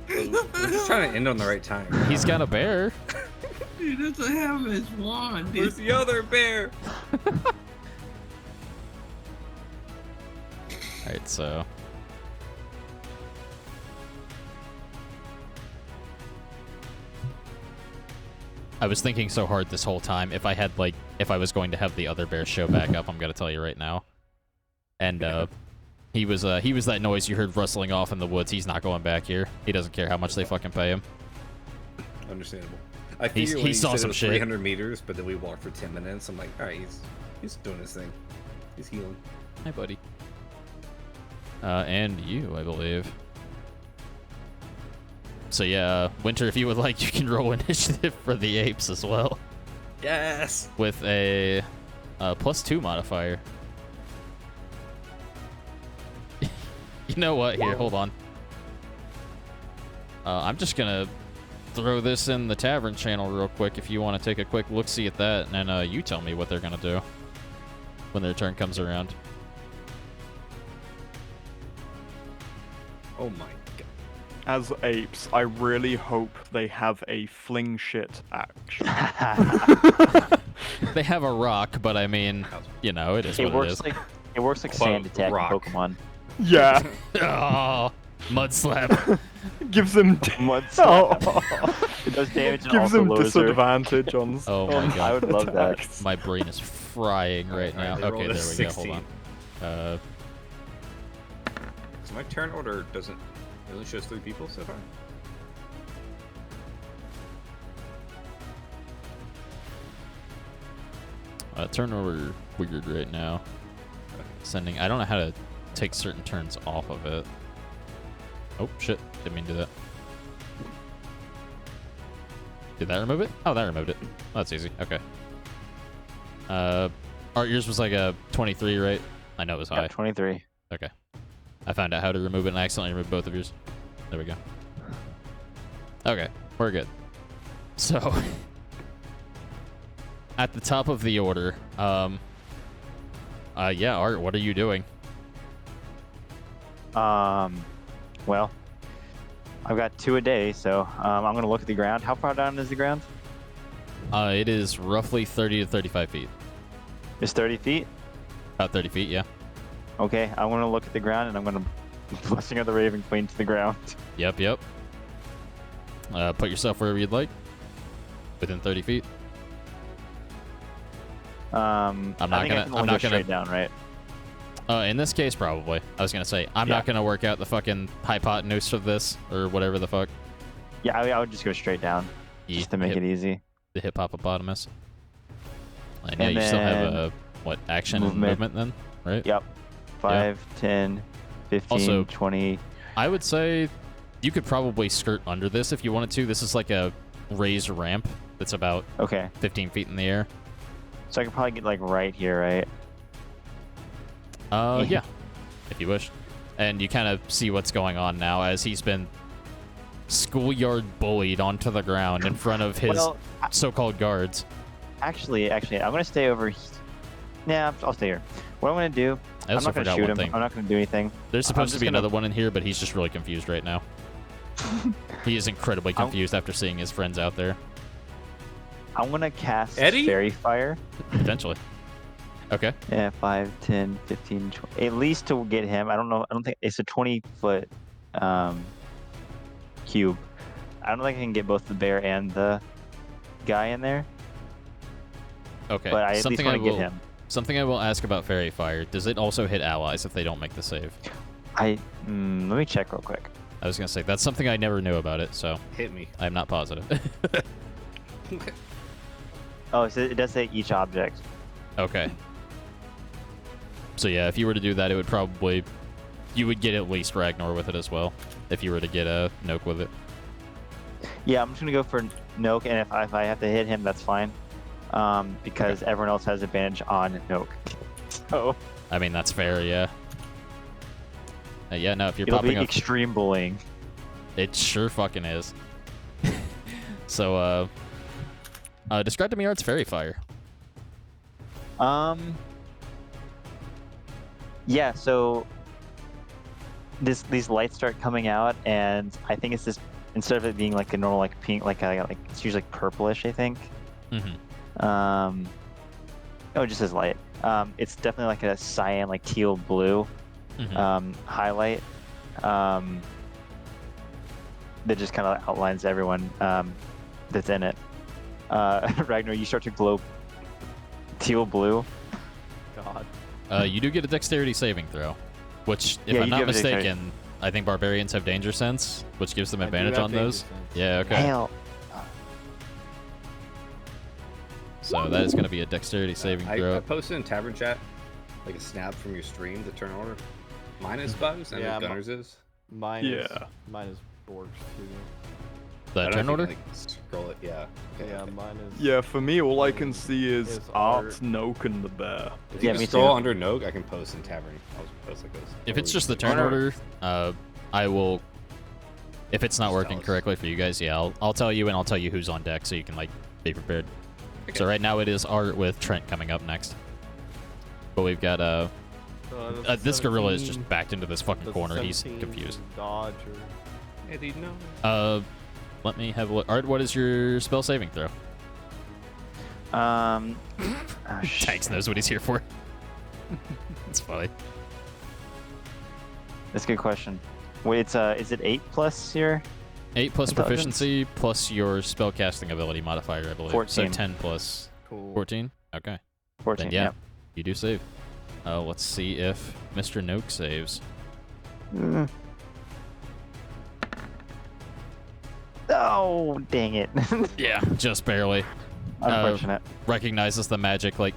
We're just trying to end on the right time. He's got a bear. He doesn't have his wand. Where's the other bear? Alright, so. I was thinking so hard this whole time. If I was going to have the other bear show back up, I'm gonna tell you right now. And he was that noise you heard rustling off in the woods. He's not going back here. He doesn't care how much they fucking pay him. Understandable. I He figured when saw said some it was shit. 300 meters, but then we walked for 10 minutes. I'm like, all right, he's doing his thing. He's healing. Hi, buddy. And you, I believe. So yeah, Winter, if you would like, you can roll initiative for the apes as well. Yes. With a +2 modifier. You know what? Here, hold on. I'm just gonna throw this in the tavern channel real quick if you want to take a quick look-see at that, and then you tell me what they're gonna do when their turn comes around. Oh my god. As apes, I really hope they have a fling shit action. They have a rock, but I mean, you know, it is what it is. It works like Quote, sand attack in rock. Pokemon. Yeah. Oh, mud slap. Gives them Mud slap. It does damage and gives also them lowers their- disadvantage on. Oh my on God. I would love that. attacks. My brain is frying right now. Alright, they Okay, rolled a there we go. Hold 16. on. My turn order doesn't. It only shows 3 people so far. Turn order weird right now. Sending. I don't know how to take certain turns off of it. Oh shit! Didn't mean to do that. Did that remove it? Oh, that removed it. Oh, that's easy. Okay. Art, yours was like a 23, right? I know it was high. Yeah, 23. Okay. I found out how to remove it and I accidentally removed both of yours. There we go. Okay, we're good. So, at the top of the order, yeah, Art, what are you doing? Well, I've got 2 a day, so I'm gonna look at the ground. How far down is the ground? It is roughly 30 to 35 feet. It's 30 feet? About 30 feet, yeah. Okay, I want to look at the ground, and I'm gonna Blessing of the Raven Queen to the ground. Yep, yep. Put yourself wherever you'd like. Within 30 feet. I'm not gonna straight down, right? In this case, probably. I was gonna say, I'm not gonna work out the fucking hypotenuse of this, or whatever the fuck. Yeah, I would just go straight down, just to make it easy. The hippopotamus. And yeah, you still have what, action and movement then, right? Yep. 5, 10, 15, also, 20. I would say you could probably skirt under this if you wanted to. This is like a raised ramp that's about 15 feet in the air. So I could probably get like right here, right? Yeah, if you wish. And you kind of see what's going on now as he's been schoolyard bullied onto the ground in front of his so-called guards. Actually, I'm gonna stay over. Nah, I'll stay here. What I'm gonna do? I'm not gonna shoot him. I'm not gonna do anything. There's supposed to be another one in here, but he's just really confused right now. He is incredibly confused after seeing his friends out there. I'm gonna cast Fairy Fire. Potentially. Okay. Yeah, 5, 10, 15, 20. At least to get him. I don't know. I don't think it's a 20-foot cube. I don't think I can get both the bear and the guy in there. Okay. But I at least want to get him. Something I will ask about Fairy Fire. Does it also hit allies if they don't make the save? Let me check real quick. I was gonna say that's something I never knew about it, so hit me. I'm not positive. Oh, so it does say each object. Okay. So yeah, if you were to do that, it would probably you would get at least Ragnar with it as well. If you were to get a Noke with it. Yeah, I'm just gonna go for Noke, and if I have to hit him, that's fine. Because everyone else has advantage on Noke. So I mean that's fair, yeah. Yeah, no, if you're it'll popping be up, extreme bullying. It sure fucking is. So, describe to me Art's Fairy Fire. Yeah, so these lights start coming out, and I think it's this, instead of it being like a normal like pink, like it's usually like purplish, I think. Mm-hmm. It just says light. It's definitely like a cyan, like teal blue highlight that just kind of outlines everyone that's in it. Ragnar, you start to glow teal blue. God. You do get a dexterity saving throw, which, if I'm not mistaken, I think barbarians have danger sense, which gives them advantage on those. Yeah, okay. Hell. So that is going to be a dexterity saving throw. I posted in Tavern Chat like a snap from your stream, the turn order. Mine is bugs, and Gunner's is. Mine is Borg's too. The turn order? Like, scroll it, yeah. Okay, yeah, mine is. Yeah, for me, all I can see is Art, Noke, and the bear. If you can scroll under Noke, I can post in Tavern. I'll post like this. If it's just the turn order, I will. If it's not working correctly for you guys, yeah, I'll tell you, and I'll tell you who's on deck, so you can like be prepared. Okay. So right now it is Art with Trent coming up next. But we've got this gorilla is just backed into this fucking corner. He's confused. Dodge or... Eddie, no. Let me have a look. Art, what is your spell saving throw? Tanks knows what he's here for. That's funny. That's a good question. Wait, it's is it 8 plus here? 8 plus proficiency plus your spellcasting ability modifier, I believe. 14. So 10 plus 14? Okay. 14, then, yeah. You do save. Let's see if Mr. Noke saves. Mm. Oh, dang it. Yeah, just barely. Unfortunate. Recognizes the magic, like,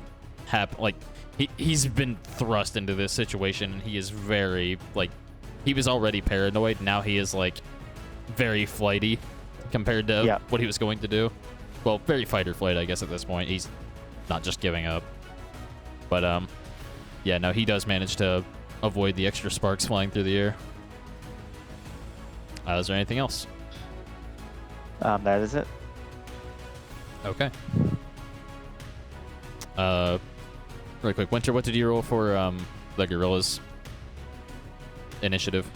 he's been thrust into this situation, and he is very, like, he was already paranoid. Now he is, like, very flighty compared to what he was going to do. Well, very fight or flight, I guess, at this point. He's not just giving up. But, yeah, no, he does manage to avoid the extra sparks flying through the air. Is there anything else? That is it. Okay. Really quick, Winter, what did you roll for the gorillas initiative?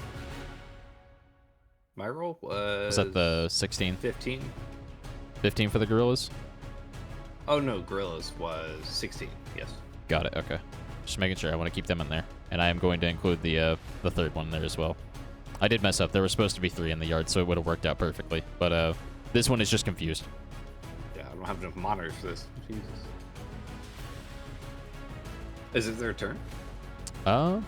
My roll was... Was that the 16? 15. 15 for the gorillas? Oh, no, gorillas was 16, yes. Got it, okay. Just making sure. I want to keep them in there. And I am going to include the third one there as well. I did mess up. There was supposed to be 3 in the yard, so it would have worked out perfectly. But this one is just confused. Yeah, I don't have enough monitors for this. Jesus. Is it their turn? Oh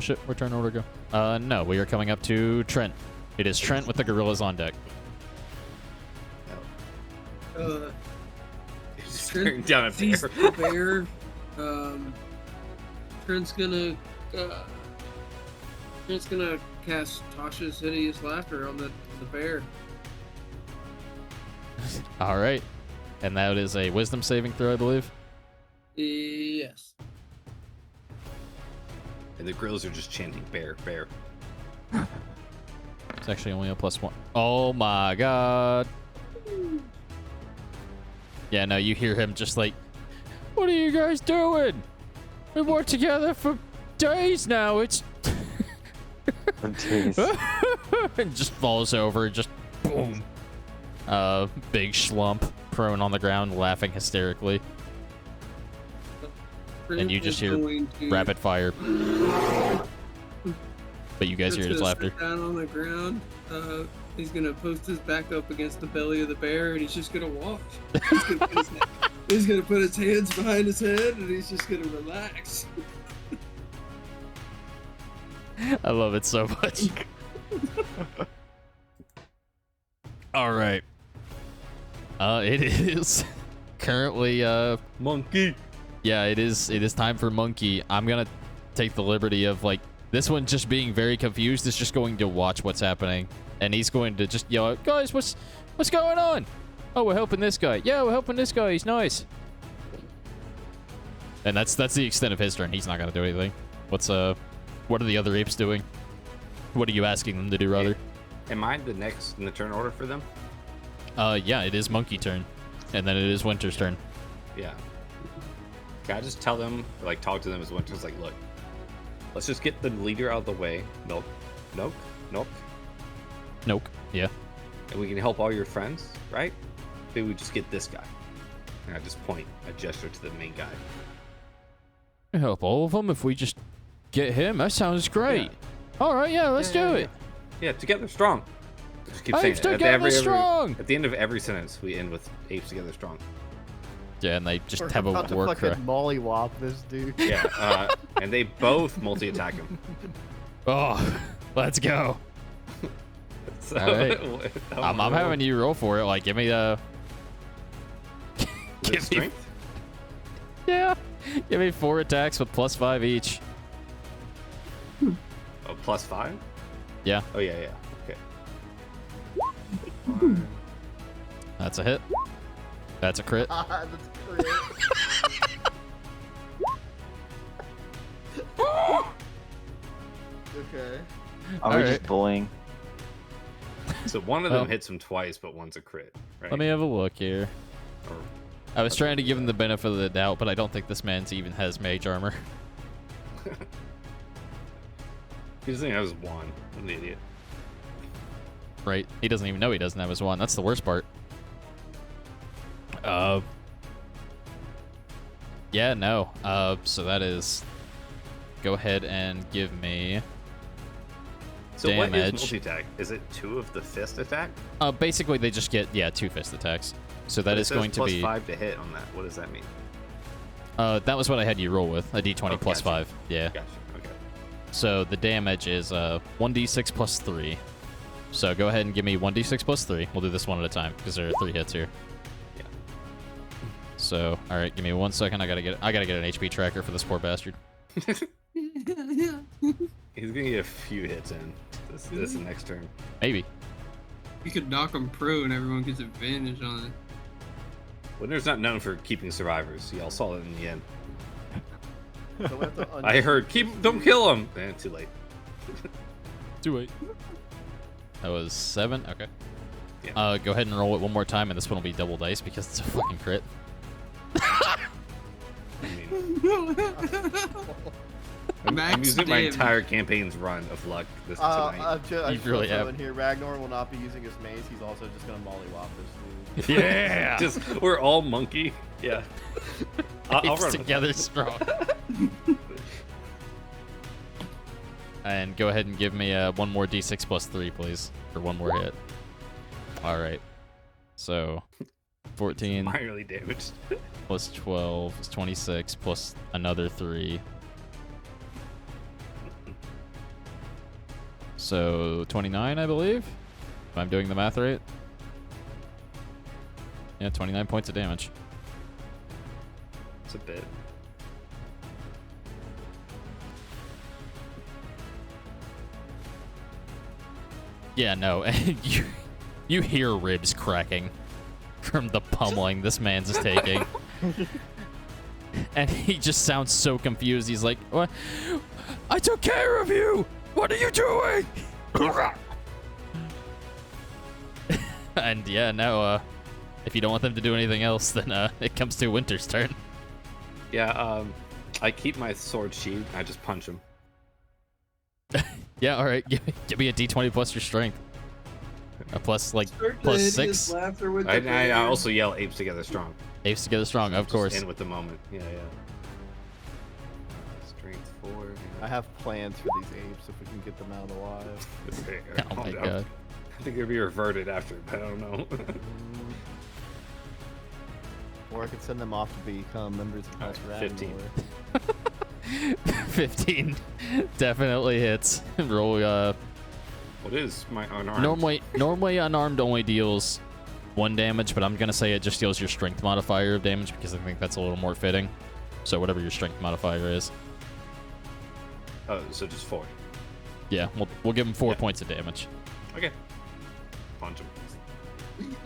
shit, where'd turn order go? No, we are coming up to Trent. It is Trent with the gorillas on deck. Just staring down a sees bear. the bear. Trent's gonna cast Tasha's hideous laughter on the bear. All right. And that is a wisdom saving throw, I believe. Yes. And the gorillas are just chanting bear, bear. It's actually only a +1. Oh my god. Yeah, no, you hear him just like, what are you guys doing? We've worked together for days now. It's... and just falls over, just boom. Big schlump, prone on the ground, laughing hysterically. And you just hear rapid fire. But you guys hear his laughter. Down on the ground. He's gonna post his back up against the belly of the bear, and he's just gonna watch. He's gonna put his hands behind his head, and he's just gonna relax. I love it so much. All right. It is currently Monkey. Yeah, it is time for Monkey. I'm gonna take the liberty of, like, this one just being very confused is just going to watch what's happening, and he's going to just yell out, guys, what's going on? Oh, we're helping this guy. Yeah, we're helping this guy. He's nice. And that's the extent of his turn. He's not gonna do anything. What are the other apes doing? What are you asking them to do, rather? Am I the next in the turn order for them? Yeah, it is Monkey turn, and then it is Winter's turn. Yeah. Can I just tell them, like, talk to them as Winter's like, look, let's just get the leader out of the way. Nope. Yeah. And we can help all your friends, right? Maybe we just get this guy. And I just point a gesture to the main guy. Help all of them if we just get him. That sounds great. Yeah. All right, yeah, let's do it. Yeah, together strong. Just keep saying Apes it. together strong. At the end of every sentence, we end with apes together strong. Yeah, and they just We're have a about to war fucking cry. mollywop this dude. Yeah, and they both multi-attack him. Oh, let's go. So, All right. I'm having you roll for it. Like, give me the... Give me strength? Yeah. Give me 4 attacks with +5 each. Oh, +5? Yeah. Oh, yeah. Okay. That's a hit. That's a crit. That's crit. Okay. Are we just bullying? So one of them hits him twice, but one's a crit, right? Let me have a look here. Or- I was trying to give him the benefit of the doubt, but I don't think this man's even has mage armor. He doesn't even have his wand. What an idiot. Right? He doesn't even know he doesn't have his wand. That's the worst part. Yeah, no. So that is... Go ahead and give me... So what is damage. multi-attack? Is it 2 of the fist attack? Basically, they just get, 2 fist attacks. So that But it is says going to be... +5 to hit on that. What does that mean? that was what I had you roll with. A d20 Oh, plus gotcha. 5. Yeah. Gotcha. Okay. So the damage is 1d6 plus 3. So go ahead and give me 1d6 plus 3. We'll do this one at a time because there are 3 hits here. Yeah. So, all right, give me 1 second. I gotta get an HP tracker for this poor bastard. He's gonna get a few hits in this next turn. Maybe. You could knock him pro and everyone gets advantage on it. Winter's not known for keeping survivors. Y'all saw it in the end. So we have to I heard, don't kill him. Too late. Too late. That was 7. Okay. Yeah. Go ahead and roll it one more time, and this one will be double dice because it's a fucking crit. I mean, I'm using my entire campaign's run of luck this tonight. I You really have. in here. Ragnar will not be using his mace. He's also just gonna mollywop this dude. Yeah. Just we're all monkey. Yeah. I'll Keeps run together strong. And go ahead and give me one more d6 plus 3, please, for one more hit. All right. So, 14 minorly damaged. plus 12 is 26 plus another 3. So 29, I believe, if I'm doing the math right. Yeah, 29 points of damage. It's a bit. Yeah, no, you hear ribs cracking from the pummeling this man's is taking. And he just sounds so confused. He's like, "What? I took care of you! What are you doing?" And yeah, no, if you don't want them to do anything else, then it comes to Winter's turn. Yeah, I keep my sword sheathed. I just punch him. Yeah, all right. Give me a d20 plus your strength. Plus plus 6. I also yell apes together strong. Apes together strong, of course. Just in with the moment. Yeah. Strength 4. I have plans for these apes if we can get them out alive. Oh my god. I think it'll be reverted after, but I don't know. Or I could send them off to become members of House Ragnar. 15. 15 definitely hits. Roll What is my unarmed? Normally unarmed only deals 1 damage, but I'm gonna say it just deals your strength modifier of damage because I think that's a little more fitting. So whatever your strength modifier is. Oh, so just 4. Yeah, we'll give him 4 points of damage. Okay. Punch him.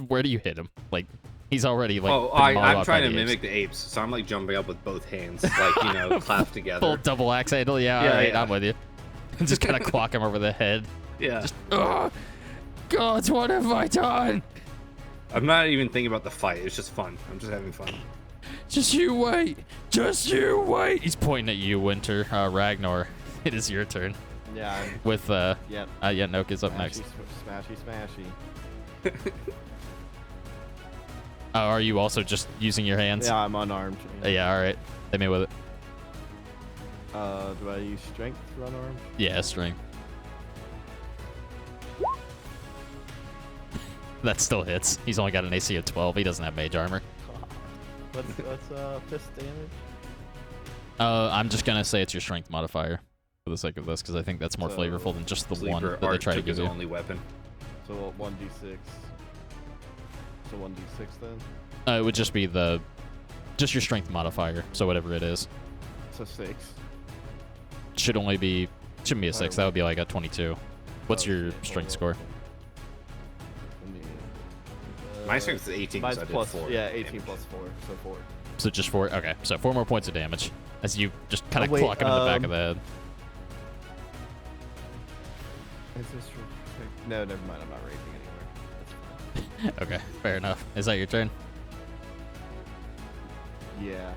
Where do you hit him? Like, he's already like. Oh, I'm trying to mimic the apes, so I'm like jumping up with both hands, like clasped together. Full double axe handle. Yeah, all right, I'm with you. Just kind of clock him over the head. Yeah. Just, oh, God, what have I done? I'm not even thinking about the fight. It's just fun. I'm just having fun. Just you wait. Just you wait. He's pointing at you, Winter. Ragnar, it is your turn. Yeah. With Yep. yeah, Noke is up next. Smashy. Are you also just using your hands? Yeah, I'm unarmed. Yeah, all right. Hit me with it. Do I use strength for unarmed? Yeah, strength. That still hits. He's only got an AC of 12. He doesn't have mage armor. What's fist damage? I'm just gonna say it's your strength modifier for the sake of this, because I think that's more flavorful than just the one that they try to give his you. Only weapon. So 1d6. So 1d6 then. It would just be just your strength modifier. So whatever it is. So 6. Shouldn't be a 6. That would be like a 22. What's your strength score? My strength is 18. Mine's so I did plus 4. Yeah, 18 plus 4, so 4. So just 4. Okay, so 4 more points of damage as you just kind of clock him in the back of the head. Is this no, never mind. I'm not raging anymore. Okay, fair enough. Is that your turn? Yeah.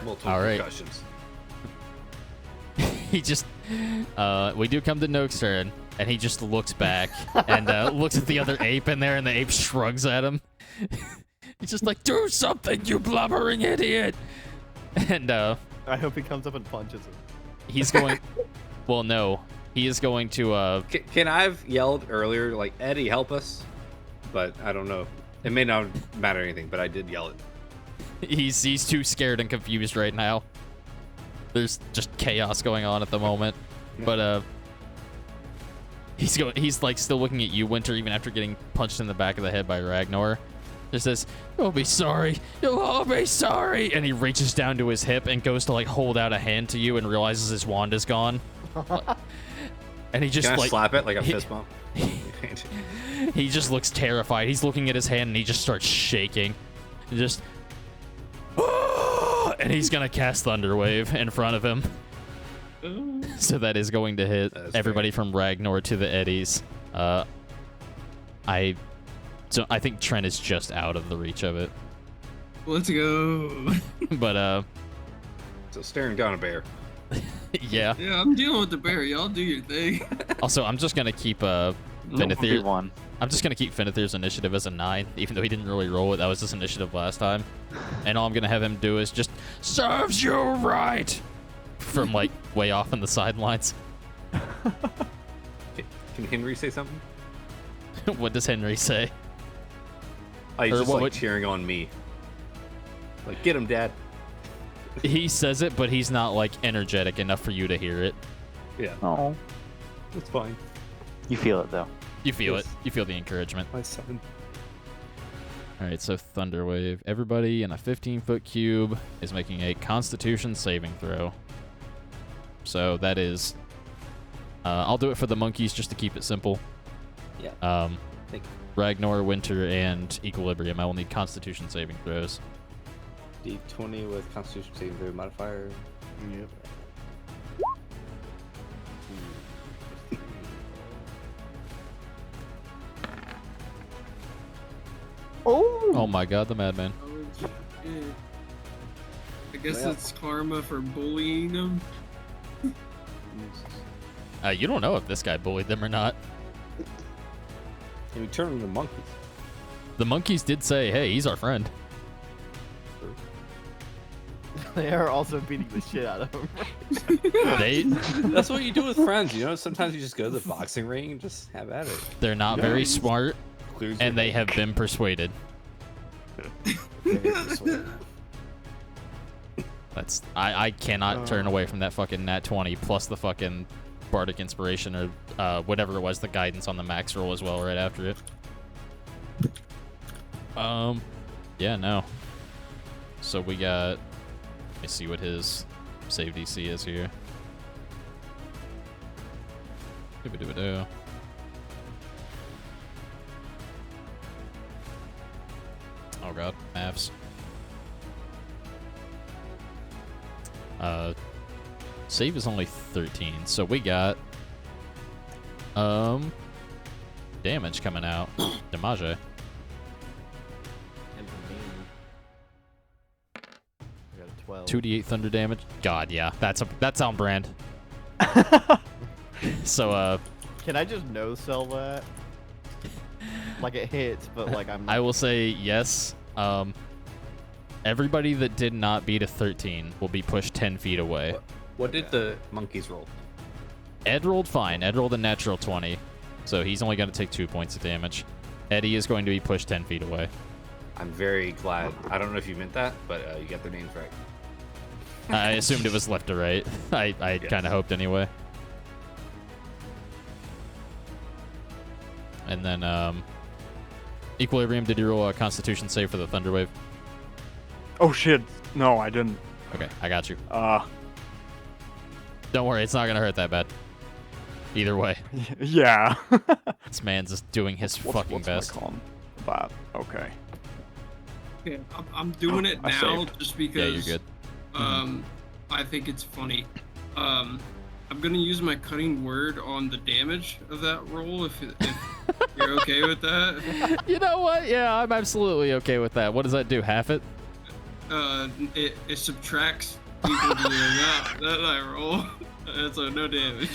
Multiple all right. concussions. He just we do come to Noke's turn, and he just looks back and looks at the other ape in there, and the ape shrugs at him. He's just like, "Do something, you blubbering idiot!" And I hope he comes up and punches him. he's going. Well, no, he is going to. Can I have yelled earlier, like, Eddie, help us? But I don't know. It may not matter anything, but I did yell it. He's too scared and confused right now. There's just chaos going on at the moment. But he's like still looking at you, Winter, even after getting punched in the back of the head by Ragnar. Just says, "You'll be sorry. You'll all be sorry." And he reaches down to his hip and goes to like hold out a hand to you and realizes his wand is gone. And he just Can I like slap it like a fist bump? he just looks terrified. He's looking at his hand and he just starts shaking. And just and he's gonna cast Thunderwave in front of him. So that is going to hit everybody from Ragnar to the Eddies. So I think Trent is just out of the reach of it. Let's go. But So staring down a bear. yeah. Yeah, I'm dealing with the bear. Y'all do your thing. Also, I'm just gonna keep Finithir. I'm just gonna keep Finithir's initiative as a 9, even though he didn't really roll it. That was his initiative last time. And all I'm gonna have him do is just serves you right from like way off in the sidelines. Can Henry say something? What does Henry say? Oh, he's Or just what- like cheering on me. Like, get him, Dad. He says it, but he's not like energetic enough for you to hear it. Yeah, Oh, that's fine. you feel it though. You feel Yes. it. You feel the encouragement. My son. All right, so Thunderwave. Everybody in a 15-foot cube is making a Constitution saving throw. So that is. I'll do it for the monkeys just to keep it simple. Yeah. Thank you. Ragnar, Winter, and Equilibrium. I will need Constitution saving throws. D20 with Constitution saving throw modifier. Yep. Oh my God, the madman. Oh, shit. I guess Well. it's karma for bullying him. You don't know if this guy bullied them or not. And we turn them into monkeys. The monkeys did say, "Hey, he's our friend." They are also beating the shit out of him. They That's what you do with friends, you know? Sometimes you just go to the boxing ring and just have at it. they're not very smart, Clears your and they head. have been persuaded. That's I cannot turn away from that fucking nat 20 plus the fucking bardic inspiration or whatever it was, the guidance on the max roll as well right after it. Yeah, no. So we got. Let me see what his save DC is here. Doo-ba-doo-ba-doo. Oh god, maps. Save is only 13, so we got damage coming out. Damage. And for me, I got a 12. 2d8 thunder damage. God, yeah, that's on brand. So Can I just no sell that? Like it hits, but like I'm. I will say yes. Everybody that did not beat a 13 will be pushed 10 feet away. What did the monkeys roll? Ed rolled fine. Ed rolled a natural 20, so he's only going to take 2 points of damage. Eddie is going to be pushed 10 feet away. I'm very glad. I don't know if you meant that, but you got their names right. I assumed it was left to right. I Yes. kind of hoped anyway. And then Equilibrium, did you roll a Constitution save for the Thunderwave? Oh shit! No, I didn't. Okay, I got you. Uh, Don't worry, it's not gonna hurt that bad. Either way, yeah. this man's just doing his fucking what's best. My con? That okay. Okay, I'm doing it I now saved. just Yeah, because. you're good. I think it's funny. I'm gonna use my cutting word on the damage of that roll. If you're okay with that. You know what? Yeah, I'm absolutely okay with that. What does that do? Half it? It subtracts equal to the amount that I roll. So no damage.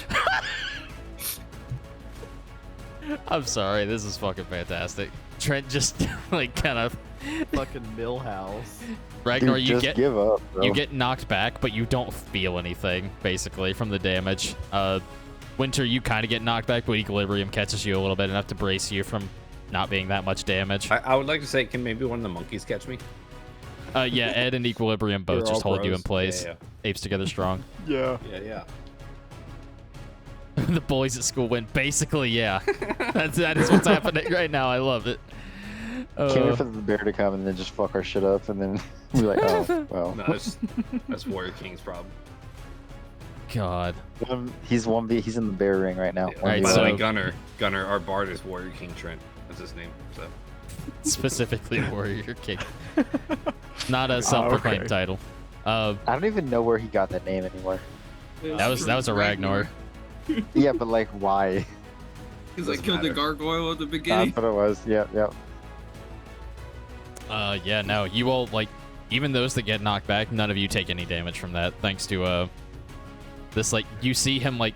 I'm sorry. This is fucking fantastic. Trent just like kind of fucking Millhouse. Ragnar, Dude, you just get give up, bro. you get knocked back, but you don't feel anything basically from the damage. Winter, you kind of get knocked back, but Equilibrium catches you a little bit enough to brace you from not being that much damage. I would like to say, can maybe one of the monkeys catch me? Yeah, Ed and Equilibrium both You're just all hold you in bros. place. Yeah, Apes together strong. Yeah. yeah. The boys at school went, basically, yeah. That is what's happening right now. I love it. Can't wait for the bear to come and then just fuck our shit up and then be like, oh, well. No, that's Warrior King's problem. God. He's in the bear ring right now. Yeah. Alright, By so- the way, Gunner, our bard is Warrior King Trent. That's his name. So Specifically Warrior King. Not a self-proclaimed okay. title. I don't even know where he got that name anymore. That was a Ragnar. Yeah, but like, why? Because I Doesn't killed the matter. gargoyle at the beginning. That's what it was. Yep. Yeah, no, you all, like, even those that get knocked back, none of you take any damage from that, thanks to, this, like, you see him, like,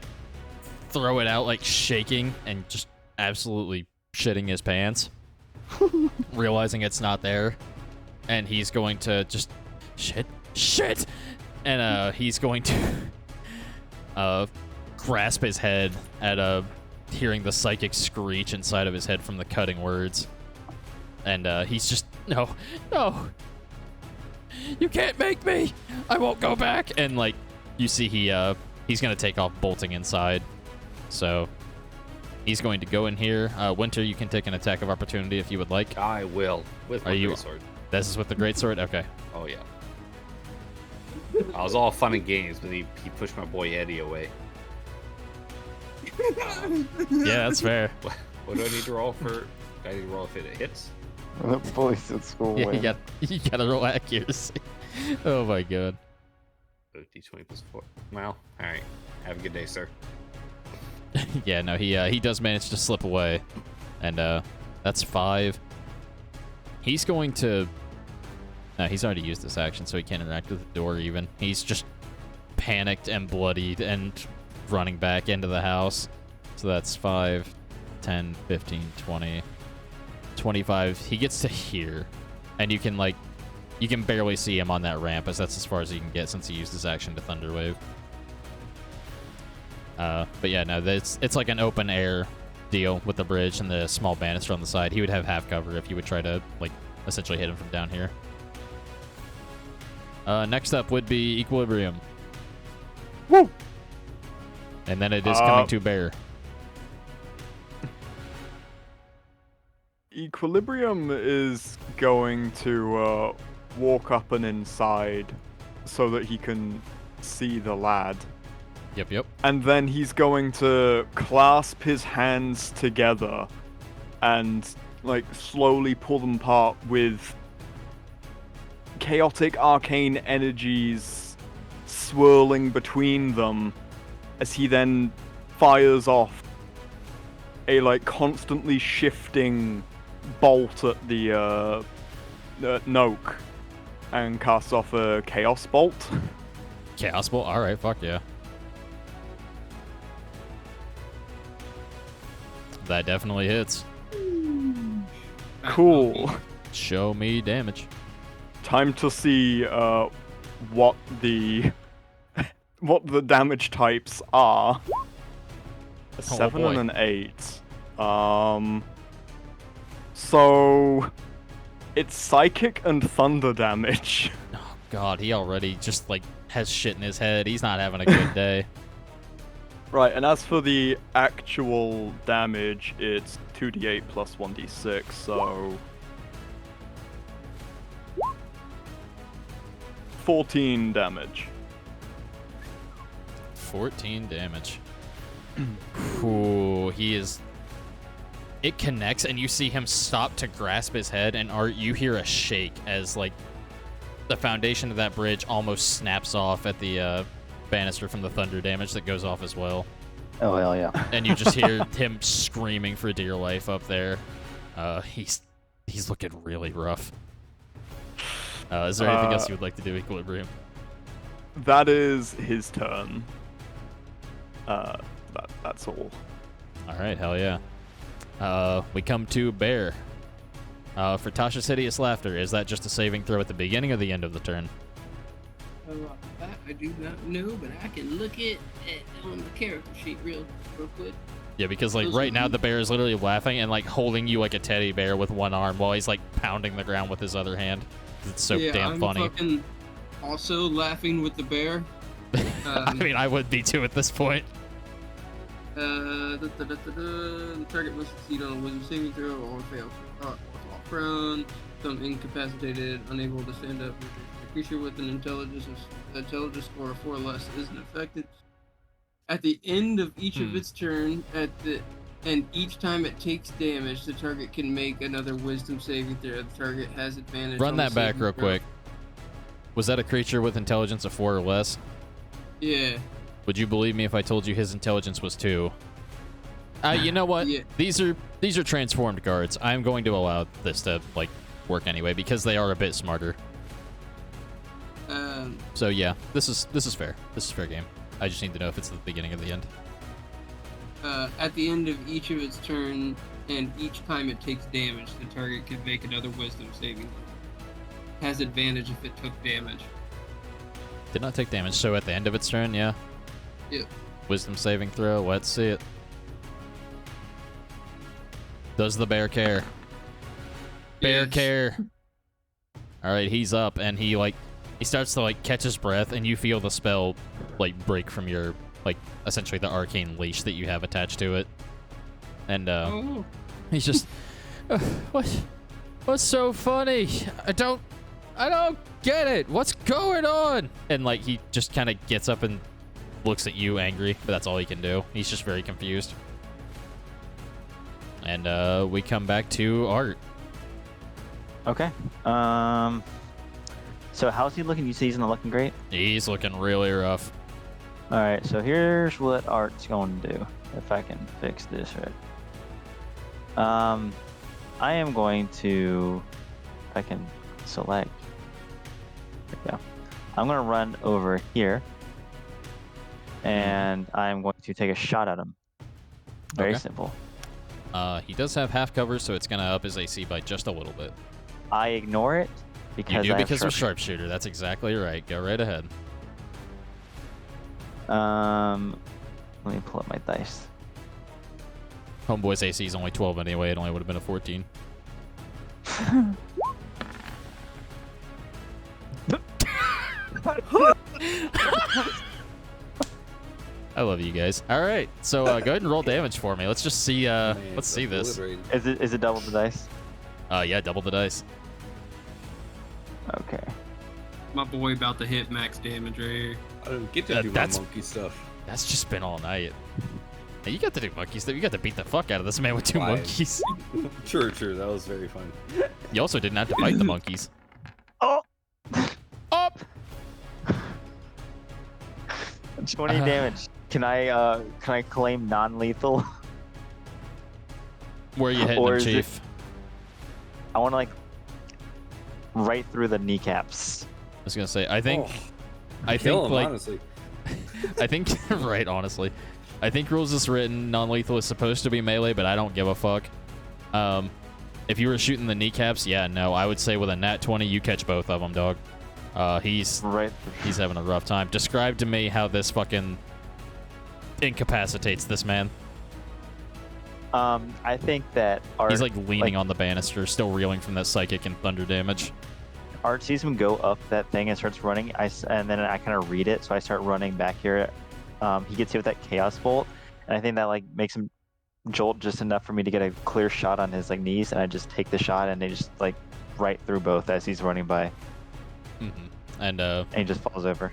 throw it out, like, shaking, and just absolutely shitting his pants, realizing it's not there, and he's going to just, shit, and, he's going to, grasp his head at, hearing the psychic screech inside of his head from the cutting words. And he's just, no, you can't make me. I won't go back. And like, you see he's gonna take off bolting inside. So he's going to go in here. Winter, you can take an attack of opportunity if you would like. I will with my sword. This is with the greatsword. Okay. Oh yeah. I was all fun and games, but he pushed my boy Eddie away. Yeah, that's fair. What do I need to roll for? I need to roll if it hits. The boys at school Yeah, win. you gotta roll accuracy. Oh my god. D20 plus 4. Well, all right. Have a good day, sir. Yeah, no, he does manage to slip away, and that's 5. He's going to. No, he's already used this action, so he can't interact with the door even. He's just panicked and bloodied and running back into the house. So that's 5, 10, 15, 20, 25. He gets to here, and you can barely see him on that ramp, as that's as far as you can get since he used his action to Thunderwave. But yeah, no, it's like an open air deal with the bridge and the small banister on the side. He would have half cover if you would try to like essentially hit him from down here. Next up would be Equilibrium. Woo! And then it is coming to Bear. Equilibrium is going to walk up and inside so that he can see the lad. Yep. And then he's going to clasp his hands together and like slowly pull them apart with chaotic arcane energies swirling between them as he then fires off a like constantly shifting bolt at the Noke and casts off a chaos bolt. Chaos Bolt? Alright, fuck yeah. That definitely hits. Cool. Show me damage. Time to see what the damage types are. A 7 boy. and an 8. So it's psychic and thunder damage. Oh god, he already just like has shit in his head. He's not having a good day. Right, and as for the actual damage, it's 2d8 plus 1d6, so 14 damage. 14 damage. Ooh, he is... It connects, and you see him stop to grasp his head, and you hear a shake as, like, the foundation of that bridge almost snaps off at the banister from the thunder damage that goes off as well. Oh, hell yeah. And you just hear him screaming for dear life up there. He's looking really rough. Is there anything else you would like to do, Equilibrium? That is his turn. That's all. Alright, hell yeah. We come to Bear. For Tasha's Hideous Laughter, is that just a saving throw at the beginning or the end of the turn? That I do not know, but I can look it on the character sheet real quick. Yeah, because like right now the bear is literally laughing and like holding you like a teddy bear with one arm while he's like pounding the ground with his other hand. It's so yeah, damn I'm funny. fucking also laughing with the bear. I mean, I would be too at this point. The target must succeed on a wisdom saving throw or fail or fall prone. Some incapacitated, unable to stand up. A creature with an intelligence score of 4 or less isn't affected. At the end of each of its turn, and each time it takes damage, the target can make another wisdom saving throw. The target has advantage. Run on the that back saving real throw. quick. Was that a creature with intelligence of 4 or less? Yeah. Would you believe me if I told you his intelligence was 2? You know what? Yeah. These are transformed guards. I'm going to allow this to like work anyway because they are a bit smarter. So yeah, this is fair. This is fair game. I just need to know if it's the beginning or the end. At the end of each of its turn, and each time it takes damage, the target can make another wisdom saving throw. Has advantage if it took damage. Did not take damage, so at the end of its turn, yeah. Yep. Wisdom saving throw. Let's see it. Does the bear care? Bear Yes. care. All right, he's up, and he starts to like catch his breath, and you feel the spell like break from your like essentially the arcane leash that you have attached to it, and Oh. he's just what's so funny? I don't get it. What's going on? And like he just kind of gets up and looks at you angry, but that's all he can do. He's just very confused. And we come back to Art. Okay. So how's he looking? You say he's not looking great? He's looking really rough. All right, so here's what Art's going to do, if I can fix this right. I am going to, if I can select, there we go. I'm going to run over here, and I'm going to take a shot at him. Very Okay. simple. He does have half cover, so it's gonna up his AC by just a little bit. I ignore it because You do I have because of sharpshooter. sharpshooter. That's exactly right. Go right ahead. Let me pull up my dice. Homeboy's AC is only 12 anyway. It only would have been a 14. I love you guys. All right, so go ahead and roll damage for me. Let's just see. Let's see this. Is it double the dice? Yeah, double the dice. Okay. My boy about to hit max damage right here. I don't get to do my That's- monkey stuff. That's just been all night. Hey, you got to do monkey stuff. You got to beat the fuck out of this man with 2 Why? monkeys. True. That was very fun. You also didn't have to fight the monkeys. Oh! Up! 20 damage. Can I claim non-lethal? Where are you hitting Or him, is it- Chief? I want to like right through the kneecaps. I was gonna say, I think Kill him, like honestly. I think right, honestly. I think rules is written non-lethal is supposed to be melee, but I don't give a fuck. If you were shooting the kneecaps, yeah, no, I would say with a nat 20 you catch both of them, dog. He's having a rough time. Describe to me how this fucking incapacitates this man. I think that Art, He's like leaning on the banister, still reeling from that psychic and thunder damage. Art sees him go up that thing and starts running. And then I kind of read it, so I start running back here. He gets hit with that chaos bolt, and I think that like makes him jolt just enough for me to get a clear shot on his like knees, and I just take the shot, and they just like right through both as he's running by. Mm-hmm. And he just falls over.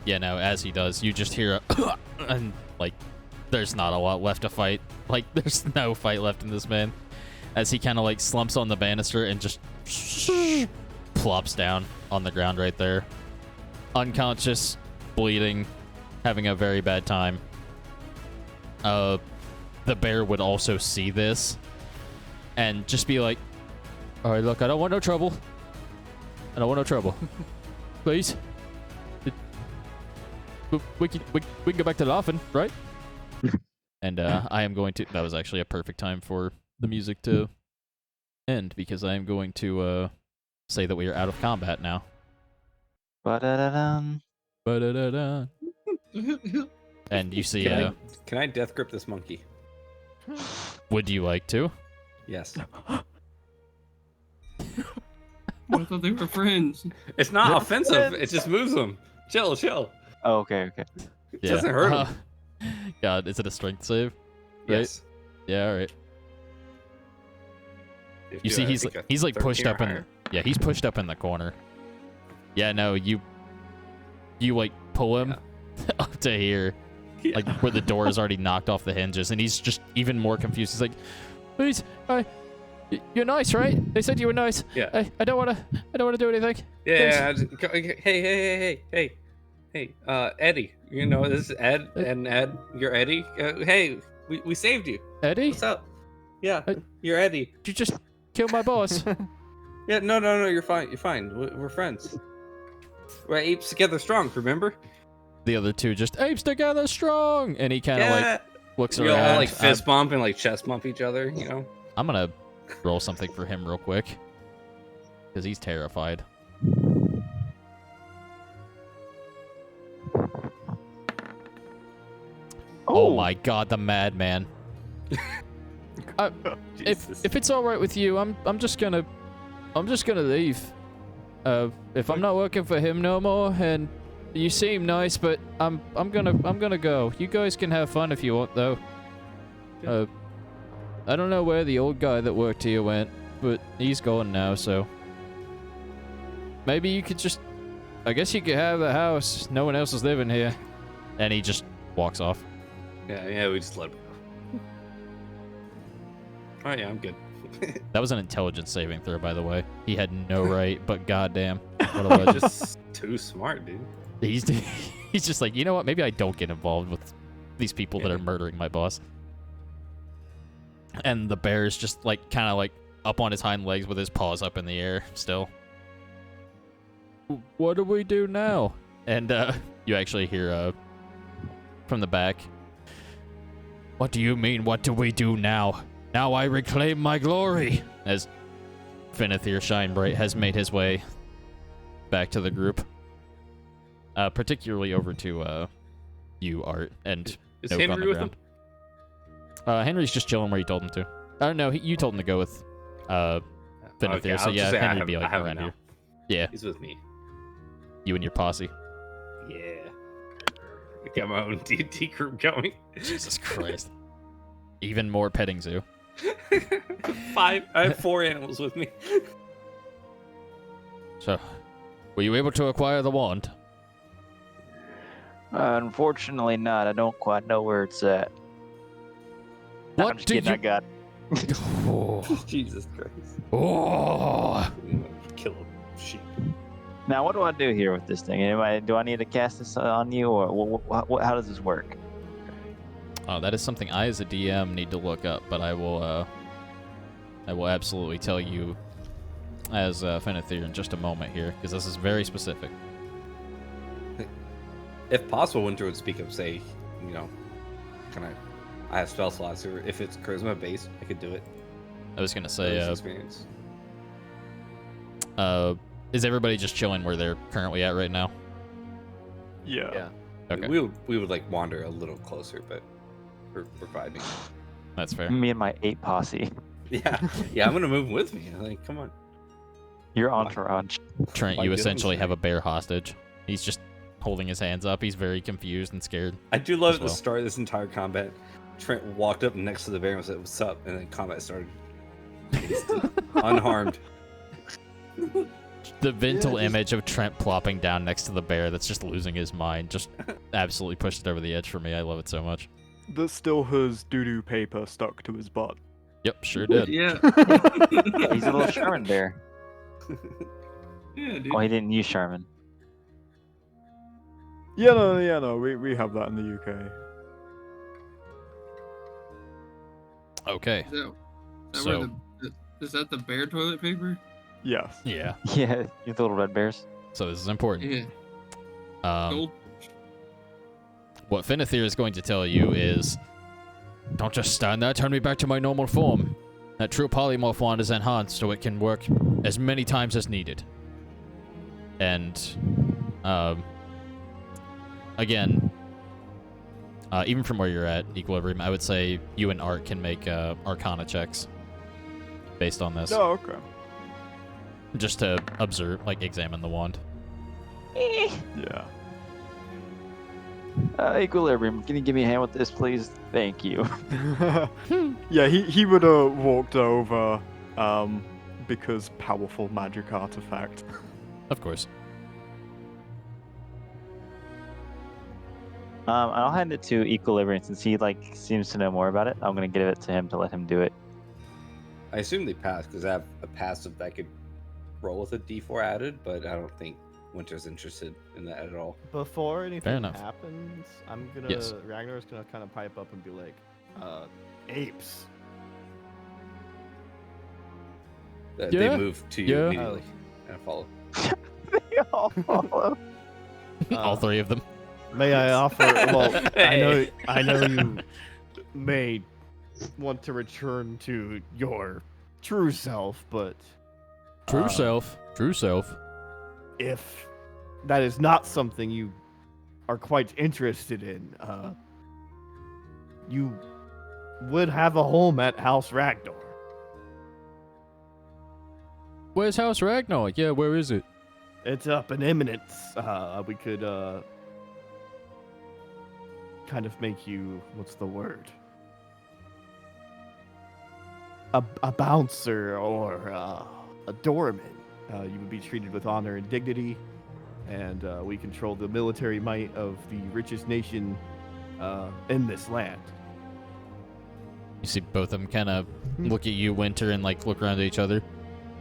Yeah, no, as he does, you just hear a and like there's not a lot left to fight. Like there's no fight left in this man. As he kind of like slumps on the banister and just plops down on the ground right there. Unconscious, bleeding, having a very bad time. The bear would also see this and just be like, all right, look, I don't want no trouble. I don't want no trouble. Please. We can go back to laughing, right? And I am going to... That was actually a perfect time for the music to end, because I am going to say that we are out of combat now. Ba-da-da-dum. Ba-da-da-da. And you see... Can I death grip this monkey? Would you like to? Yes. I thought they were friends. It's not offensive. It just moves them. Chill. Oh, okay. It doesn't hurt him. God, is it a strength save? Right? Yes. Yeah, all right. If You see, I he's think a he's like 13 pushed or up in. higher. Yeah, he's pushed up in the corner. Yeah, no, you like pull him up to here, like where the door is already knocked off the hinges, and he's just even more confused. He's like, "Please, you're nice, right? They said you were nice. Yeah. I don't wanna do anything. Yeah. Hey, Eddie. You know this is Ed, and Ed, you're Eddie. Hey, we saved you. Eddie, What's up? Yeah, you're Eddie. did you just kill my boss?" Yeah, no, you're fine. You're fine. We're friends. We're apes together strong. Remember? The other two just apes together strong, and he kind of like looks We around. all like fist bump and like chest bump each other. You know. I'm gonna roll something for him real quick, because he's terrified. Oh my God, the madman! If it's all right with you, I'm just gonna leave. If I'm not working for him no more, and you seem nice, but I'm gonna go. You guys can have fun if you want, though. I don't know where the old guy that worked here went, but he's gone now, so maybe you could just. I guess you could have the house. No one else is living here. And he just walks off. Yeah, we just let him go. Oh yeah, I'm good. That was an intelligence saving throw, by the way. He had no right, but goddamn, what a legend. Just too smart, dude. He's just like, you know what? Maybe I don't get involved with these people that are murdering my boss. And the bear is just like kind of like up on his hind legs with his paws up in the air still. What do we do now? And you actually hear from the back. What do you mean, what do we do now? Now I reclaim my glory! As Finithir Shinebright has made his way back to the group. Particularly over to you, Art, and Is Noak on Henry the with ground. him? Henry's just chilling where you told him to. I don't know, you told him to go with Finithir, Okay, so I'll yeah, just say Henry'd be I like have him around now. here. Yeah, He's with me. you and your posse. Yeah. I got my own D&D group going. Jesus Christ. Even more petting zoo. I have 4 animals with me. So, were you able to acquire the wand? Unfortunately not. I don't quite know where it's at. No, What I'm just do kidding, I you- got Oh. Jesus Christ. Oh. Kill a sheep. Now, what do I do here with this thing? Do I need to cast this on you, or how does this work? Oh, that is something I, as a DM, need to look up, but I will absolutely tell you as Finithir in just a moment here, because this is very specific. If possible, Winter would speak up, say, you know, I have spell slots, or if it's charisma based, I could do it. I was gonna That say, was experience. is everybody just chilling where they're currently at right now? Yeah. Okay, We would like wander a little closer, but we're vibing. that's fair. Me and my 8 posse. Yeah, I'm gonna move with me. Like, come on. Your entourage. Trent, Like you Dylan's essentially saying. have a bear hostage. He's just holding his hands up. He's very confused and scared. I do love As at the well. start of this entire combat. Trent walked up next to the bear and said, "What's up?" And then combat started. Unharmed. The mental image of Trent plopping down next to the bear that's just losing his mind just absolutely pushed it over the edge for me. I love it so much. That still has doo-doo paper stuck to his butt. Yep, sure did. Yeah. He's a little Sherman bear. Yeah, dude. Oh, he didn't use Sherman. Yeah, no, we have that in the UK. Okay. Is that the bear toilet paper? Yes. Yeah. Yeah, you little red bears. So this is important. Yeah. Um, what Finithir is going to tell you is, don't just stand there, turn me back to my normal form. That true polymorph wand is enhanced so it can work as many times as needed. And, again, even from where you're at, Equilibrium, I would say you and Art can make Arcana checks based on this. Oh, okay. Just to observe, like examine the wand. Yeah. Equilibrium, can you give me a hand with this, please? Thank you. Yeah, he would have walked over, because powerful magic artifact. Of course. I'll hand it to Equilibrium since he seems to know more about it. I'm gonna give it to him to let him do it. I assume they pass because I have a passive that could roll with a D4 added, but I don't think Winter's interested in that at all. Before anything enough. happens, I'm gonna Yes. Ragnar's gonna kind of pipe up and be like, apes. Yeah, They move to you yeah. immediately. And I follow. They all follow. All three of them. May I offer? Well, I know you may want to return to your true self, but True self. True self. if that is not something you are quite interested in, you would have a home at House Ragnar. Where's House Ragnar? Yeah, where is it? It's up in Eminence. We could kind of make you, what's the word? A bouncer or a doorman. You would be treated with honor and dignity, and we control the military might of the richest nation in this land. You see both of them kind of look at you, Winter, and look around at each other.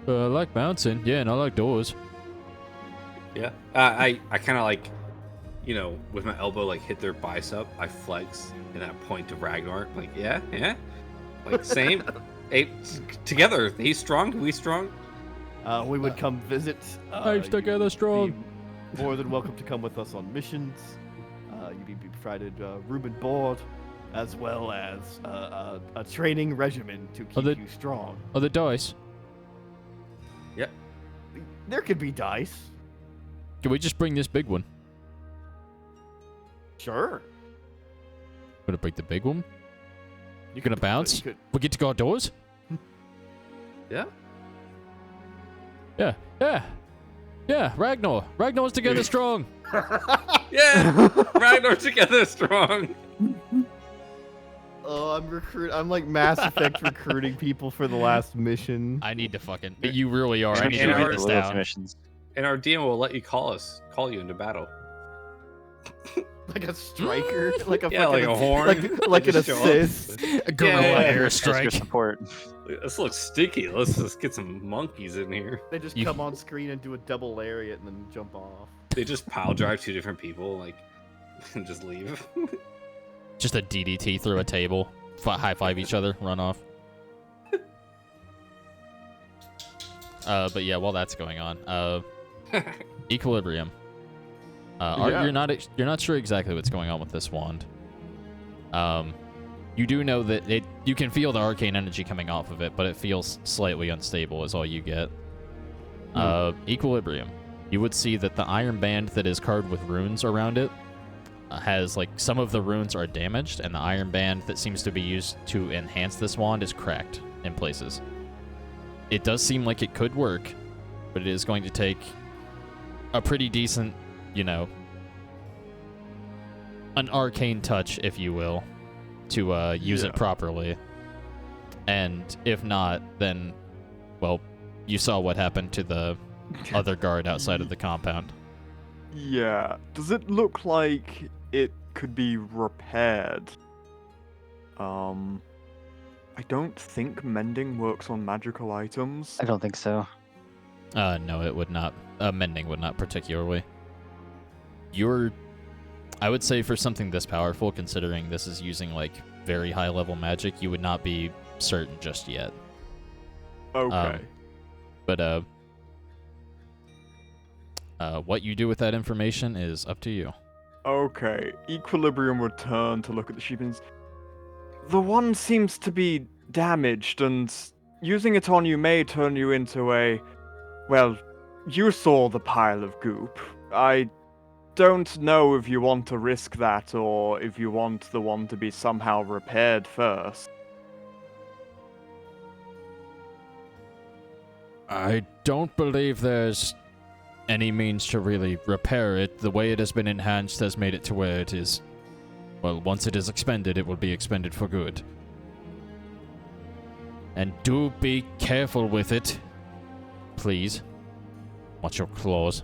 I like bouncing. Yeah, and I like doors. Yeah. I kind of with my elbow hit their bicep. I flex and I point to Ragnar. Yeah. Same. Hey, together. He's strong. We strong. We would come visit. Apes together strong. Be more than welcome to come with us on missions. You'd be provided room and board, as well as a training regimen to keep you strong. Oh, the dice. Yep. There could be dice. Can we just bring this big one? Sure. Gonna break the big one? You Gonna bounce? We get to go outdoors? Yeah. Yeah, Ragnar. Ragnar's together strong. Yeah. Ragnar together strong. Oh, I'm like Mass Effect recruiting people for the last mission. I need to fucking... You really are. I need to And write our this Loyalty down. missions. And our DM will let you call you into battle. Like a striker, like a Yeah, fucking, like a horn. like an Just show up. assist. A guerrilla Yeah. Extra airstrike. support. This looks sticky. Let's just get some monkeys in here. They just You- come on screen and do a double lariat and then jump off. They just pile drive two different people, and just leave. Just a DDT through a table. High five each other, run off. But yeah, while that's going on, Equilibrium. Yeah. You're not sure exactly what's going on with this wand. You do know that you can feel the arcane energy coming off of it, but it feels slightly unstable is all you get. Equilibrium. You would see that the iron band that is carved with runes around it has some of the runes are damaged, and the iron band that seems to be used to enhance this wand is cracked in places. It does seem like it could work, but it is going to take a pretty decent, an arcane touch, if you will, to use it properly. And if not, then, well, you saw what happened to the other guard outside of the compound. Yeah. Does it look like it could be repaired? I don't think mending works on magical items. I don't think so. No, it would not. Mending would not particularly. I would say for something this powerful, considering this is using very high level magic, you would not be certain just yet. Okay. But what you do with that information is up to you. Okay. Equilibrium would turn to look at the sheep and the one seems to be damaged, and using it on you may turn you into well, you saw the pile of goop. I don't know if you want to risk that or if you want the one to be somehow repaired first. I don't believe there's any means to really repair it. The way it has been enhanced has made it to where it is. Well, once it is expended, it will be expended for good. And do be careful with it. Please. Watch your claws.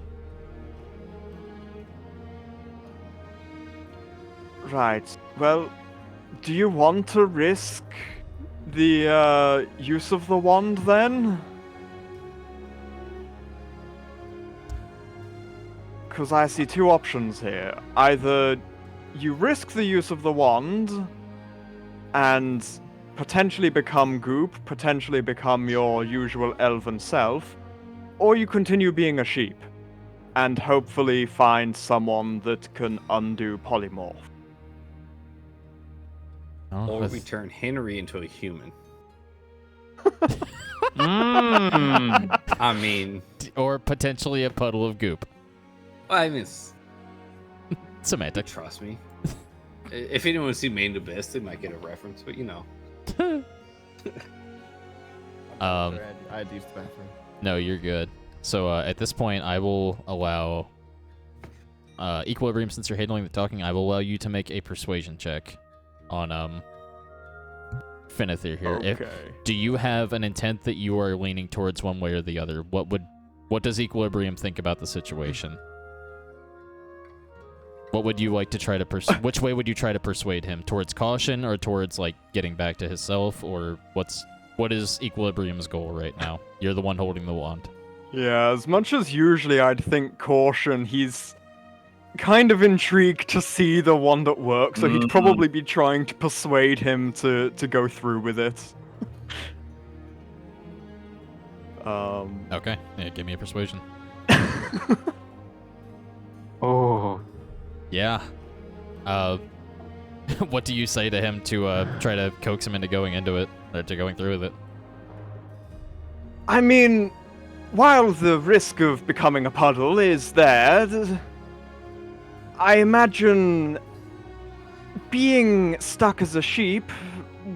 Right. Well, do you want to risk the use of the wand then? Because I see two options here. Either you risk the use of the wand and potentially become goop, potentially become your usual elven self, or you continue being a sheep and hopefully find someone that can undo polymorph. Oh, Or we turn Henry into a human. I mean, or potentially a puddle of goop. I mean, Semantic. trust me. If anyone's seen Main Abyss, they might get a reference, but you know. I had to use the bathroom. No, you're good. So at this point, I will allow Equilibrium, since you're handling the talking, I will allow you to make a persuasion check on Finithir here. Okay. Do you have an intent that you are leaning towards one way or the other? What does Equilibrium think about the situation? What would you like to try to which way would you try to persuade him? Towards caution or towards like getting back to himself, or what is Equilibrium's goal right now? You're the one holding the wand. Yeah, as much as usually I'd think caution, he's kind of intrigued to see the wand at work, so he'd probably be trying to persuade him to go through with it. Okay, yeah, give me a persuasion. Oh. Yeah. What do you say to him to try to coax him into going into it, or to going through with it? I mean, while the risk of becoming a puddle is there, I imagine being stuck as a sheep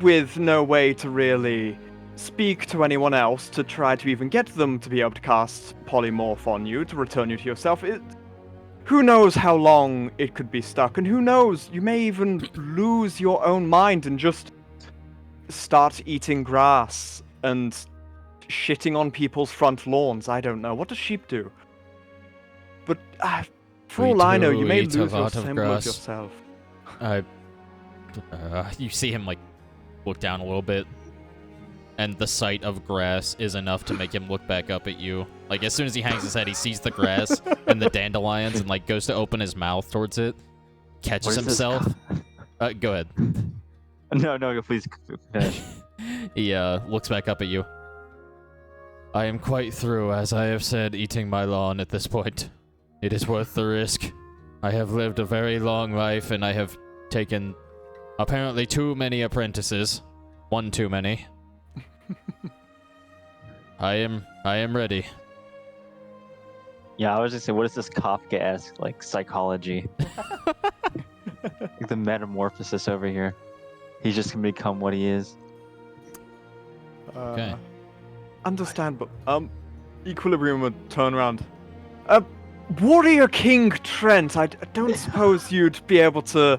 with no way to really speak to anyone else to try to even get them to be able to cast polymorph on you to return you to yourself. Who knows how long it could be stuck, and who knows, you may even lose your own mind and just start eating grass and shitting on people's front lawns. I don't know. What does sheep do? But for all I know, you may lose your semblance of yourself. You see him like look down a little bit, and the sight of grass is enough to make him look back up at you. Like, as soon as he hangs his head, he sees the grass and the dandelions and, like, goes to open his mouth towards it, catches himself. Go ahead. No, please finish. He looks back up at you. I am quite through, as I have said, eating my lawn at this point. It is worth the risk. I have lived a very long life, and I have taken apparently too many apprentices. One too many. I am ready. Yeah, I was just saying, what is this Kafka-esque, like, psychology? Like the metamorphosis over here. He's just gonna become what he is. Okay. Understandable. Equilibrium would turn around. Warrior King Trent, I don't suppose you'd be able to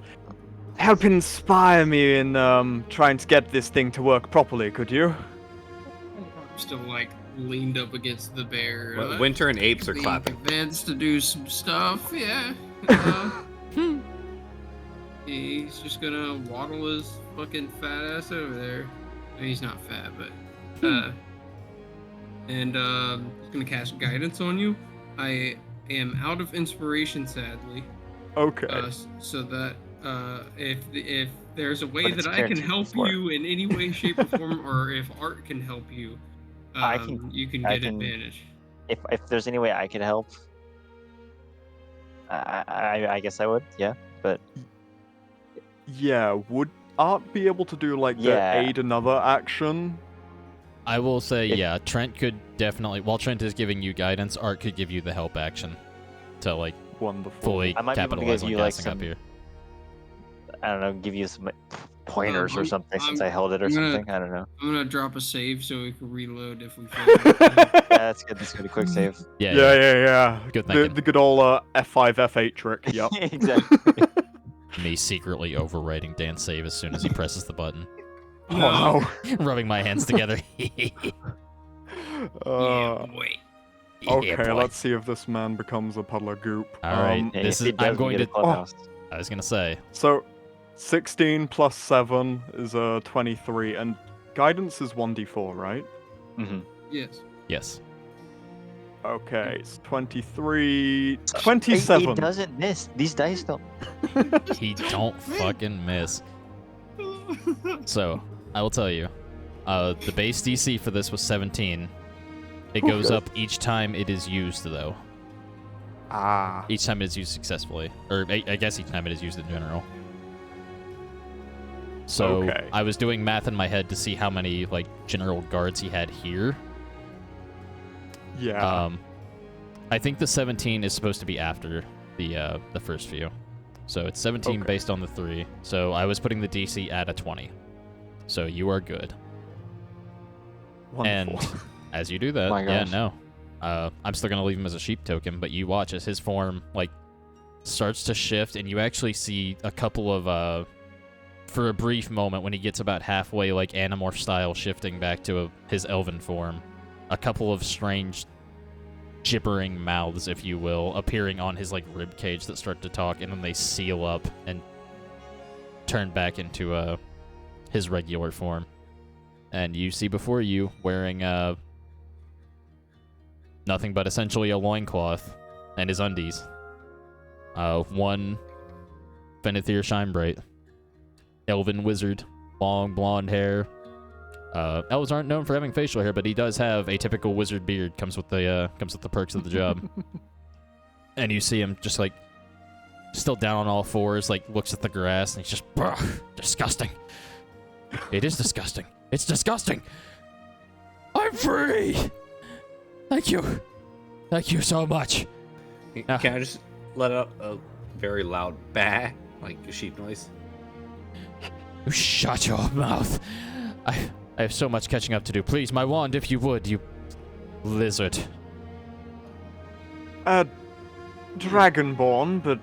help inspire me in trying to get this thing to work properly, could you? Still like leaned up against the bear. Winter and apes are the clapping. Veds to do some stuff, yeah. He's just gonna waddle his fucking fat ass over there. I mean, he's not fat, but and he's gonna cast guidance on you. I am out of inspiration, sadly. Okay. So that if there's a way But it's that I can guaranteed help before. you in any way, shape, or form, or if art can help you, you can get advantage. If there's any way I could help, I guess I would. Yeah, but Yeah, would Art be able to do like the Yeah. aid another action? I will say, yeah, Trent could definitely, while Trent is giving you guidance, Art could give you the help action to, like, Wonderful. fully I might be able to capitalize give on you, like, casting up some- here. I don't know, give you some pointers or something since I held it or I'm gonna- something. I don't know. I'm gonna drop a save so we can reload if we fail. Yeah, that's good. That's good. A quick save. Yeah. Good the, thinking. the good old F5, F8 trick. Yep. Exactly. Me secretly overwriting Dan's save as soon as he presses the button. Oh Rubbing my hands together. no. Boy. Okay, boy. let's see if this man becomes a puddle of goop. All right, Yeah, this if is. he does, I'm we going get a to. clubhouse. I was gonna say. So, 16 plus 7 is 23, and guidance is 1d4, right? Mm-hmm. Yes. Yes. Okay, it's 23... 27. He doesn't miss. These dice don't. He don't fucking miss. So, I will tell you, the base DC for this was 17. It goes up each time it is used, though. Ah. Each time it is used successfully. Or, I guess each time it is used in general. So, Okay. I was doing math in my head to see how many, like, general guards he had here. Yeah. I think the 17 is supposed to be after the first few. So it's 17 Okay. based on the 3. So I was putting the DC at a 20. So you are good. Wonderful. And as you do that, My yeah, gosh. no. I'm still going to leave him as a sheep token, but you watch as his form, like, starts to shift, and you actually see a couple of, for a brief moment, when he gets about halfway, like, Animorph style, shifting back to his elven form, a couple of strange gibbering mouths, if you will, appearing on his, like, rib cage that start to talk, and then they seal up and turn back into, his regular form. And you see before you, wearing, nothing but essentially a loincloth and his undies. One Fenethir Shinebright. Elven wizard. Long blonde hair. Elves aren't known for having facial hair, but he does have a typical wizard beard. Comes with the perks of the job. And you see him just, like, still down on all fours, like, looks at the grass, and he's just, disgusting. It is disgusting. It's disgusting. I'm free. Thank you. Thank you so much. Can I just let out a very loud bah, like a sheep noise? You shut your mouth. I have so much catching up to do. Please, my wand, if you would, you lizard. Dragonborn, but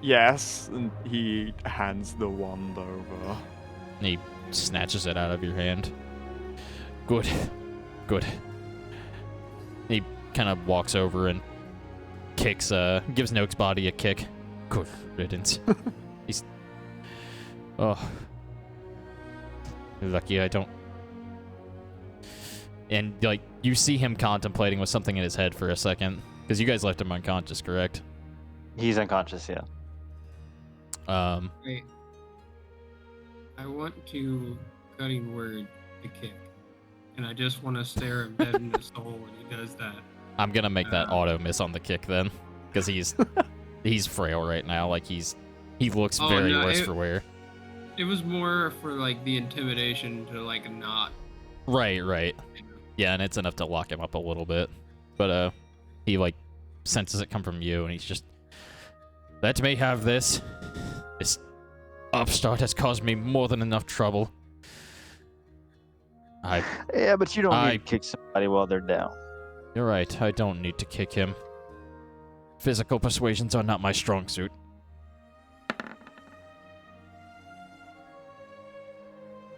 yes. And he hands the wand over. And he snatches it out of your hand. Good. Good. He kind of walks over and kicks, gives Noak's body a kick. Good riddance. He's... Oh. Lucky I don't... And, like, you see him contemplating with something in his head for a second. Because you guys left him unconscious, correct? He's unconscious, yeah. Wait. I want to cutting word to kick. And I just want to stare him dead in the soul when he does that. I'm gonna make that auto miss on the kick then. Because he's frail right now. Like, he looks very worse for wear. It was more for, like, the intimidation to, like, not... Right. Yeah, and it's enough to lock him up a little bit. But, he, like, senses it come from you, and he's just... Let me have this. This upstart has caused me more than enough trouble. Yeah, but you don't need to kick somebody while they're down. You're right, I don't need to kick him. Physical persuasions are not my strong suit.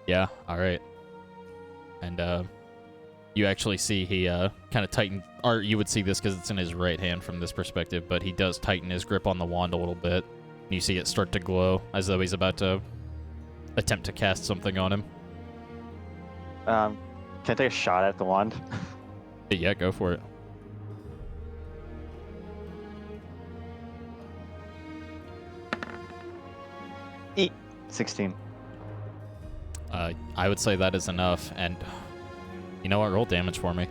Yeah, alright. And, you actually see he, kind of tightened... Or you would see this because it's in his right hand from this perspective, but he does tighten his grip on the wand a little bit. And you see it start to glow, as though he's about to attempt to cast something on him. Can I take a shot at the wand? Yeah, go for it. Eat. 16. I would say that is enough, and... You know what? Roll damage for me.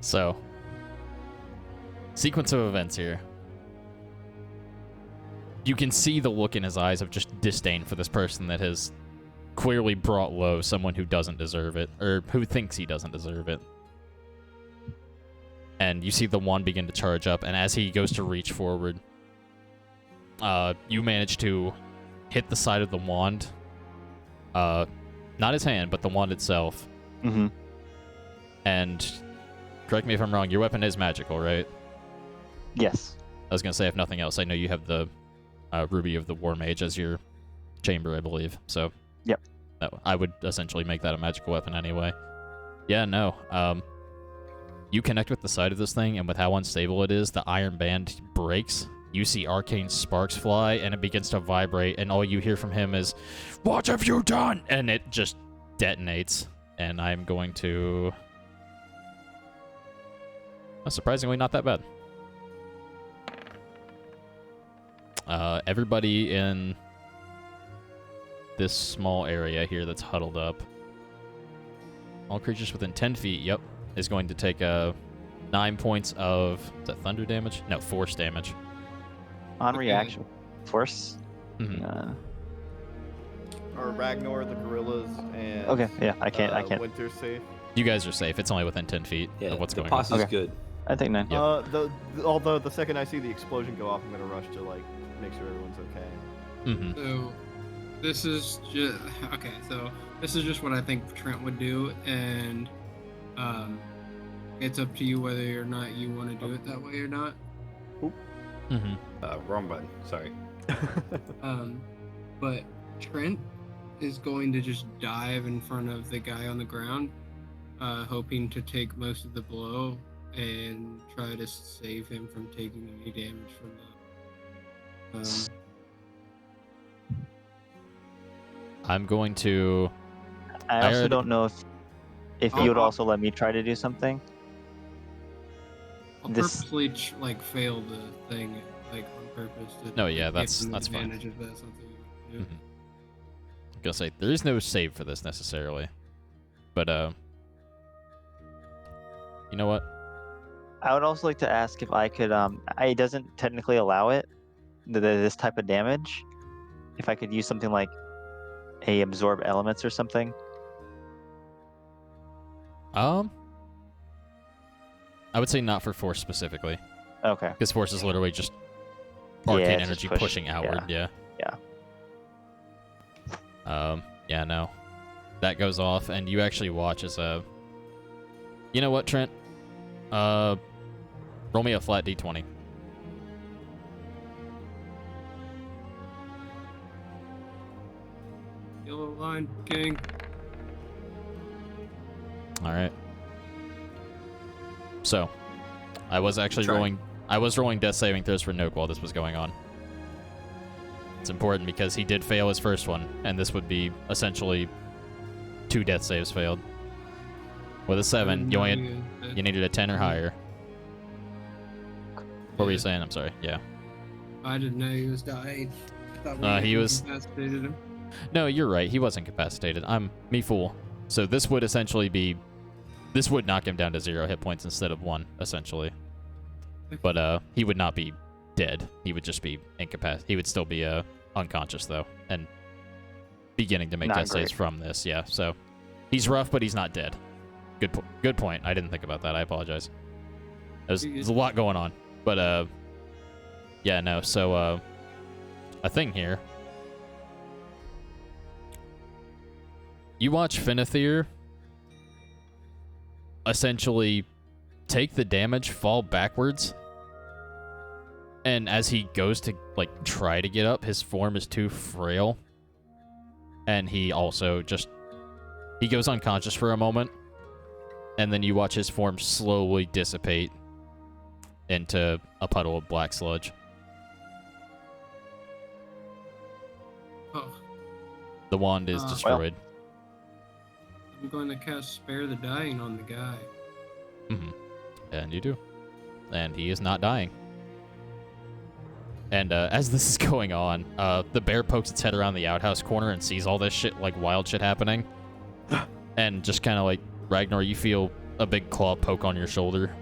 So, sequence of events here. You can see the look in his eyes of just disdain for this person that has clearly brought low someone who doesn't deserve it, or who thinks he doesn't deserve it. And you see the wand begin to charge up, and as he goes to reach forward, you manage to hit the side of the wand. Not his hand, but the wand itself. Mm-hmm. And, correct me if I'm wrong, your weapon is magical, right? Yes. I was going to say, if nothing else, I know you have the Ruby of the War Mage as your chamber, I believe. So, yep. No, I would essentially make that a magical weapon anyway. Yeah, no. You connect with the side of this thing, and with how unstable it is, the iron band breaks. You see arcane sparks fly, and it begins to vibrate, and all you hear from him is, "What have you done?" And it just detonates. And I'm going to... surprisingly, not that bad. Everybody in this small area here that's huddled up, all creatures within 10 feet, yep, is going to take 9 points of... Is that thunder damage? No, force damage. On reaction. Force? Mm-hmm. Are Ragnar, the gorillas, and Okay, yeah, I can't. Winter safe? You guys are safe. It's only within 10 feet Yeah, of what's the going on. posse's Okay. good. I think 9. Yep. Although the second I see the explosion go off, I'm gonna rush to like make sure everyone's okay. Mm-hmm. So this is just okay. So this is just what I think Trent would do, and it's up to you whether or not you want to do it that way or not. Mm-hmm. Wrong button. Sorry. But Trent is going to just dive in front of the guy on the ground, hoping to take most of the blow and try to save him from taking any damage from that. I'm going to... I also already- don't know if you would I'll- also let me try to do something. I'll This- purposely fail the thing like on purpose to No, yeah, give that's them fine. advantage if that's something you want to do. Mhm. I'm gonna say, there is no save for this necessarily. But, you know what? I would also like to ask if I could. It doesn't technically allow it, this type of damage. If I could use something like a absorb elements or something. I would say not for force specifically. Okay. Because force is literally just Yeah, arcane it's energy just pushing outward, yeah. Yeah, no. That goes off, and you actually watch as You know what, Trent? Roll me a flat d20. Yellow line, King. Alright. So, I was actually Try. rolling death saving throws for Nook while this was going on. It's important because he did fail his first one, and this would be essentially 2 death saves failed. With a 7, you needed a 10 or higher. What were you saying? I'm sorry. Yeah. I didn't know he was dying. I thought He was- incapacitated him. No, you're right. He was incapacitated. I'm me fool. So this would essentially be... This would knock him down to 0 hit points instead of 1, essentially. But he would not be dead. He would just be incapacitated. He would still be unconscious, though, and beginning to make Not death saves great. from this, yeah. So he's rough, but he's not dead. Good point. I didn't think about that. I apologize. There's a lot going on. But, yeah, no. So, a thing here. You watch Finithir essentially take the damage, fall backwards, and as he goes to, like, try to get up, his form is too frail. And he also just... He goes unconscious for a moment, and then you watch his form slowly dissipate into a puddle of black sludge. Oh, The wand is Well- destroyed. I'm going to cast Spare the Dying on the guy. Mm-hmm. And you do. And he is not dying. And as this is going on, the bear pokes its head around the outhouse corner and sees all this shit, like wild shit happening. And just kind of like, Ragnar, you feel a big claw poke on your shoulder.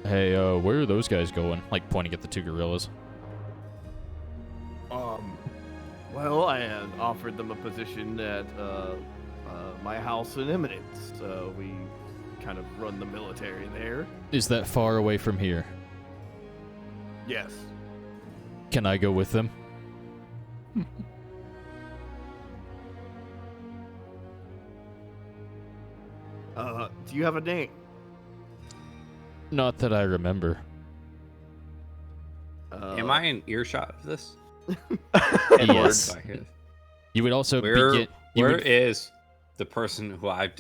Hey, where are those guys going? Like pointing at the 2 gorillas. Well, and offered them a position at my house in Eminence. We kind of run the military there. Is that far away from here? Yes. Can I go with them? Do you have a name? Not that I remember. Am I in earshot of this? Yes. I hear- You would also Where begin. where is the person who I've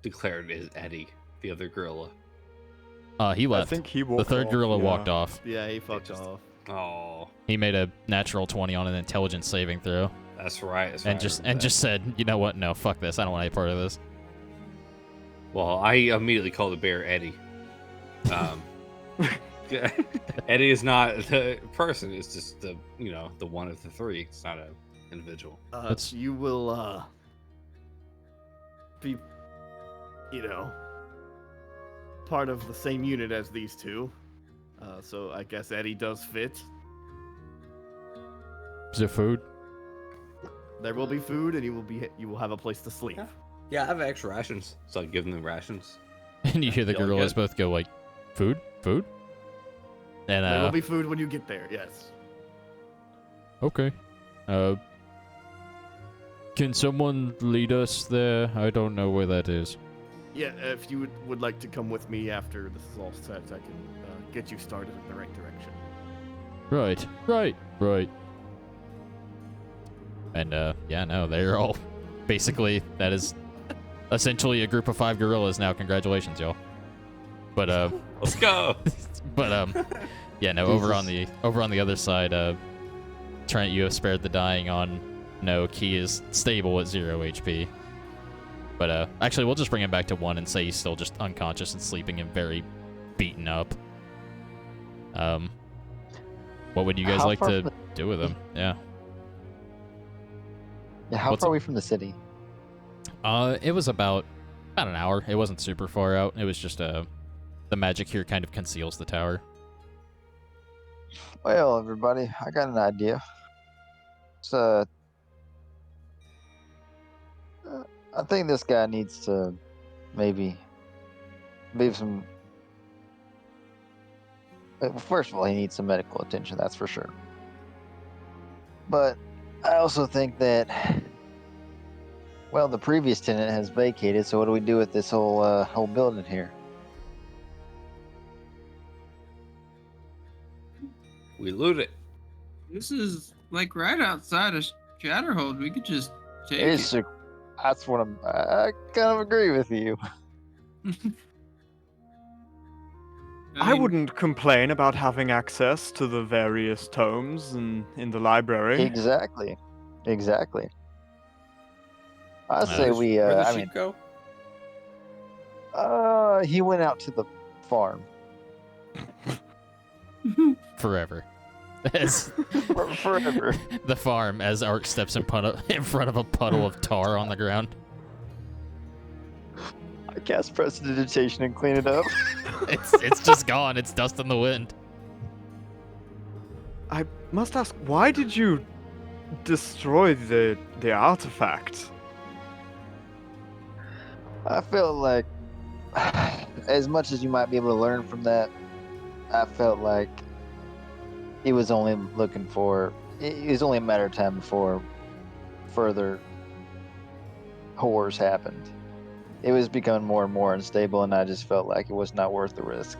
declared is Eddie, the other gorilla? He I left. think he The walked third off, gorilla yeah. walked off. Yeah, he fucked just- off. Oh, He made a natural 20 on an intelligence saving throw, that's right. and just said, "You know what? No, fuck this. I don't want any part of this." Well, I immediately called the bear Eddie. Eddie is not the person. It's just the the one of the three. It's not an individual. You will be, part of the same unit as these two. So I guess Eddie does fit. Is there food? There will be food, and you will have a place to sleep. Yeah, I have extra rations, so I give them the rations. And you hear the Feeling gorillas good. both go like, "Food, food," and There will be food when you get there. Yes. okay. Can someone lead us there? I don't know where that is. Yeah. If you would like to come with me after this is all set, I can get you started in the right direction. Right. And yeah, no, they're all basically that is essentially a group of 5 gorillas now. Congratulations, y'all. But Let's go. but yeah, no, over on the other side, Trent, you have spared the dying on no. Key is stable at 0 HP. But actually, we'll just bring him back to 1 and say he's still just unconscious and sleeping and very beaten up. What would you guys How like far to from do with him? Yeah. Yeah, how What's far up? away from the city? It was about an hour. It wasn't super far out. It was just the magic here kind of conceals the tower. Well, everybody, I got an idea. It's, I think this guy needs to maybe some. First of all, he needs some medical attention, that's for sure. But I also think that, well, the previous tenant has vacated, so what do we do with this whole building here? We loot it. This is like right outside of Shatterhold. We could just take it. It's that's what I kind of agree with you. I mean, wouldn't complain about having access to the various tomes in the library. Exactly. I say Where's- we. Where the I sheep mean, go? he went out to the farm. Forever. As Forever. the farm, as Ark steps in front of a puddle of tar on the ground. I cast prestidigitation and clean it up. It's just gone. It's dust in the wind. I must ask, why did you destroy the artifact? I felt like, as much as you might be able to learn from that, I felt like he was only looking for. It was only a matter of time before further horrors happened. It was becoming more and more unstable, and I just felt like it was not worth the risk.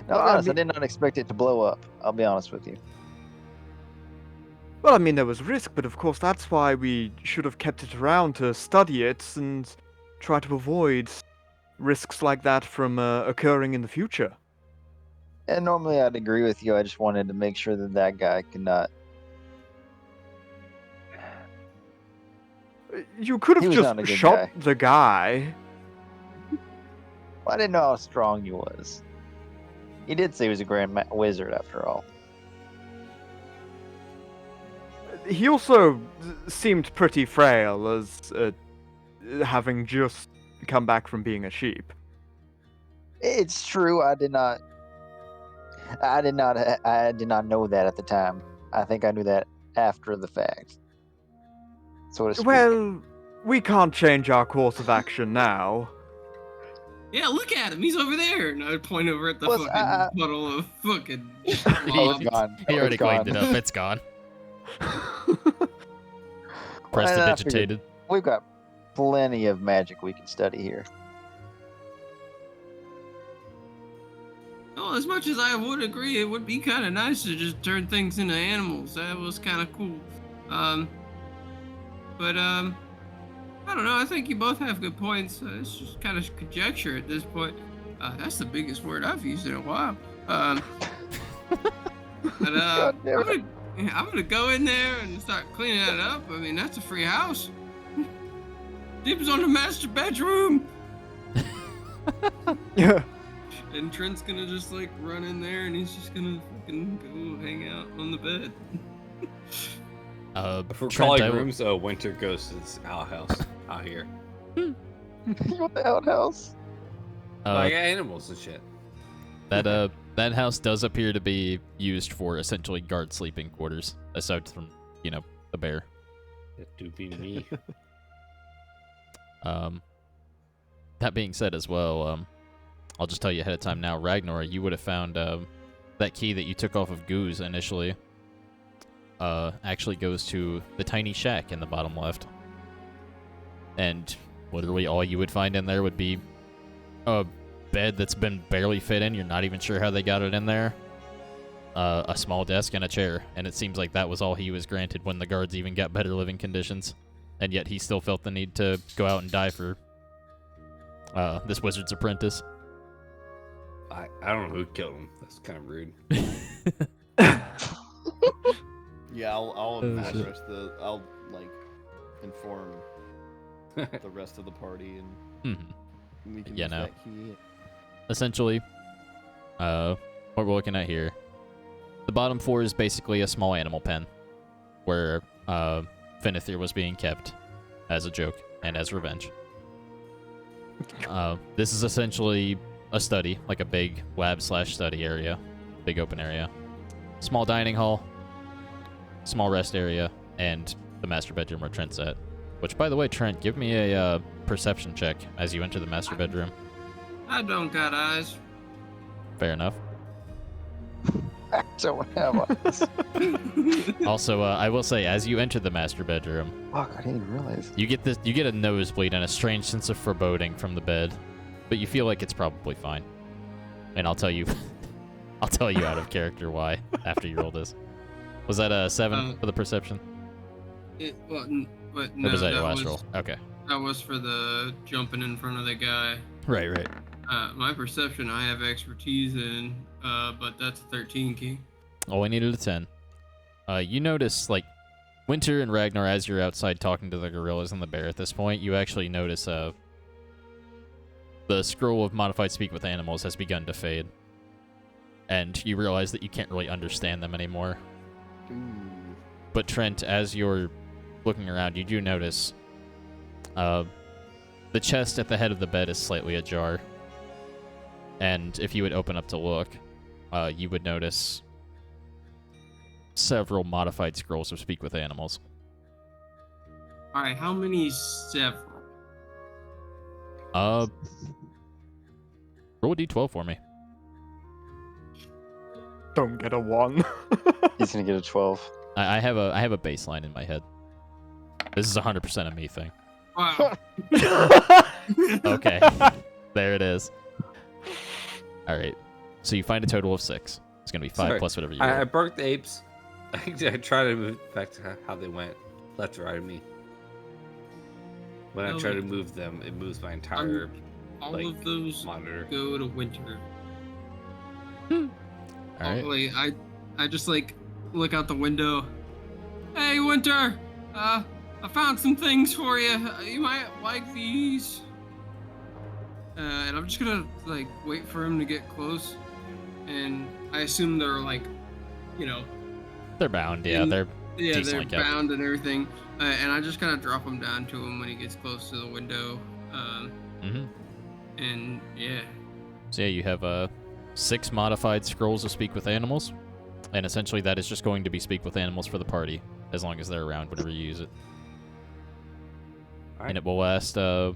Now, I'll be honest, I did not expect it to blow up. I'll be honest with you. Well, I mean, there was risk, but of course that's why we should have kept it around to study it and try to avoid risks like that from occurring in the future. And normally I'd agree with you. I just wanted to make sure that that guy could not. You could He have was not a just good shot guy. the guy. Well, I didn't know how strong he was. He did say he was a grand wizard, after all. He also seemed pretty frail, as having just come back from being a sheep. It's true. I did not know that at the time. I think I knew that after the fact. So to speak. Well, we can't change our course of action now. Yeah, look at him. He's over there. And I point over at the What's- fucking puddle of fucking Oh, lob. it's gone. He Oh, already it's gone. cleaned it up. It's gone. Well, I Prestidigitated. figured we've got plenty of magic we can study here. Well, as much as I would agree, it would be kind of nice to just turn things into animals. That was kind of cool. But I don't know. I think you both have good points. It's just kind of conjecture at this point. That's the biggest word I've used in a while. But I'm gonna go in there and start cleaning that up. I mean, that's a free house. Dibs on the master bedroom. Yeah. And Trent's gonna just like run in there, and he's just gonna fucking go hang out on the bed. If we're Trent, calling rooms, Winter goes to this outhouse out here. You want the outhouse? I got animals and shit. That house does appear to be used for essentially guard sleeping quarters, aside from, the bear. It do be me. That being said as well, I'll just tell you ahead of time now, Ragnar, you would have found that key that you took off of Goose initially actually goes to the tiny shack in the bottom left. And literally all you would find in there would be a bed that's been barely fit in. You're not even sure how they got it in there. A small desk and a chair. And it seems like that was all he was granted when the guards even got better living conditions. And yet he still felt the need to go out and die for this wizard's apprentice. I don't know who killed him. That's kind of rude. Yeah, I'll address I'll inform the rest of the party, and we can use that key. Essentially, what we're looking at here, the bottom floor is basically a small animal pen, where Finithir was being kept as a joke and as revenge. This is essentially a study, like a big lab/study area, big open area, small dining hall, small rest area, and the master bedroom where Trent's at. Which, by the way, Trent, give me a perception check as you enter the master bedroom. I don't got eyes. Fair enough. I don't have eyes. Also, I will say, as you enter the master bedroom, Fuck, I didn't even realize. you get a nosebleed and a strange sense of foreboding from the bed, but you feel like it's probably fine. And I'll tell you, out of character why after you roll this. Was that a 7 for the perception? But Or no, was that your last roll? Okay. That was for the jumping in front of the guy. Right. My perception, I have expertise in, but that's a 13 key. Oh, I needed a 10. You notice, Winter and Ragnar, as you're outside talking to the gorillas and the bear at this point, you actually notice the scroll of modified speak with animals has begun to fade. And you realize that you can't really understand them anymore. Ooh. But Trent, as you're looking around, you do notice the chest at the head of the bed is slightly ajar. And if you would open up to look, you would notice several modified scrolls of speak with animals. Alright, how many several? Roll a d12 for me. Don't get a 1. He's gonna get a 12. I have a baseline in my head. This is 100% a me thing. Wow. Okay. There it is. All right. So you find a total of 6. It's going to be 5 Sorry. plus whatever you I roll. broke the apes. I try to move back to how they went, left to right of me. When I try to move them, it moves my entire All of those monitor. go to Winter. All right. I just look out the window. Hey, Winter! I found some things for you. You might like these. And I'm just gonna wait for him to get close. And I assume they're They're bound. Yeah, they're they're decently kept. bound and everything. And I just kind of drop them down to him when he gets close to the window. And yeah. So yeah, you have 6 modified scrolls of speak with animals. and essentially that is just going to be speak with animals for the party, as long as they're around whenever you use it. All right. And it will last, the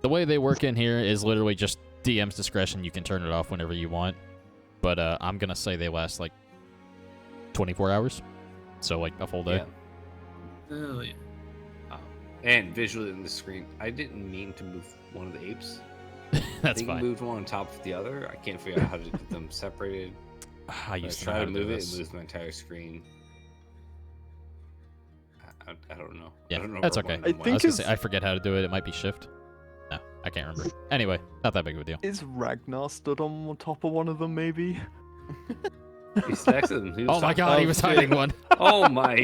way they work in here is literally just DM's discretion. You can turn it off whenever you want. But I'm going to say they last, like, 24 hours. So, like, a full day. Yeah. Hell yeah. And visually on the screen, I didn't mean to move one of the apes. That's I think fine. moved one on top of the other. I can't figure out how to get them separated. I used to try know how to to do move it, this. it moves my entire screen. I don't know. Yeah, I don't know that's where okay. one of I them I think was gonna was. say, I forget how to do it. It might be shift. No, I can't remember. Anyway, not that big of a deal. Is Ragnar stood on top of one of them, maybe? He stacks them. He was Oh my talking- god, he was shit. hiding one. Oh my.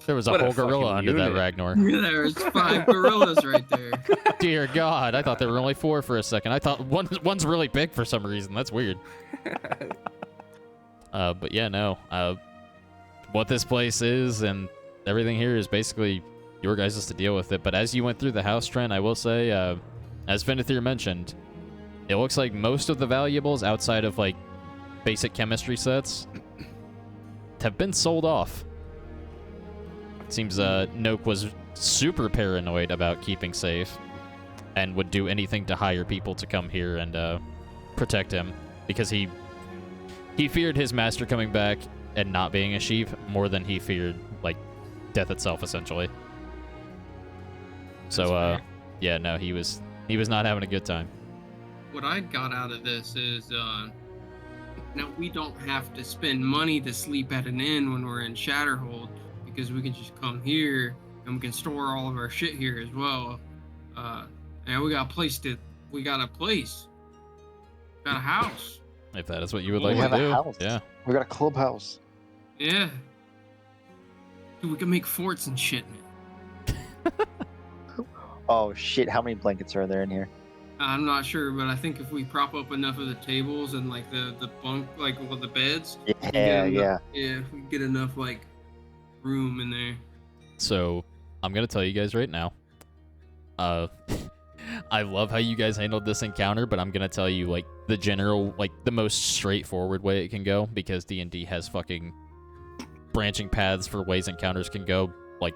There was a What a whole gorilla fucking under that unit. Ragnar. There's 5 gorillas right there. Dear God, I thought there were only 4 for a second. I thought one's really big for some reason. That's weird. But yeah, no. What this place is and everything here is basically your guys' to deal with it. But as you went through the house, Trent, I will say, as Finithir mentioned, it looks like most of the valuables outside of like basic chemistry sets have been sold off. It seems Noak was super paranoid about keeping safe and would do anything to hire people to come here and protect him because he feared his master coming back and not being a sheep more than he feared like death itself, essentially. That's So fair. yeah, no, he was not having a good time. What I got out of this is now we don't have to spend money to sleep at an inn when we're in Shatterhold because we can just come here and we can store all of our shit here as well. And we got a place. Got a house. If that is what you would We like have to a do, house. yeah. We got a clubhouse. Yeah. Dude, we can make forts and shit, man. Oh shit! How many blankets are there in here? I'm not sure, but I think if we prop up enough of the tables and like the bunk, like well, the beds, we can get Yeah, enough- yeah. yeah, we can get enough like room in there. So I'm gonna tell you guys right now. I love how you guys handled this encounter, but I'm gonna tell you like the general, like the most straightforward way it can go because D&D has fucking branching paths for ways encounters can go, like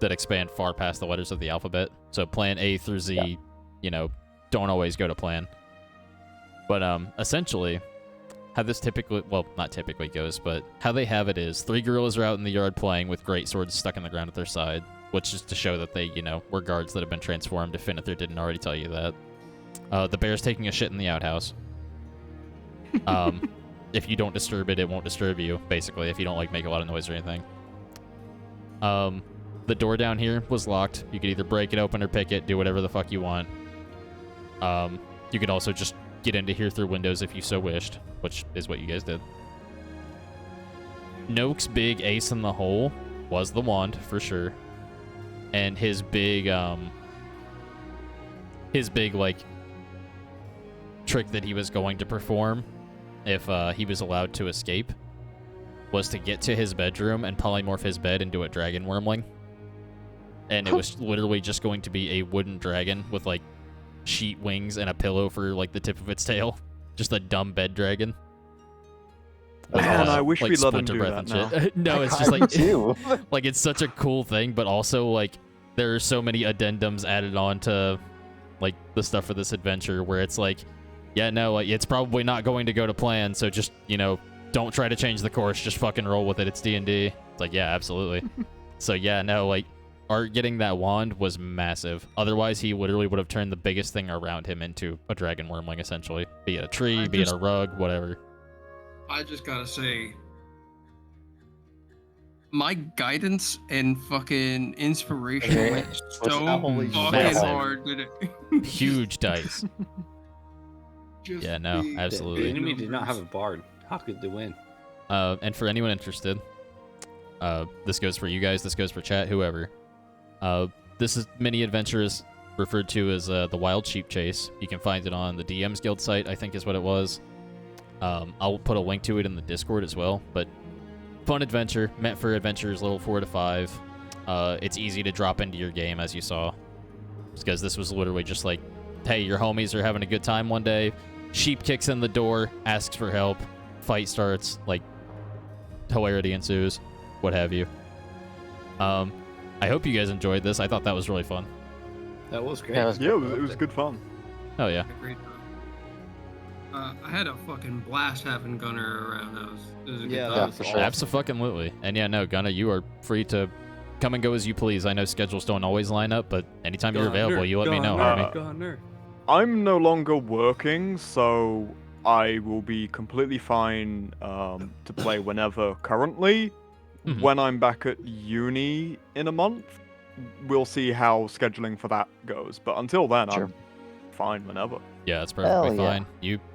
that expand far past the letters of the alphabet. So plan A through Z, you know, don't always go to plan. But essentially, how this typically, well, not typically goes, but how they have it is 3 gorillas are out in the yard playing with great swords stuck in the ground at their side, which is to show that they, you know, were guards that have been transformed, if Finithir didn't already tell you that. The bear's taking a shit in the outhouse. If you don't disturb it, it won't disturb you, basically, if you don't, like, make a lot of noise or anything. The door down here was locked. You could either break it open or pick it, do whatever the fuck you want. You could also just get into here through windows if you so wished, which is what you guys did. Noak's big ace in the hole was the wand, for sure. And his big, like, trick that he was going to perform if he was allowed to escape was to get to his bedroom and polymorph his bed into a dragon wormling. And it was literally just going to be a wooden dragon with, like, sheet wings and a pillow for, like, the tip of its tail. Just a dumb bed dragon. With, Man, I wish like, we let him splinter do breath that and shit. No, it's just I like do. like it's such a cool thing, but also like there are so many addendums added on to like the stuff for this adventure where it's like, yeah, no, like, it's probably not going to go to plan, so just, you know, don't try to change the course, just fucking roll with it. It's D&D. It's like, yeah, absolutely. So yeah, no, like Art getting that wand was massive. Otherwise, he literally would have turned the biggest thing around him into a dragon wormling, essentially. Be it a tree, be it a rug, whatever. I just gotta say, my guidance and fucking inspiration Okay. went so Holy fucking massive. hard today. Huge dice. Just Yeah, no, big, The absolutely. big enemy did not have a numbers. bard. How could they win? And for anyone interested, this goes for you guys, this goes for chat, whoever. This is mini adventure is referred to as the Wild Sheep Chase. You can find it on the DM's Guild site, I think is what it was. I'll put a link to it in the Discord as well, but fun adventure, meant for adventurers level 4 to 5. It's easy to drop into your game, as you saw. Because this was literally just like, hey, your homies are having a good time one day, Sheep kicks in the door, asks for help. Fight starts. Like, hilarity ensues. What have you. I hope you guys enjoyed this. I thought that was really fun. That was great. Yeah, It was good fun. Oh, yeah. Great time. I had a fucking blast having Gunner around. That was a good Yeah, time. that was for awesome. sure. Abso-fucking-lutely. And yeah, no, Gunna, you are free to come and go as you please. I know schedules don't always line up, but anytime you're available, you let me know, homie. Gunner. I'm no longer working, so I will be completely fine to play whenever currently. Mhm. When I'm back at uni in a month, we'll see how scheduling for that goes. But until then, Sure. I'm fine whenever. Yeah, that's Hell perfectly yeah. fine.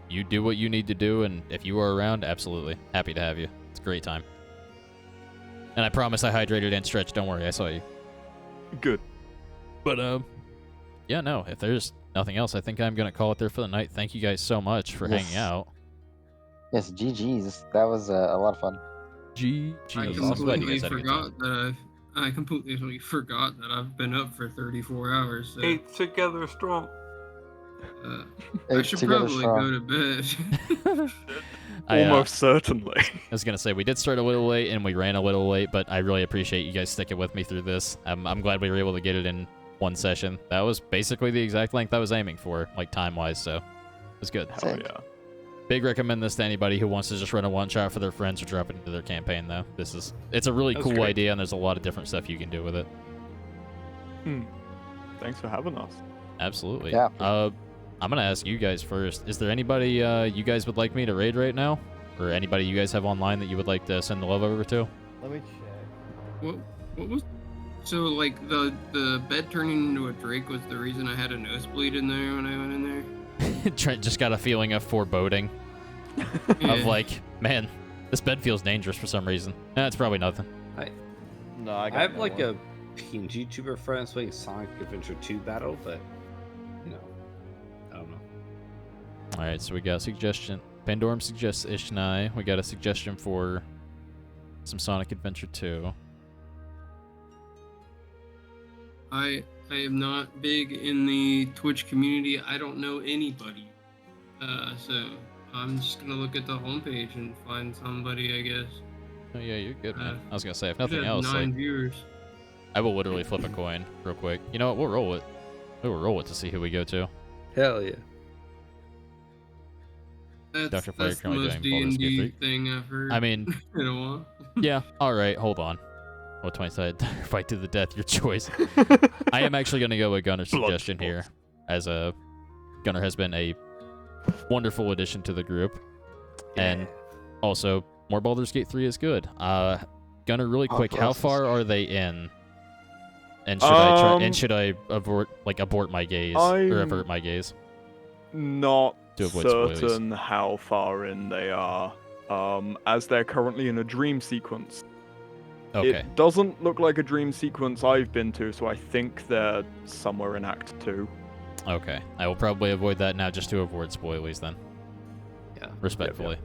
You do what you need to do, and if you are around, absolutely. Happy to have you. It's a great time. And I promise I hydrated and stretched. Don't worry, I saw you. Good. But, yeah, no, if there's nothing else, I think I'm going to call it there for the night. Thank you guys so much for Yes. hanging out. Yes, GG's. That was a lot of fun. I GG. I'm glad you completely guys had a good time. forgot that I completely forgot that I've been up for 34 hours. So, Eight together strong. I Eight should together probably strong. go to bed. Almost certainly. I was gonna say we did start a little late and we ran a little late, but I really appreciate you guys sticking with me through this. I'm glad we were able to get it in one session. That was basically the exact length I was aiming for, like time-wise. So it was good. Hell yeah. Big recommend this to anybody who wants to just run a one-shot for their friends or drop it into their campaign, though. It's a really That's cool great. idea, and there's a lot of different stuff you can do with it. Thanks for having us. Absolutely. Yeah. I'm gonna ask you guys first. Is there anybody you guys would like me to raid right now, or anybody you guys have online that you would like to send the love over to? Let me check. What was? So like the bed turning into a drake was the reason I had a nosebleed in there when I went in there. Trent just got a feeling of foreboding. Of Yeah. like, man, this bed feels dangerous for some reason. It's probably nothing. No, I I have no like one. a PNG tuber friend playing Sonic Adventure 2 battle, but you know, I don't know. All right, so we got a suggestion. Pandorum suggests Ishnai. We got a suggestion for some Sonic Adventure 2. I am not big in the Twitch community. I don't know anybody. So I'm just gonna look at the homepage and find somebody, I guess. Oh yeah, you're good, man. Uh, I was gonna say, if Should nothing have else, 9 like, viewers. I will literally flip a coin real quick. You know what? We'll roll it. We'll roll it to see who we go to. Hell yeah. Dr. That's Fire the currently most doing Baldur's Gate D&D thing I've heard I mean, in a while. yeah. All right, hold on. What 20 sided fight to the death? Your choice. I am actually gonna go with Gunner's suggestion here, as Gunner has been a wonderful addition to the group, and also more Baldur's Gate 3 is good. Gunner, really quick, how far are they in? And should I abort my gaze or avert my gaze? Not To avoid spoilers. certain how far in they are, as they're currently in a dream sequence. Okay. It doesn't look like a dream sequence I've been to, so I think they're somewhere in Act 2. Okay. I will probably avoid that now just to avoid spoilies then. Yeah. Respectfully.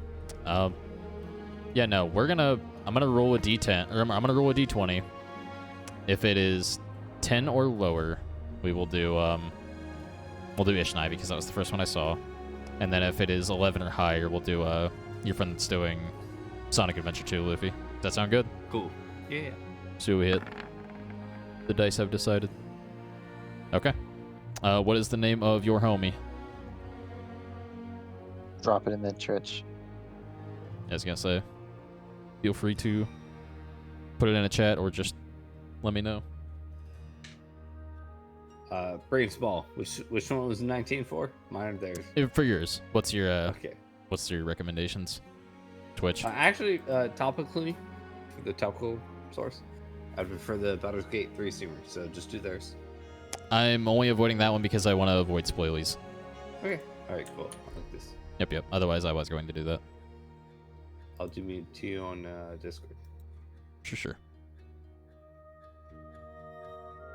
Yeah, no, I'm gonna roll a D10, or I'm gonna roll a D20. If it is 10 or lower, we'll do Ishnai because that was the first one I saw. And then if it is 11 or higher, we'll do your friend that's doing Sonic Adventure 2, Luffy. Does that sound good? Cool. Yeah. See what we hit. The dice have decided. Okay. What is the name of your homie? Drop it in the Twitch. I was gonna say, feel free to put it in a chat or just let me know. Brave Small. Which one was 19 for? Mine or theirs? For yours, what's your Okay. what's your recommendations? Twitch. Actually, topically, for the topical source, I prefer the Baldur's Gate 3 streamer, so just do theirs. I'm only avoiding that one because I want to avoid spoilies. Okay. Alright, cool. I like this. Yep. Otherwise, I was going to do that. I'll do me to you on Discord. Sure.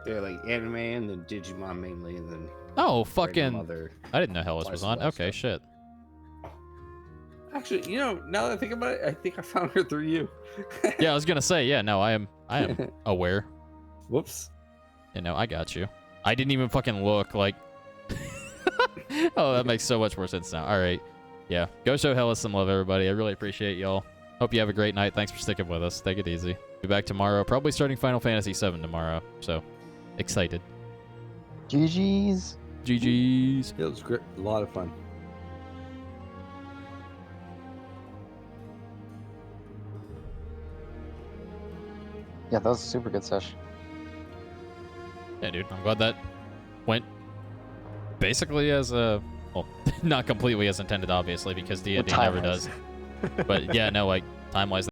They're like anime and then Digimon mainly, and then Oh, random fucking! other. I didn't know Hellas was slice of on. life Okay, stuff. shit. Actually, now that I think about it, I think I found her through you. Yeah, I was gonna say, yeah, no, I am aware. Whoops. I got you. I didn't even fucking look, like... Oh, that makes so much more sense now. All right. Yeah. Go show Hellas some love, everybody. I really appreciate y'all. Hope you have a great night. Thanks for sticking with us. Take it easy. Be back tomorrow. Probably starting Final Fantasy VII tomorrow. So, excited. GG's. GG's. It was great. A lot of fun. Yeah, that was a super good session. Yeah, dude. I'm glad that went basically as a... Well, not completely as intended, obviously, because D&D never does. But yeah, no, like, time-wise,